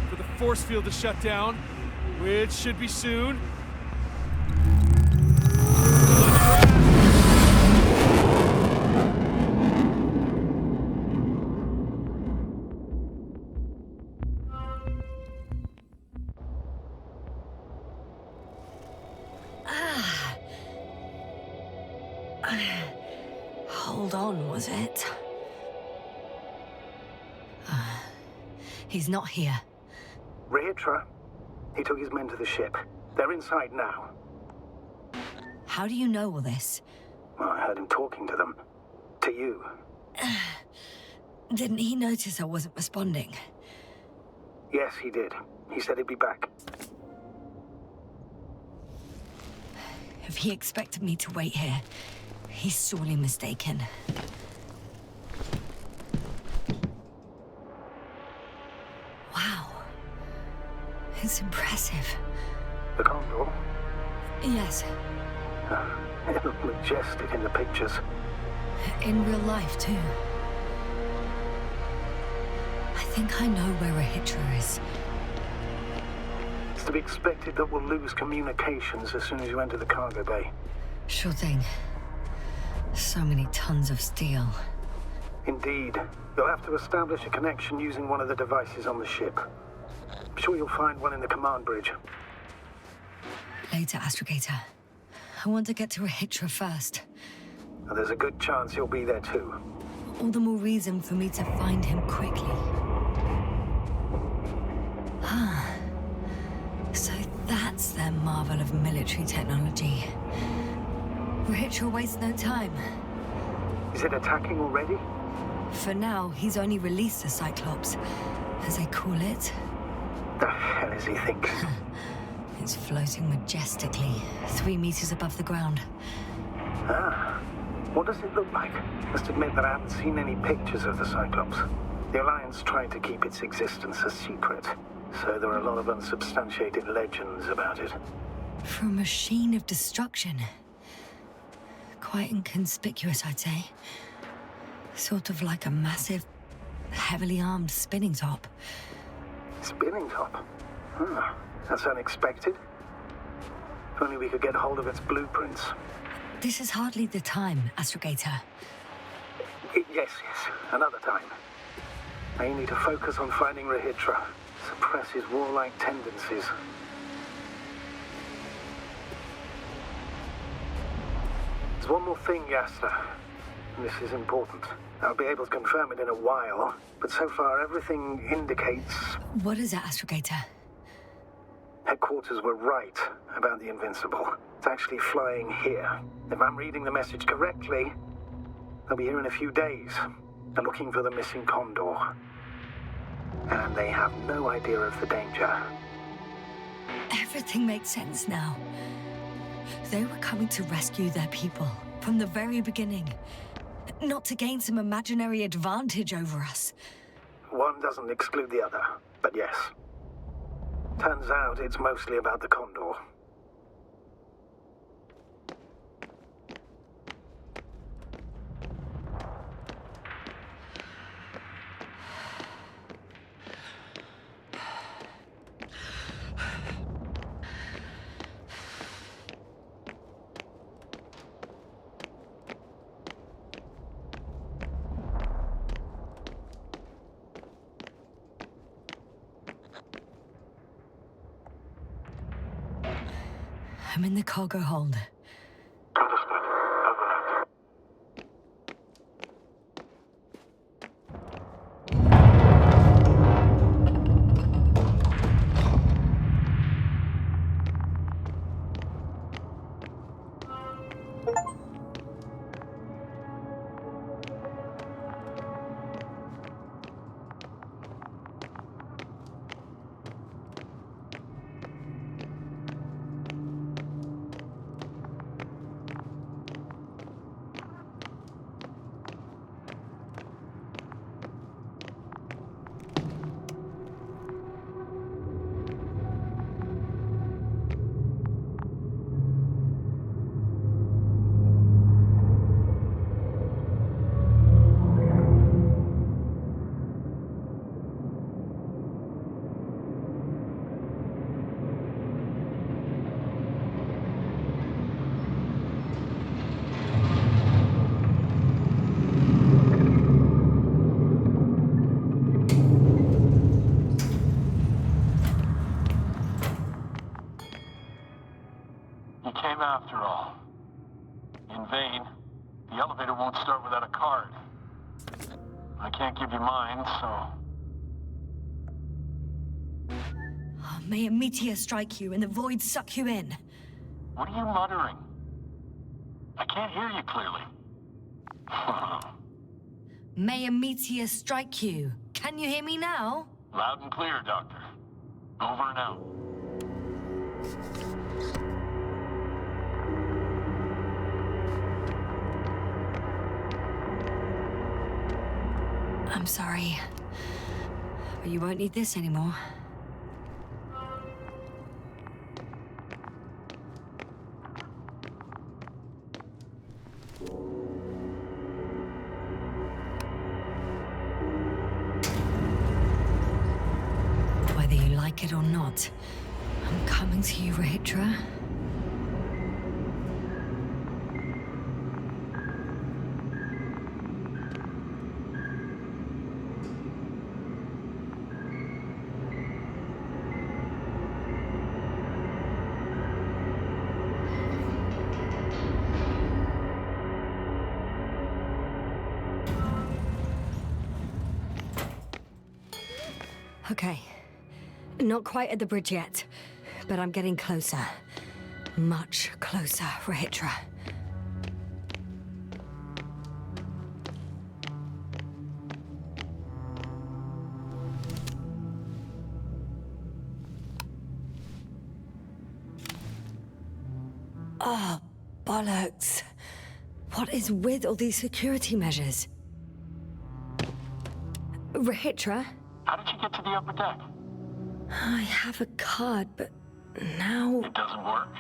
for the force field to shut down, which should be soon. Hold on, was it? He's not here. Reitra? He took his men to the ship. They're inside now. How do you know all this? Well, I heard him talking to them. To you. Didn't he notice I wasn't responding? Yes, he did. He said he'd be back. If he expected me to wait here, he's sorely mistaken. Wow. It's impressive. The Condor? Yes. It looked majestic in the pictures. In real life, too. I think I know where Rahitra is. It's to be expected that we'll lose communications as soon as you enter the cargo bay. Sure thing. So many tons of steel. Indeed. You'll have to establish a connection using one of the devices on the ship. I'm sure you'll find one in the command bridge. Later, Astrogator. I want to get to Rahitra first. And there's a good chance he'll be there too. All the more reason for me to find him quickly. Ah. So that's their marvel of military technology. Rahitra wastes no time. Is it attacking already? For now, he's only released the Cyclops, as they call it. The hell is he thinking? It's floating majestically, 3 meters above the ground. Ah. What does it look like? Must admit that I haven't seen any pictures of the Cyclops. The Alliance tried to keep its existence a secret, so there are a lot of unsubstantiated legends about it. For a machine of destruction. Quite inconspicuous, I'd say. Sort of like a massive, heavily armed spinning top. Spinning top? That's unexpected. If only we could get hold of its blueprints. This is hardly the time, Astrogator. Yes, another time. Now you need to focus on finding Rahitra. Suppress his warlike tendencies. There's one more thing, Yasna. This is important. I'll be able to confirm it in a while, but so far everything indicates... What is it, Astrogator? Headquarters were right about the Invincible. It's actually flying here. If I'm reading the message correctly, they'll be here in a few days. They're looking for the missing Condor. And they have no idea of the danger. Everything makes sense now. They were coming to rescue their people from the very beginning. Not to gain some imaginary advantage over us. One doesn't exclude the other, but yes. Turns out it's mostly about the Condor. I'm in the cargo hold. Understood. Over out. You came after all. In vain. The elevator won't start without a card. I can't give you mine, so... Oh, may a meteor strike you and the void suck you in. What are you muttering? I can't hear you clearly. May a meteor strike you. Can you hear me now? Loud and clear, Doctor. Over and out. I'm sorry. But you won't need this anymore. Whether you like it or not, I'm coming to you, Rahitra. Okay. Not quite at the bridge yet, but I'm getting closer. Much closer, Rahitra. Oh, bollocks. What is with all these security measures? Rahitra? How did you get to the upper deck? I have a card, but now... It doesn't work.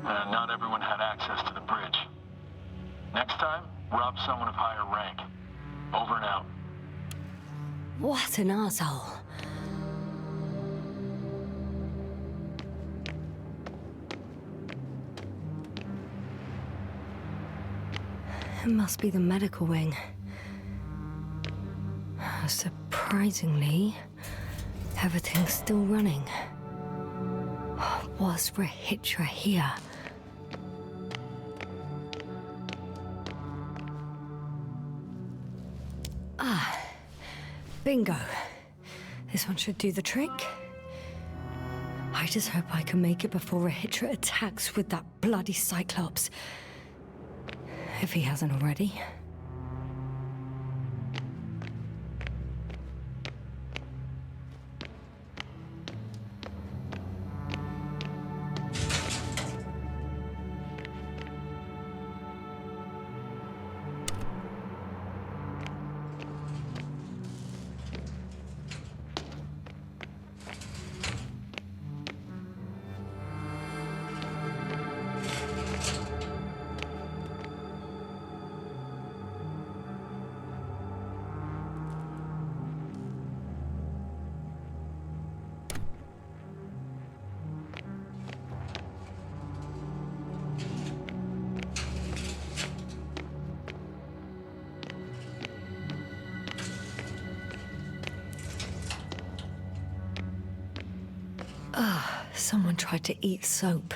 Not everyone had access to the bridge. Next time, rob someone of higher rank. Over and out. What an asshole. It must be the medical wing. Surprisingly, everything's still running. Was Regis here? Ah, bingo. This one should do the trick. I just hope I can make it before Regis attacks with that bloody Cyclops. If he hasn't already. Someone tried to eat soap.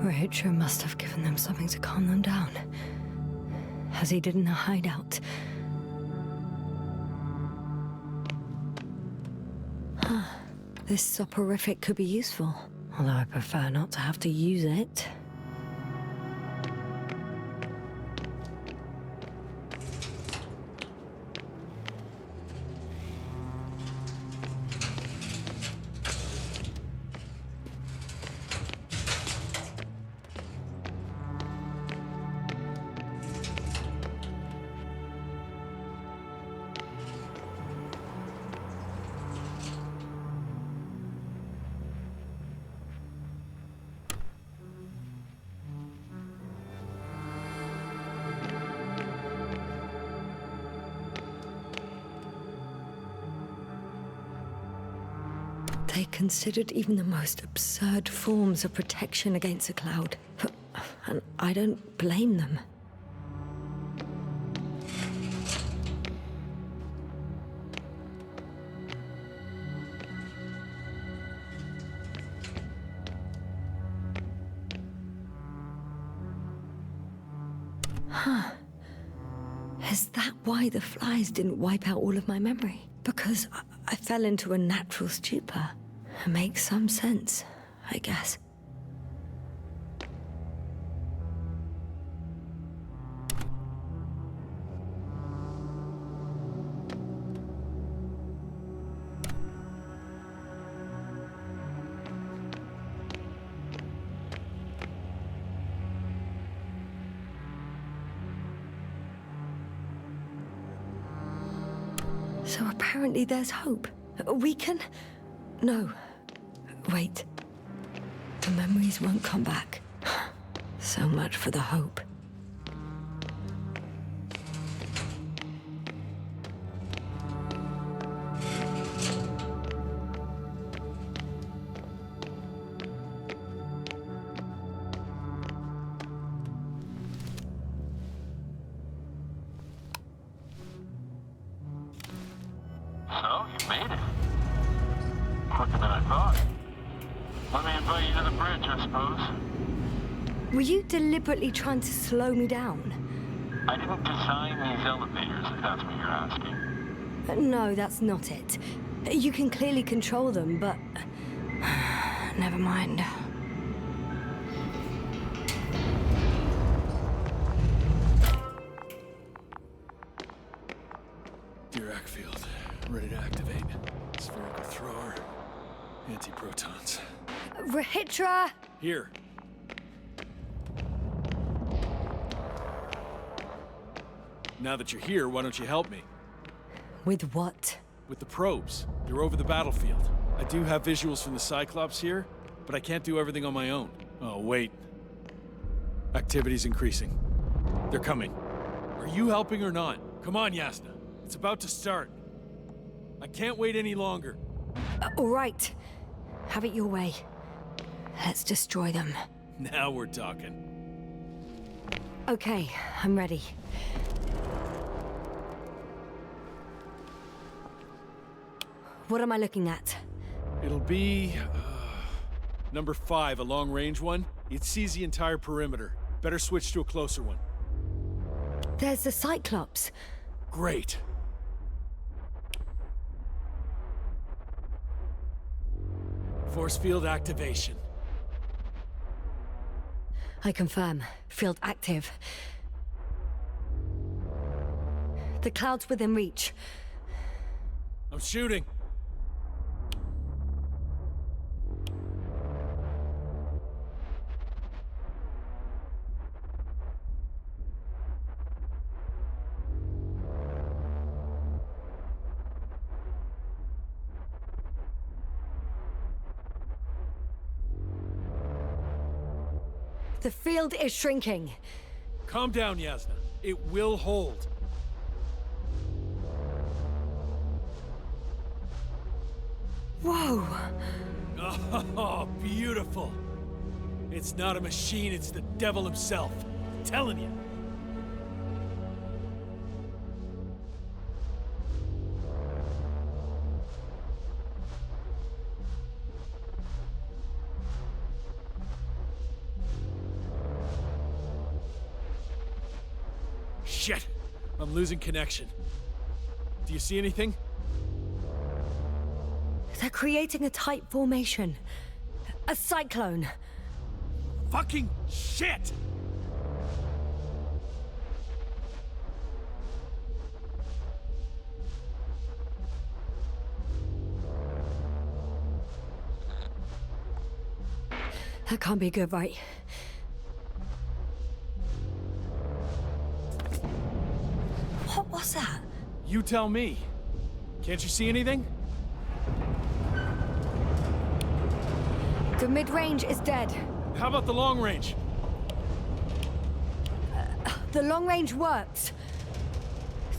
Regis must have given them something to calm them down, as he did in a hideout. Huh. This soporific could be useful, although I prefer not to have to use it. They considered even the most absurd forms of protection against a cloud. And I don't blame them. Huh. Is that why the flies didn't wipe out all of my memory? Because I fell into a natural stupor. It makes some sense, I guess. So apparently there's hope. We can... No. Wait. The memories won't come back. So much for the hope. So, you made it. Quicker than I thought. Let me invite you to the bridge, I suppose. Were you deliberately trying to slow me down? I didn't design these elevators, if that's what you're asking. No, that's not it. You can clearly control them, but... Never mind. Dirac field. Ready to activate. Spherical thrower. Anti-protons. Rahitra! Here. Now that you're here, why don't you help me? With what? With the probes. They're over the battlefield. I do have visuals from the Cyclops here, but I can't do everything on my own. Oh, wait. Activity's increasing. They're coming. Are you helping or not? Come on, Yasna. It's about to start. I can't wait any longer. All right. Have it your way. Let's destroy them. Now we're talking. Okay, I'm ready. What am I looking at? It'll be... number 5, a long-range one. It sees the entire perimeter. Better switch to a closer one. There's the Cyclops. Great. Force field activation. I confirm. Field active. The cloud's within reach. I'm shooting. The field is shrinking. Calm down, Yasna. It will hold. Whoa! Oh, beautiful. It's not a machine, it's the devil himself. I'm telling you. Shit! I'm losing connection. Do you see anything? They're creating a tight formation. A cyclone. Fucking shit! That can't be good, right? What was that? You tell me. Can't you see anything? The mid-range is dead. How about the long range? The long range works.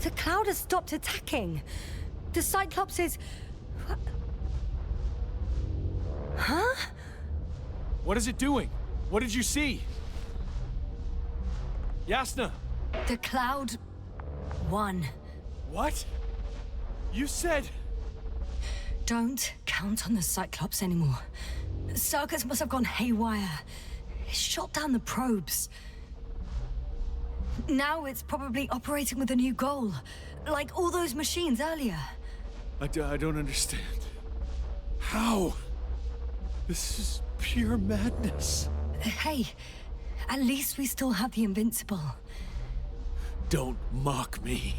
The cloud has stopped attacking. The Cyclops is... Huh? What is it doing? What did you see? Yasna! The cloud won. What? You said... Don't count on the Cyclops anymore. The circuits must have gone haywire. It shot down the probes. Now it's probably operating with a new goal. Like all those machines earlier. I don't understand. How? This is pure madness. Hey, at least we still have the Invincible. Don't mock me.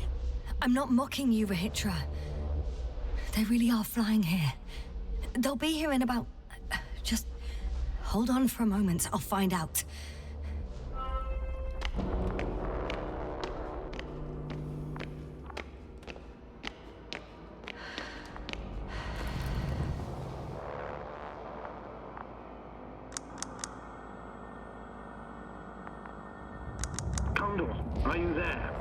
I'm not mocking you, Rahitra. They really are flying here. They'll be here in about... Just hold on for a moment. I'll find out. Condor, are you there?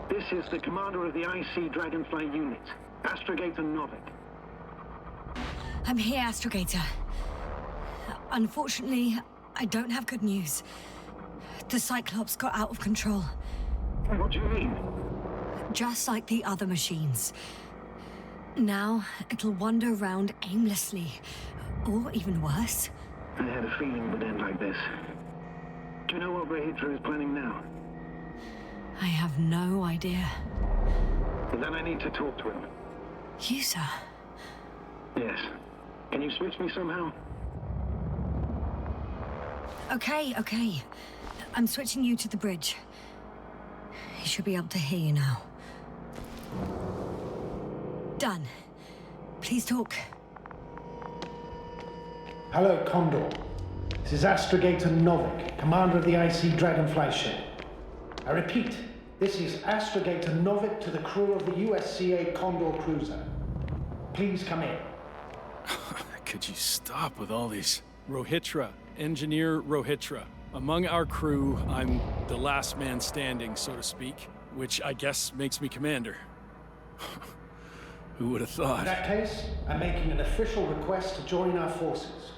This is the commander of the IC Dragonfly unit, Astrogator Novik. I'm here, Astrogator. Unfortunately, I don't have good news. The Cyclops got out of control. What do you mean? Just like the other machines. Now, it'll wander around aimlessly. Or even worse. I had a feeling it would end like this. Do you know what Rahitra is planning now? I have no idea. Well, then I need to talk to him. You, sir? Yes. Can you switch me somehow? Okay. I'm switching you to the bridge. He should be able to hear you now. Done. Please talk. Hello, Condor. This is Astrogator Novik, commander of the IC Dragonfly ship. I repeat, this is Astrogator Novik to the crew of the USCA Condor cruiser. Please come in. Could you stop with all these? Rohitra, Engineer Rohitra. Among our crew, I'm the last man standing, so to speak, which I guess makes me commander. Who would have thought? In that case, I'm making an official request to join our forces,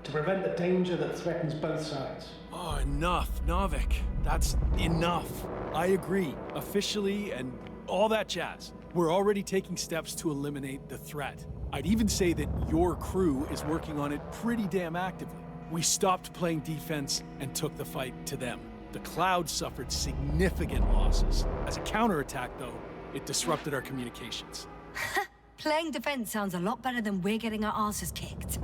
to prevent the danger that threatens both sides. Oh, enough, Novik. That's enough. I agree, officially and all that jazz. We're already taking steps to eliminate the threat. I'd even say that your crew is working on it pretty damn actively. We stopped playing defense and took the fight to them. The Cloud suffered significant losses. As a counterattack, though, it disrupted our communications. Playing defense sounds a lot better than we're getting our asses kicked.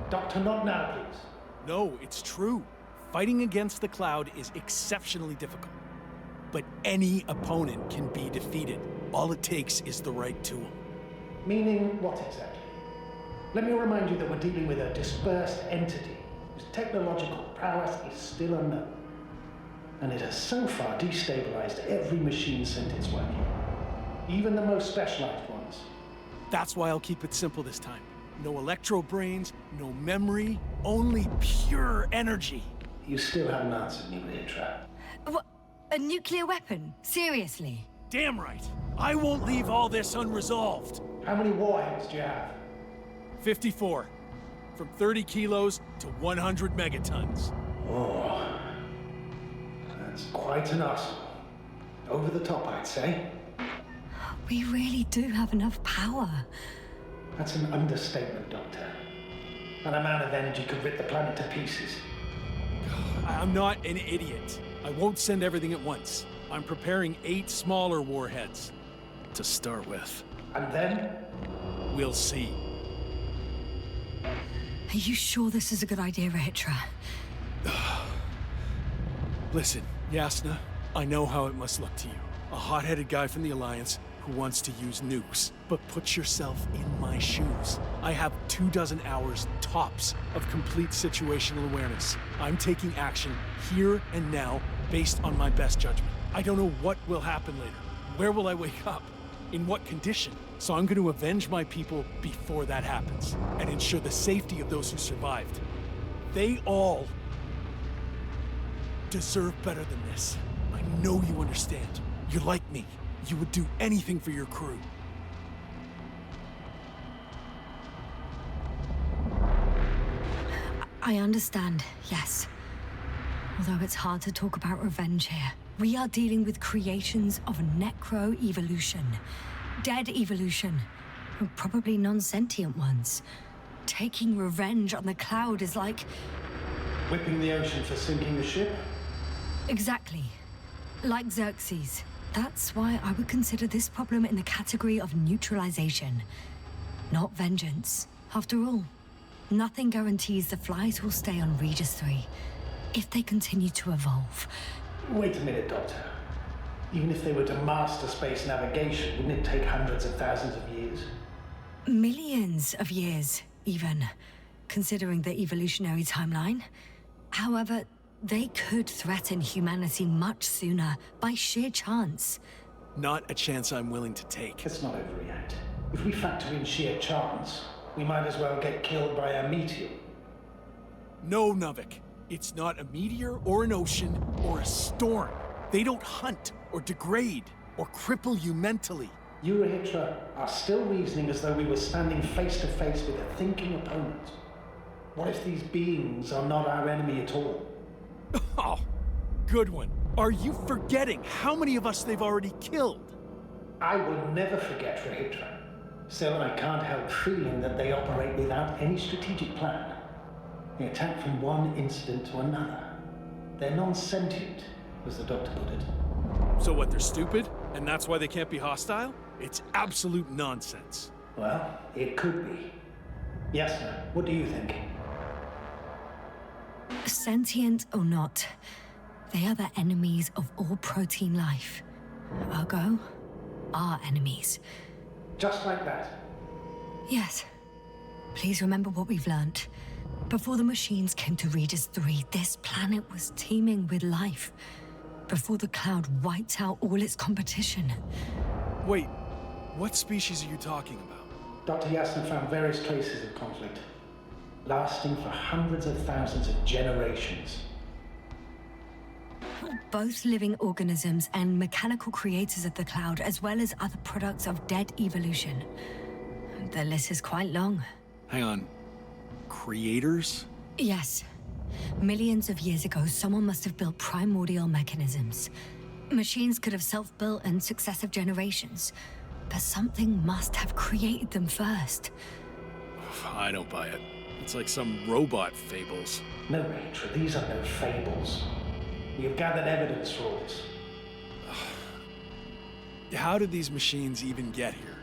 Doctor, not now, please. No, it's true. Fighting against the Cloud is exceptionally difficult. But any opponent can be defeated. All it takes is the right tool. Meaning what exactly? Let me remind you that we're dealing with a dispersed entity whose technological prowess is still unknown. And it has so far destabilized every machine sent its way. Even the most specialized ones. That's why I'll keep it simple this time. No electro brains, no memory, only pure energy. You still haven't answered me, Rohitra. What? A nuclear weapon? Seriously? Damn right. I won't leave all this unresolved. How many warheads do you have? 54. From 30 kilos to 100 megatons. Oh. That's quite an arsenal. Over the top, I'd say. We really do have enough power. That's an understatement, Doctor. An amount of energy could rip the planet to pieces. I'm not an idiot. I won't send everything at once. I'm preparing 8 smaller warheads to start with. And then? We'll see. Are you sure this is a good idea, Rohitra? Listen, Yasna, I know how it must look to you. A hot-headed guy from the Alliance who wants to use nukes. But put yourself in my shoes. I have 24 hours tops of complete situational awareness. I'm taking action here and now based on my best judgment. I don't know what will happen later. Where will I wake up? In what condition? So I'm going to avenge my people before that happens and ensure the safety of those who survived. They all deserve better than this. I know you understand. You're like me. You would do anything for your crew. I understand, yes. Although it's hard to talk about revenge here. We are dealing with creations of necro-evolution. Dead evolution. Probably non-sentient ones. Taking revenge on the Cloud is like... Whipping the ocean for sinking the ship? Exactly. Like Xerxes. That's why I would consider this problem in the category of neutralization. Not vengeance. After all, nothing guarantees the flies will stay on Regis III if they continue to evolve. Wait a minute, Doctor. Even if they were to master space navigation, wouldn't it take hundreds of thousands of years? Millions of years, even, considering the evolutionary timeline. However, they could threaten humanity much sooner, by sheer chance. Not a chance I'm willing to take. Let's not overreact. If we factor in sheer chance, we might as well get killed by a meteor. No, Novik. It's not a meteor or an ocean or a storm. They don't hunt or degrade or cripple you mentally. You, Rohitra, are still reasoning as though we were standing face to face with a thinking opponent. What if these beings are not our enemy at all? Oh, good one. Are you forgetting how many of us they've already killed? I will never forget, Rohitra. Still, I can't help feeling that they operate without any strategic plan. They attack from one incident to another. They're non-sentient, as the doctor put it. So what, they're stupid? And that's why they can't be hostile? It's absolute nonsense. Well, it could be. Yasna, what do you think? Sentient or not, they are the enemies of all protein life. Ergo, our enemies. Just like that. Yes. Please remember what we've learned. Before the machines came to Regis III, this planet was teeming with life. Before the cloud wiped out all its competition. Wait, what species are you talking about? Dr. Yasna found various traces of conflict, lasting for hundreds of thousands of generations. Both living organisms and mechanical creators of the cloud, as well as other products of dead evolution. The list is quite long. Hang on. Creators? Yes. Millions of years ago, someone must have built primordial mechanisms. Machines could have self-built in successive generations, but something must have created them first. I don't buy it. It's like some robot fables. No, Rachel, these are no fables. We have gathered evidence for all this. How did these machines even get here?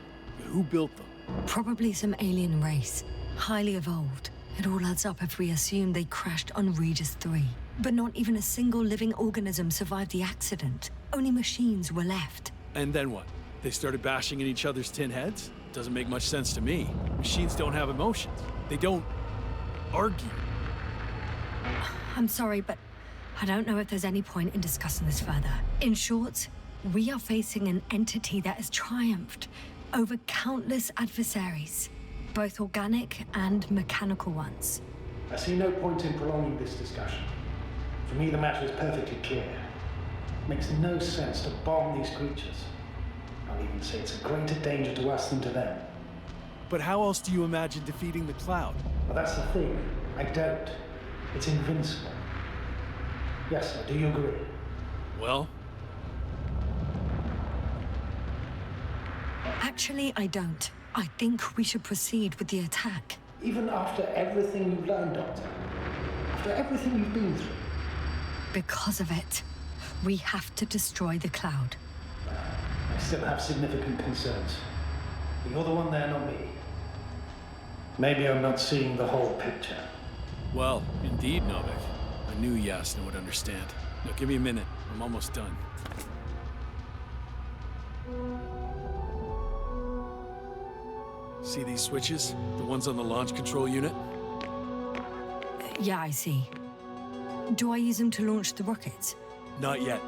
Who built them? Probably some alien race, highly evolved. It all adds up if we assume they crashed on Regis III. But not even a single living organism survived the accident. Only machines were left. And then what? They started bashing in each other's tin heads? Doesn't make much sense to me. Machines don't have emotions. They don't argue. I'm sorry, but I don't know if there's any point in discussing this further. In short, we are facing an entity that has triumphed over countless adversaries, both organic and mechanical ones. I see no point in prolonging this discussion. For me, the matter is perfectly clear. It makes no sense to bomb these creatures. I'll even say it's a greater danger to us than to them. But how else do you imagine defeating the cloud? Well, that's the thing. I don't. It's invincible. Yes, sir. Do you agree? Well? Actually, I don't. I think we should proceed with the attack. Even after everything you've learned, Doctor? After everything you've been through? Because of it, we have to destroy the cloud. I still have significant concerns. But you're the one there, not me. Maybe I'm not seeing the whole picture. Well, indeed, Novik. I knew Yasna would understand. Now give me a minute. I'm almost done. See these switches? The ones on the launch control unit? Yeah, I see. Do I use them to launch the rockets? Not yet.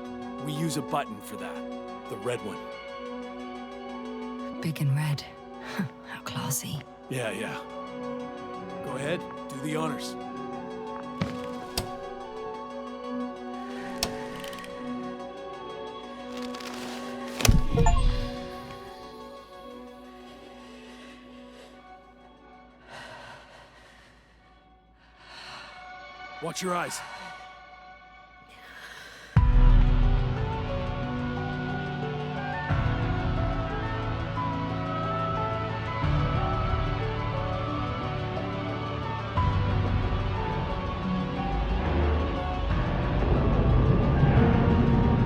We use a button for that. The red one. Big and red. How classy. Yeah. Go ahead, do the honors. Watch your eyes.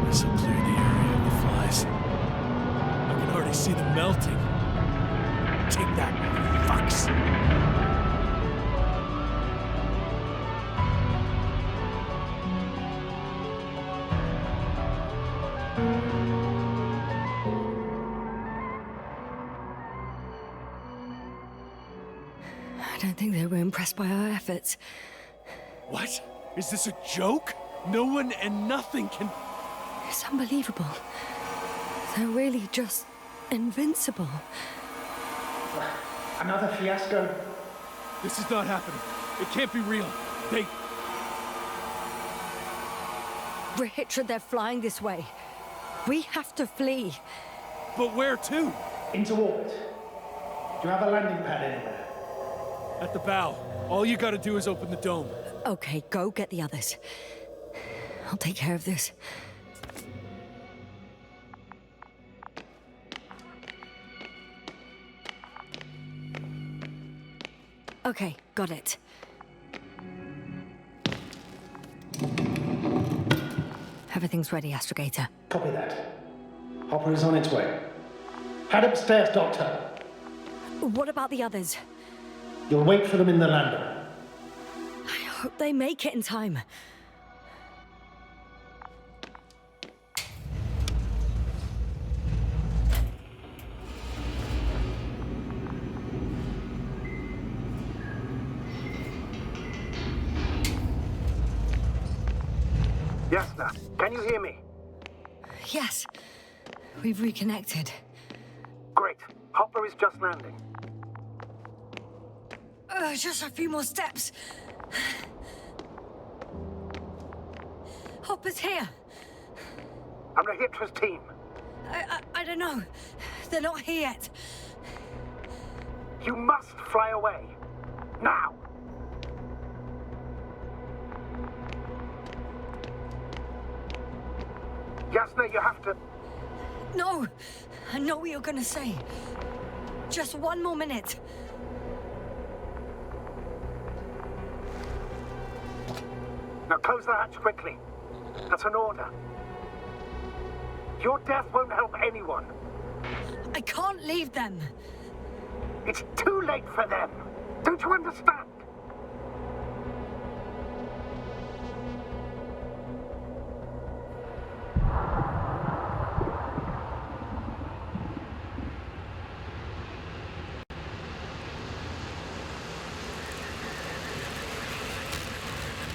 This'll clear the area of the flies. I can already see them melting. Take that, fucks. I don't think they were impressed by our efforts. What? Is this a joke? No one and nothing can... It's unbelievable. They're really just invincible. Another fiasco? This is not happening. It can't be real. They... Regis, they're flying this way. We have to flee. But where to? Into orbit. Do you have a landing pad anywhere? At the bow. All you gotta do is open the dome. Okay, go get the others. I'll take care of this. Okay, got it. Everything's ready, Astrogator. Copy that. Hopper is on its way. Head upstairs, Doctor. What about the others? You'll wait for them in the lander. I hope they make it in time. Yasna, can you hear me? Yes. We've reconnected. Great. Hopper is just landing. Just a few more steps. Hopper's here. I'm Registra's team. I don't know. They're not here yet. You must fly away. Now! Yasna, you have to... No! I know what you're gonna say. Just one more minute. Now close the hatch quickly. That's an order. Your death won't help anyone. I can't leave them. It's too late for them. Don't you understand?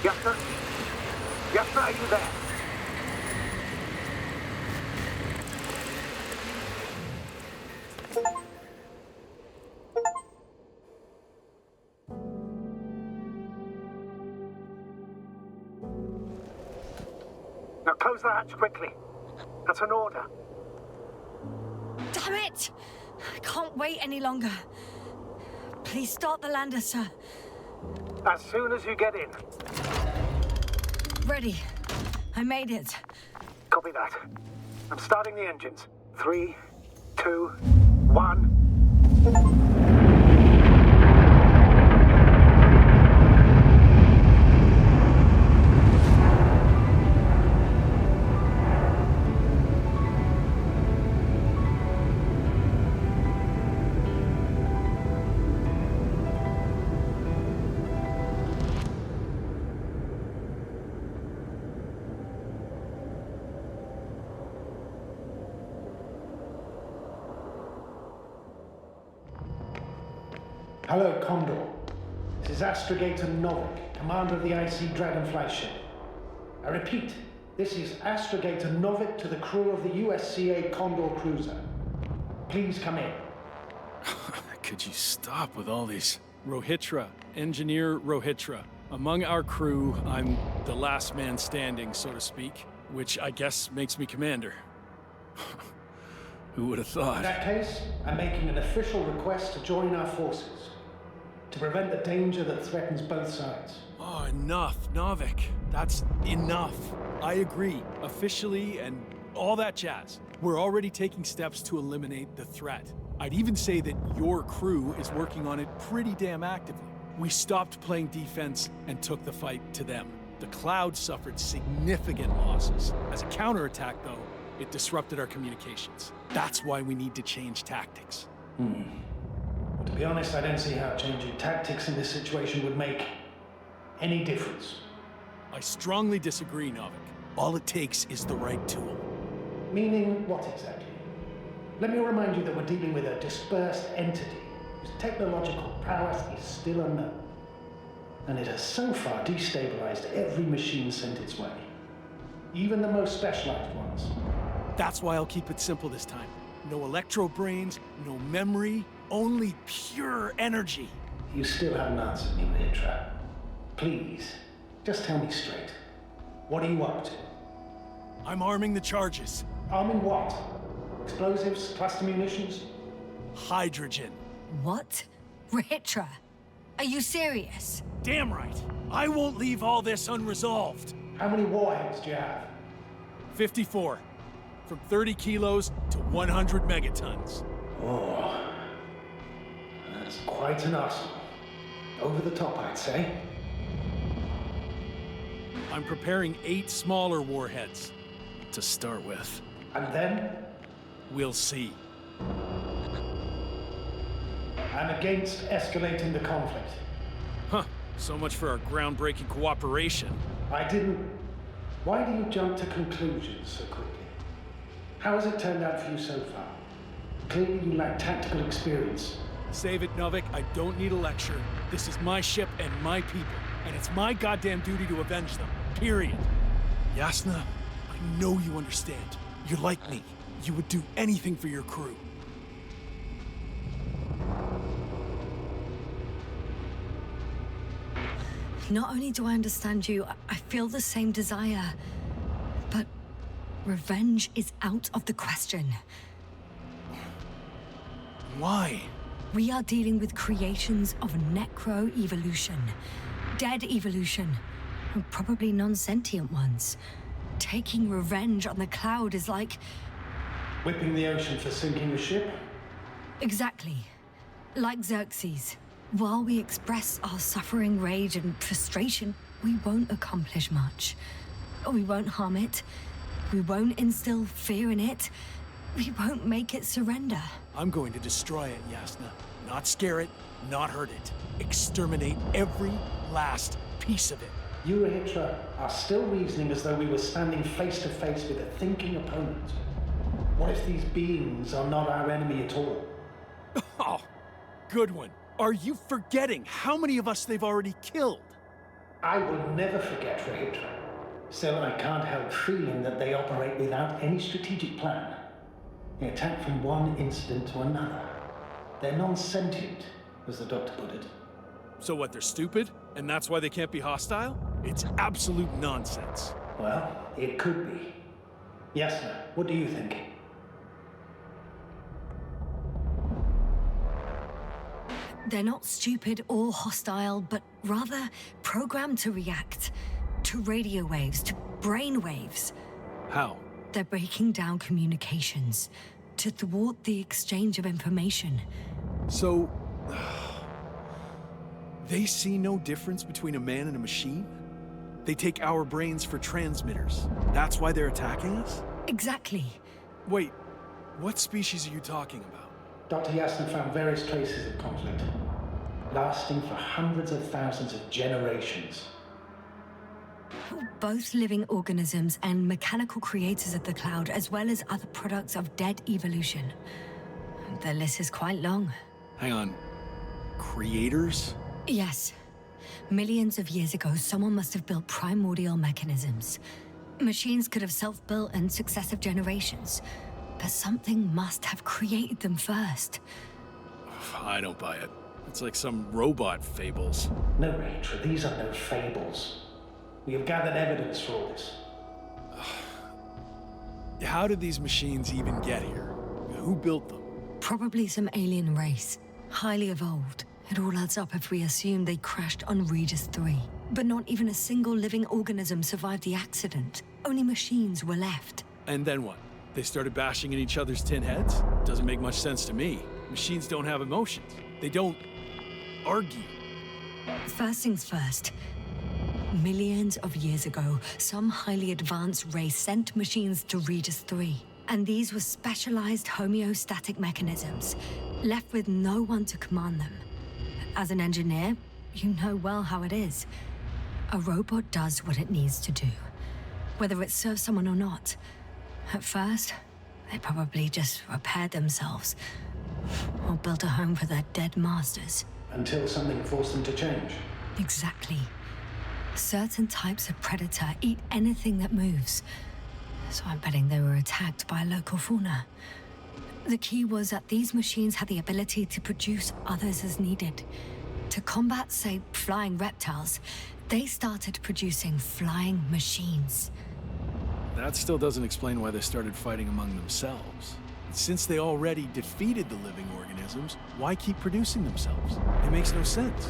Yasna? Yasna, are you there? Now close the hatch quickly. That's an order. Damn it! I can't wait any longer. Please start the lander, sir. As soon as you get in. Ready. I made it. Copy that. I'm starting the engines. 3, 2, 1. Hello, Condor. This is Astrogator Novik, commander of the IC Dragonfly ship. I repeat, this is Astrogator Novik to the crew of the USCA Condor cruiser. Please come in. Could you stop with all these? Rohitra, Engineer Rohitra. Among our crew, I'm the last man standing, so to speak, which I guess makes me commander. Who would have thought? In that case, I'm making an official request to join our forces, to prevent the danger that threatens both sides. Oh, enough, Novik. That's enough. I agree, officially and all that jazz. We're already taking steps to eliminate the threat. I'd even say that your crew is working on it pretty damn actively. We stopped playing defense and took the fight to them. The Cloud suffered significant losses. As a counterattack, though, it disrupted our communications. That's why we need to change tactics. To be honest, I don't see how changing tactics in this situation would make any difference. I strongly disagree, Novik. All it takes is the right tool. Meaning what exactly? Let me remind you that we're dealing with a dispersed entity whose technological prowess is still unknown. And it has so far destabilized every machine sent its way. Even the most specialized ones. That's why I'll keep it simple this time. No electro brains, no memory, only pure energy. You still haven't answered me, Mitra. Please, just tell me straight. What are you up to? I'm arming the charges. Arming what? Explosives, cluster munitions? Hydrogen. What? Rohitra, are you serious? Damn right. I won't leave all this unresolved. How many warheads do you have? 54. From 30 kilos to 100 megatons. Oh, that's quite an arsenal. Over the top, I'd say. I'm preparing 8 smaller warheads to start with. And then? We'll see. I'm against escalating the conflict. Huh. So much for our groundbreaking cooperation. I didn't... Why do you jump to conclusions so quickly? How has it turned out for you so far? Clearly you lack tactical experience. Save it, Novik. I don't need a lecture. This is my ship and my people, and it's my goddamn duty to avenge them. Period. Yasna, I know you understand. You're like me. You would do anything for your crew. Not only do I understand you, I feel the same desire. But revenge is out of the question. Why? We are dealing with creations of necro-evolution. Dead evolution. And probably non-sentient ones. Taking revenge on the cloud is like... Whipping the ocean for sinking a ship? Exactly. Like Xerxes. While we express our suffering, rage, and frustration, we won't accomplish much. We won't harm it. We won't instill fear in it. We won't make it surrender. I'm going to destroy it, Yasna. Not scare it, not hurt it. Exterminate every last piece of it. You, Hitra, are still reasoning as though we were standing face to face with a thinking opponent. What if these beings are not our enemy at all? Oh, good one. Are you forgetting how many of us they've already killed? I will never forget, Hitra. Still, I can't help feeling that they operate without any strategic plan. They attack from one incident to another. They're non-sentient, as the doctor put it. So what, they're stupid? And that's why they can't be hostile? It's absolute nonsense. Well, it could be. Yasna, what do you think? They're not stupid or hostile, but rather programmed to react. To radio waves, to brain waves. How? They're breaking down communications. To thwart the exchange of information. So... they see no difference between a man and a machine? They take our brains for transmitters. That's why they're attacking us? Exactly. Wait, what species are you talking about? Dr. Yasna found various traces of conflict, lasting for hundreds of thousands of generations. Both living organisms and mechanical creators of the cloud, as well as other products of dead evolution. The list is quite long. Hang on. Creators? Yes. Millions of years ago, someone must have built primordial mechanisms. Machines could have self-built in successive generations. But something must have created them first. I don't buy it. It's like some robot fables. No, Rachel, these are no fables. We have gathered evidence for all this. How did these machines even get here? Who built them? Probably some alien race. Highly evolved. It all adds up if we assume they crashed on Regis III. But not even a single living organism survived the accident. Only machines were left. And then what? They started bashing in each other's tin heads? Doesn't make much sense to me. Machines don't have emotions. They don't argue. First things first. Millions of years ago, some highly advanced race sent machines to Regis III. And these were specialized homeostatic mechanisms, left with no one to command them. As an engineer, you know well how it is. A robot does what it needs to do, whether it serves someone or not. At first, they probably just repaired themselves, or built a home for their dead masters. Until something forced them to change. Exactly. Certain types of predator eat anything that moves. So I'm betting they were attacked by a local fauna. The key was that these machines had the ability to produce others as needed. To combat, say, flying reptiles, they started producing flying machines. That still doesn't explain why they started fighting among themselves. Since they already defeated the living organisms, why keep producing themselves? It makes no sense.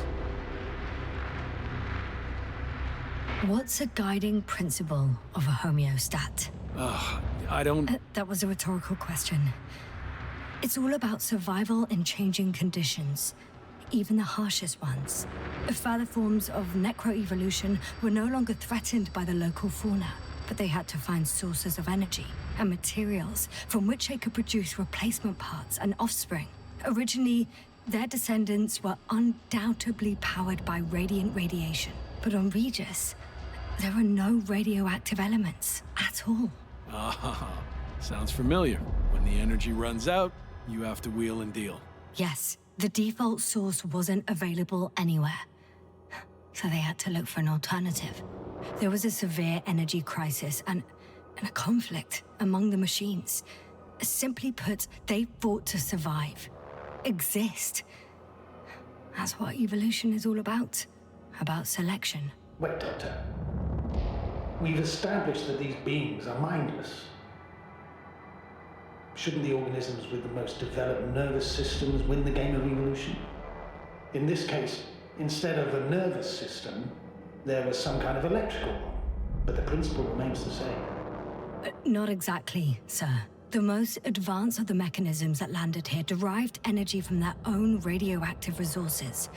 What's a guiding principle of a homeostat? I don't... That was a rhetorical question. It's all about survival in changing conditions, even the harshest ones. Further forms of necroevolution were no longer threatened by the local fauna, but they had to find sources of energy and materials from which they could produce replacement parts and offspring. Originally, their descendants were undoubtedly powered by radiant radiation. But on Regis, there are no radioactive elements at all. Ah, sounds familiar. When the energy runs out, you have to wheel and deal. Yes, the default source wasn't available anywhere. So they had to look for an alternative. There was a severe energy crisis and a conflict among the machines. Simply put, they fought to survive. Exist. That's what evolution is all about. About selection. Wait, Doctor. We've established that these beings are mindless. Shouldn't the organisms with the most developed nervous systems win the game of evolution? In this case, instead of a nervous system, there was some kind of electrical one. But the principle remains the same. Not exactly, sir. The most advanced of the mechanisms that landed here derived energy from their own radioactive resources.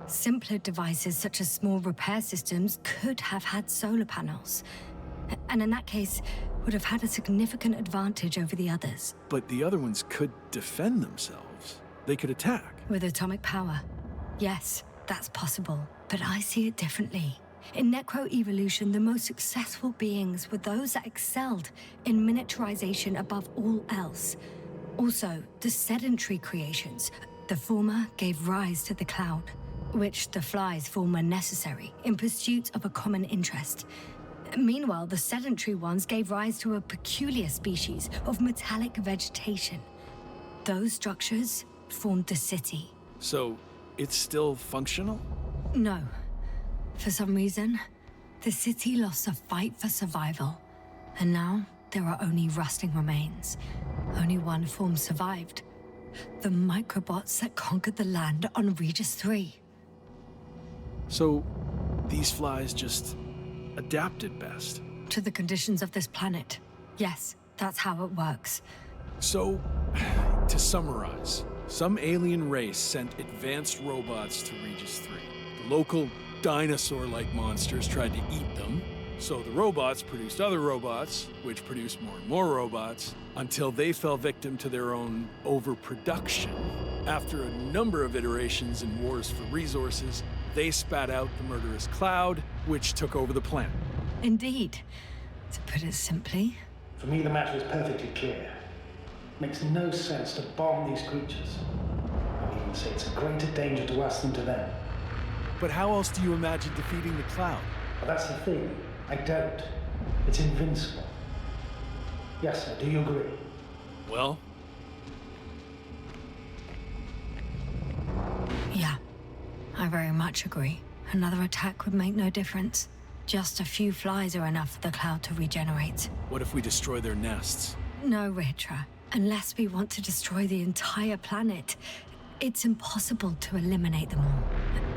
Simpler devices such as small repair systems could have had solar panels. And in that case, would have had a significant advantage over the others. But the other ones could defend themselves. They could attack. With atomic power. Yes, that's possible. But I see it differently. In necroevolution, the most successful beings were those that excelled in miniaturization above all else. Also, the sedentary creations. The former gave rise to the cloud, which the flies form when necessary, in pursuit of a common interest. Meanwhile, the sedentary ones gave rise to a peculiar species of metallic vegetation. Those structures formed the city. So, it's still functional? No. For some reason, the city lost a fight for survival. And now, there are only rusting remains. Only one form survived. The microbots that conquered the land on Regis III. So, these flies just adapted best? To the conditions of this planet. Yes, that's how it works. So, to summarize, some alien race sent advanced robots to Regis III. The local dinosaur-like monsters tried to eat them, so the robots produced other robots, which produced more and more robots, until they fell victim to their own overproduction. After a number of iterations and wars for resources, they spat out the murderous cloud, which took over the planet. Indeed. To put it simply... For me, the matter is perfectly clear. Makes no sense to bomb these creatures. I'll even say it's a greater danger to us than to them. But how else do you imagine defeating the cloud? Well, that's the thing. I don't. It's invincible. Yasna, do you agree? Well? Yeah. I very much agree. Another attack would make no difference. Just a few flies are enough for the cloud to regenerate. What if we destroy their nests? No, Ritra. Unless we want to destroy the entire planet, it's impossible to eliminate them all.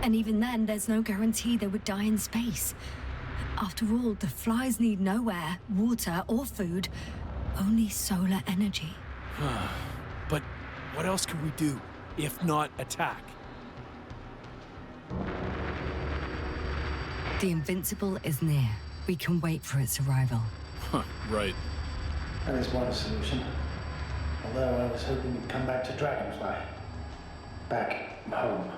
And even then, there's no guarantee they would die in space. After all, the flies need no air, water, or food, only solar energy. But what else can we do, if not attack? The Invincible is near. We can wait for its arrival. Right. That is one solution. Although I was hoping you'd come back to Dragonfly. Back home.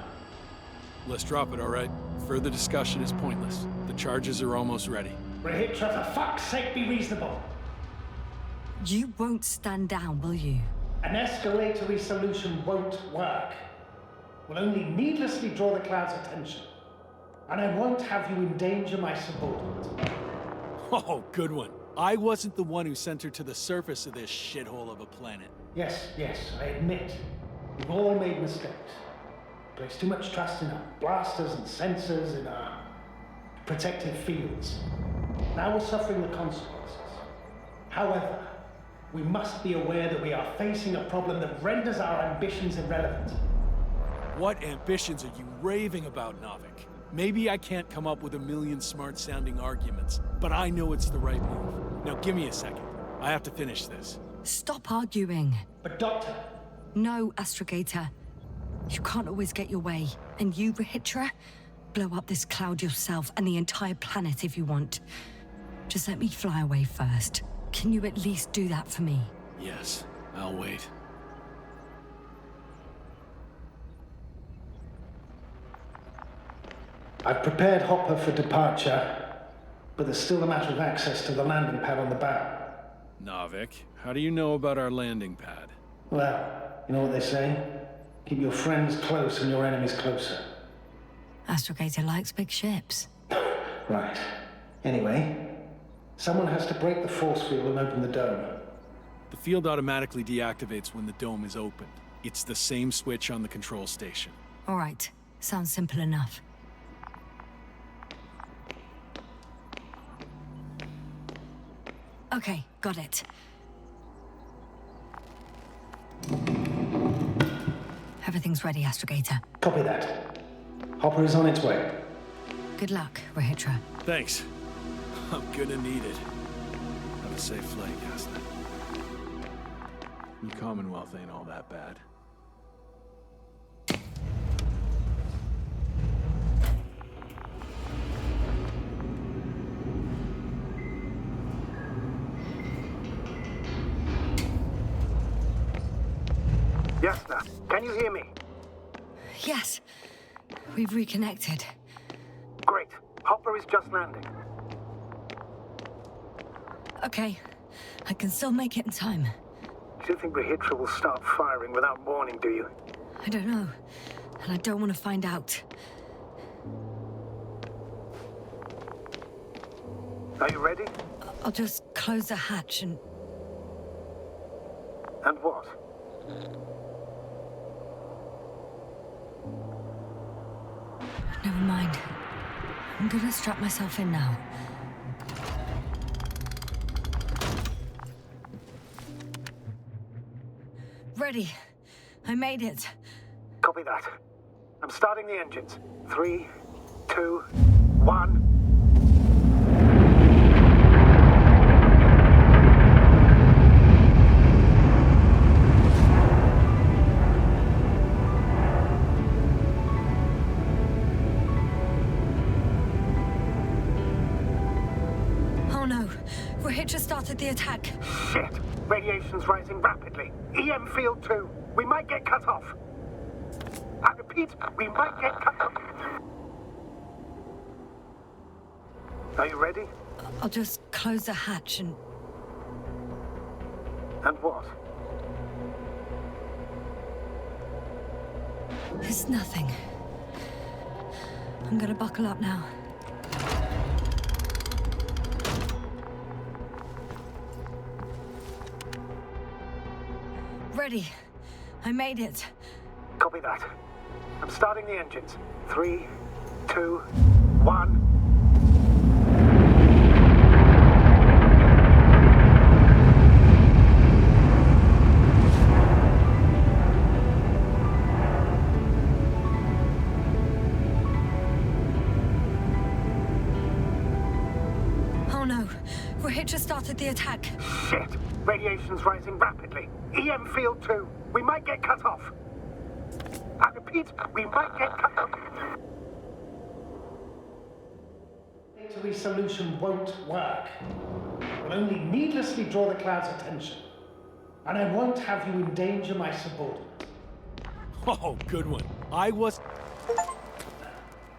Let's drop it, all right? Further discussion is pointless. The charges are almost ready. Rehitra, for fuck's sake, be reasonable! You won't stand down, will you? An escalatory solution won't work. Will only needlessly draw the cloud's attention. And I won't have you endanger my subordinate. Oh, good one. I wasn't the one who sent her to the surface of this shithole of a planet. Yes, I admit. We've all made mistakes. Placed too much trust in our blasters and sensors, in our protective fields. Now we're suffering the consequences. However, we must be aware that we are facing a problem that renders our ambitions irrelevant. What ambitions are you raving about, Navik? Maybe I can't come up with a million smart-sounding arguments, but I know it's the right move. Now give me a second. I have to finish this. Stop arguing. But Doctor... No, Astrogator. You can't always get your way. And you, Rehitra, blow up this cloud yourself and the entire planet if you want. Just let me fly away first. Can you at least do that for me? Yes, I'll wait. I've prepared Hopper for departure, but there's still a matter of access to the landing pad on the bow. Navik, how do you know about our landing pad? Well, you know what they say? Keep your friends close and your enemies closer. Astrogator likes big ships. Right. Anyway, someone has to break the force field and open the dome. The field automatically deactivates when the dome is opened. It's the same switch on the control station. All right. Sounds simple enough. Okay, got it. Everything's ready, Astrogator. Copy that. Hopper is on its way. Good luck, Rahitra. Thanks. I'm gonna need it. Have a safe flight, Yasna. The Commonwealth ain't all that bad. Yasna, can you hear me? Yes. We've reconnected. Great. Hopper is just landing. Okay. I can still make it in time. Do you think Rahitra will start firing without warning, do you? I don't know. And I don't want to find out. Are you ready? I'll just close the hatch and... And what? Never mind. I'm gonna strap myself in now. Ready. I made it. Copy that. I'm starting the engines. 3, 2, 1... Rahitra started the attack. Shit! Radiation's rising rapidly. EM field 2. We might get cut off. I repeat, we might get cut off. Are you ready? I'll just close the hatch and... And what? It's nothing. I'm gonna buckle up now. Ready. I made it. Copy that. I'm starting the engines. 3, 2, 1... Oh no. Rahitra started the attack. Shit! Radiation's rising rapidly. EM field 2. We might get cut off. I repeat, we might get cut off. Victory solution won't work. It will only needlessly draw the cloud's attention. And I won't have you endanger my subordinate. Oh, good one. I was...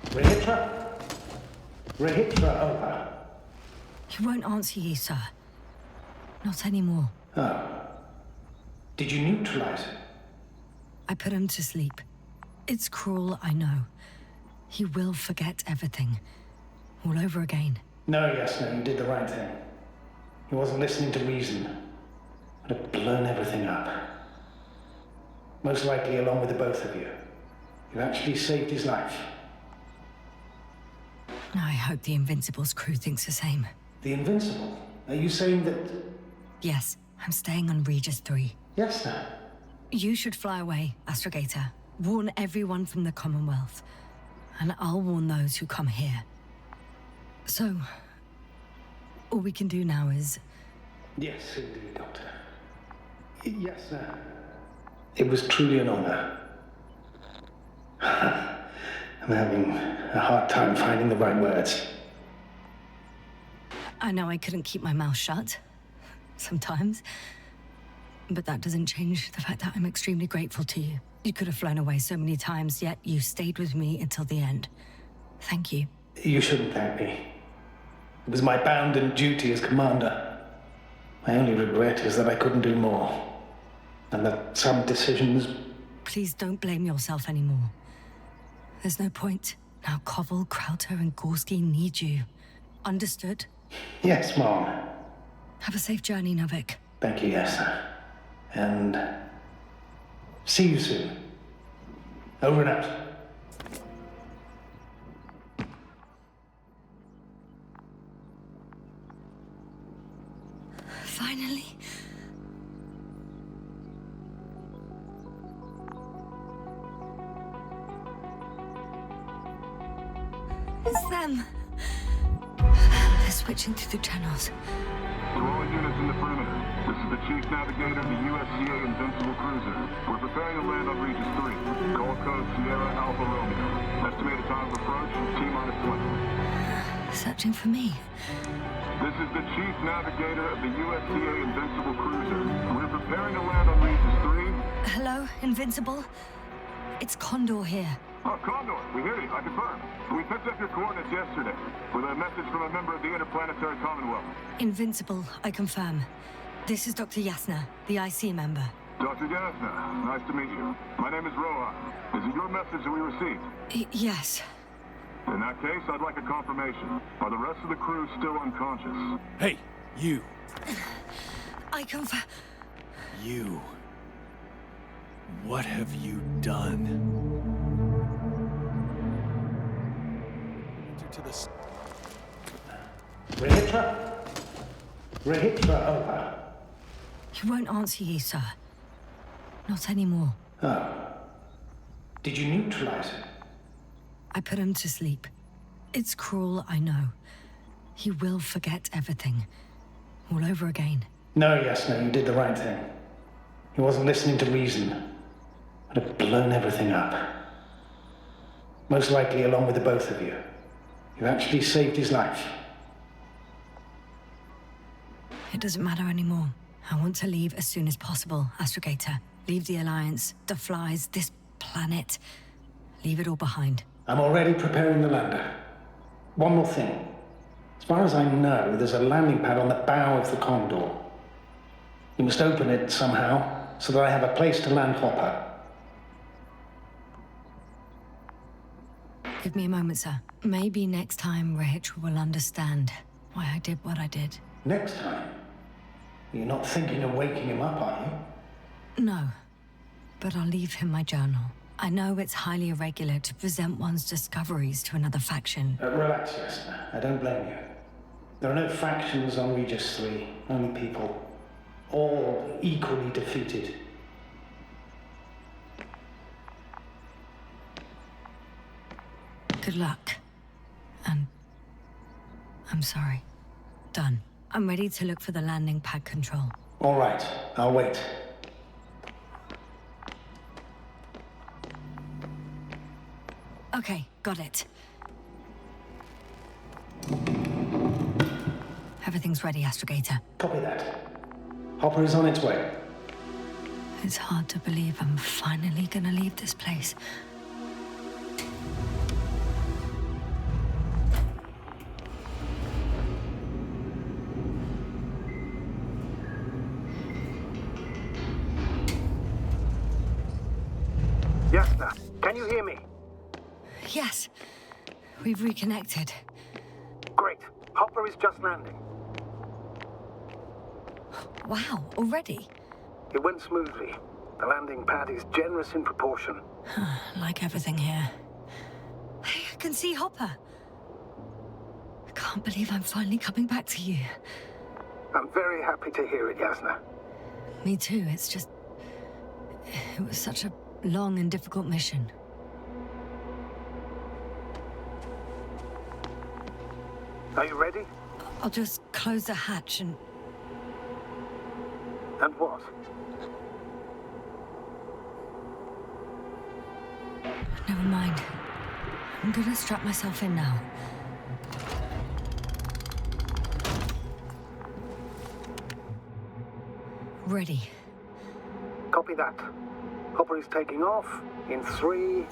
Rahitra? Rahitra, over. He won't answer you, sir. Not anymore. Oh. Did you neutralize him? I put him to sleep. It's cruel, I know. He will forget everything. All over again. No, Yasna, you did the right thing. He wasn't listening to reason. Would have blown everything up. Most likely along with the both of you. You actually saved his life. I hope the Invincible's crew thinks the same. The Invincible? Are you saying that... Yes, I'm staying on Regis III. Yasna. You should fly away, Astrogator. Warn everyone from the Commonwealth. And I'll warn those who come here. So, all we can do now is... Yes, indeed, Doctor. Yasna. It was truly an honor. I'm having a hard time finding the right words. I know I couldn't keep my mouth shut. Sometimes. But that doesn't change the fact that I'm extremely grateful to you. You could have flown away so many times, yet you stayed with me until the end. Thank you. You shouldn't thank me. It was my bounden duty as commander. My only regret is that I couldn't do more. And that some decisions... Please don't blame yourself anymore. There's no point. Now Koval, Krauter, and Gorski need you. Understood? Yes, Mom. Have a safe journey, Novik. Thank you, Yasna. And see you soon. Over and out. Finally. It's them. They're switching through the channels. To all units in the perimeter, this is the Chief Navigator of the USCA Invincible cruiser. We're preparing to land on Regis III. Call code Sierra Alpha Romeo. Estimated time of approach, T-minus 20. Searching for me. This is the Chief Navigator of the USCA Invincible cruiser. We're preparing to land on Regis III. Hello, Invincible? It's Condor here. Oh, Condor, we hear you, I confirm. We picked up your coordinates yesterday with a message from a member of the Interplanetary Commonwealth. Invincible, I confirm. This is Dr. Yasna, the IC member. Dr. Yasna, nice to meet you. My name is Rohan. Is it your message that we received? Yes. In that case, I'd like a confirmation. Are the rest of the crew still unconscious? Hey, you. I confirm. You. What have you done? To this. Rahitra over. He won't answer you, sir. Not anymore. Oh. Did you neutralize him? I put him to sleep. It's cruel, I know. He will forget everything. All over again. No, Yasna, you did the right thing. He wasn't listening to reason. Would have blown everything up. Most likely along with the both of you. You actually saved his life. It doesn't matter anymore. I want to leave as soon as possible, Astrogator. Leave the Alliance, the Flies, this planet. Leave it all behind. I'm already preparing the lander. One more thing. As far as I know, there's a landing pad on the bow of the Condor. You must open it somehow, so that I have a place to land Hopper. Give me a moment, sir. Maybe next time Rich will understand why I did what I did. Next time? You're not thinking of waking him up, are you? No. But I'll leave him my journal. I know it's highly irregular to present one's discoveries to another faction. Relax, Yasna. I don't blame you. There are no factions on Regis III, only people. All equally defeated. Good luck. And I'm sorry. Done. I'm ready to look for the landing pad control. All right. I'll wait. Okay, got it. Everything's ready, Astrogator. Copy that. Hopper is on its way. It's hard to believe I'm finally gonna leave this place. Yasna, can you hear me? Yes. We've reconnected. Great. Hopper is just landing. Wow, already? It went smoothly. The landing pad is generous in proportion. Like everything here. Hey, I can see Hopper. I can't believe I'm finally coming back to you. I'm very happy to hear it, Yasna. Me too, it's just... It was such a long and difficult mission. Are you ready? I'll just close the hatch and... And what? Never mind. I'm gonna strap myself in now. Ready. Copy that. Hopper is taking off in 3,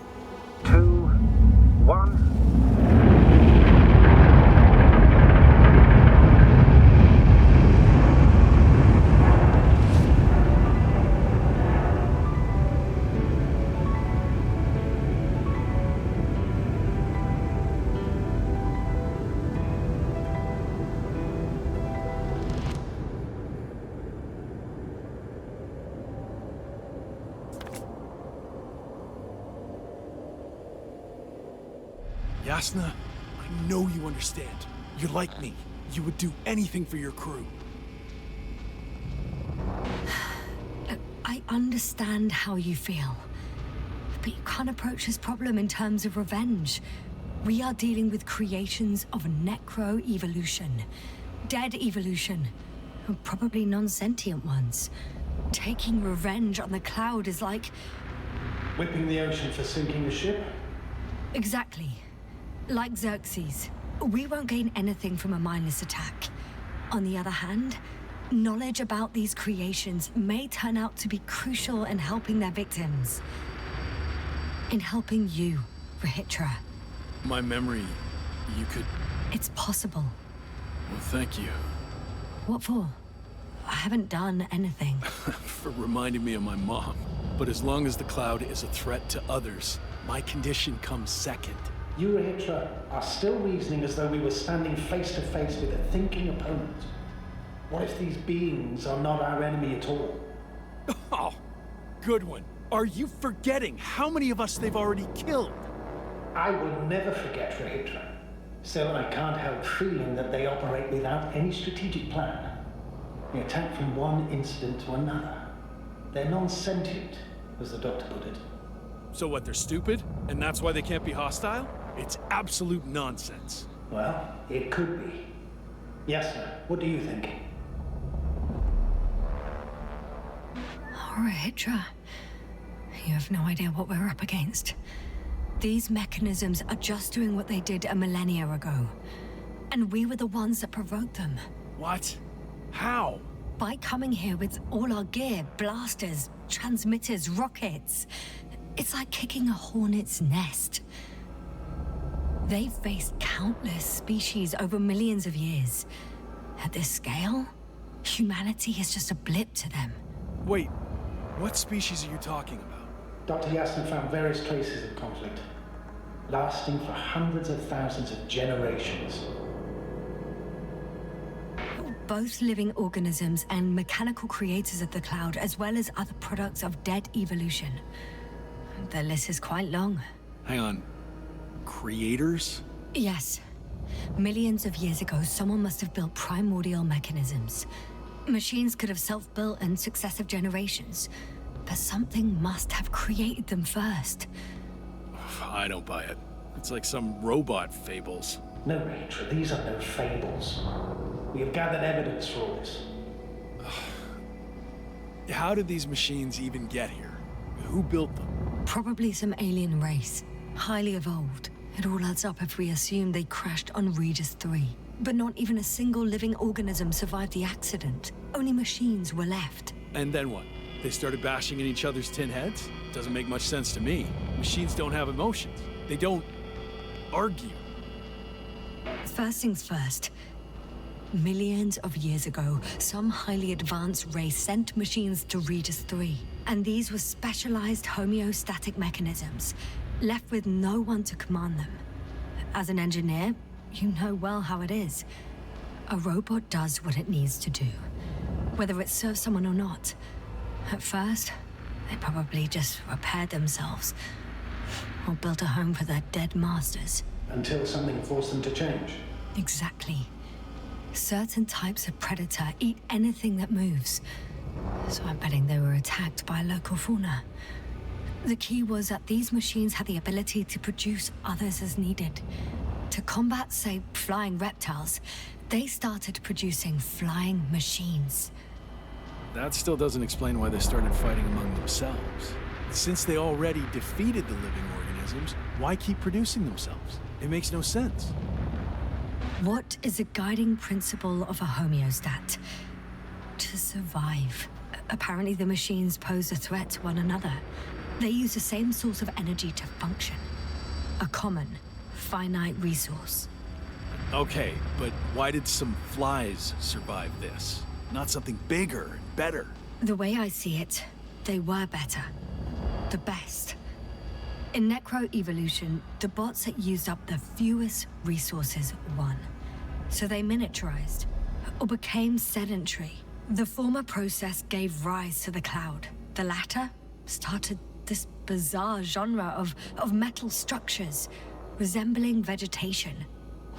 2, 1... Yasna, I know you understand. You're like me. You would do anything for your crew. I understand how you feel. But you can't approach this problem in terms of revenge. We are dealing with creations of necro-evolution. Dead evolution. Probably non-sentient ones. Taking revenge on the cloud is like... Whipping the ocean for sinking a ship? Exactly. Like Xerxes. We won't gain anything from a mindless attack. On the other hand, knowledge about these creations may turn out to be crucial in helping their victims. In helping you, Rahitra. My memory, you could... It's possible. Well, thank you. What for? I haven't done anything. For reminding me of my mom. But as long as the cloud is a threat to others, my condition comes second. You, Rahitra, are still reasoning as though we were standing face to face with a thinking opponent. What if these beings are not our enemy at all? Oh, good one. Are you forgetting how many of us they've already killed? I will never forget, Rahitra. Still, I can't help feeling that they operate without any strategic plan. They attack from one incident to another. They're non-sentient, as the doctor put it. So what, they're stupid? And that's why they can't be hostile? It's absolute nonsense. Well, it could be. Yasna, what do you think? Rahitra, you have no idea what we're up against. These mechanisms are just doing what they did a millennia ago. And we were the ones that provoked them. What? How? By coming here with all our gear, blasters, transmitters, rockets. It's like kicking a hornet's nest. They've faced countless species over millions of years. At this scale, humanity is just a blip to them. Wait, what species are you talking about? Dr. Yasna found various traces of conflict, lasting for hundreds of thousands of generations. Both living organisms and mechanical creators of the cloud, as well as other products of dead evolution. The list is quite long. Hang on. Creators? Yes. Millions of years ago, someone must have built primordial mechanisms. Machines could have self-built in successive generations, but something must have created them first. I don't buy it. It's like some robot fables. No, Rachel, these are no fables. We have gathered evidence for all this. How did these machines even get here? Who built them? Probably some alien race. Highly evolved. It all adds up if we assume they crashed on Regis III. But not even a single living organism survived the accident. Only machines were left. And then what? They started bashing in each other's tin heads? Doesn't make much sense to me. Machines don't have emotions. They don't argue. First things first. Millions of years ago, some highly advanced race sent machines to Regis III. And these were specialized homeostatic mechanisms, left with no one to command them. As an engineer, you know well how it is. A robot does what it needs to do, whether it serves someone or not. At first, they probably just repaired themselves, or built a home for their dead masters. Until something forced them to change. Exactly. Certain types of predator eat anything that moves. So I'm betting they were attacked by local fauna. The key was that these machines had the ability to produce others as needed. To combat, say, flying reptiles, they started producing flying machines. That still doesn't explain why they started fighting among themselves. Since they already defeated the living organisms, why keep producing themselves? It makes no sense. What is a guiding principle of a homeostat? To survive. Apparently the machines pose a threat to one another. They use the same source of energy to function. A common, finite resource. Okay, but why did some flies survive this? Not something bigger and better. The way I see it, they were better. The best. In necroevolution, the bots that used up the fewest resources won. So they miniaturized, or became sedentary. The former process gave rise to the cloud. The latter started this bizarre genre of metal structures, resembling vegetation,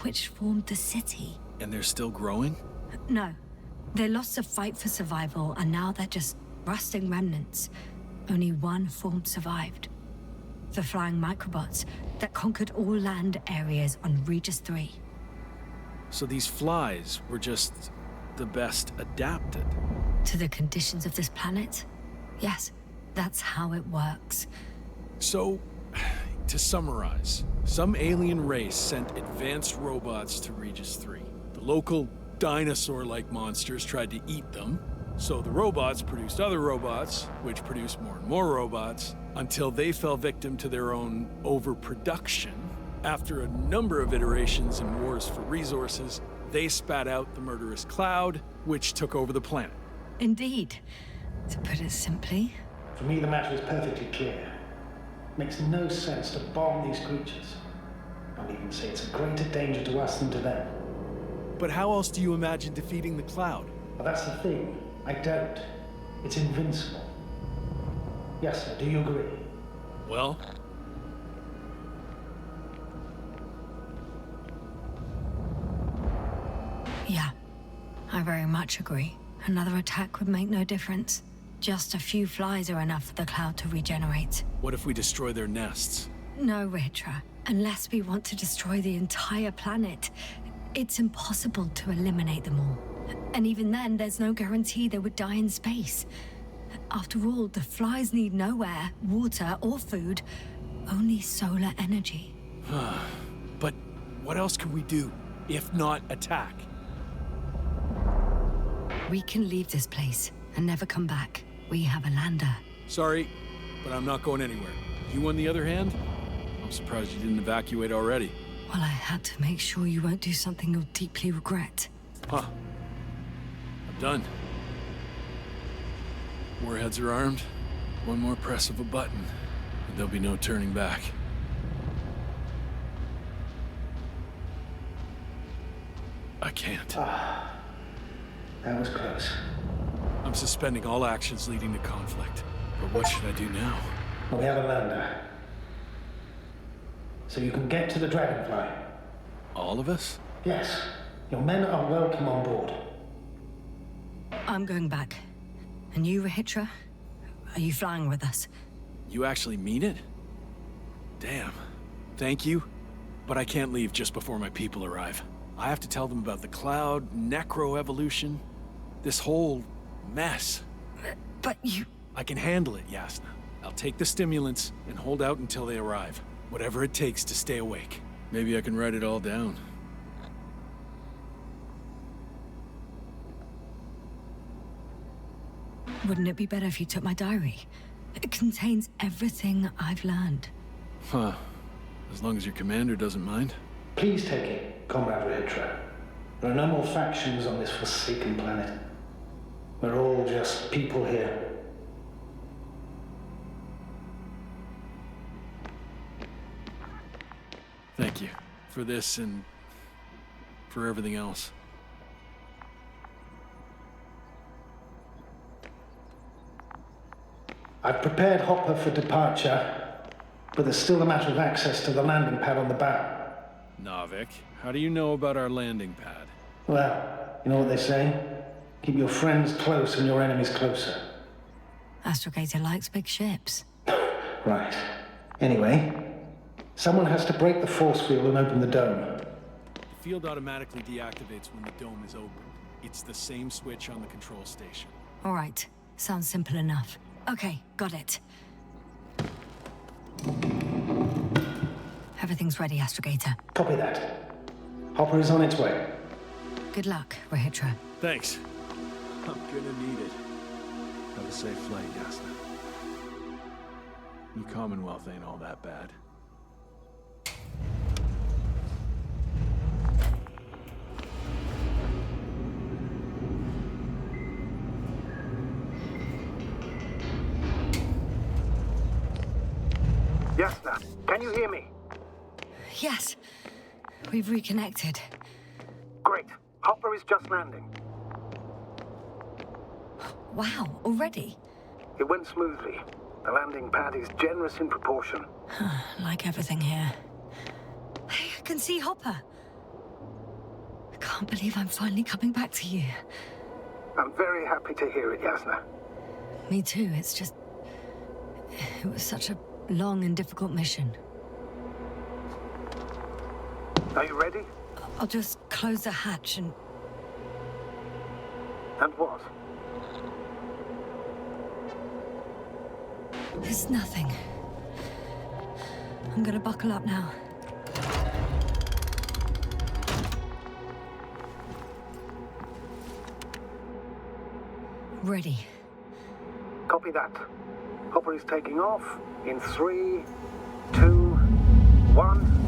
which formed the city. And they're still growing? No. They lost a fight for survival, and now they're just rusting remnants. Only one form survived. The flying microbots that conquered all land areas on Regis III. So these flies were just the best adapted? To the conditions of this planet? Yes, that's how it works. So, to summarize, some alien race sent advanced robots to Regis III. The local dinosaur-like monsters tried to eat them, so the robots produced other robots, which produced more and more robots, until they fell victim to their own overproduction. After a number of iterations and wars for resources, they spat out the murderous cloud, which took over the planet. Indeed. To put it simply... For me, the matter is perfectly clear. Makes no sense to bomb these creatures. I'll even say it's a greater danger to us than to them. But how else do you imagine defeating the cloud? Well, that's the thing. I don't. It's invincible. Yasna, do you agree? Well... Yeah, I very much agree. Another attack would make no difference. Just a few flies are enough for the cloud to regenerate. What if we destroy their nests? No, Ritra. Unless we want to destroy the entire planet, it's impossible to eliminate them all. And even then, there's no guarantee they would die in space. After all, the flies need no air, water, or food, only solar energy. But what else can we do, if not attack? We can leave this place and never come back. We have a lander. Sorry, but I'm not going anywhere. You, on the other hand? I'm surprised you didn't evacuate already. Well, I had to make sure you won't do something you'll deeply regret. Huh. I'm done. Warheads are armed. One more press of a button, and there'll be no turning back. I can't. That was close. I'm suspending all actions leading to conflict. But what should I do now? Well, we have a lander. So you can get to the Dragonfly. All of us? Yes. Your men are welcome on board. I'm going back. And you, Rahitra? Are you flying with us? You actually mean it? Damn. Thank you. But I can't leave just before my people arrive. I have to tell them about the cloud, necroevolution, this whole mess. But you... I can handle it, Yasna. I'll take the stimulants and hold out until they arrive. Whatever it takes to stay awake. Maybe I can write it all down. Wouldn't it be better if you took my diary? It contains everything I've learned. Huh. As long as your commander doesn't mind. Please take it, Comrade Rahitra. There are no more factions on this forsaken planet. We're all just people here. Thank you. For this and for everything else. I've prepared Hopper for departure, but there's still a matter of access to the landing pad on the bow. Navik, how do you know about our landing pad? Well, you know what they say? Keep your friends close and your enemies closer. Astrogator likes big ships. Right. Anyway, someone has to break the force field and open the dome. The field automatically deactivates when the dome is opened. It's the same switch on the control station. All right. Sounds simple enough. Okay, got it. Everything's ready, Astrogator. Copy that. Hopper is on its way. Good luck, Rahitra. Thanks. I'm gonna need it. Have a safe flight, Yasna. New Commonwealth ain't all that bad. Yasna, can you hear me? Yes. We've reconnected. Great. Hopper is just landing. Wow, already? It went smoothly. The landing pad is generous in proportion. Like everything here. can see Hopper. I can't believe I'm finally coming back to you. I'm very happy to hear it, Yasna. Me too, it's just... It was such a long and difficult mission. Are you ready? I'll just close the hatch and... And what? It's nothing. I'm gonna buckle up now. Ready. Copy that. Hopper is taking off in 3, 2, 1.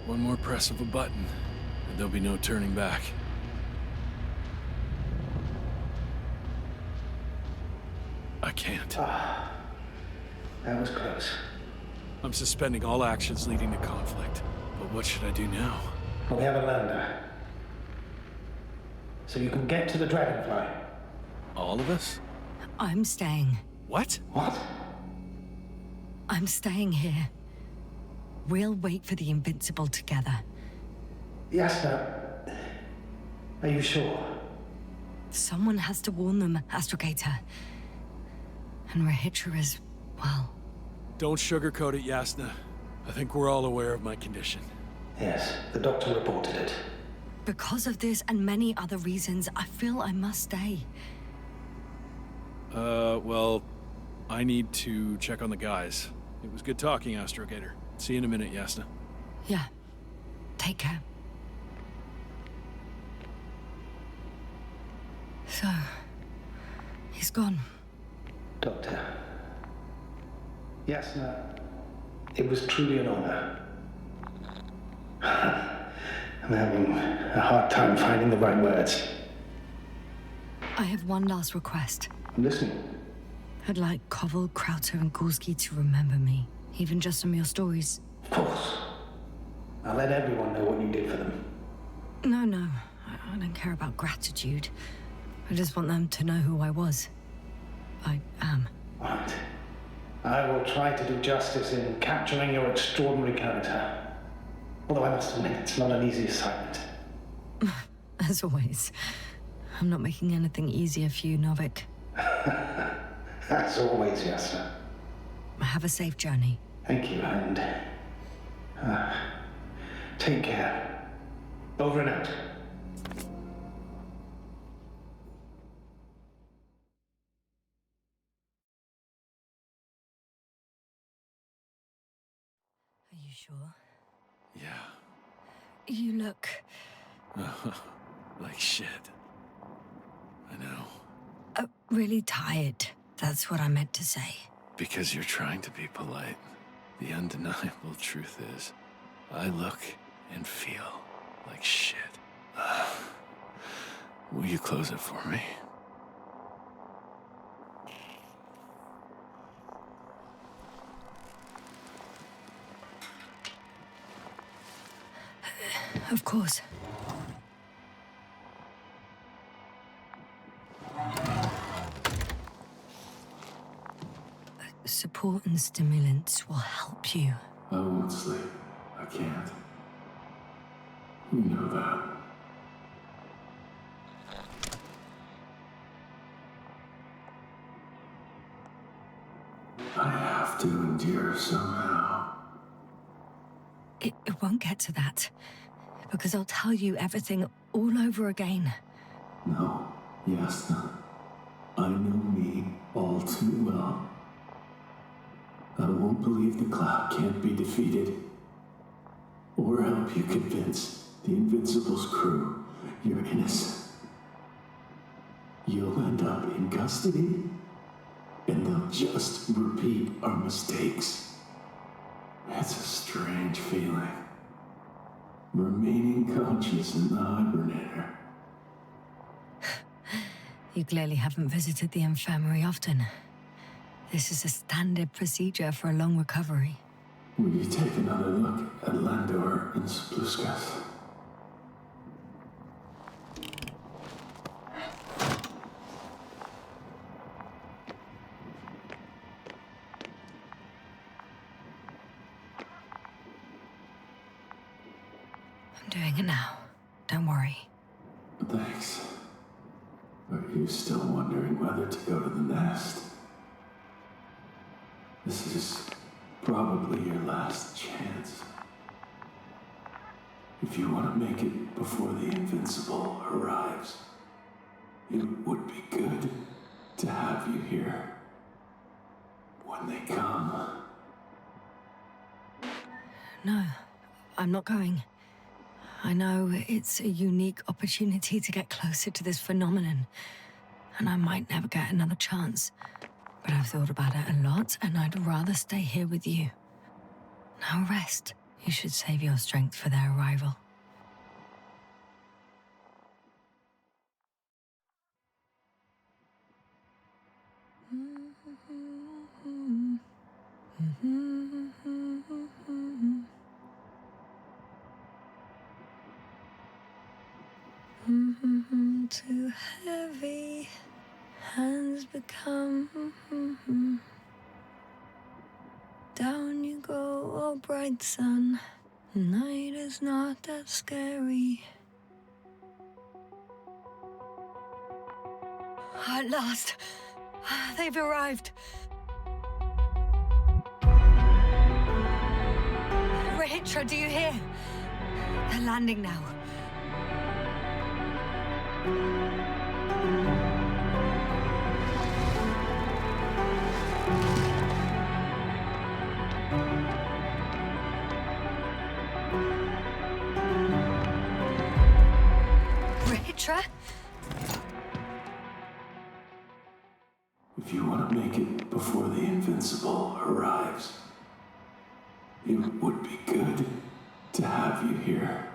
One more press of a button, and there'll be no turning back. I can't. That was close. I'm suspending all actions leading to conflict. But what should I do now? Well, we have a lander. So you can get to the Dragonfly. All of us? I'm staying. What? What? I'm staying here. We'll wait for the Invincible together. Yasna, are you sure? Someone has to warn them, Astrogator. And Rahitra is, well... Don't sugarcoat it, Yasna. I think we're all aware of my condition. Yes, the doctor reported it. Because of this and many other reasons, I feel I must stay. Well, I need to check on the guys. It was good talking, Astrogator. See you in a minute, Yasna. Yeah. Take care. So... he's gone. Doctor. Yasna, it was truly an honor. I'm having a hard time finding the right words. I have one last request. I'm listening. I'd like Koval, Krauter, and Gulski to remember me. Even just from your stories. Of course. I'll let everyone know what you did for them. No. I don't care about gratitude. I just want them to know who I was. I am. Right. I will try to do justice in capturing your extraordinary character. Although I must admit, it's not an easy assignment. As always. I'm not making anything easier for you, Novik. As always, Yasna. Have a safe journey. Thank you, and... take care. Over and out. Are you sure? Yeah. You look... like shit. I know. Really tired. That's what I meant to say. Because you're trying to be polite. The undeniable truth is, I look and feel like shit. Will you close it for me? Of course. Support and stimulants will help you. I won't sleep. I can't. You know that. I have to endure somehow. It won't get to that. Because I'll tell you everything all over again. No, Yasna. I know me all too well. I won't believe the cloud can't be defeated. Or help you convince the Invincible's crew you're innocent. You'll end up in custody, and they'll just repeat our mistakes. It's a strange feeling. remaining conscious in the hibernator. You clearly haven't visited the infirmary often. This is a standard procedure for a long recovery. Will you take another look at Landor and Spluskas? I'm doing it now. Don't worry. Thanks. Are you still wondering whether to go to the nest? This is probably your last chance. If you want to make it before the Invincible arrives, it would be good to have you here when they come. No, I'm not going. I know it's a unique opportunity to get closer to this phenomenon, and I might never get another chance. But I've thought about it a lot, and I'd rather stay here with you. Now rest. You should save your strength for their arrival. Too heavy, hands become. Down you go, oh bright sun. Night is not that scary. At last, they've arrived. Rahitra, do you hear? They're landing now. Rahitra? If you want to make it before the Invincible arrives, it would be good to have you here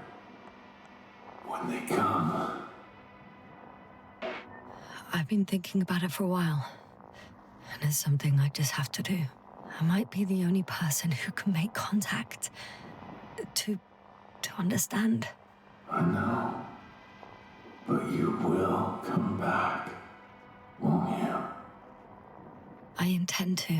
when they come. I've been thinking about it for a while, and it's something I just have to do. I might be the only person who can make contact, to understand. I know, but you will come back, won't you? I intend to.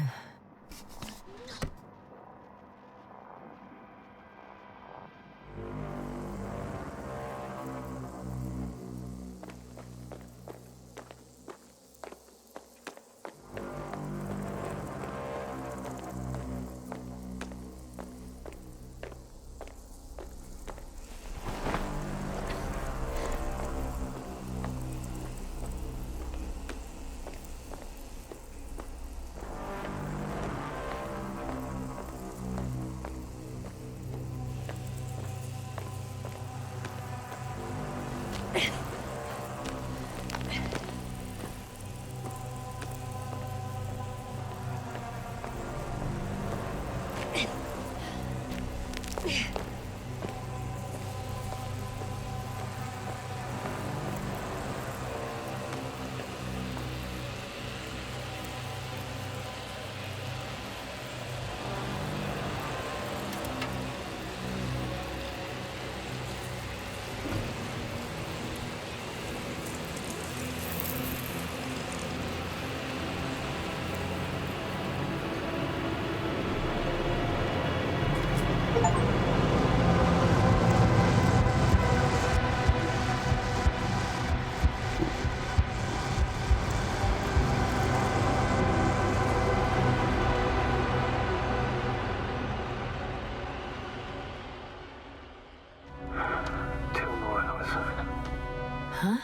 Huh?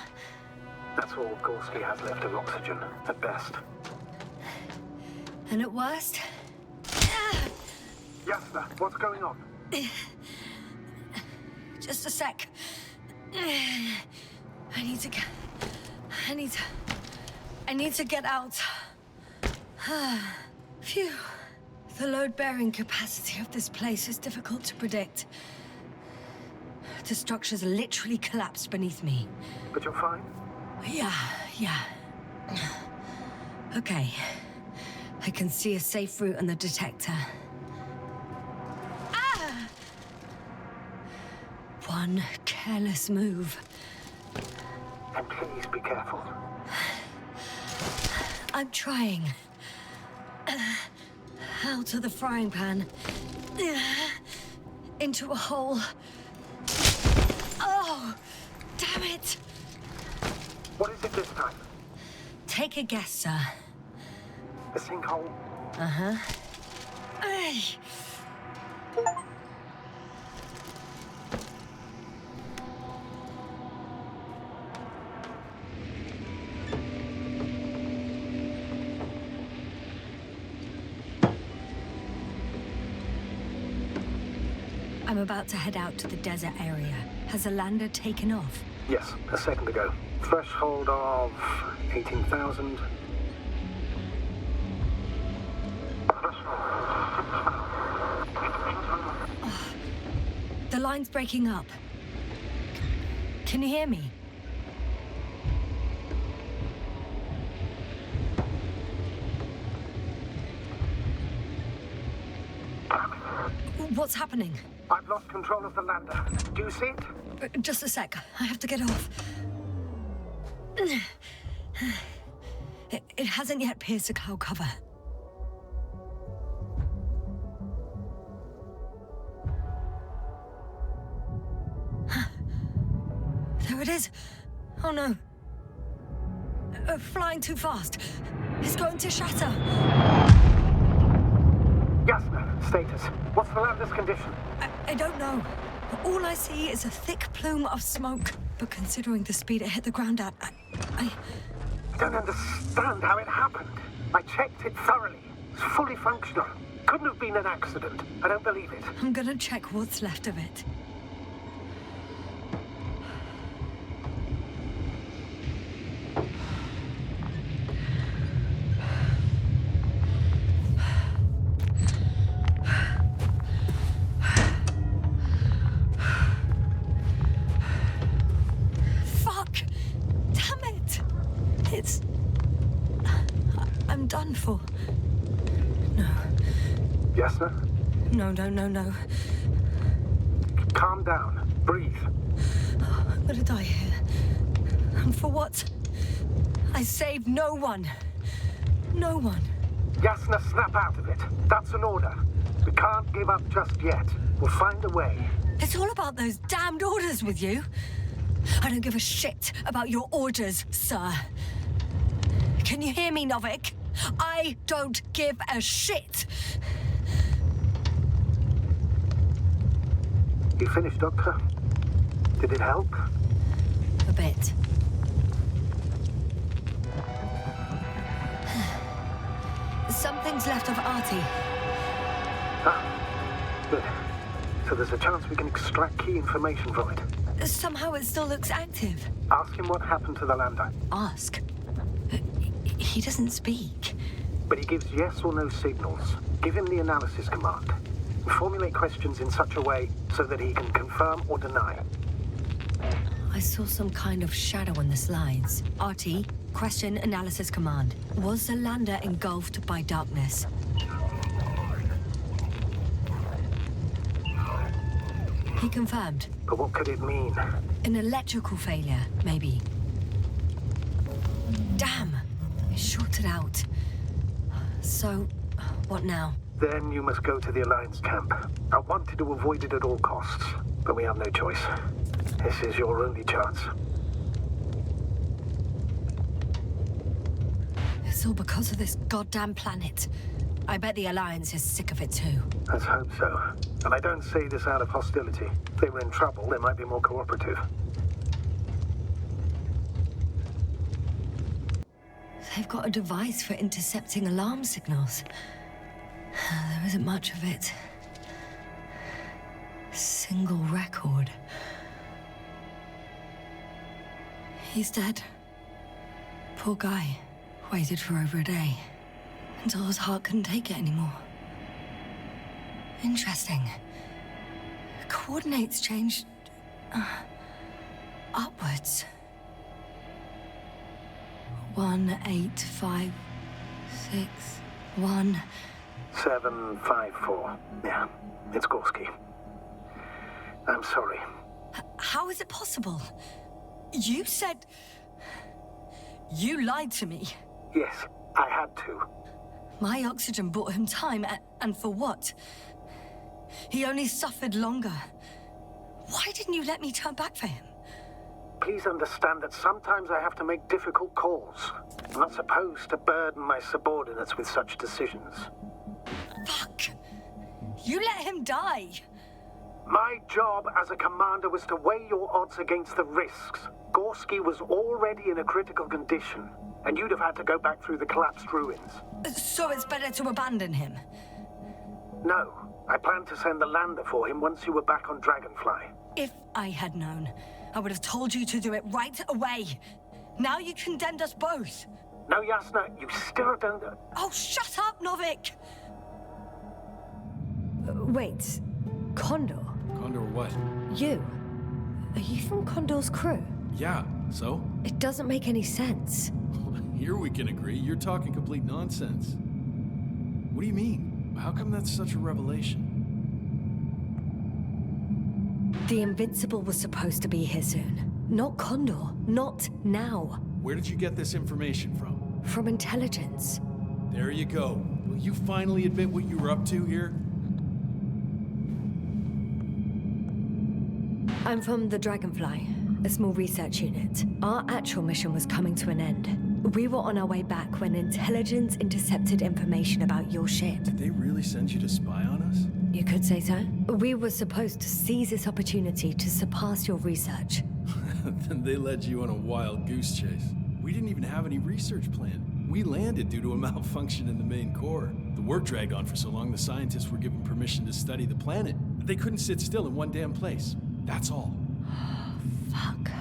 That's all Gorski has left of oxygen, at best. And at worst? Yasna, what's going on? Just a sec. I need to get out. Phew. The load-bearing capacity of this place is difficult to predict. The structures literally collapsed beneath me. But you're fine? Yeah. Okay. I can see a safe route on the detector. Ah! One careless move. And please be careful. I'm trying. Out of the frying pan. Into a hole. Oh! Damn it! What is it this time? Take a guess, sir. A sinkhole? Uh-huh. Ay. I'm about to head out to the desert area. Has the lander taken off? Yes, a second ago. Threshold of 18,000. The line's breaking up. Can you hear me? What's happening? I've lost control of the lander. Do you see it? Just a sec. I have to get off. It hasn't yet pierced the cloud cover. There it is. Oh no. Flying too fast. It's going to shatter. Yasna, status. What's the lander's condition? I don't know. All I see is a thick plume of smoke. But considering the speed it hit the ground at, I don't understand how it happened. I checked it thoroughly. It's fully functional. Couldn't have been an accident. I don't believe it. I'm gonna check what's left of it. I'm done for. No. Yasna? No. Calm down. Breathe. I'm gonna die here. And for what? I saved no one. No one. Yasna, snap out of it. That's an order. We can't give up just yet. We'll find a way. It's all about those damned orders with you. I don't give a shit about your orders, sir. Can you hear me, Novik? I don't give a shit. You finished, Doctor? Did it help? A bit. Something's left of Artie. Ah, good. So there's a chance we can extract key information from it. Somehow it still looks active. Ask him what happened to the lander. Ask? He doesn't speak. But he gives yes or no signals. Give him the analysis command. Formulate questions in such a way so that he can confirm or deny. I saw some kind of shadow on the slides. Artie, question analysis command. Was the lander engulfed by darkness? He confirmed. But what could it mean? An electrical failure, maybe. Damn! It shorted out. So, what now? Then you must go to the Alliance camp. I wanted to avoid it at all costs, but we have no choice. This is your only chance. It's all because of this goddamn planet. I bet the Alliance is sick of it too. Let's hope so. And I don't say this out of hostility. If they were in trouble, they might be more cooperative. They've got a device for intercepting alarm signals. There isn't much of it. Single record. He's dead. Poor guy. Waited for over a day. Until his heart couldn't take it anymore. Interesting. Coordinates changed Upwards. 1, 8, 5, 6, 1. 7, 5, 4. Yeah, it's Gorski. I'm sorry. How is it possible? You said... You lied to me. Yes, I had to. My oxygen bought him time, and for what? He only suffered longer. Why didn't you let me turn back for him? Please understand that sometimes I have to make difficult calls. I'm not supposed to burden my subordinates with such decisions. Fuck! You let him die! My job as a commander was to weigh your odds against the risks. Gorski was already in a critical condition, and you'd have had to go back through the collapsed ruins. So it's better to abandon him? No. I planned to send the lander for him once you were back on Dragonfly. If I had known, I would have told you to do it right away. Now you condemned us both. No, Yasna, you still don't... Oh, shut up, Novik! Wait, Condor? Condor what? You? Are you from Condor's crew? Yeah, so? It doesn't make any sense. Here we can agree. You're talking complete nonsense. What do you mean? How come that's such a revelation? The Invincible was supposed to be here soon. Not Condor. Not now. Where did you get this information from? From intelligence. There you go. Will you finally admit what you were up to here? I'm from the Dragonfly, a small research unit. Our actual mission was coming to an end. We were on our way back when intelligence intercepted information about your ship. Did they really send you to spy on us? You could say so. We were supposed to seize this opportunity to surpass your research. Then they led you on a wild goose chase. We didn't even have any research plan. We landed due to a malfunction in the main core. The work dragged on for so long, the scientists were given permission to study the planet. They couldn't sit still in one damn place. That's all. Fuck.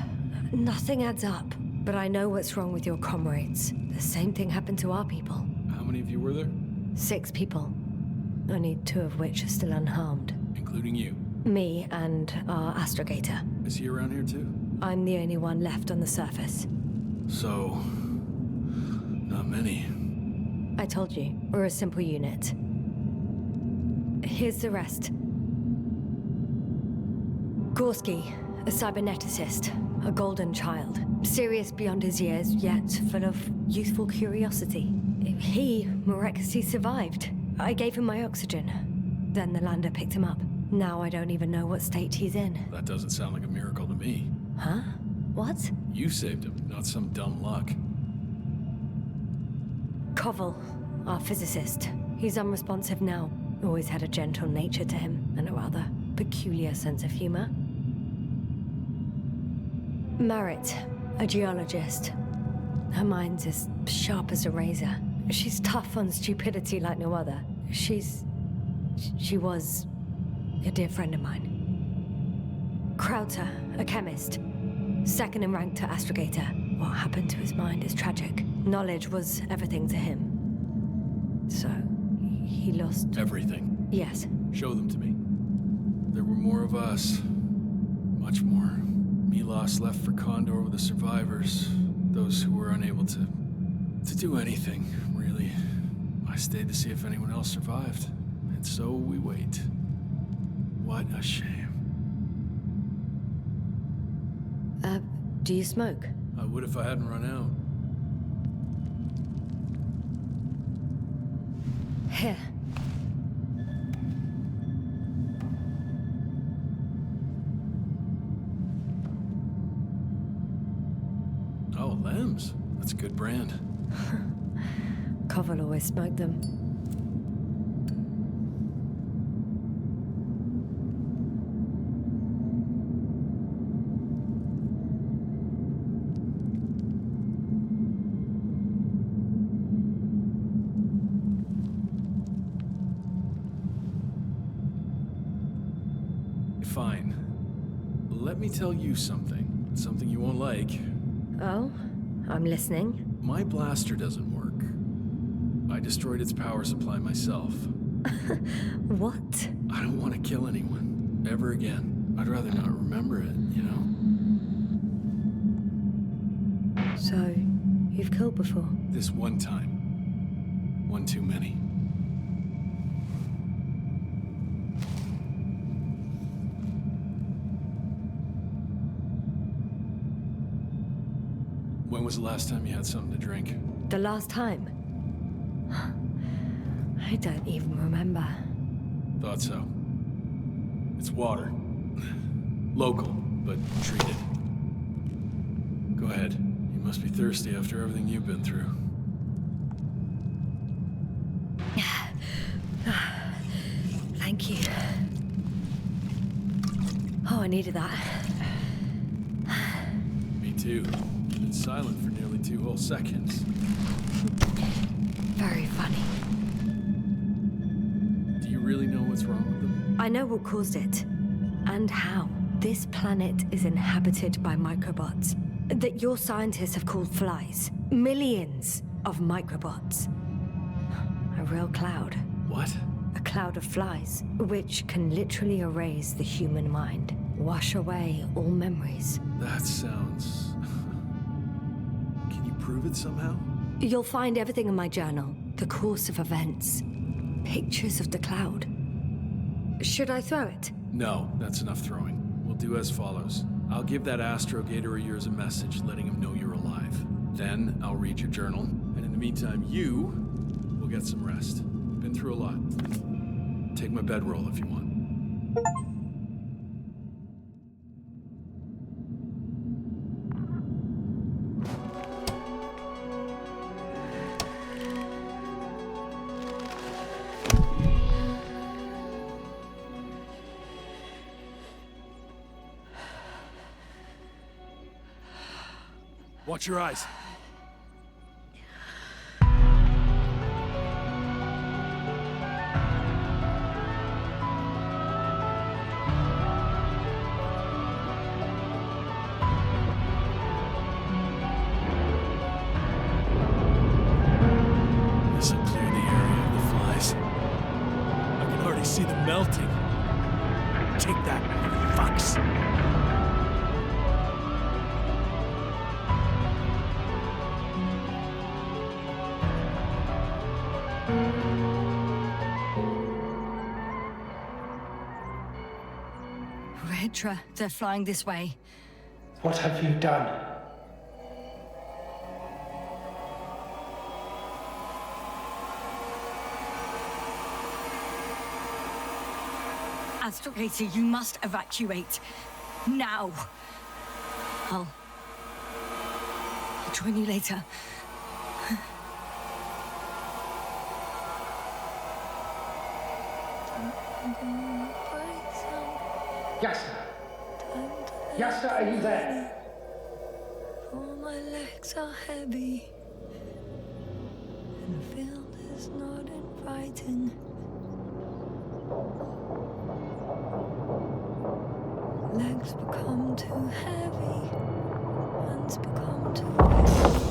Nothing adds up. But I know what's wrong with your comrades. The same thing happened to our people. How many of you were there? 6 people. Only 2 of which are still unharmed. Including you? Me and our Astrogator. Is he around here too? I'm the only one left on the surface. So... not many. I told you, we're a simple unit. Here's the rest. Gorski, a cyberneticist, a golden child. Serious beyond his years, yet full of youthful curiosity. He miraculously survived. I gave him my oxygen. Then the lander picked him up. Now I don't even know what state he's in. That doesn't sound like a miracle to me. Huh? What? You saved him, not some dumb luck. Koval, our physicist. He's unresponsive now. Always had a gentle nature to him, and a rather peculiar sense of humor. Marit, a geologist. Her mind's as sharp as a razor. She's tough on stupidity like no other. She was a dear friend of mine. Krauter, a chemist. Second in rank to Astrogator. What happened to his mind is tragic. Knowledge was everything to him. So, he lost... Everything? Yes. Show them to me. There were more of us. Much more. Milos left for Condor with the survivors. Those who were unable to do anything, really. I stayed to see if anyone else survived. And so we wait. What a shame. Do you smoke? I would if I hadn't run out. Here. Oh, Lems. That's a good brand. Koval always smoked them. Fine. Let me tell you something. Something you won't like. Oh? I'm listening. My blaster doesn't work. I destroyed its power supply myself. What? I don't want to kill anyone. Ever again. I'd rather not remember it, you know? So, you've killed before? This one time. One too many. When was the last time you had something to drink? The last time? I don't even remember. Thought so. It's water. Local, but treated. Go ahead. You must be thirsty after everything you've been through. Thank you. Oh, I needed that. Me too. Been silent for nearly 2 whole seconds. Very funny. Do you really know what's wrong with them? I know what caused it. And how. This planet is inhabited by microbots that your scientists have called flies. Millions of microbots. A real cloud. What? A cloud of flies, which can literally erase the human mind. Wash away all memories. That sounds... Can you prove it somehow? You'll find everything in my journal. The course of events. Pictures of the cloud. Should I throw it? No, that's enough throwing. We'll do as follows. I'll give that Astrogator of yours a message letting him know you're alive. Then I'll read your journal, and in the meantime, you will get some rest. You've been through a lot. Take my bedroll if you want. Watch your eyes. This'll clear the area of the flies. I can already see them melting. Take that, fucks. Redra, they're flying this way. What have you done? Astrogator, you must evacuate. Now. I'll join you later. Yasna! Yasna, are you there? All my legs are heavy, and the field is not inviting. Legs become too heavy, hands become too weak.